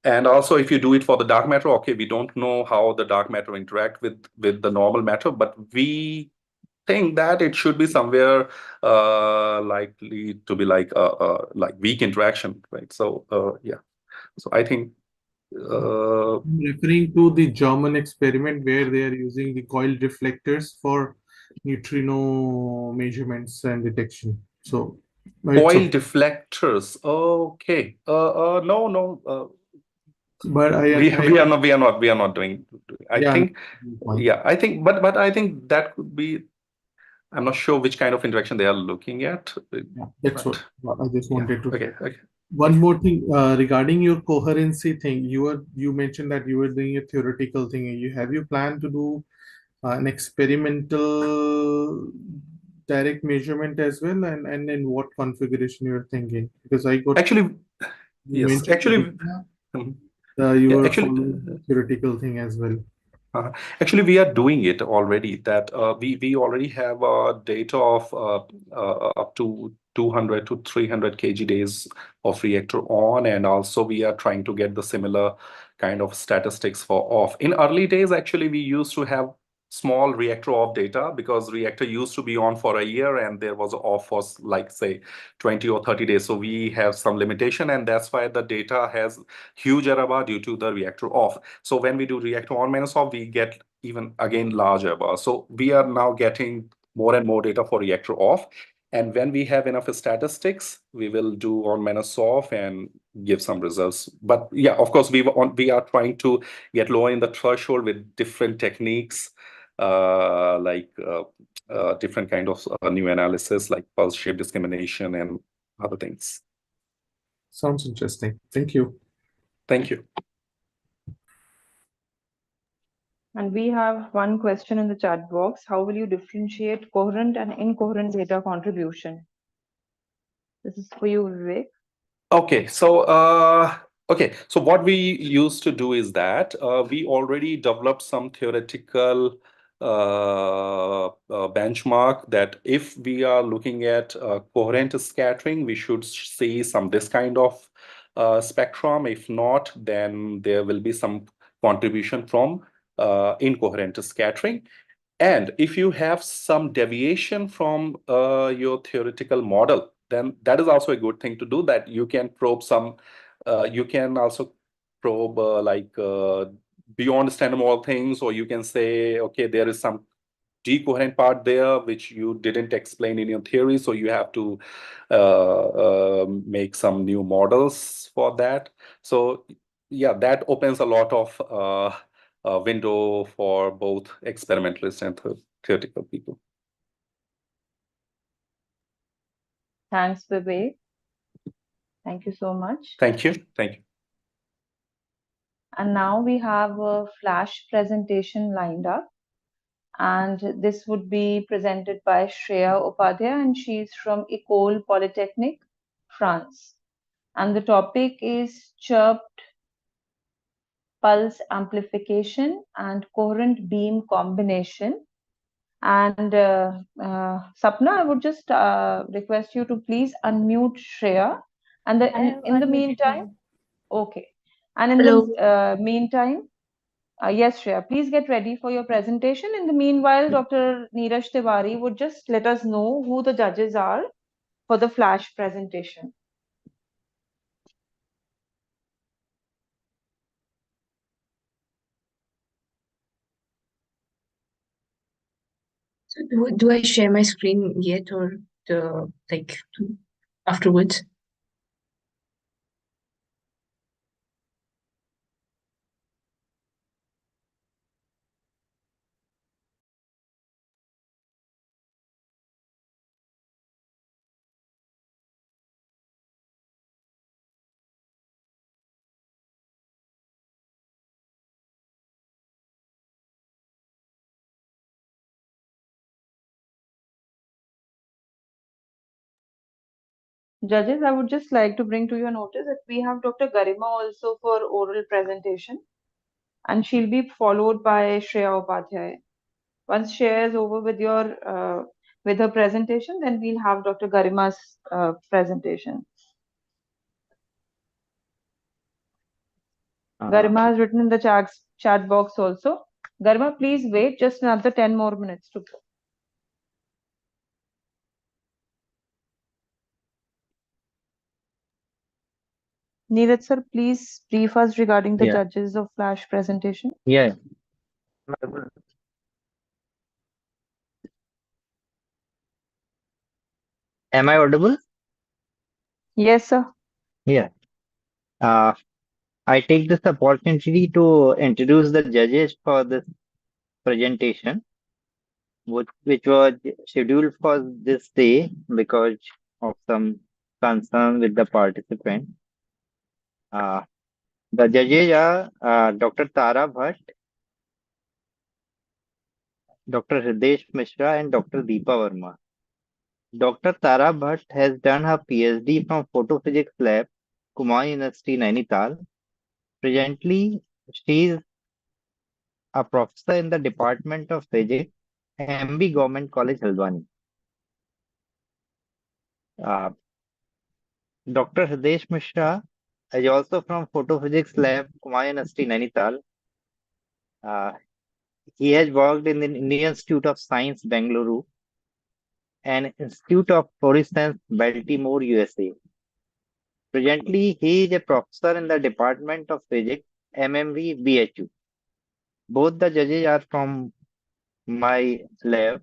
And also, if you do it for the dark matter, okay, we don't know how the dark matter interact with the normal matter, but we think that it should be somewhere likely to be like weak interaction, right? So yeah, so I think referring to the German experiment where they are using the coil reflectors for neutrino measurements and detection. So coil deflectors. Okay. No. But we are not doing. I think that could be. I'm not sure which kind of interaction they are looking at. That's what I just wanted to. Okay. One more thing regarding your coherency thing. You mentioned that you were doing a theoretical thing. Have you planned to do an experimental direct measurement as well, and in what configuration you're thinking? Because I got actually you yes actually. You were following the theoretical thing as well. Actually, we are doing it already. That we already have data of up to 200 to 300 kg days of reactor on, and also we are trying to get the similar kind of statistics for off. In early days, actually, we used to have small reactor off data, because reactor used to be on for a year and there was off for like say 20 or 30 days. So we have some limitation, and that's why the data has huge error bar due to the reactor off. So when we do reactor on minus off, we get even again large error bar. So we are now getting more and more data for reactor off. And when we have enough statistics, we will do on minus off and give some results. But yeah, of course, we are trying to get lower in the threshold with different techniques, different kind of new analysis like pulse shape discrimination and other things. Sounds interesting. Thank you. Thank you. And we have one question in the chat box. How will you differentiate coherent and incoherent data contribution? This is for you, Vivek. Okay, so what we used to do is that we already developed some theoretical benchmark that if we are looking at coherent scattering, we should see this kind of spectrum. If not, then there will be some contribution from incoherent scattering. And if you have some deviation from your theoretical model, then that is also a good thing to do, that you can probe some, you can also probe beyond standard model things, or you can say, okay, there is some decoherent part there which you didn't explain in your theory, so you have to make some new models for that. So yeah, that opens a lot of window for both experimentalists and theoretical people. Thanks, Vivek. Thank you so much. Thank you. Thank you. And now we have a flash presentation lined up. And this would be presented by Shreya Upadhyay, and she's from École Polytechnique, France. And the topic is chirped pulse amplification and coherent beam combination. And Sapna, I would just request you to please unmute Shreya. And in the meantime, okay. And in the meantime, yes, Shreya, please get ready for your presentation. In the meanwhile, Dr. Neeraj Tiwari would just let us know who the judges are for the flash presentation. So do I share my screen yet, or afterwards? Judges, I would just like to bring to your notice that we have Dr. Garima also for oral presentation, and she'll be followed by Shreya Upadhyay. Once Shreya is over with with her presentation, then we'll have Dr. Garima's presentation. Garima has written in the chat box also. Garima, please wait just another 10 more minutes to go. Neeraj sir, please brief us regarding the judges of flash presentation. Yeah. Am I audible? Yes, sir. Yeah. I take this opportunity to introduce the judges for this presentation, which was scheduled for this day because of some concern with the participant. The judges are Dr. Tara Bhatt, Dr. Hridesh Mishra, and Dr. Deepa Verma. Dr. Tara Bhatt has done her PhD from Photophysics Lab, Kumaon University, Nainital. Presently, she is a professor in the Department of Physics, MB Government College, Haldwani. Dr. Hridesh Mishra is also from Photophysics Lab, Kumaon University, Nainital. He has worked in the Indian Institute of Science, Bengaluru, and Institute of Fluorescence, Baltimore, USA. Presently, he is a professor in the Department of Physics, MMV, BHU. Both the judges are from my lab,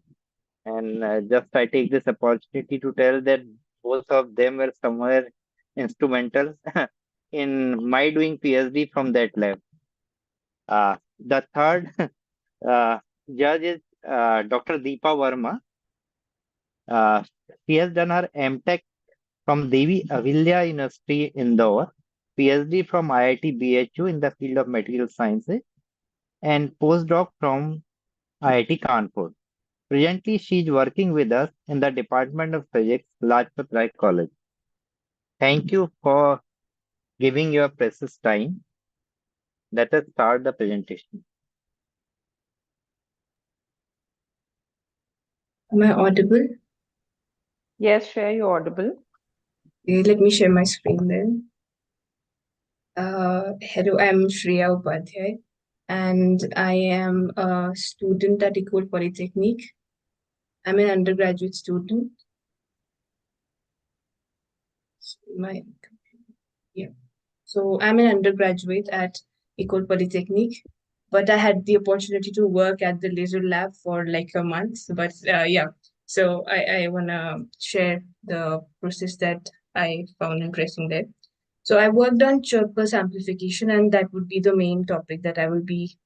and just I take this opportunity to tell that both of them were somewhere instrumental in my doing PhD from that lab. The third judge is Dr. Deepa Verma. She has done her MTech from Devi Avilya University, Indore, PhD from IIT BHU in the field of material sciences, and postdoc from IIT Kanpur. Presently, she is working with us in the Department of Physics, Lajpat Rai College. Thank you for giving your precious time. Let us start the presentation. Am I audible? Yes, Shreya, you're audible. Okay, let me share my screen then. Hello, I'm Shreya Upadhyay, and I am a student at Ecole Polytechnique. I'm an undergraduate student. So I'm an undergraduate at Ecole Polytechnique, but I had the opportunity to work at the laser lab for like a month. But yeah, so I want to share the process that I found interesting there. So I worked on chirp pulse amplification, and that would be the main topic that I will be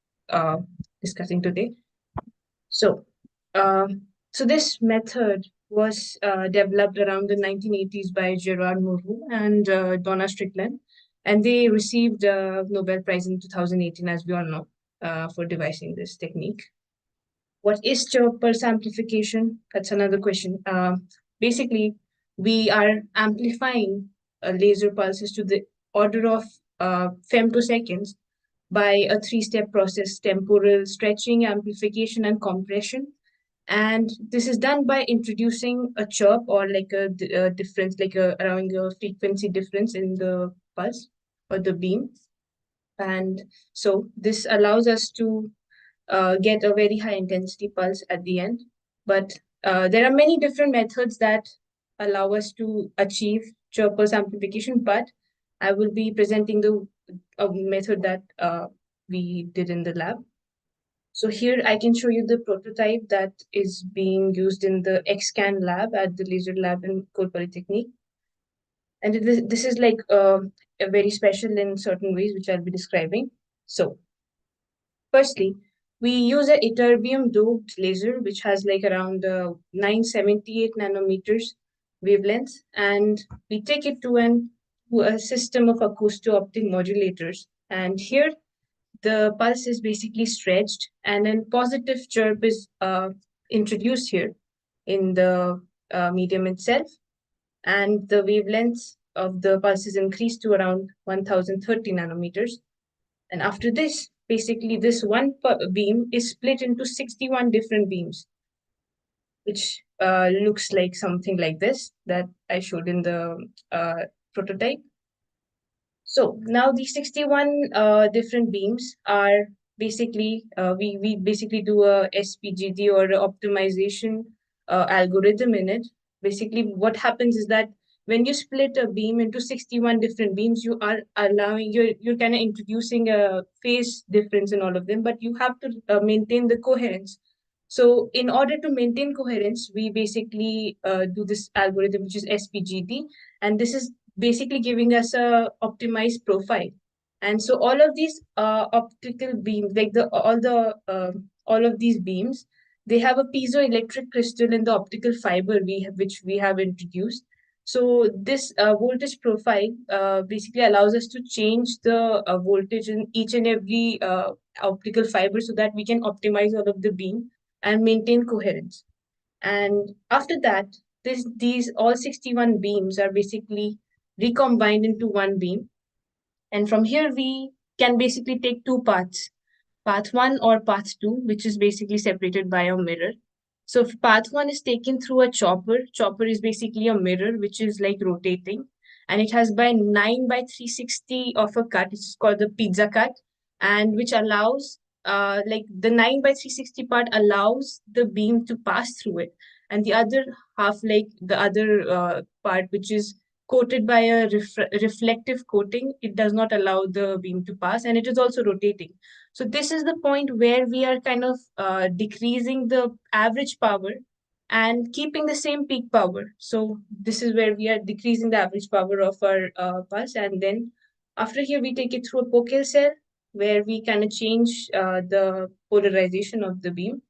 discussing today. So, so this method was developed around the 1980s by Gerard Mourou and Donna Strickland, and they received a Nobel Prize in 2018, as we all know, for devising this technique. What is chirp pulse amplification? That's another question. Basically, we are amplifying laser pulses to the order of femtoseconds by a three-step process: temporal, stretching, amplification, and compression. And this is done by introducing a chirp or like a difference, like around a frequency difference in the pulse or the beam. And so this allows us to get a very high intensity pulse at the end. But there are many different methods that allow us to achieve chirp pulse amplification, but I will be presenting the method that we did in the lab. So here I can show you the prototype that is being used in the XCAN lab at the laser lab in Ecole Polytechnique. And this is like a very special in certain ways, which I'll be describing. So firstly, we use a ytterbium doped laser, which has like around 978 nanometers wavelength, and we take it to a system of acousto-optic modulators. And here, the pulse is basically stretched, and then positive chirp is introduced here in the medium itself, and the wavelength of the pulse is increased to around 1030 nanometers. And after this, basically this one beam is split into 61 different beams, which looks like something like this that I showed in the prototype. So now these 61 different beams are basically, we basically do a SPGD or a optimization algorithm in it. Basically what happens is that when you split a beam into 61 different beams, you are allowing, you're kind of introducing a phase difference in all of them, but you have to maintain the coherence. So in order to maintain coherence, we basically do this algorithm, which is SPGD, and this is basically giving us a optimized profile. And so all of these optical beams, like all of these beams, they have a piezoelectric crystal in the optical fiber which we have introduced. So this voltage profile basically allows us to change the voltage in each and every optical fiber so that we can optimize all of the beam and maintain coherence. And after that, these all 61 beams are basically recombined into one beam. And from here, we can basically take two paths, path 1 or path 2, which is basically separated by a mirror. So if path 1 is taken through a chopper is basically a mirror, which is like rotating. And it has by 9 by 360 of a cut, it's called the pizza cut, and which allows like the 9 by 360 part allows the beam to pass through it, and the other half, like the other part, which is coated by a reflective coating, it does not allow the beam to pass, and it is also rotating. So this is the point where we are kind of decreasing the average power and keeping the same peak power. So this is where we are decreasing the average power of our pulse, and then after here we take it through a Pocal cell where we kind of change the polarization of the beam.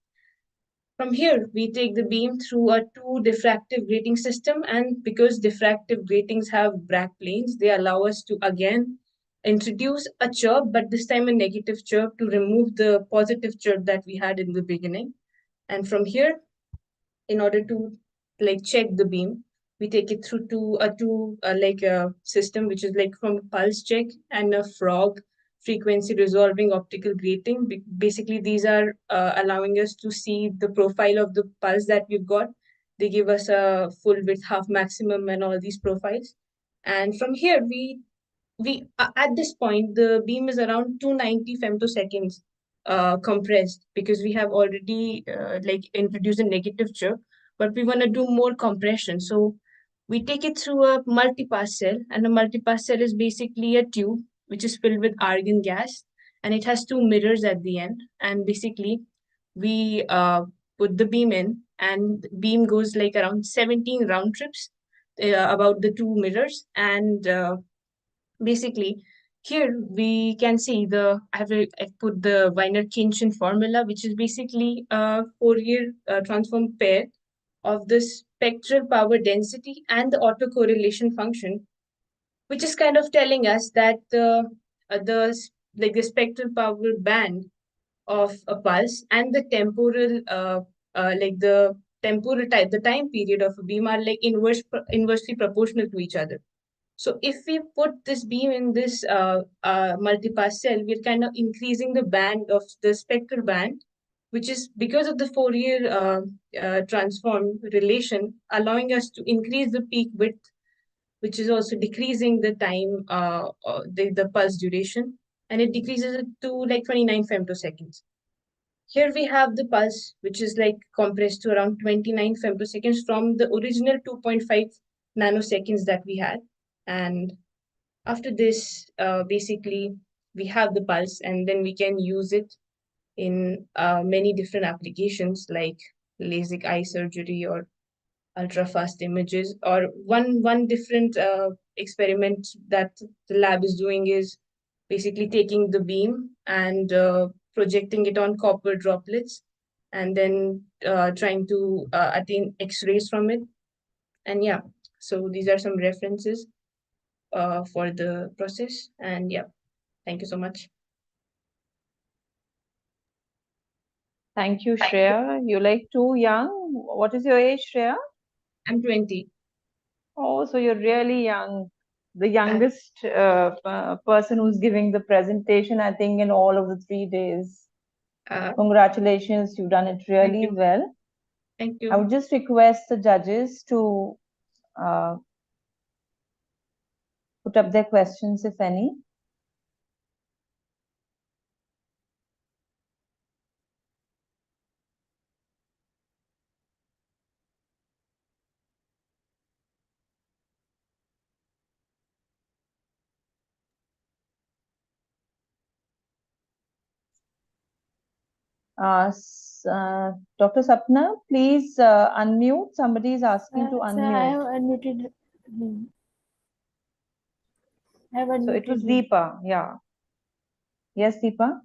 From here, we take the beam through a 2 diffractive grating system, and because diffractive gratings have Bragg planes, they allow us to again introduce a chirp, but this time a negative chirp to remove the positive chirp that we had in the beginning. And from here, in order to like check the beam, we take it through to a system which is like from pulse check and a frog frequency resolving optical grating. Basically, these are allowing us to see the profile of the pulse that we've got. They give us a full width, half maximum, and all these profiles. And from here, we at this point, the beam is around 290 femtoseconds compressed, because we have already like introduced a negative chirp, but we want to do more compression. So we take it through a multipass cell, and a multipass cell is basically a tube which is filled with argon gas, and it has 2 mirrors at the end. And basically, we put the beam in, and the beam goes like around 17 round trips about the 2 mirrors. And basically, here we can see I've put the Wiener-Khinchin formula, which is basically a Fourier transform pair of the spectral power density and the autocorrelation function, which is kind of telling us that the spectral power band of a pulse and the temporal the time period of a beam are like inversely proportional to each other. So if we put this beam in this multipass cell, we're kind of increasing the band of the spectral band, which is because of the Fourier transform relation, allowing us to increase the peak width, which is also decreasing the time, the pulse duration, and it decreases it to like 29 femtoseconds. Here we have the pulse, which is like compressed to around 29 femtoseconds from the original 2.5 nanoseconds that we had. And after this, basically, we have the pulse, and then we can use it in many different applications like LASIK eye surgery or ultra-fast images. Or one different experiment that the lab is doing is basically taking the beam and projecting it on copper droplets, and then trying to attain X-rays from it. And yeah, so these are some references for the process. And yeah, thank you so much. Thank you, Shreya. You're like too young. What is your age, Shreya? I'm 20. Oh, so you're really young. The youngest person who's giving the presentation, I think, in all of the 3 days. Congratulations, you've done it really well. Thank you. I would just request the judges to put up their questions, if any. Dr. Sapna, please unmute. Somebody is asking to Sir, I unmute. have unmuted him. I have unmuted So it was him. Deepa, yeah. Yes, Deepa?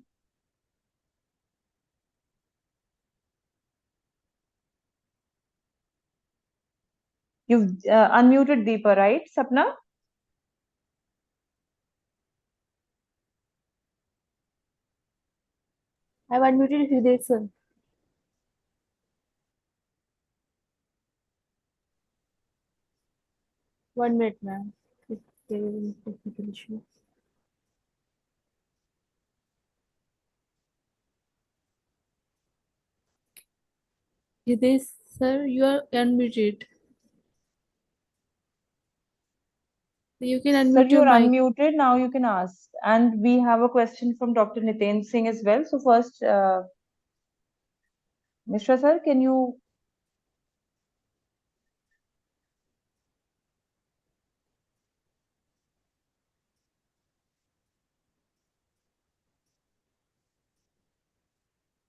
You've unmuted Deepa, right, Sapna? I have unmuted Hriday, sir. One minute, ma'am. If there is any technical issue. Hriday, sir, you are unmuted. You can Sir, unmute your you're mic. unmuted. Now you can ask. And we have a question from Dr. Nitin Singh as well. So first, Mishra sir, can you?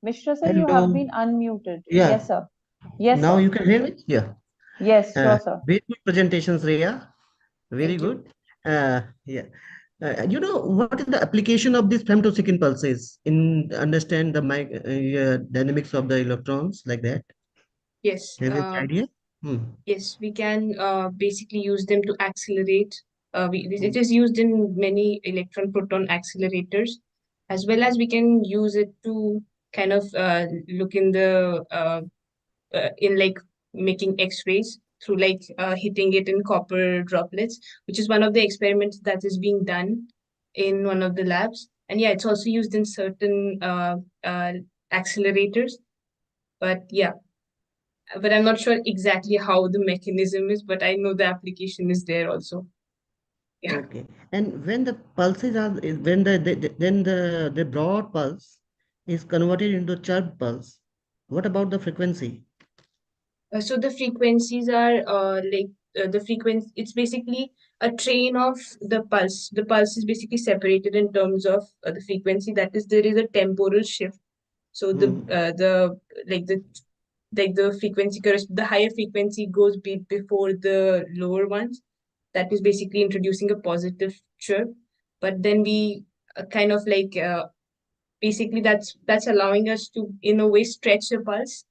Mishra sir, you have Hello. been unmuted. Yeah. Yes, sir. Yes, Now sir. you can hear me? Yeah. Yes, sure, sir. Very good presentations, Rhea. Very Thank you. good. Yeah. What is the application of these femtosecond pulses in understand the dynamics of the electrons like that? Yes. Have you any idea? Yes, we can basically use them to accelerate. It is used in many electron proton accelerators, as well as we can use it to kind of look in the in like making X-rays through like hitting it in copper droplets, which is one of the experiments that is being done in one of the labs. And yeah, it's also used in certain accelerators. But yeah, but I'm not sure exactly how the mechanism is, but I know the application is there also. Yeah. Okay. And when the pulses are when the broad pulse is converted into chirp pulse, what about the frequency? So the frequencies are the frequency. It's basically a train of the pulse. The pulse is basically separated in terms of the frequency. That is, there is a temporal shift. So the frequency the higher frequency goes before the lower ones. That is basically introducing a positive chirp. But then we kind of basically that's allowing us to in a way stretch the pulse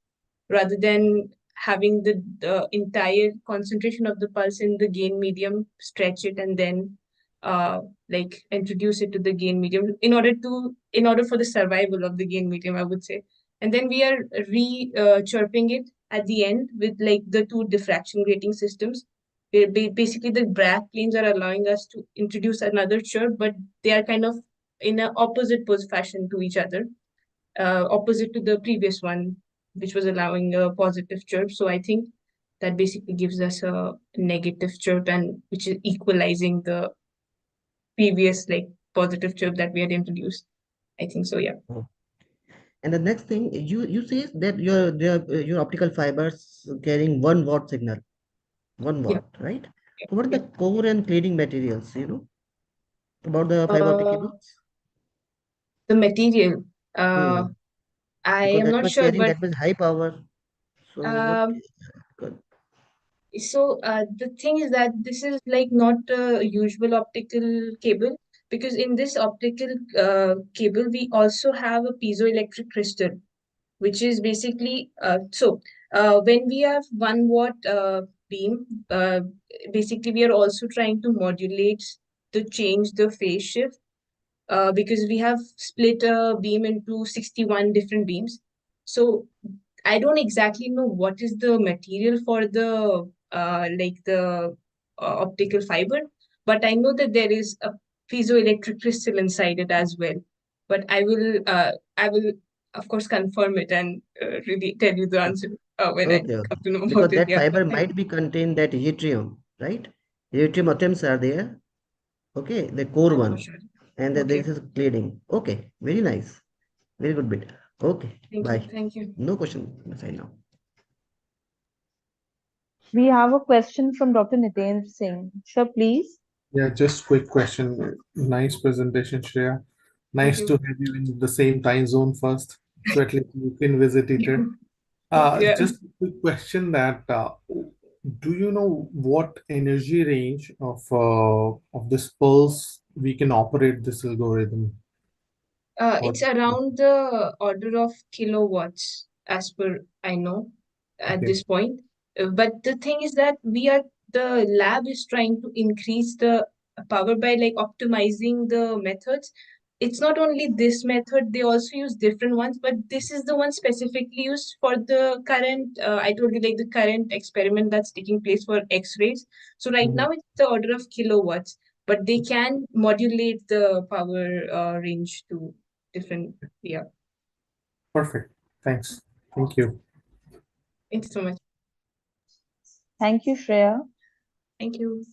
rather than having the entire concentration of the pulse in the gain medium, stretch it and then introduce it to the gain medium in order for the survival of the gain medium, I would say. And then we are chirping it at the end with like the two diffraction grating systems. Basically the Bragg planes are allowing us to introduce another chirp, but they are kind of in an opposite fashion to each other, opposite to the previous one, which was allowing a positive chirp. So I think that basically gives us a negative chirp, and which is equalizing the previous like positive chirp that we had introduced. I think so, yeah. And the next thing you say that your optical fibers carrying 1 watt signal, 1 watt, right? What are the core and cladding materials? About the fiber optic cables? The material, I Because am that not was sure, carrying but that was high power. So what? Good. So the thing is that this is like not a usual optical cable, because in this optical cable we also have a piezoelectric crystal, which is basically when we have 1 watt beam, basically we are also trying to modulate to change the phase shift, because we have split a beam into 61 different beams. So I don't exactly know what is the material for the optical fiber, but I know that there is a piezoelectric crystal inside it as well. But I will of course confirm it and really tell you the answer when I Okay. come to know Because about it. that Yeah. fiber might be contain that yttrium, right? Yttrium atoms are there. Okay, the core I'm not one. sure. And then there Okay. is cladding. Okay, very nice. Very good bit. Okay, Thank you. bye. Thank you. No question aside now. We have a question from Dr. Nitin Singh. Sir, please. Yeah, just quick question. Nice presentation, Shreya. Nice you. to have you in the same time zone first, so at least you can visit ITER. Yeah. Just a quick question that do you know what energy range of this pulse we can operate this algorithm? Or It's around the order of kilowatts, as per I know at okay. this point. But the thing is that the lab is trying to increase the power by like optimizing the methods. It's not only this method, they also use different ones, but this is the one specifically used for the current, I told you like the current experiment that's taking place for X-rays. So right now it's the order of kilowatts, but they can modulate the power range to different. Yeah. Perfect. Thanks. Thank you. Thank you so much. Thank you, Shreya. Thank you.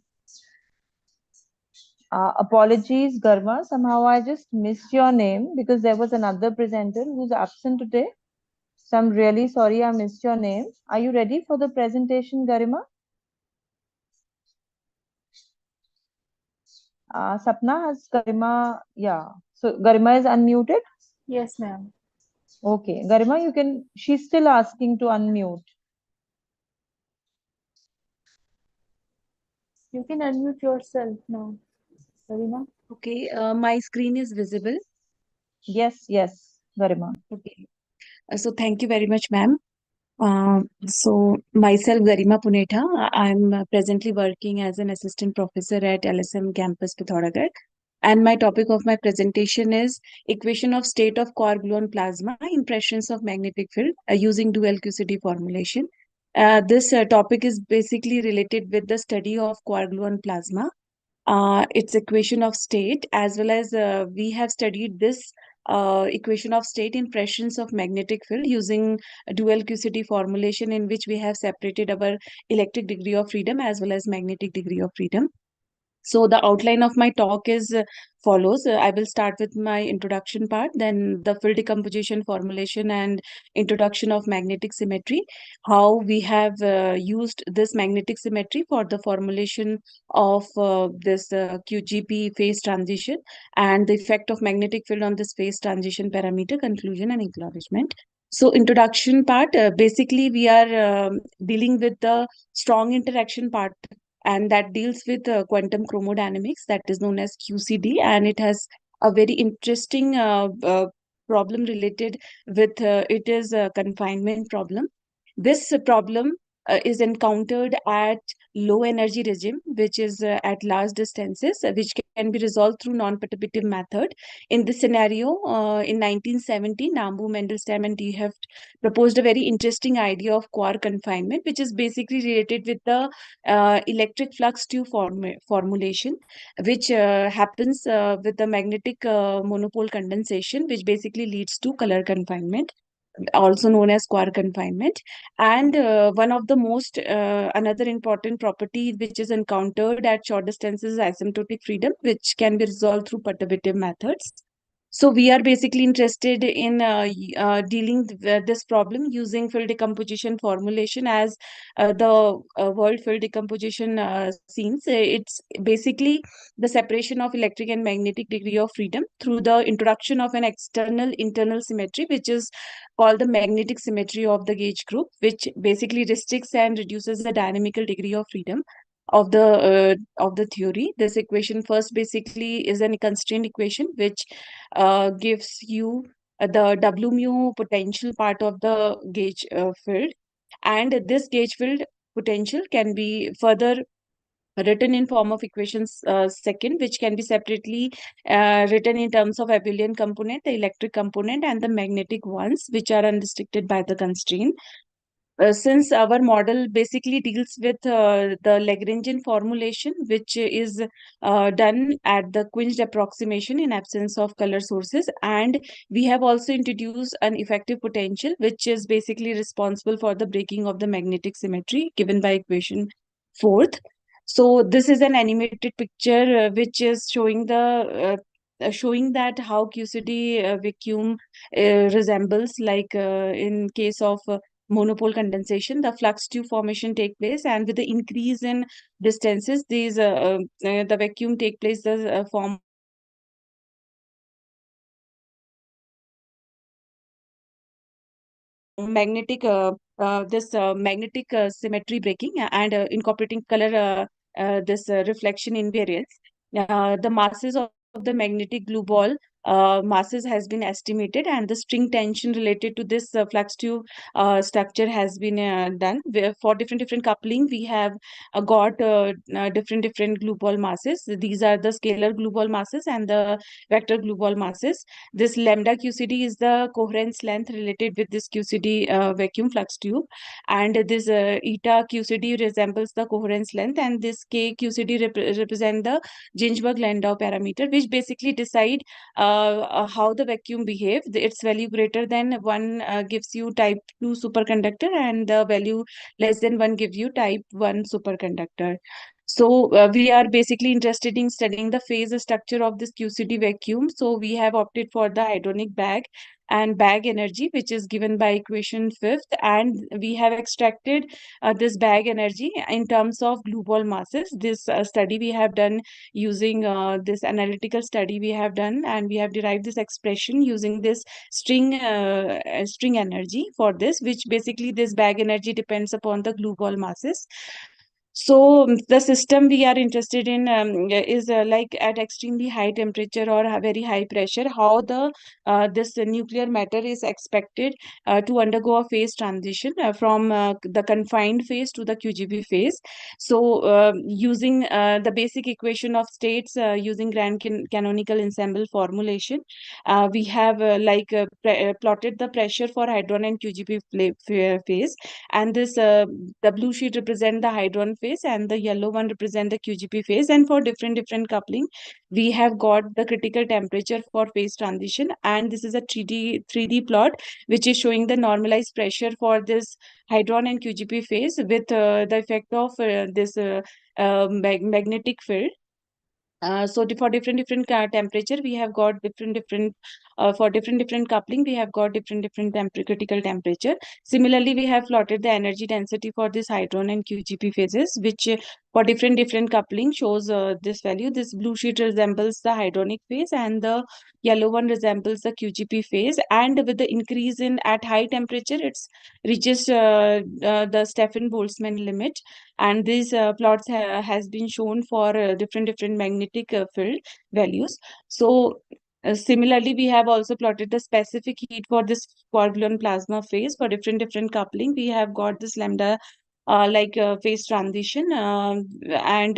Apologies, Garma. Somehow I just missed your name because there was another presenter who's absent today. So I'm really sorry I missed your name. Are you ready for the presentation, Garima? Sapna, has Garima? Yeah. So Garima is unmuted? Yes, ma'am. Okay. Garima, you can, she's still asking to unmute. You can unmute yourself now, Garima. Okay, my screen is visible. Yes, yes, Garima. Okay. So thank you very much, ma'am. So myself, Garima Punetha, I'm presently working as an assistant professor at LSM campus, Pithoragarh. And my topic of my presentation is equation of state of quark gluon plasma in presence of magnetic field using dual QCD formulation. This topic is basically related with the study of quark gluon plasma, its equation of state, as well as we have studied this equation of state in presence of magnetic field using a dual QCD formulation, in which we have separated our electric degree of freedom as well as magnetic degree of freedom. So the outline of my talk is follows. I will start with my introduction part, then the field decomposition formulation and introduction of magnetic symmetry, how we have used this magnetic symmetry for the formulation of this QGP phase transition, and the effect of magnetic field on this phase transition parameter, conclusion and acknowledgement. So introduction part, basically we are dealing with the strong interaction part, and that deals with quantum chromodynamics, that is known as QCD, and it has a very interesting problem related with it is a confinement problem. This problem is encountered at low energy regime, which is at large distances, which can be resolved through non-perturbative method. In this scenario, in 1970, Nambu, Mandelstam, and T. Heft proposed a very interesting idea of quark confinement, which is basically related with the electric flux tube formulation, which happens with the magnetic monopole condensation, which basically leads to color confinement, also known as quark confinement. And one of the most another important property which is encountered at short distances is asymptotic freedom, which can be resolved through perturbative methods. So we are basically interested in dealing with this problem using field decomposition formulation, as the world field decomposition scenes. It's basically the separation of electric and magnetic degree of freedom through the introduction of an external internal symmetry, which is called the magnetic symmetry of the gauge group, which basically restricts and reduces the dynamical degree of freedom of the theory. This equation first basically is a constraint equation, which gives you the W mu potential part of the gauge field, and this gauge field potential can be further written in form of equations second, which can be separately written in terms of abelian component, the electric component, and the magnetic ones, which are unrestricted by the constraint. Since our model basically deals with the Lagrangian formulation, which is done at the quenched approximation in absence of color sources, and we have also introduced an effective potential, which is basically responsible for the breaking of the magnetic symmetry given by equation fourth. So this is an animated picture which is showing that how QCD vacuum resembles, like in case of monopole condensation, the flux tube formation take place, and with the increase in distances, the vacuum take place, the form magnetic magnetic symmetry breaking and incorporating color this reflection invariance. The masses of the magnetic glue ball masses has been estimated, and the string tension related to this flux tube structure has been done. For different coupling, we have got different glue ball masses. These are the scalar glue ball masses and the vector glue ball masses. This lambda QCD is the coherence length related with this QCD vacuum flux tube, and this eta QCD resembles the coherence length, and this K QCD represent the Ginzburg-Landau parameter, which basically decide how the vacuum behaves. Its value greater than 1 gives you type 2 superconductor, and the value less than 1 gives you type 1 superconductor. So we are basically interested in studying the phase structure of this QCD vacuum. So we have opted for the hydronic bag and bag energy, which is given by equation 5th, and we have extracted this bag energy in terms of glue ball masses. This study we have done using this analytical study we have done, and we have derived this expression using this string energy for this, which basically this bag energy depends upon the glue ball masses. So the system we are interested in is like at extremely high temperature or a very high pressure, how the this nuclear matter is expected to undergo a phase transition from the confined phase to the QGB phase. So using the basic equation of states using grand canonical ensemble formulation, we have plotted the pressure for hydron and QGB phase, and this the blue sheet represent the hydron phase and the yellow one represent the QGP phase, and for different coupling we have got the critical temperature for phase transition, and this is a 3D plot which is showing the normalized pressure for this hydron and QGP phase with the effect of this magnetic field. So for different temperature we have got different for different coupling we have got different critical temperature. Similarly, we have plotted the energy density for this hydron and QGP phases, which for different coupling shows this value. This blue sheet resembles the hydronic phase and the yellow one resembles the QGP phase, and with the increase in at high temperature it's reaches the Stefan Boltzmann limit, and these plots has been shown for different magnetic field values. So similarly, we have also plotted the specific heat for this quark-gluon plasma phase for different coupling. We have got this lambda phase transition, and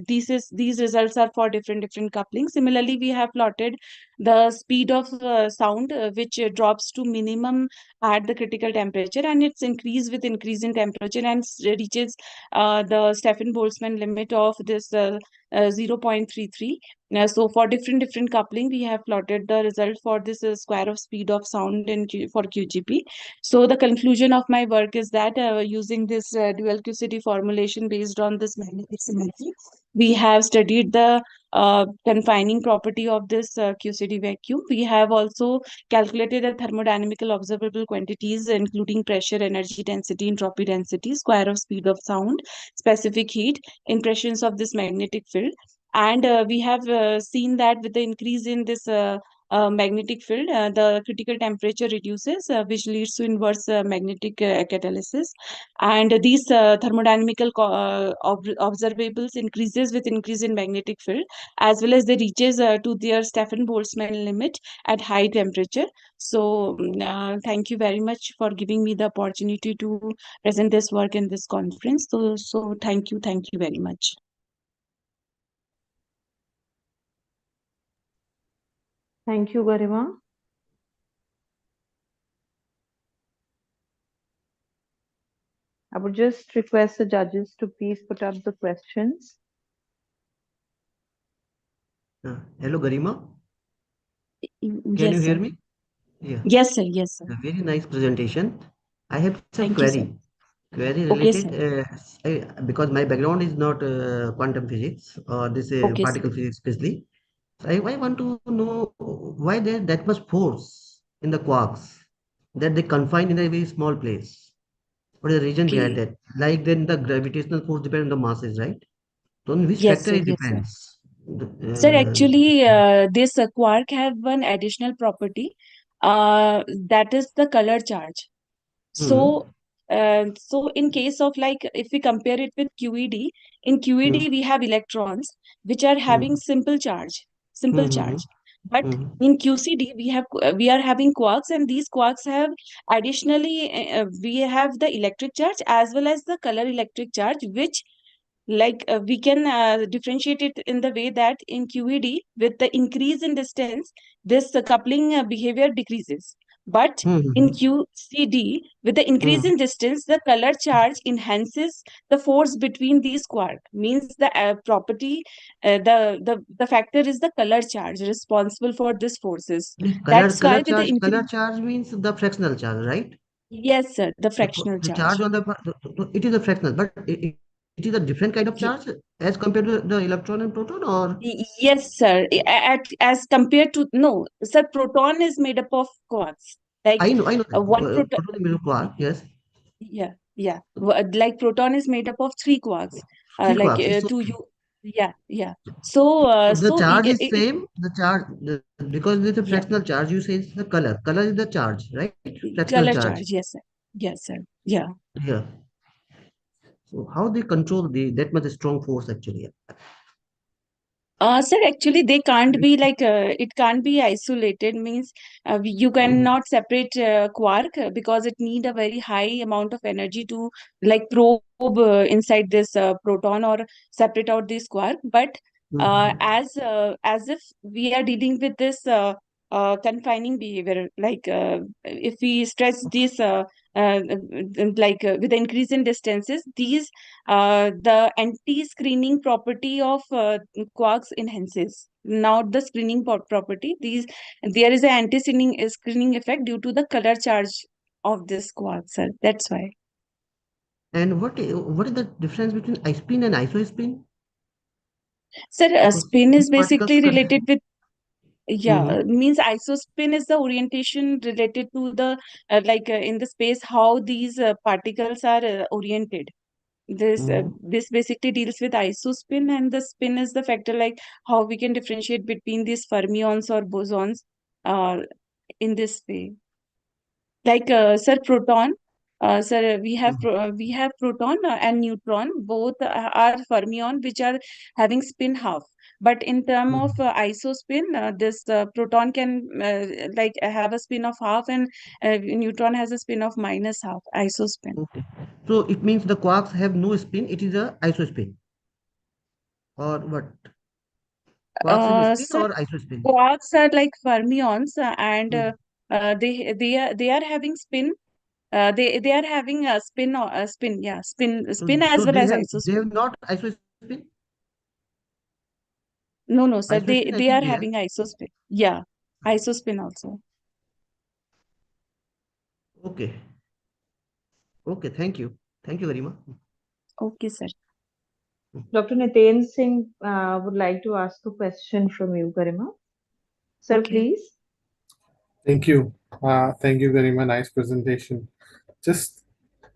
these results are for different couplings. Similarly, we have plotted the speed of sound which drops to minimum at the critical temperature, and it's increased with increase in temperature and reaches the Stefan Boltzmann limit of this 0.33. So for different coupling, we have plotted the result for this square of speed of sound for QGP. So the conclusion of my work is that using this dual QCD formulation based on this magnetic symmetry, we have studied the confining property of this QCD vacuum. We have also calculated the thermodynamical observable quantities, including pressure, energy density, entropy density, square of speed of sound, specific heat, impressions of this magnetic field. And we have seen that with the increase in this magnetic field, the critical temperature reduces, which leads to inverse magnetic catalysis. And these thermodynamical observables increases with increase in magnetic field, as well as they reaches to their Stefan Boltzmann limit at high temperature. So thank you very much for giving me the opportunity to present this work in this conference. So thank you very much. Thank you, Garima. I would just request the judges to please put up the questions. Hello, Garima. Can Yes, you hear sir. me? Yeah. Yes, sir. Yes, sir. A very nice presentation. I have some Thank you, sir. query Okay, related because my background is not quantum physics or this Okay, sir. particle physics especially. So I want to know why there that much force in the quarks that they confine in a very small place. What is the reason behind Okay. that? Like then the gravitational force depends on the masses, right? So on which Yes, factor sir. it Yes, sir. depends? Sir, actually, this quark have one additional property, that is the color charge. So, so in case of like, if we compare it with QED, in QED we have electrons which are having simple charge. But in QCD we are having quarks, and these quarks have additionally we have the electric charge as well as the color electric charge, which we can differentiate it in the way that in QED, with the increase in distance, this coupling behavior decreases. But in QCD, with the increase in distance, the color charge enhances the force between these quarks. Means the property, the factor is the color charge responsible for these forces. That's why with the color charge means the fractional charge, right? Yes, sir, the fractional The charge. charge on it is a fractional, but it is it is a different kind of charge as compared to the electron and proton, or Yes, sir. As compared to, no, sir, proton is made up of quarks. Like I know one proton, proton is made of quark, yes, yeah. Like proton is made up of three quarks. three Like quarks. It's to okay. you, yeah. So, So the so charge is same. The charge because it's a yeah, fractional charge. You say it's the color. Color is the charge, right? Fractional color charge. charge. Yes, sir. Yeah. Yeah. So how they control that much strong force actually? Sir, actually, they can't be like, it can't be isolated, means you cannot separate quark because it need a very high amount of energy to like probe inside this proton or separate out this quark. But as if we are dealing with this confining behavior, like if we stretch this with the increase in distances, these the anti-screening property of quarks enhances, not the screening property. There is an anti-screening effect due to the color charge of this quark, sir. That's why. And what is the difference between I spin and isospin? Sir, Because spin is these particles basically related with, Mhm. means isospin is the orientation related to the in the space how these particles are oriented. This basically deals with isospin, and the spin is the factor like how we can differentiate between these fermions or bosons uh, in this way. Like sir, proton, sir, we have proton and neutron, both are fermion which are having spin half. But in term of isospin, this proton can have a spin of half, and neutron has a spin of minus half, isospin. Okay. So it means the quarks have no spin. It is a isospin, or what? Quarks have a spin Sir, or isospin. quarks are like fermions, and Mm. they are having spin. They are having a spin or a spin, yeah, spin So as well as they have isospin. not isospin. No, sir, Isospin, I they think are they have. having isospin. Yeah, isospin also. Okay. Okay. Thank you very much. Okay, sir. Dr. Niten Singh would like to ask a question from you, Garima. Sir, Okay. please. Thank you. Thank you very much. Nice presentation. Just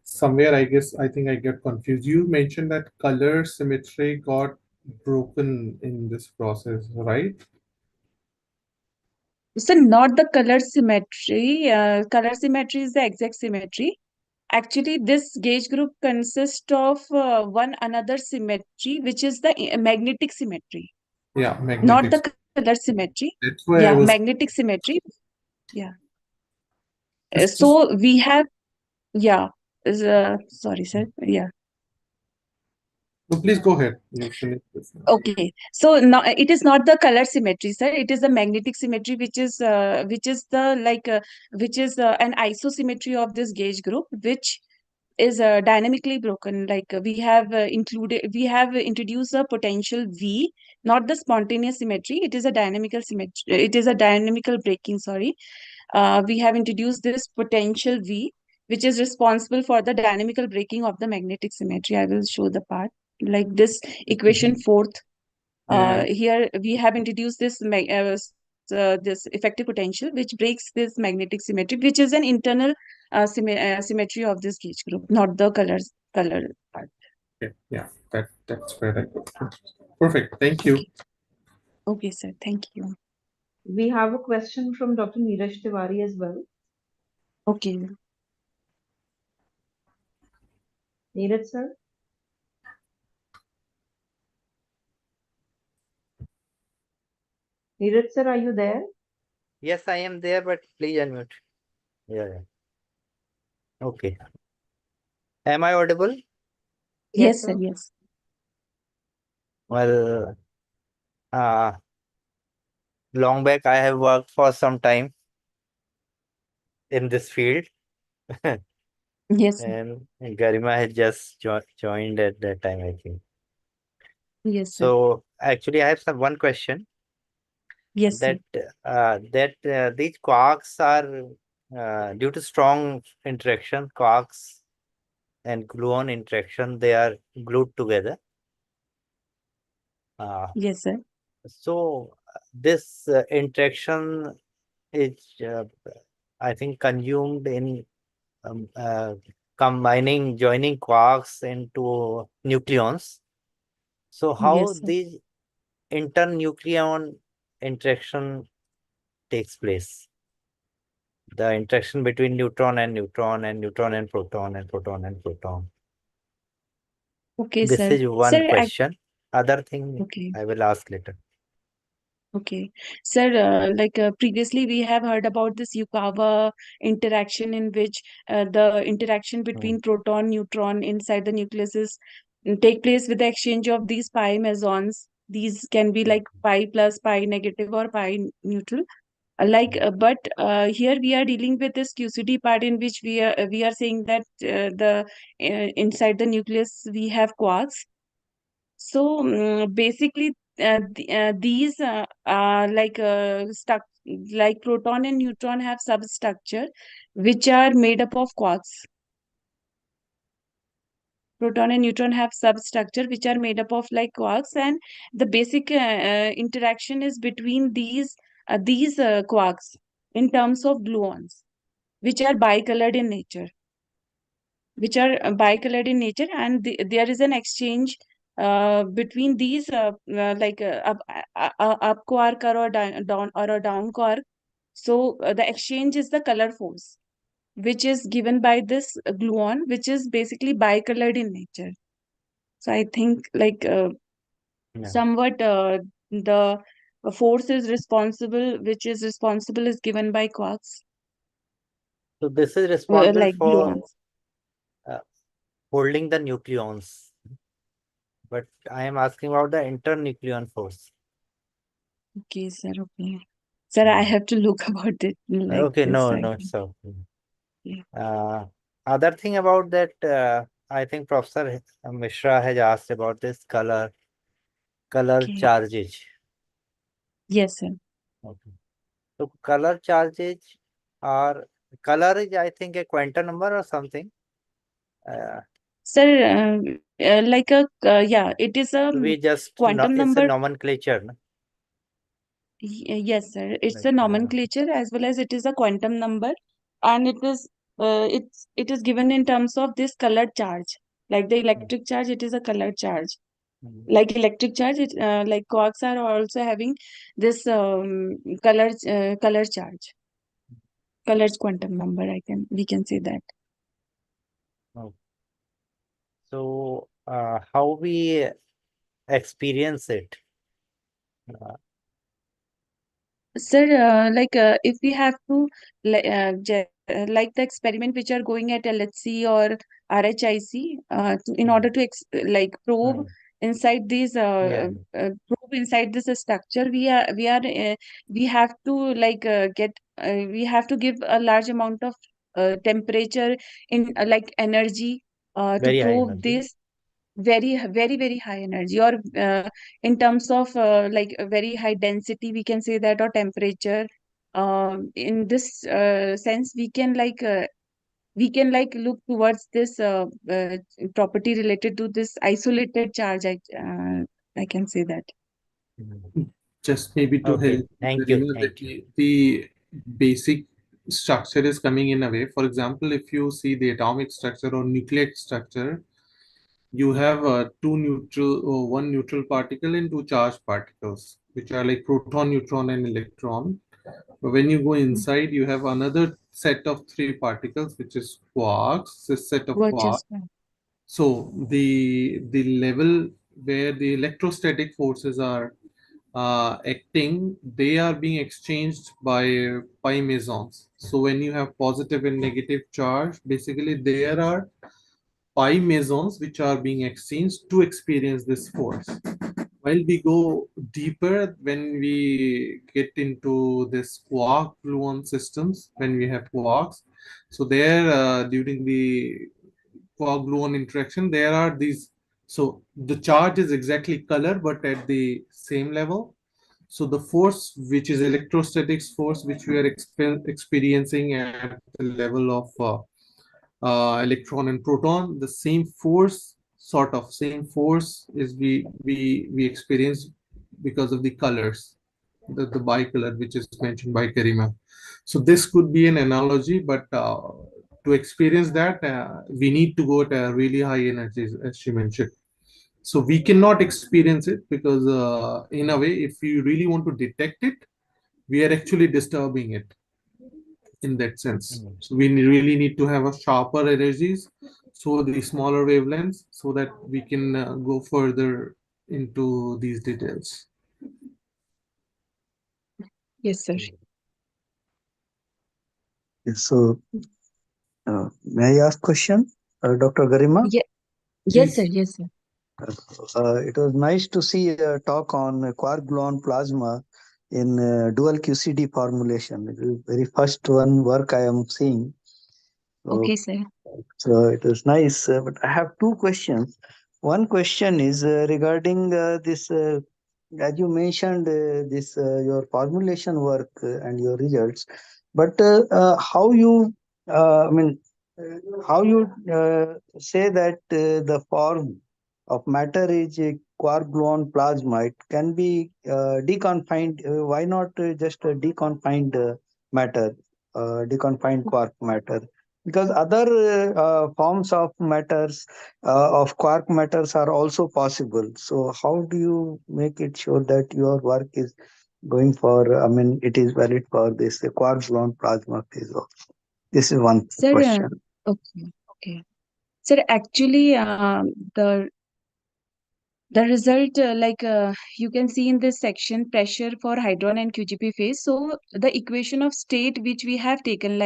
somewhere, I think I get confused. You mentioned that color symmetry got broken in this process, right? So not the color symmetry. Color symmetry is the exact symmetry. Actually, this gauge group consists of one another symmetry, which is the magnetic symmetry, Yeah, not magnetic. the color symmetry. That's why I Yeah, was magnetic symmetry. Yeah. just So we have, yeah. Sorry, sir. Yeah. no, please go ahead. You finish this. Okay, so now it is not the color symmetry, sir. It is the magnetic symmetry, which is the which is an isosymmetry of this gauge group, which is dynamically broken. Like we have introduced a potential V, not the spontaneous symmetry. It is a dynamical symmetry. It is a dynamical breaking. Sorry, we have introduced this potential V, which is responsible for the dynamical breaking of the magnetic symmetry. I will show the part like this equation fourth. Yeah. Here we have introduced this effective potential, which breaks this magnetic symmetry, which is an internal symmetry of this gauge group, not the color part. Yeah, that's where I got. Perfect. Thank you. Okay. Okay, sir. Thank you. We have a question from Dr. Neeraj Tiwari as well. Okay. Neeraj, sir. Neeraj, sir, are you there? Yes, I am there, but please unmute. Yeah. Okay. Am I audible? Yes, sir. Yes. Well, long back I have worked for some time in this field. Yes, sir. And Garima had just joined at that time, I think. Yes, sir. So actually, I have one question. Yes, sir. These quarks are due to strong interaction. Quarks and gluon interaction, they are glued together. Yes, sir. So this interaction is, I think, consumed in joining quarks into nucleons. So how Yes, sir. these internucleon interaction takes place? The interaction between neutron and neutron and neutron and proton and proton and proton. Okay, This sir. is one Sir, question. Other thing okay. I will ask later. Okay. Sir, previously we have heard about this Yukawa interaction in which the interaction between proton, neutron inside the nucleus is take place with the exchange of these pi mesons. These can be like pi plus, pi negative, or pi neutral. But here we are dealing with this QCD part in which we are saying that inside the nucleus we have quarks. So basically, these are stuck like proton and neutron have substructure which are made up of quarks. Proton and neutron have substructure which are made up of like quarks, and the basic interaction is between these quarks in terms of gluons, which are bicolored in nature, and there is an exchange between these up quark or a down quark. So the exchange is the color force, which is given by this gluon, which is basically bicolored in nature. So I think somewhat the force is responsible, which is responsible is given by quarks, So this is responsible like for gluons. holding the nucleons. But I am asking about the internucleon force. Okay, sir. Okay. Sir, I have to look about it like Okay, this. no, so Yeah. other thing about that, I think Professor Mishra has asked about this color Okay. charges. Yes, sir. Okay. So color charges are color is, I think, a quantum number or something. Sir, yeah, it is a We just quantum it's a number. nomenclature, no? Yes, sir. It's Like a nomenclature as well as it is a quantum number, and it is given in terms of this colored charge. Like the electric charge, it is a colored charge. Like electric charge, like quarks are also having this color charge, colored quantum number. We can say that. So how we experience it? Sir, if we have to like the experiment which are going at LHC or RHIC in order to probe inside these probe inside this structure, we have to we have to give a large amount of temperature in energy to Very high probe energy. this very high energy, or in terms of a very high density, we can say that, or temperature. In this sense, we can look towards this property related to this isolated charge. I can say that. Just maybe to Okay, help, thank you. the basic structure is coming in a way. For example, if you see the atomic structure or nucleic structure, you have one neutral particle and two charged particles, which are like proton, neutron, and electron. But when you go inside, you have another set of three particles, which is quarks, this set of quarks. So the level where the electrostatic forces are acting, they are being exchanged by pi mesons. So when you have positive and negative charge, basically there are pi mesons which are being exchanged to experience this force. While we go deeper, when we get into this quark gluon systems, when we have quarks, so there during the quark gluon interaction, there are these. So the charge is exactly color, but at the same level. So the force, which is electrostatics force, which we are experiencing at the level of electron and proton, the same force, same force is we experience because of the colors, the bicolor which is mentioned by Karima. So this could be an analogy, but to experience that, we need to go at a really high energies, as she mentioned. So we cannot experience it because, in a way, if you really want to detect it, we are actually disturbing it in that sense. So we really need to have a sharper energies, so the smaller wavelengths, so that we can go further into these details. Yes, sir. So, may I ask question, Dr. Garima? Yeah. Yes, sir. Yes, sir. It was nice to see a talk on quark-gluon plasma in dual QCD formulation. It is very first one work I am seeing. Okay, sir. So it was nice. But I have two questions. One question is regarding this, as you mentioned, this your formulation work and your results. But how you, I mean, how you say that the form of matter is a quark-gluon plasma? It can be deconfined. Why not just a deconfined matter, deconfined quark matter? Because other forms of matters, of quark matters, are also possible. So how do you make it sure that your work is going for, I mean, it is valid for this quark-gluon plasma phase also? This is one Sir, question. okay, okay. Sir, actually, the result, you can see in this section, pressure for hydron and QGP phase. So the equation of state which we have taken,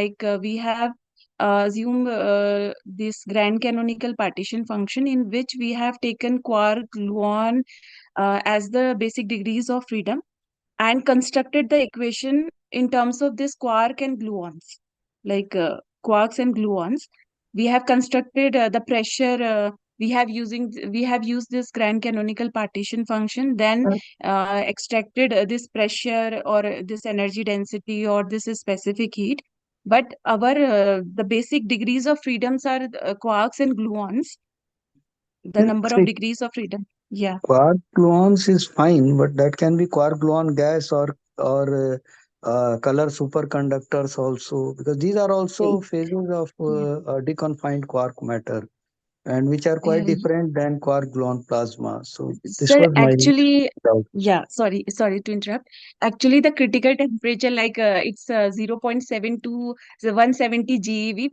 we have assumed this grand canonical partition function, in which we have taken quark, gluon as the basic degrees of freedom, and constructed the equation in terms of this quark and gluons, quarks and gluons. We have constructed the pressure. We have used this grand canonical partition function, then extracted this pressure or this energy density or this specific heat. But our the basic degrees of freedoms are quarks and gluons. The number of See, degrees of freedom. Yeah. quark-gluons is fine, but that can be quark-gluon gas or color superconductors also, because these are also phases of deconfined quark matter, and which are quite Uh, different than quark-gluon plasma. So this Sir, was my actually, doubt. yeah, sorry to interrupt. Actually, the critical temperature, it's 0.72, so 170 GeV,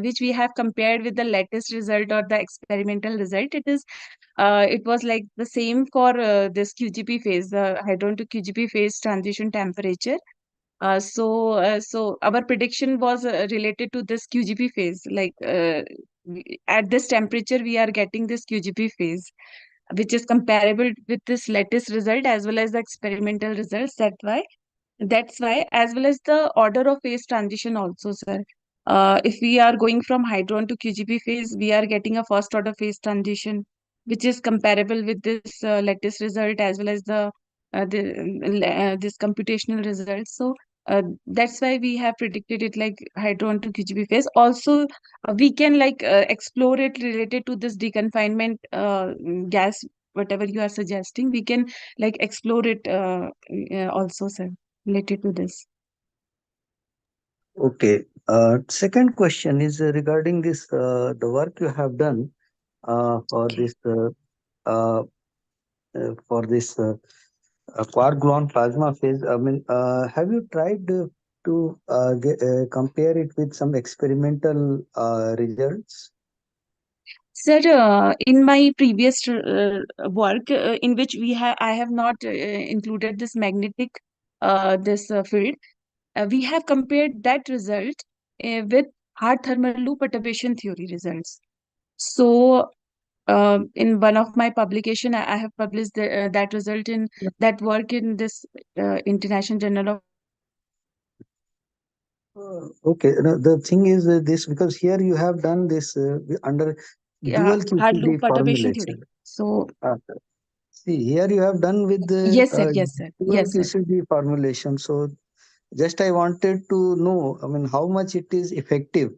which we have compared with the latest result or the experimental result. It was like the same for this QGP phase, the hydron to QGP phase transition temperature. So our prediction was related to this QGP phase. At this temperature, we are getting this QGP phase, which is comparable with this latest result as well as the experimental results. That's why, as well as the order of phase transition also, sir. If we are going from hydron to QGP phase, we are getting a first order phase transition, which is comparable with this latest result as well as this computational result. So that's why we have predicted it like hydron to QGP phase. Also, we can explore it related to this deconfinement gas, whatever you are suggesting. We can explore it also, sir, related to this. Okay. Second question is regarding this, the work you have done for Okay. this quark-gluon plasma phase. I mean, have you tried to compare it with some experimental results? Sir, in my previous work, in which I have not included this magnetic field, we have compared that result with hard thermal loop perturbation theory results. So, in one of my publication, I have published that result in that work in this International Journal of. Okay. No, the thing is this, because here you have done this under dual Hard loop QCD perturbation theory. formulation. So, See, here you have done with the yes, sir. Yes, sir. dual Yes, sir. QCD formulation. So just I wanted to know, I mean, how much it is effective.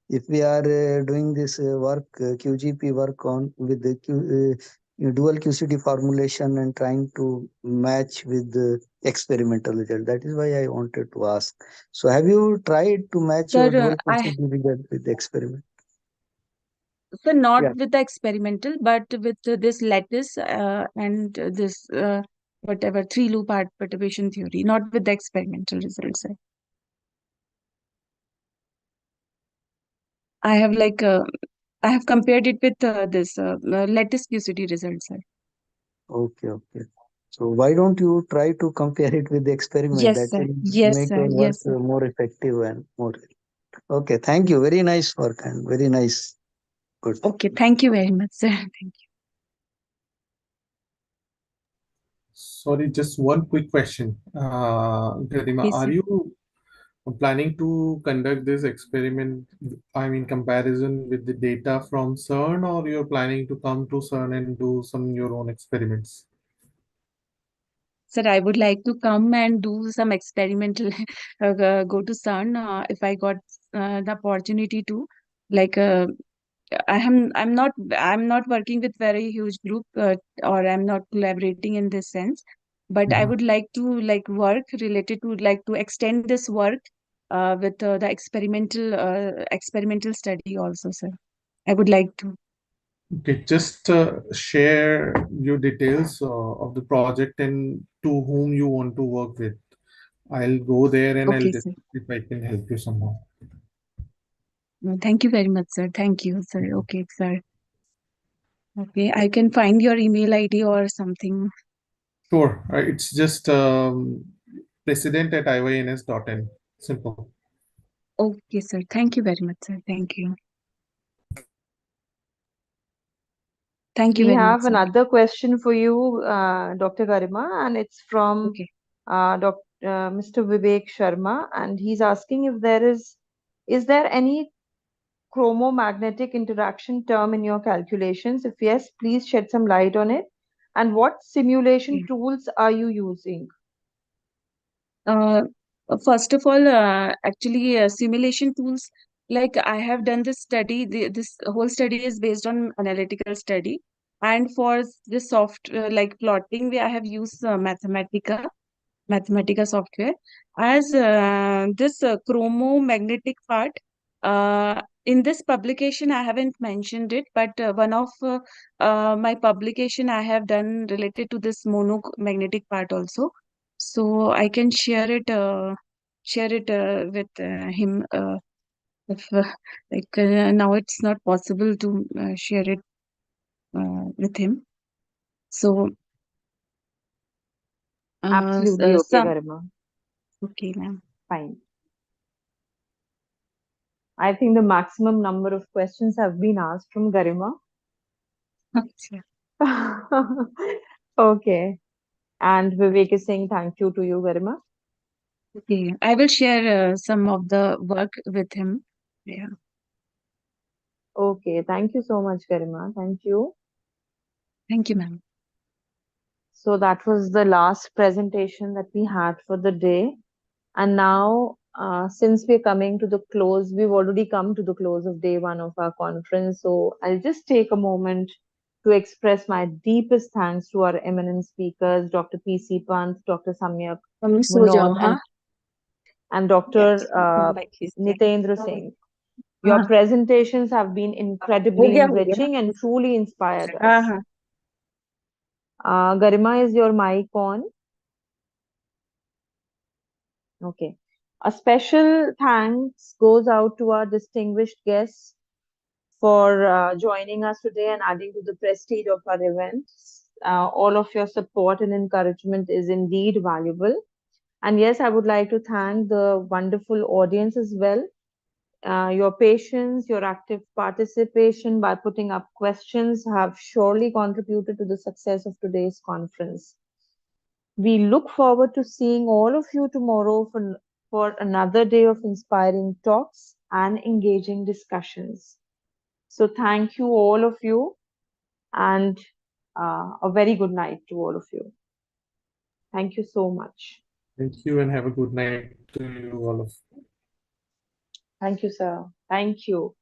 if we are doing this work, QGP work on with the dual QCD formulation and trying to match with the experimental result. That is why I wanted to ask. So have you tried to match your Sir, dual I QCD result with the experiment? so not Yeah. with the experimental, but with this lattice and this whatever three loop perturbation theory, not with the experimental results, sir. I have I have compared it with this lattice QCD results, sir. Okay, okay. So why don't you try to compare it with the experiment? Yes, That sir. will Yes, make sir. your work Yes, sir. more effective and more. Okay, thank you. Very nice work and very nice. Good. Okay, thank you very much, sir. Thank you. Sorry, just one quick question. Garima, Yes, are sir. you planning to conduct this experiment, I mean, comparison with the data from CERN, or you're planning to come to CERN and do some your own experiments? Sir, I would like to come and do some experimental, go to CERN if I got the opportunity to. Like, I'm not working with very huge group or I'm not collaborating in this sense, but I would like to work related to to extend this work with the experimental study also, sir. I would like to. Okay, just share your details of the project and to whom you want to work with. I'll go there and I'll Okay, sir. discuss if I can help you somehow. Thank you very much, sir. Thank you, sir. Okay, sir. Okay, I can find your email ID or something. Sure, it's just president@iyns.in. Simple. Okay, sir. Thank you very much, sir. Thank you. Thank you We very much, have sir. another question for you, Dr. Garima, and it's from Okay. Mr. Vivek Sharma, and he's asking if is there any chromomagnetic interaction term in your calculations? If yes, please shed some light on it. And what simulation Okay. tools are you using? Uh, First of all, actually, simulation tools, like I have done this study, this whole study is based on analytical study. And for the like plotting, I have used Mathematica software. As this chromomagnetic part, in this publication, I haven't mentioned it, but one of my publication I have done related to this monomagnetic part also. So I can share it with him. If now it's not possible to share it with him. So Absolutely okay, some Garima. okay, ma'am. Fine. I think the maximum number of questions have been asked from Garima. Okay. Okay. And Vivek is saying thank you to you, Garima. Okay, I will share some of the work with him. Yeah. Okay, thank you so much, Garima. Thank you. Thank you, ma'am. So that was the last presentation that we had for the day. And now, since we're coming to the close, we've already come to the close of day one of our conference. So I'll just take a moment to express my deepest thanks to our eminent speakers, Dr. P.C. Pant, Dr. Samyak सो जाओ Munod, हाँ and Dr. Like he said. Nitendra Singh. हाँ Your presentations have been हो incredibly गया enriching and truly inspired हाँ us. हाँ Garima, is your mic on? Okay. A special thanks goes out to our distinguished guests for joining us today and adding to the prestige of our events. All of your support and encouragement is indeed valuable. And yes, I would like to thank the wonderful audience as well. Your patience, your active participation by putting up questions have surely contributed to the success of today's conference. We look forward to seeing all of you tomorrow for another day of inspiring talks and engaging discussions. So thank you all of you, and a very good night to all of you. Thank you so much. Thank you and have a good night to you all of. Thank you, sir. Thank you.